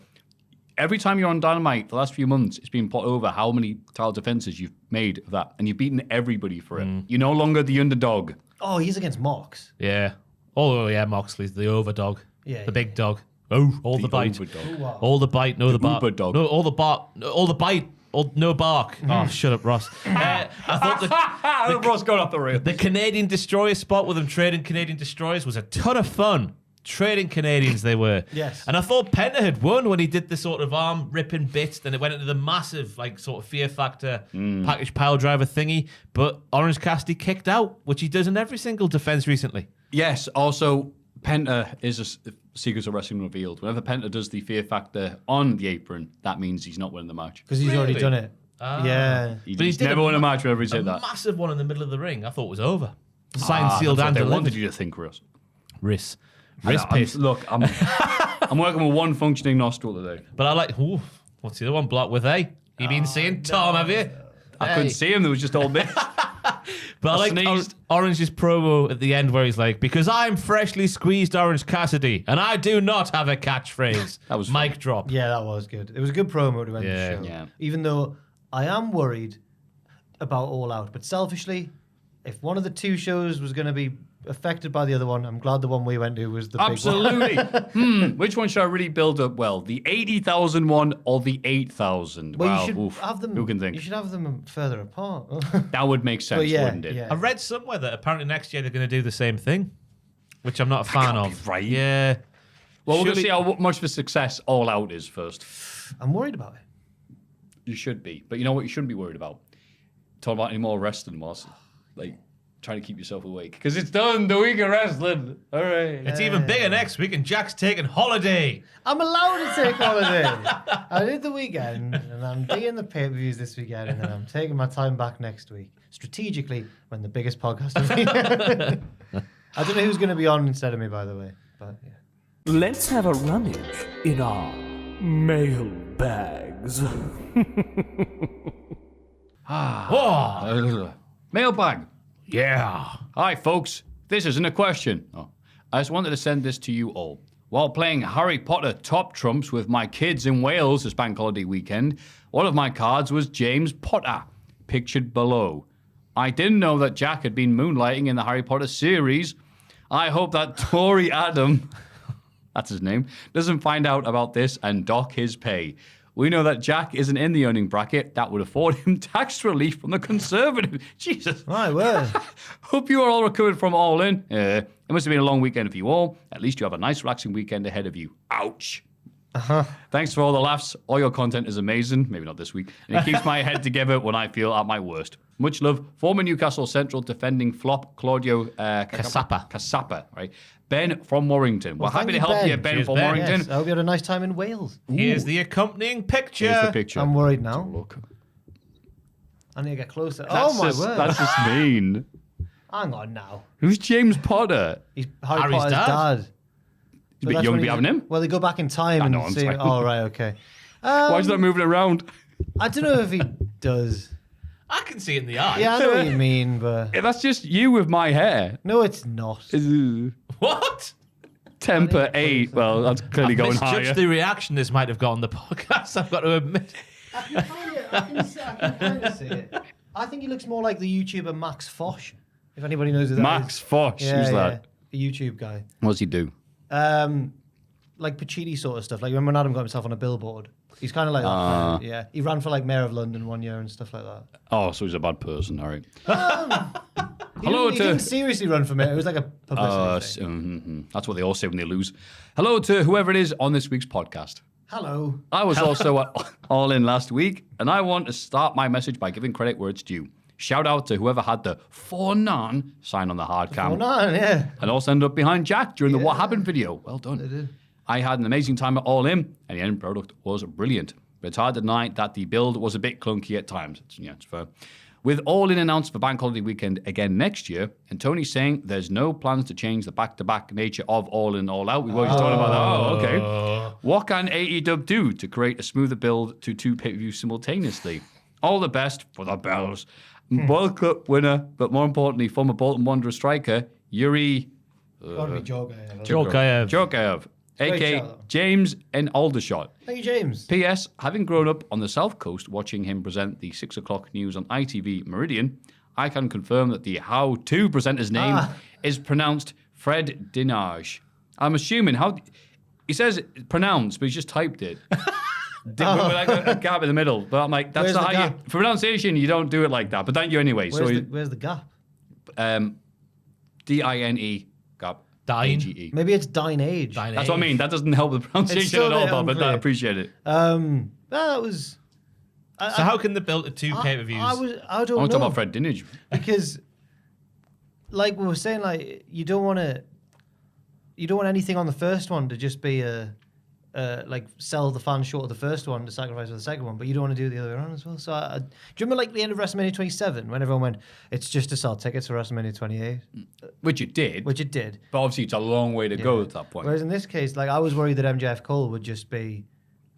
Every time you're on Dynamite, the last few months, it's been put over how many title defenses you've made of that. And you've beaten everybody for it. You're no longer the underdog. Oh, he's against Mox. Yeah. Oh, yeah, Moxley's the overdog. Yeah, The big dog. Oh, all the bite. overdog. All the bite, no the bark. uber dog. No, all the bark. All the bite, no bark. Oh, shut up, Ross. I thought Ross got off the rail. the Canadian Destroyer spot with them trading Canadian Destroyers was a ton of fun. Trading Canadians they were. Yes. And I thought Penta had won when he did the sort of arm ripping bit. Then it went into the massive, like, sort of Fear Factor package pile driver thingy. But Orange Cassidy kicked out, which he does in every single defense recently. Yes, also, Penta is a Secrets of Wrestling revealed. Whenever Penta does the Fear Factor on the apron, that means he's not winning the match. Because he's already Really? done it. Yeah. But he He's did never a won a match whenever he said A that. massive one in the middle of the ring. I thought was over. Signed, sealed, That's what and they wanted delivered. you to think, Russ. Wrist I'm- piss. Look, I'm working with one functioning nostril today. But I like, ooh, what's the other one blocked with, eh? You been seeing Tom, have you? I couldn't see him. There was just all bits. But I like sneezed. Orange's promo at the end where he's like, because I'm freshly squeezed Orange Cassidy and I do not have a catchphrase. That was mic fun. drop. Yeah, that was good. It was a good promo to end Yeah. the show. Yeah. Even though I am worried about All Out. But selfishly, if one of the two shows was going to be affected by the other one, I'm glad the one we went to was the big one. Absolutely. Which one should I really build up well? The 80,000 one or the 8,000? Well, Wow. you should Oof. have them. Who can think? You should have them further apart. That would make sense, But yeah, wouldn't it? yeah. I read somewhere that apparently next year they're going to do the same thing, which I'm not a fan can't of. be right. Yeah. Well, we're going to Surely- see how much of a success All Out is first. I'm worried about it. You should be. But you know what you shouldn't be worried about? Talking about any more wrestling whilst, like, trying to keep yourself awake. Because it's done, the week of wrestling. All right. It's even bigger next week and Jack's taking holiday. I'm allowed to take holiday. I did the weekend, and I'm doing the pay-per-views this weekend, and then I'm taking my time back next week. Strategically, when the biggest podcast of the year. I don't know who's going to be on instead of me, by the way. But yeah. Let's have a rummage in our mail bags. Mailbag. Yeah. Hi, folks. This isn't a question. I just wanted to send this to you all. While playing Harry Potter Top Trumps with my kids in Wales this bank holiday weekend, one of my cards was James Potter, pictured below. I didn't know that Jack had been moonlighting in the Harry Potter series. I hope that Tory Adam, that's his name, doesn't find out about this and dock his pay. We know that Jack isn't in the earning bracket that would afford him tax relief from the Conservative. Jesus. My word. Hope you are all recovered from All In. It must have been a long weekend for you all. At least you have a nice, relaxing weekend ahead of you. Ouch. Thanks for all the laughs. All your content is amazing. Maybe not this week. And it keeps my head together when I feel at my worst. Much love. Former Newcastle Central defending flop Claudio Casapa, right? Ben from Warrington. We're happy to help you, Ben Cheers, from Ben. Warrington. Yes, I hope you had a nice time in Wales. Here's the accompanying picture. Here's the picture. I'm worried now. Look. I need to get closer. That's Oh, my just, word. That's just mean. Hang on now. Who's James Potter? He's Harry Harry's Potter's dad. dad. He's a So bit that's young when to be he's- having him. Well, they go back in time and know, I'm see. saying. Oh, right, okay. Why is that moving around? I don't know if he does. I can see it in the eye. Yeah, I know what you mean, but Yeah, that's just you with my hair. no, it's not. What? Temper 8. Well, that's clearly going Misjudged higher. the reaction this might have got on the podcast, I've got to admit. I can kind of see it. I think he looks more like the YouTuber Max Fosh, if anybody knows who that is. Max Fosh. Yeah, Who's that? The YouTube guy. What does he do? Like Pacini sort of stuff. Like when Adam got himself on a billboard. He's kind of like that. Kind of, yeah. He ran for like Mayor of London one year and stuff like that. Oh, so he's a bad person. All right. He didn't seriously run for mayor. It was like a publicity thing. That's what they all say when they lose. Hello to whoever it is on this week's podcast. Hello. I was also at All In last week, and I want to start my message by giving credit where it's due. Shout out to whoever had the for none sign on the hard cam. Oh, no, yeah. And also ended up behind Jack during the What Happened video. Well done. They did. I had an amazing time at All In, and the end product was brilliant. But it's hard to deny that the build was a bit clunky at times. It's fair. With All In announced for Bank Holiday Weekend again next year, and Tony saying there's no plans to change the back-to-back nature of All In, All Out. We've always talked about that. Oh, okay. What can AEW do to create a smoother build to two pay-per-views simultaneously? All the best for the Bells. World Cup winner, but more importantly, former Bolton Wanderers striker, Yuri Gotta be Jogayev. Jogayev, Great a.k.a. shout, though. James in Aldershot. Thank you, James. P.S. Having grown up on the South Coast watching him present the 6 o'clock news on ITV Meridian, I can confirm that the how-to presenter's name is pronounced Fred Dinage. I'm assuming he says pronounced, but he's just typed it. With like a gap in the middle. But I'm like, that's Where's not the how you... gap? For pronunciation, you don't do it like that. But thank you anyway. Where's the gap? D-I-N-E gap. Dine? A-G-E. Maybe it's Dine Age. That's what I mean. That doesn't help the pronunciation still at a bit all, but I unclear. appreciate it. That was. So how can they build a two pay-per-views? I don't I want to know. talk about Fred Dinage. Because, like we were saying, like you don't want anything on the first one to just be like sell the fans short of the first one to sacrifice for the second one, but you don't want to do the other way around as well. So, do you remember like the end of WrestleMania 27 when everyone went, "It's just to sell tickets for WrestleMania 28," Which it did. which it did. But obviously, it's a long way to go at that point. Whereas in this case, like I was worried that MJF Cole would just be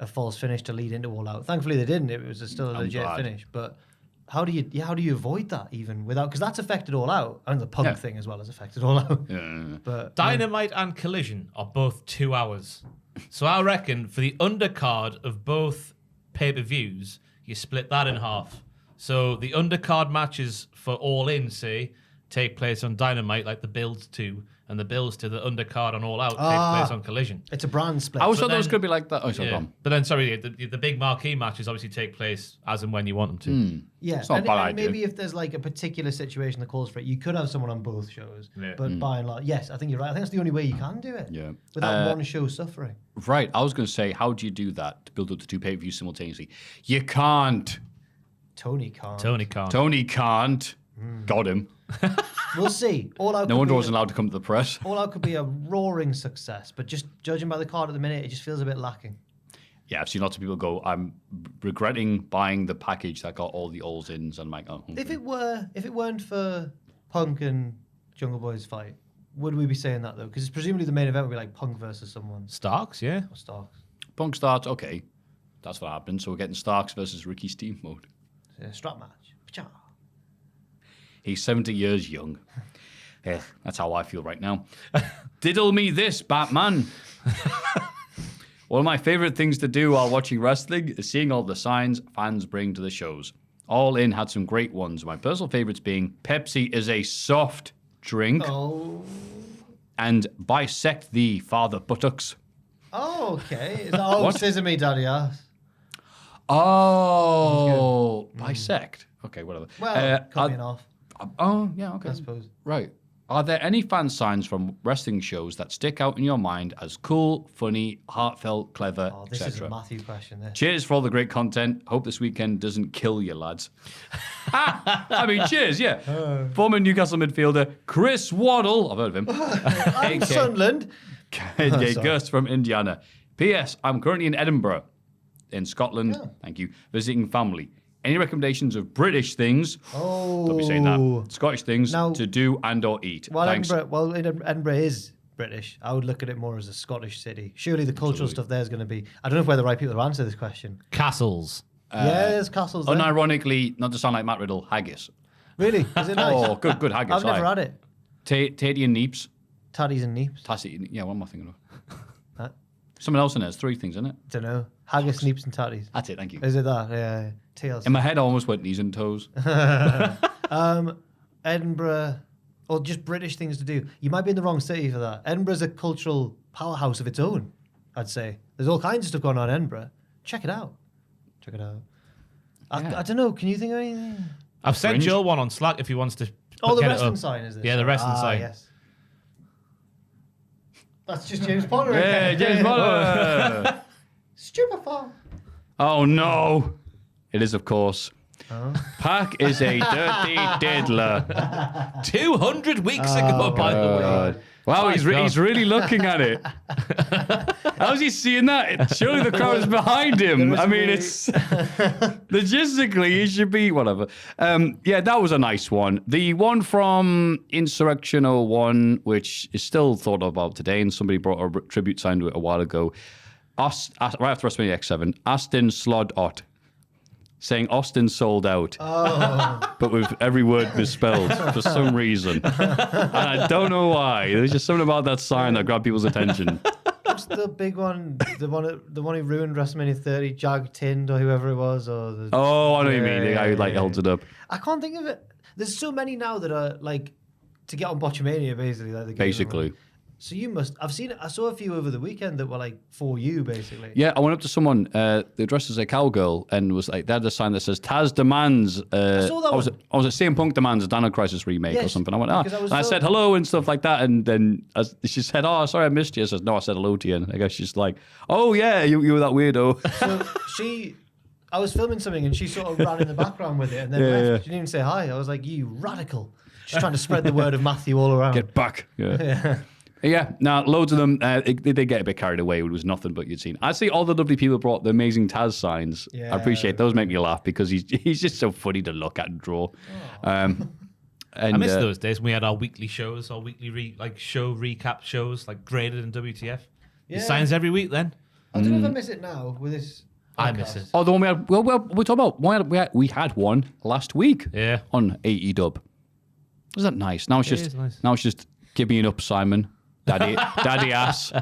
a false finish to lead into All Out. Thankfully, they didn't. It was still a legit glad. finish. But how do you avoid that even without? Because that's affected All Out, and the Punk thing as well has affected All Out. But Dynamite and Collision are both 2 hours. So I reckon for the undercard of both pay-per-views, you split that in half. So the undercard matches for All In, say, take place on Dynamite, like the builds to, and the builds to the undercard on All Out take place on Collision. it's a brand split. I always But thought that was then- going to be like that. Oh, sorry, go Yeah. on. But then, sorry, the big marquee matches obviously take place as and when you want them to. Yeah, It's not a and, bad and idea. maybe if there's like a particular situation that calls for it, you could have someone on both shows. Yeah. But by and large, yes, I think you're right. I think that's the only way you can do it. Yeah. Without one show suffering. Right. I was going to say, how do you do that to build up the two pay-per-views simultaneously? You can't. Tony can't. Tony Khan. Tony can't. Got him. We'll see. All Out. No could wonder be I wasn't allowed to come to the press. All Out could be a roaring success, but just judging by the card at the minute, it just feels a bit lacking. Yeah, I've seen lots of people go, I'm regretting buying the package that got all the All-Ins. And I'm like, oh. If it weren't for Punk and Jungle Boy's fight, would we be saying that though? Because presumably the main event would be like Punk versus someone. Starks, yeah. Or Starks. Punk starts, okay. That's what happened. So we're getting Starks versus Ricky Steamboat. Strap match. Pacha. He's 70 years young. Yeah, that's how I feel right now. Diddle me this, Batman. One of my favorite things to do while watching wrestling is seeing all the signs fans bring to the shows. All In had some great ones. My personal favorites being Pepsi is a soft drink and bisect the father buttocks. Oh, okay. Is that scissor me, daddy ass? Oh, bisect. Okay, whatever. Well, cutting off. Oh, yeah, okay. I suppose. Right. Are there any fan signs from wrestling shows that stick out in your mind as cool, funny, heartfelt, clever, Oh, this is a etc.? Maffew question. This. Cheers for all the great content. Hope this weekend doesn't kill you, lads. I mean, cheers, yeah. Former Newcastle midfielder Chris Waddle. I've heard of him. I'm Sunderland. KJ Gus from Indiana. P.S. I'm currently in Edinburgh, in Scotland. Oh. Thank you. Visiting family. Any recommendations of British things? Oh. Don't be saying that. Scottish things Now- to do and or eat. Well, Thanks. Edinburgh is British. I would look at it more as a Scottish city. Surely the cultural stuff there is going to be. I don't know if we're the right people to answer this question. Castles. Yeah, there's castles there. Unironically, not to sound like Matt Riddle, haggis. Really? Is it nice? Oh, good haggis. I've never had it. Tatey and Neeps. Taddies and neeps. Tassie, yeah, what am I thinking of? Huh? Something else in there. There's 3 things, isn't it? Don't know. Haggis, neeps, and taddies. That's it, thank you. Is it that? Yeah. TLC. In my head, I almost went knees and toes. Edinburgh, or just British things to do. You might be in the wrong city for that. Edinburgh's a cultural powerhouse of its own, I'd say. There's all kinds of stuff going on in Edinburgh. Check it out. Yeah. I don't know. Can you think of anything? I've sent Fringe. Joe one on Slack if he wants to. Oh, the get it wrestling up. sign is this? Yeah, the wrestling sign. Yes. That's just James Potter Yeah, again. James Potter. Stupefied. Oh, no. It is, of course. Pac is a dirty diddler. 200 weeks ago, by the way. Wow, My he's God. really looking at it. How's he seeing that? Surely the crowd is behind him. I mean, it's logistically he should be whatever. Yeah, that was a nice one. The one from Insurrection 01, which is still thought about today, and somebody brought a tribute sign to it a while ago. Right after WrestleMania X7, Austin Slodot. Saying Austin sold out, but with every word misspelled for some reason. And I don't know why. There's just something about that sign that grabbed people's attention. What's the big one? The one who ruined WrestleMania 30, Jag Tind or whoever it was, or the. Oh, I know what you mean. The guy who held it up. I can't think of it. There's so many now that are like to get on Botchamania, basically. Like Basically. So you must. I saw a few over the weekend that were like for you, basically. Yeah, I went up to someone, they dressed as a cowgirl, and was like, they had a sign that says Taz demands. I saw that I was one. at CM Punk demands a Dino Crisis remake or Yes, something. I went, because I was and I so- said hello and stuff like that, and then she said, "Oh, sorry, I missed you." I said, "No, I said hello to you." And I guess she's like, "Oh yeah, you were that weirdo." So I was filming something and she sort of ran in the background with it and then left. Yeah. She didn't even say hi. I was like, "You radical!" Just trying to spread the word of Maffew all around. Get back. Yeah, now loads of them, they get a bit carried away. It was nothing but you'd seen. I see all the lovely people brought the amazing Taz signs. Yeah. I appreciate those. Make me laugh because he's just so funny to look at and draw. And I miss those days when we had our weekly shows, our weekly show recap shows, like graded in WTF. Yeah. Signs every week then. I don't know if I miss it now with this. I miss podcast. it. Oh, the one we had. Well, we're talking about. We had one last week. Yeah. On AEW. Was that nice? Now it's It just. is nice. Now it's just give me an up, Simon. Daddy ass.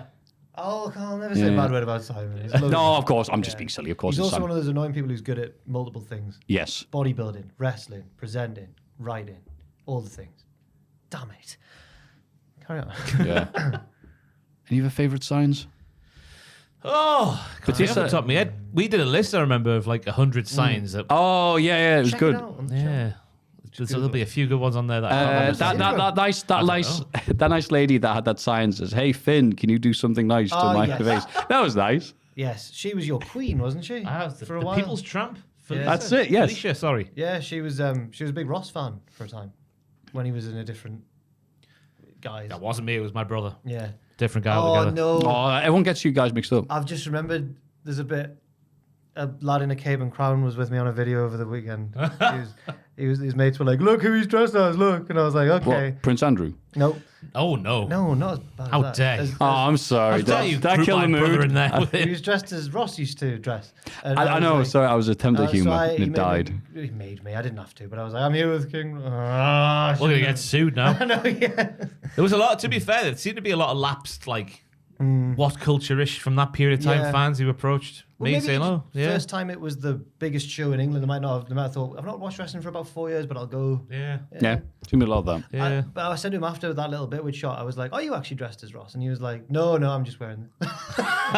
Oh, I'll never say a bad word about Simon. He's lovely. No, of course. I'm just being silly. Of course, He's it's also Simon. one of those annoying people who's good at multiple things. Yes. Bodybuilding, wrestling, presenting, writing, all the things. Damn it. Carry on. Yeah. Any other favourite signs? Oh, Batista- off the top of my head, we did a list, I remember, of like 100 signs. That, Oh yeah, it was Check good. it out on the channel. yeah. So there'll be a few good ones on there that I can't remember. That nice lady that had that sign says, "Hey Finn, can you do something nice to Oh, my yes. face?" That was nice. Yes, she was your queen, wasn't she? I was For a the while. People's Tramp. Yeah. That's it. Yes. Felicia, sorry. Yeah, she was a big Ross fan for a time when he was in a different guise. That wasn't me, it was my brother. Yeah. Different guy Oh altogether. no. Oh, everyone gets you guys mixed up. I've just remembered there's a bit. A lad in a cape and crown was with me on a video over the weekend. his mates were like, look who he's dressed as, look. And I was like, okay. What, Prince Andrew? Nope. Oh, no. No, not as bad How as dare that. you. Oh, I'm sorry. That killed the mood. In there with He it. was dressed as Ross used to dress. And I was know, like- sorry, I was attempting so humour he and it made died. me- He made me. I didn't have to, but I was like, I'm here with King. We're going to get sued now. I know, yeah. There was a lot, to be fair, there seemed to be a lot of lapsed, like, what culture-ish from that period of time Yeah. fans who approached me maybe saying, it's oh, yeah. First time it was the biggest show in England. They might have thought, I've not watched wrestling for about 4 years, but I'll go. Yeah. Yeah, too many a lot of that. Yeah. But I said to him after that little bit with shot, I was like, "Are you actually dressed as Ross?" And he was like, "No, I'm just wearing it."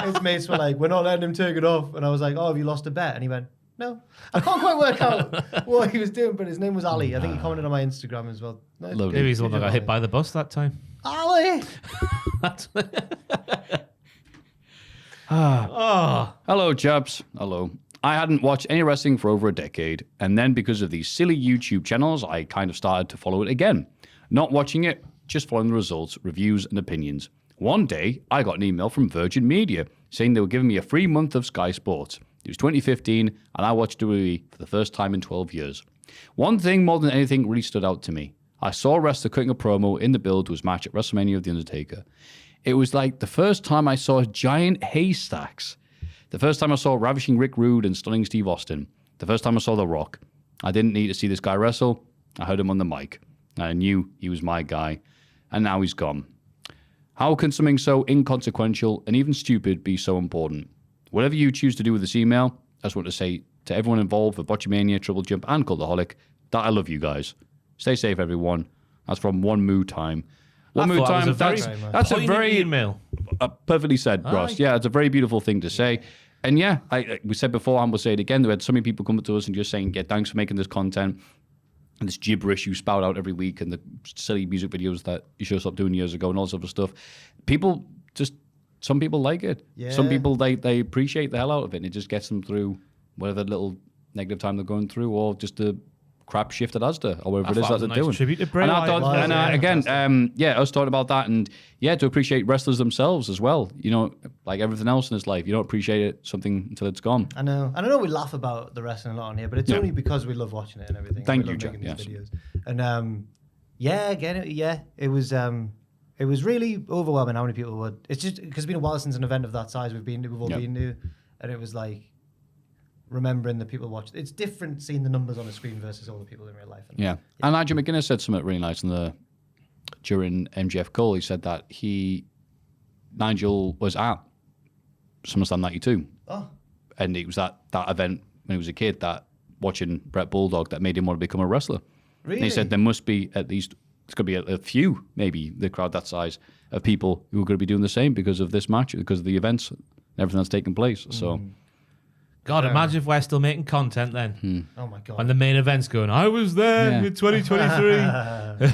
His mates were like, "We're not letting him take it off." And I was like, "Oh, have you lost a bet?" And he went, "No." I can't quite work out what he was doing, but his name was Ali. I think he commented on my Instagram as well. Nice. Lovely. Maybe he's the one that got hit by the bus that time. Ali. Hello, chaps. Hello. I hadn't watched any wrestling for over a decade, and then because of these silly YouTube channels, I kind of started to follow it again. Not watching it, just following the results, reviews, and opinions. One day, I got an email from Virgin Media saying they were giving me a free month of Sky Sports. It was 2015, and I watched WWE for the first time in 12 years. One thing more than anything really stood out to me. I saw a wrestler cutting a promo in the build to his match at WrestleMania with The Undertaker. It was like the first time I saw giant haystacks. The first time I saw ravishing Rick Rude and stunning Steve Austin. The first time I saw The Rock. I didn't need to see this guy wrestle. I heard him on the mic. And I knew he was my guy. And now he's gone. How can something so inconsequential and even stupid be so important? Whatever you choose to do with this email, I just want to say to everyone involved with Botchamania, Triple Jump, and Cultaholic that I love you guys. Stay safe, everyone. That's from One Moo Time. One Moo Time, that's a very email. Perfectly said, Ross. Yeah, it's a very beautiful thing to say. And yeah, we said before, and we'll say it again, we had so many people come to us and just saying, yeah, thanks for making this content and this gibberish you spout out every week and the silly music videos that you should have stopped doing years ago and all this other stuff. People just, some people like it. Yeah. Some people, they appreciate the hell out of it and it just gets them through whatever little negative time they're going through or just the crap shift at Asda or whatever it is that they're doing. Tribute to Bray And I Wyatt. thought, and again, us talking about that and to appreciate wrestlers themselves as well. You know, like everything else in this life, you don't appreciate it something until it's gone. I know. And I know we laugh about the wrestling a lot on here, but it's only because we love watching it and everything. Thank we you, love Jack. making Yes. these videos. And it was really overwhelming how many people would. It's just because it's been a while since an event of that size we've all been to, and it was like remembering the people watch. It's different seeing the numbers on the screen versus all the people in real life. And Nigel McGuinness said something really nice during MJF Cole. He said that Nigel was at SummerSlam 92. Oh. And it was that event when he was a kid that watching Brett Bulldog that made him want to become a wrestler. Really? And he said there must be at least, it's going to be a few, maybe the crowd that size of people who are going to be doing the same because of this match, because of the events and everything that's taking place. So, God, imagine if we're still making content then. Oh my god. And the main event's going, I was there in 2023.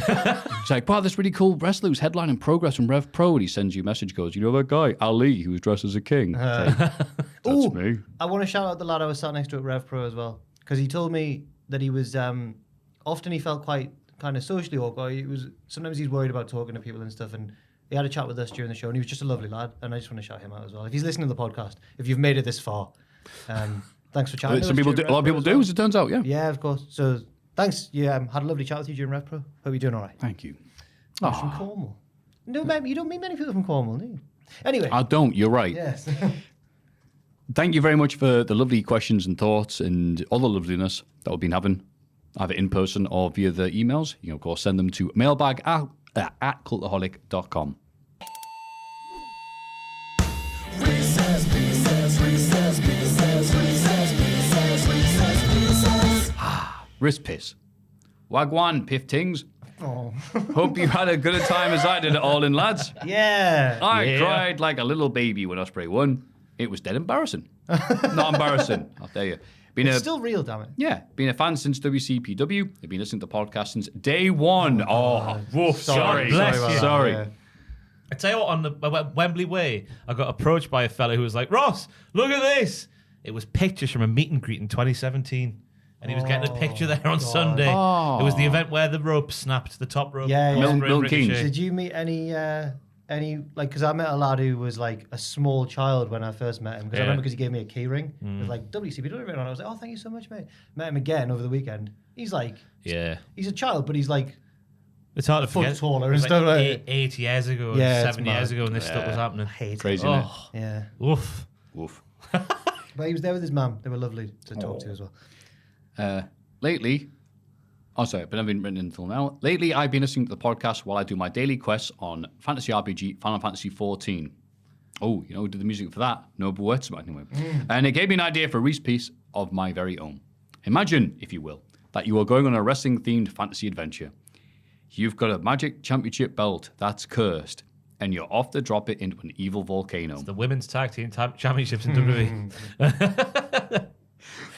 it's like, wow, this really cool wrestler who's headlining Progress from Rev Pro. And he sends you a message, goes, you know that guy, Ali, who was dressed as a king? It's like, that's me. I want to shout out the lad I was sat next to at Rev Pro as well, because he told me that he was often he felt quite kind of socially awkward. Sometimes he's worried about talking to people and stuff, and he had a chat with us during the show, and he was just a lovely lad, and I just want to shout him out as well. If he's listening to the podcast, if you've made it this far, thanks for chatting. Some people do, a lot of people do, as it turns out, yeah. Yeah, of course. So thanks. You had a lovely chat with you during Rev Pro. Hope you're doing all right. Thank you. You're from Cornwall. No, you don't meet many people from Cornwall, do you? Anyway. I don't, you're right. Yes. Thank you very much for the lovely questions and thoughts and all the loveliness that we've been having, either in person or via the emails. You can, of course, send them to mailbag at cultaholic.com. Wrist piss. Wagwan, piff tings. Oh. Hope you had a good a time as I did at All In, lads. Yeah. I cried like a little baby when Ospreay won. It was dead embarrassing. Not embarrassing, I'll tell you. It's still real, damn it. Yeah, been a fan since WCPW. I've been listening to podcasts since day one. Sorry. Sorry. Yeah. I tell you what, on the Wembley Way, I got approached by a fella who was like, Ross, look at this. It was pictures from a meet and greet in 2017. And he was getting a picture there on Sunday. It was the event where the rope snapped, the top rope. Yeah, yeah. Milton Keynes. Did you meet any because I met a lad who was like a small child when I first met him. Because I remember because he gave me a key ring. It was like WCPW written on it. I was like, oh, thank you so much, mate. Met him again over the weekend. He's like, he's a child, but he's like, it's hard to foot forget. taller and stuff like that. 8 years ago, Yeah, 7 years ago, and this stuff was happening. Crazy, isn't it? Yeah. Oof. Woof. But he was there with his mum. They were lovely to talk to as well. Lately, but I've been written until now. Lately, I've been listening to the podcast while I do my daily quests on Fantasy RPG Final Fantasy 14. Oh, you know who did the music for that? No words, but anyway. And it gave me an idea for a Reese piece of my very own. Imagine, if you will, that you are going on a wrestling-themed fantasy adventure. You've got a magic championship belt that's cursed, and you're off to drop it into an evil volcano. The women's tag team championships in WWE.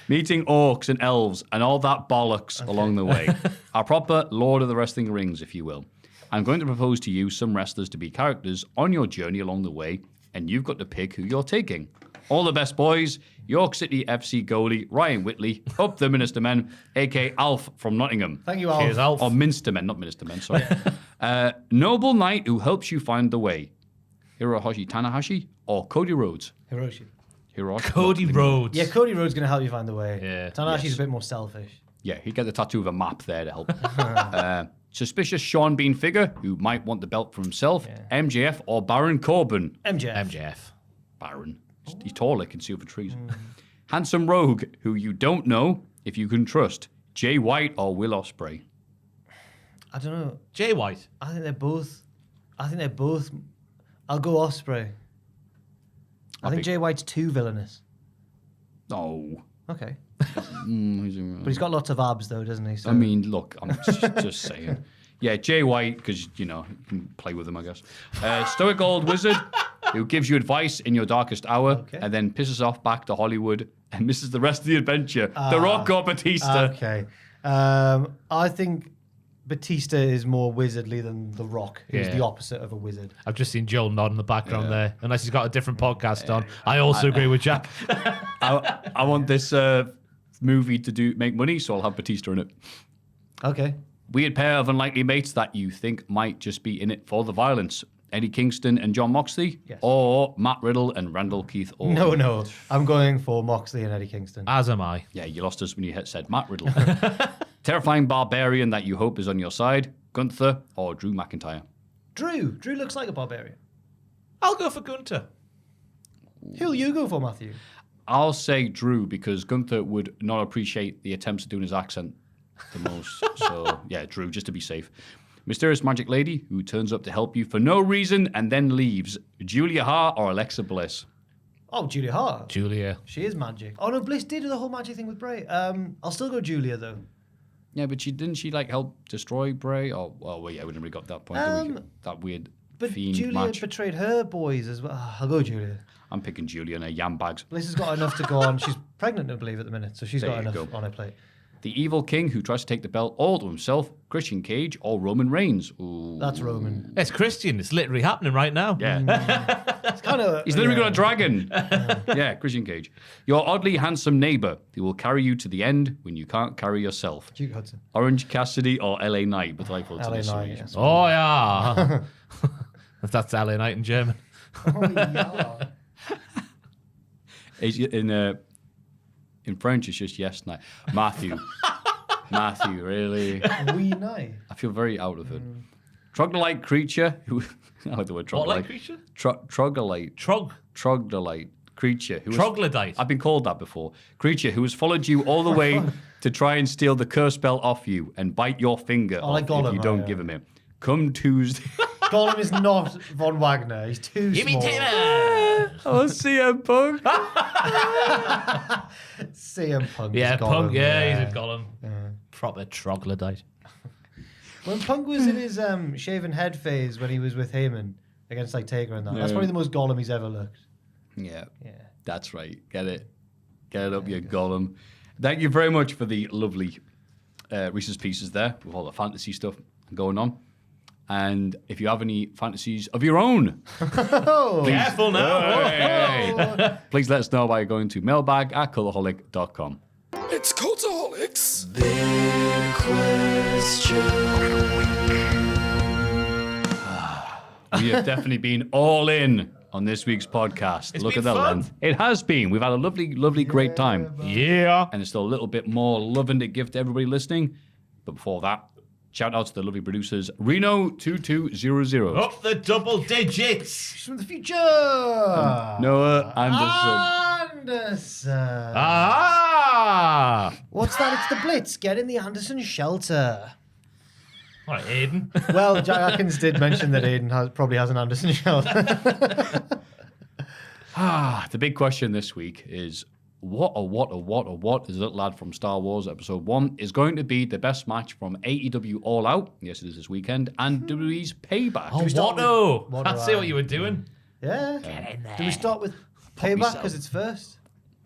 Meeting orcs and elves and all that bollocks along the way. A proper Lord of the Wrestling Rings, if you will. I'm going to propose to you some wrestlers to be characters on your journey along the way, and you've got to pick who you're taking. All the best, boys. York City FC goalie Ryan Whitley, up the Minister Men, a.k.a. Alf from Nottingham. Thank you, Alf. Cheers, Alf. Or Minster Men, not Minister Men, sorry. Noble Knight who helps you find the way. Hiroshi Tanahashi or Cody Rhodes? Hiroshi. Cody Rhodes. Yeah, Cody Rhodes going to help you find the way. Yeah. Tanahashi's a bit more selfish. Yeah, he'd get the tattoo of a map there to help. Suspicious Sean Bean figure who might want the belt for himself. MJF or Baron Corbin? MJF. Baron. He's taller, can see over trees. Handsome Rogue who you don't know if you can trust. Jay White or Will Ospreay? I don't know. Jay White. I think they're both. I'll go Ospreay. I think Jay White's too villainous. No. Okay. But he's got lots of abs, though, doesn't he? So. I mean, look, I'm just saying. Yeah, Jay White, because, you know, you can play with him, I guess. Stoic Old Wizard, who gives you advice in your darkest hour and then pisses off back to Hollywood and misses the rest of the adventure. The Rock or Batista? Okay. I think Batista is more wizardly than The Rock, who's the opposite of a wizard. I've just seen Joel nod in the background there. Unless he's got a different podcast on. I also agree with Jack. I want this movie to make money, so I'll have Batista in it. Okay. Weird pair of unlikely mates that you think might just be in it for the violence. Eddie Kingston and John Moxley? Yes. Or Matt Riddle and Randall Keith Orton? No. I'm going for Moxley and Eddie Kingston. As am I. Yeah, you lost us when you said Matt Riddle. Terrifying barbarian that you hope is on your side, Gunther or Drew McIntyre? Drew looks like a barbarian. I'll go for Gunter. Who'll you go for, Maffew? I'll say Drew because Gunther would not appreciate the attempts at doing his accent the most. So, yeah, Drew, just to be safe. Mysterious magic lady who turns up to help you for no reason and then leaves, Julia Hart or Alexa Bliss? Oh, Julia Hart. Julia. She is magic. Oh, no, Bliss did the whole magic thing with Bray. I'll still go Julia, though. Yeah, but didn't she like help destroy Bray? Oh, well, yeah, we didn't really got to that point. Did we? That weird But fiend Julia match. betrayed her boys as well. I'll go Julia. I'm picking Julia and her yam bags. Bliss has got enough to go on. She's pregnant, I believe, at the minute, so she's There got you enough go. on her plate. The evil king who tries to take the belt all to himself, Christian Cage or Roman Reigns? Ooh. That's Roman. It's Christian. It's literally happening right now. Yeah. It's kind of. He's literally got a dragon. Yeah, Christian Cage. Your oddly handsome neighbor who will carry you to the end when you can't carry yourself. Duke Hudson. Orange Cassidy or LA Knight, but I thought LA it's Knight, series. yes. Oh, yeah. That's LA Knight in German. Oh, yeah. In French, it's just yes, night. Maffew. Maffew, really? Wee night. I feel very out of it. Troglodyte creature who... I like the word What, like troglodyte. creature? Troglodyte. Troglodyte creature. Who Troglodyte. I've been called that before. Creature who has followed you all the way to try and steal the curse spell off you and bite your finger off like if Gollum, you don't right, give him it. Come Tuesday... Gollum is not Von Wagner. He's too Jimmy small. Taylor. Oh, CM Punk. CM Punk. Yeah, is Gollum, Punk. Yeah, he's a Gollum. Yeah. Proper troglodyte. When Punk was in his shaven head phase when he was with Heyman against like Taker and that, that's probably the most Gollum he's ever looked. Yeah. Yeah. That's right. Get it up, you Gollum. Thank you very much for the lovely Reese's Pieces there with all the fantasy stuff going on. And if you have any fantasies of your own, Careful now. please let us know by going to mailbag@cultaholic.com. It's Cultaholics. We have definitely been all in on this week's podcast. It's Look been at the fun. length. It has been. We've had a lovely, lovely, great time. Yeah. And there's still a little bit more loving to give to everybody listening. But before that, shout out to the lovely producers, Reno2200. Up the double digits. From the future. Noah Anderson. Anderson. Ah. What's that? It's the Blitz. Get in the Anderson shelter. All right, Aiden. Well, Jack Atkins did mention that Aiden probably has an Anderson shelter. The big question this week is what is the little lad from Star Wars Episode 1 is going to be the best match from AEW All Out, yes it is this weekend, and WWE's Payback. Oh, Watto. I see what you were doing. Yeah. Do we start with Payback because it's first,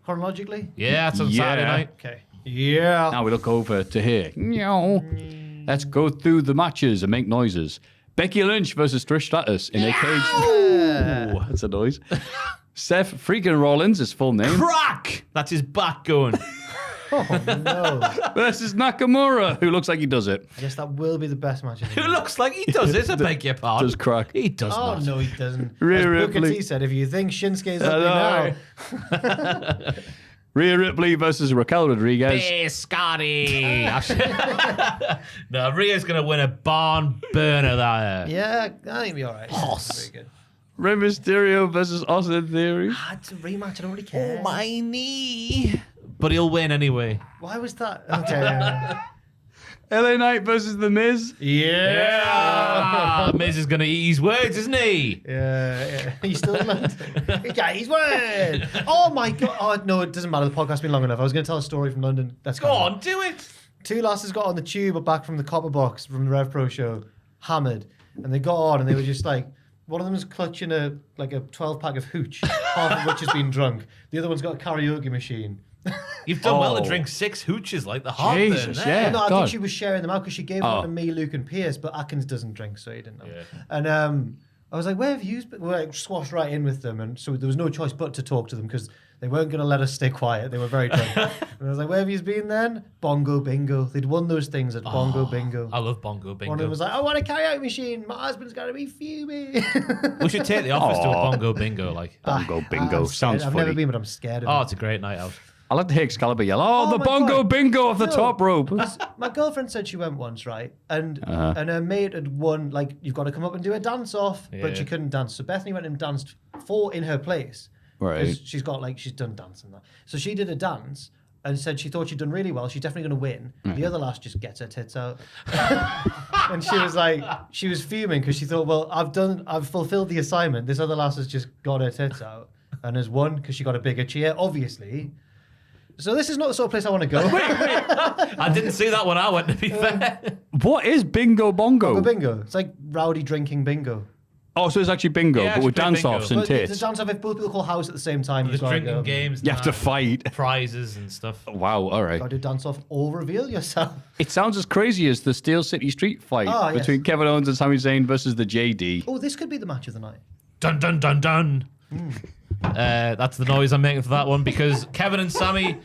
chronologically? Yeah, it's on Saturday night. Okay. Yeah. Now we look over to here. Let's go through the matches and make noises. Becky Lynch versus Trish Stratus in a cage. Ooh, that's a noise. Seth freaking Rollins, his full name. Crack! That's his back going. Oh, no. Versus Nakamura, who looks like he does it. I guess that will be the best match of the Who night. looks like he does it, I beg your pardon. Does crack. He does Oh, not. no, he doesn't. Rhea As Booker Ripley. T said, if you think Shinsuke's ugly now, Rhea Ripley versus Raquel Rodriguez. Hey, Scotty. No, Rhea's going to win a barn burner there. yeah, I think it'll be all right. Hoss. Very good. Rey Mysterio versus Austin Theory. It's a rematch. I don't really care. My knee. But he'll win anyway. Why was that? Okay. LA Knight versus The Miz. Yeah. Miz is going to eat his words, isn't he? Yeah. He's still yeah, he's won. Oh my god. Oh no, it doesn't matter. The podcast's been long enough. I was going to tell a story from London. That's Go on, do it. Two lasses got on the tube back from the Copper Box from the Rev Pro show, hammered, and they got on and they were just like, one of them was clutching a 12-pack of hooch, half of which has been drunk. The other one's got a karaoke machine. You've done well to Oh. drink 6 hooches like the heart. Jesus, yeah. No, I God. think she was sharing them out because she gave Oh. one to me, Luke, and Pierce, but Atkins doesn't drink, so he didn't know. Yeah. And I was like, where have you been? We like squashed right in with them, and so there was no choice but to talk to them because they weren't going to let us stay quiet. They were very drunk. And I was like, where have you been then? Bongo Bingo. They'd won those things at Bongo Bingo. I love Bongo Bingo. One of them was like, I want a karaoke machine. My husband's going to be fuming. We should take the office to a Aw. Bongo Bingo. Like, Bongo Bingo. I'm Sounds scared. I've funny. never been, but I'm scared of oh, it. it's a great night out. I like to hear Excalibur yell, the my Bongo God. Bingo off the No. top rope. My girlfriend said she went once, right? And Uh-huh. and her mate had won, like, you've got to come up and do a dance off, Yeah. but she couldn't dance. So Bethany went and danced in her place. Right. 'Cause she's got, like, she's done dance and that. So she did a dance and said she thought she'd done really well. She's definitely going to win. The other lass just gets her tits out. And she was like, she was fuming because she thought, well, I've fulfilled the assignment. This other lass has just got her tits out and has won because she got a bigger cheer, obviously. So this is not the sort of place I want to go. I didn't see that when I went, to be fair. What is Bingo Bongo? Bingo. It's like rowdy drinking bingo. Oh, so it's actually bingo, Yeah, but with actually bingo. dance-offs and But it's tits. a dance off if both people call house at the same time. There's You've got to drinking go. games. You have to fight. Prizes and stuff. Wow, all right. Got to do dance off or reveal yourself. It sounds as crazy as the Steel City Street fight Oh, yes. between Kevin Owens and Sami Zayn versus the JD. Oh, this could be the match of the night. Dun, dun, dun, dun. That's the noise I'm making for that one because Kevin and Sammy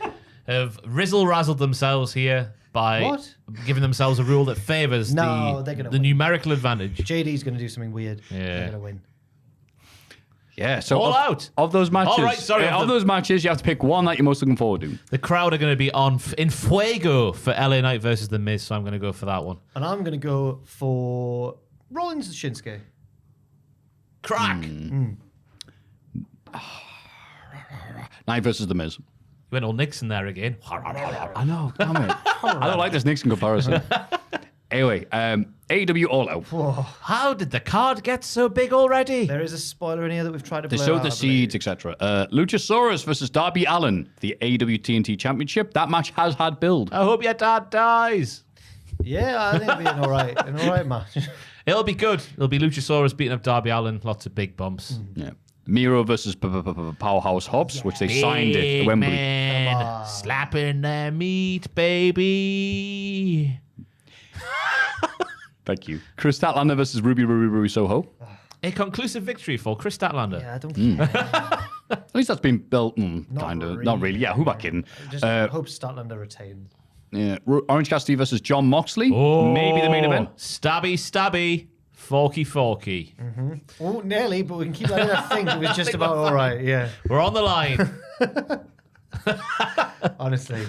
have rizzle-razzled themselves here by What? giving themselves a rule that favours No, they're the gonna win. numerical advantage. JD's going to do something weird. Yeah. They're going to win. Yeah, so All of, out. of those matches, All right, sorry, of of the- those matches, you have to pick one that you're most looking forward to. The crowd are going to be in fuego for LA Knight versus The Miz, so I'm going to go for that one. And I'm going to go for Rollins and Shinsuke. Crack. Knight versus the Miz. Went all Nixon there again. I know, damn it. I don't like this Nixon comparison. Anyway, AEW All Out. How did the card get so big already? There is a spoiler in here that we've tried to They blur sowed out, the I seeds, believe. etc. Luchasaurus versus Darby Allin, the AEW TNT Championship. That match has had build. I hope your dad dies. Yeah, I think it'll be an all right match. It'll be good. It'll be Luchasaurus beating up Darby Allin. Lots of big bumps. Yeah. Miro versus Powerhouse Hobbs, which they signed it at Wembley. Man, Come on. slapping the meat, baby. Thank you. Chris Statlander versus Ruby Soho. A conclusive victory for Chris Statlander. Yeah, I don't care. At least that's been built, kind of. Not really. Yeah, who am I kidding? Just hope Statlander retains. Yeah. Orange Cassidy versus John Moxley. Maybe the main event. Stabby, stabby. Forky. Oh, nearly, but we can keep that in. I think it was just about all right. Yeah. We're on the line. Honestly,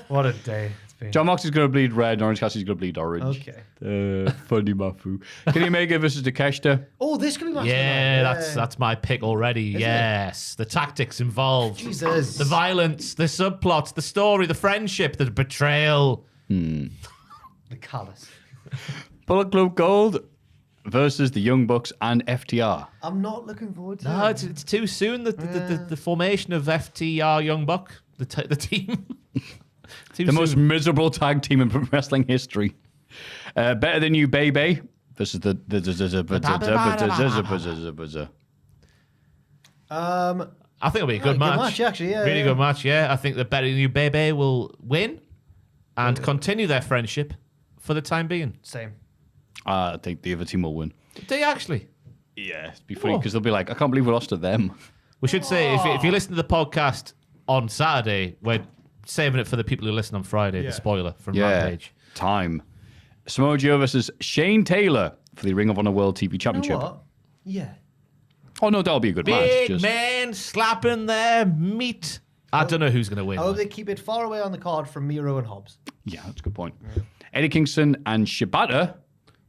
what a day it's been. John Moxley's going to bleed red, and Orange Cassidy's going to bleed orange. Okay. Funny Maffew. Kenny Omega versus Takeshita. Oh, this could be match. Yeah, that's my pick already. Is yes. The tactics involved. Jesus. The violence, the subplots, the story, the friendship, the betrayal. The callous. Bullet Club Gold versus the Young Bucks and FTR. I'm not looking forward to No, it. it's too soon. The formation of FTR Young Buck, the team. Too The most soon. miserable tag team in wrestling history. Better Than You, Baby versus the I think it'll be a good match. Actually, yeah. Really yeah. good match, yeah. I think the Better Than You Baby will win and continue their friendship for the time being. Same. I think the other team will win. Did they actually? Yeah, it'd be funny because they'll be like, I can't believe we lost to them. We should say, if you listen to the podcast on Saturday, we're saving it for the people who listen on Friday, the spoiler from Rampage. Time. Samoa Joe versus Shane Taylor for the Ring of Honor World TV You Championship. know what? Yeah. Oh, no, that'll be a good match. Big man slapping their meat. I don't know who's going to win. I hope they keep it far away on the card from Miro and Hobbs. Yeah, that's a good point. Eddie Kingston and Shibata.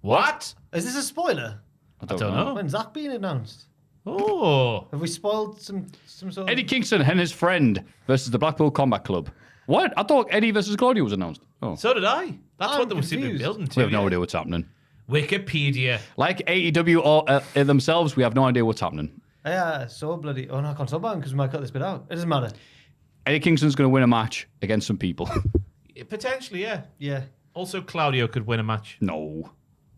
What? Is this a spoiler? I don't know. When's that being announced? Oh. Have we spoiled some sort of... Eddie Kingston and his friend versus the Blackpool Combat Club. What? I thought Eddie versus Claudio was announced. Oh. So did I. That's I'm what they were seeming to be confused. building to. We have no yeah. idea what's happening. Wikipedia. Like AEW themselves, we have no idea what's happening. Yeah, so bloody... Oh, no, I can't stop because we might cut this bit out. It doesn't matter. Eddie Kingston's going to win a match against some people. Potentially, yeah. Yeah. Also, Claudio could win a match. No.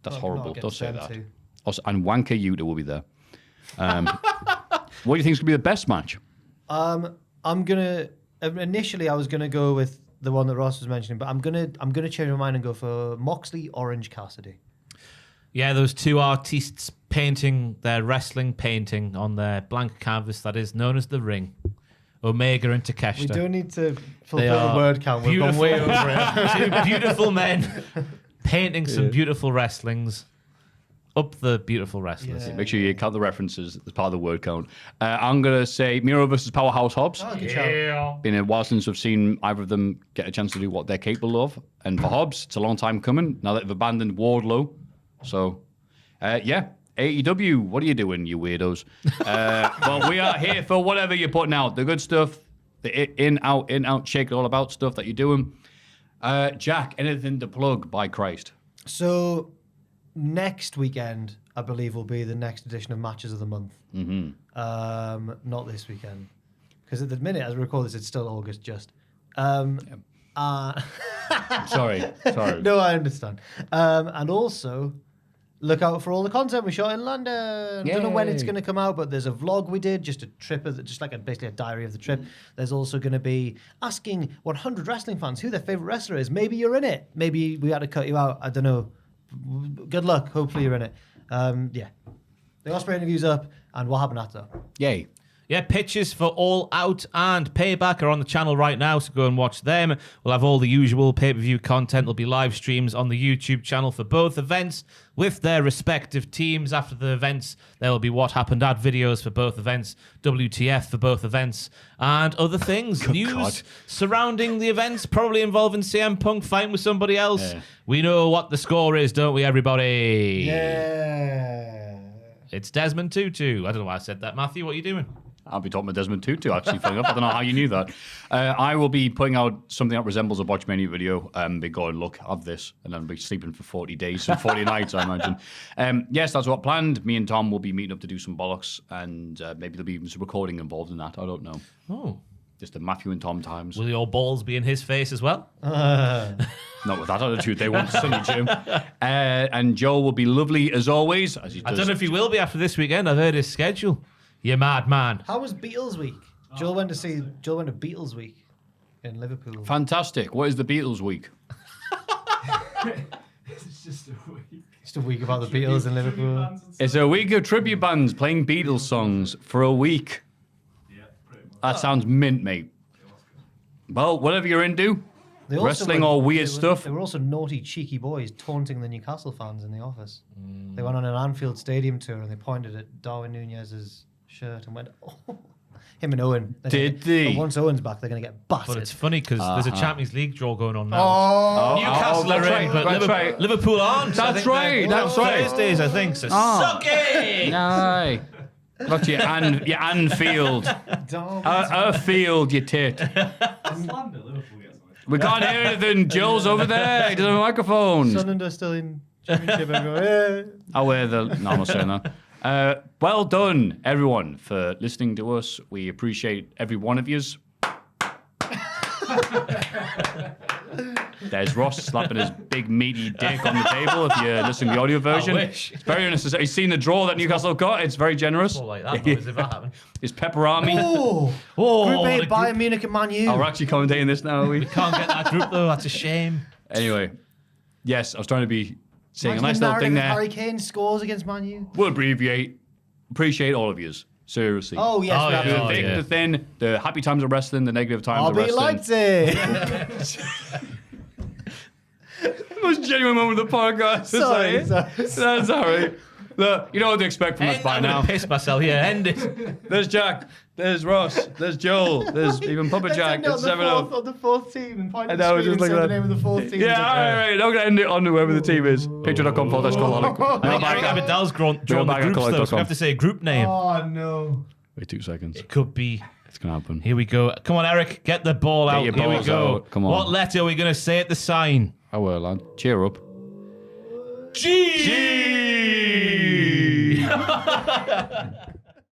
That's horrible. Not Don't say against that. them Also, and Wanker Yuta will be there. What do you think is going to be the best match? I'm gonna... Initially, I was gonna go with the one that Ross was mentioning, but I'm gonna change my mind and go for Moxley, Orange Cassidy. Yeah, those two artists painting their wrestling painting on their blank canvas that is known as the ring. Omega and Takeshita. We don't need to They fulfill are the word count. We've gone way over it. Two beautiful men painting some beautiful wrestlings up the beautiful wrestlers. Yeah. Make sure you count the references as part of the word count. I'm going to say Miro versus Powerhouse Hobbs. Oh, good shout. Been a while since we've seen either of them get a chance to do what they're capable of. And for Hobbs, it's a long time coming now that they've abandoned Wardlow. So, yeah. AEW, what are you doing, you weirdos? Well, we are here for whatever you're putting out. The good stuff, the in, out, shake it all about stuff that you're doing. Jack, anything to plug, by Christ? So, next weekend, I believe, will be the next edition of Matches of the Month. Mm-hmm. Not this weekend. Because at the minute, as we record this, it's still August just. Sorry. No, I understand. And also, look out for all the content we shot in London. I don't know when it's Yay. going to come out, but there's a vlog we did, just a trip, basically a diary of the trip. There's also going to be asking 100 wrestling fans who their favorite wrestler is. Maybe you're in it. Maybe we had to cut you out. I don't know. Good luck. Hopefully you're in it. Yeah. The Osprey interview's up, and what happened after? Yay. Yeah, pitches for All Out and Payback are on the channel right now, so go and watch them. We'll have all the usual pay-per-view content. There'll be live streams on the YouTube channel for both events with their respective teams. After the events, there will be What Happened At videos for both events, WTF for both events, and other things. News God. surrounding the events, probably involving CM Punk fighting with somebody else. Yeah. We know what the score is, don't we, everybody? Yeah. It's Desmond Tutu. I don't know why I said that. Maffew, what are you doing? I'll be talking about Desmond Tutu, actually, funny enough. I don't know how you knew that. I will be putting out something that resembles a Botch Menu video. Be going, look, have this, and then I'll be sleeping for 40 days and 40 nights, I imagine. Yes, that's what planned. Me and Tom will be meeting up to do some bollocks, and maybe there'll be even some recording involved in that. I don't know. Oh. Just the Maffew and Tom times. Will your balls be in his face as well? Not with that attitude. They want Sunny Jim. And Joe will be lovely as always. As he does. I don't know if he will be after this weekend. I've heard his schedule. You mad man. How was Beatles Week? Joel went to Beatles Week in Liverpool. Fantastic. What is the Beatles week? It's just a week. Just a week about the Beatles in Liverpool. It's a week of tribute bands playing Beatles songs for a week. Yeah, pretty much. That sounds mint, mate. Well, whatever you're into, They also Wrestling were- or weird they were- stuff. They were also naughty, cheeky boys taunting the Newcastle fans in the office. They went on an Anfield Stadium tour and they pointed at Darwin Nunez's shirt and went, "Oh." Him and Owen. Did they? But once Owen's back, they're going to get battered. But it's funny because there's a Champions League draw going on now. Oh, Newcastle are in, but Liverpool aren't. That's right. That's right. Thursdays, I think. So suck it! Aye. Got your Anfield. A field, you tit. We can't hear anything. Joel's over there. He doesn't have a microphone. Sunderland still in championship. Yeah. I'll wear the... No, I'm not saying that. Well done, everyone, for listening to us. We appreciate every one of yous. There's Ross slapping his big meaty dick on the table if you're listening to the audio version. I wish. It's very unnecessary. He's seen the draw that Newcastle have got. It's very generous. Like that noise if that happened. It's Pepperami. Group A, Bayern Munich and Man U. Oh, we're actually commentating this now, are we? Can't get that group though. That's a shame. Anyway, yes, I was trying to be saying Imagine a nice little thing the there. Harry Kane scores against Man U. We'll abbreviate. Appreciate all of yous. Seriously. Oh, yes. Oh, we have yeah. to. The thick, the thin, the happy times of wrestling, the negative times of RB wrestling. Leipzig. The most genuine moment of the podcast. Sorry. That's all right. Look, you know what to expect from us by I'm now. gonna piss myself here. End it. There's Jack. There's Ross. There's Joel. There's even Papa Jack. It's 7-0. On the fourth team and point I the know, screen just and like say that. the name of the fourth team. Yeah, all right. I'm going to end it on whoever the team is. Patreon.com/Cultaholic. I think Eric Abadell's drawn the back at groups though, so we Cultaholic.com. have to say a group name. Oh, no. Wait 2 seconds. It could be. It's going to happen. Here we go. Come on, Eric. Get the ball out. your Here we balls go. out. Come on. What letter are we going to say at the sign? Oh, well, lad. Cheer up. G.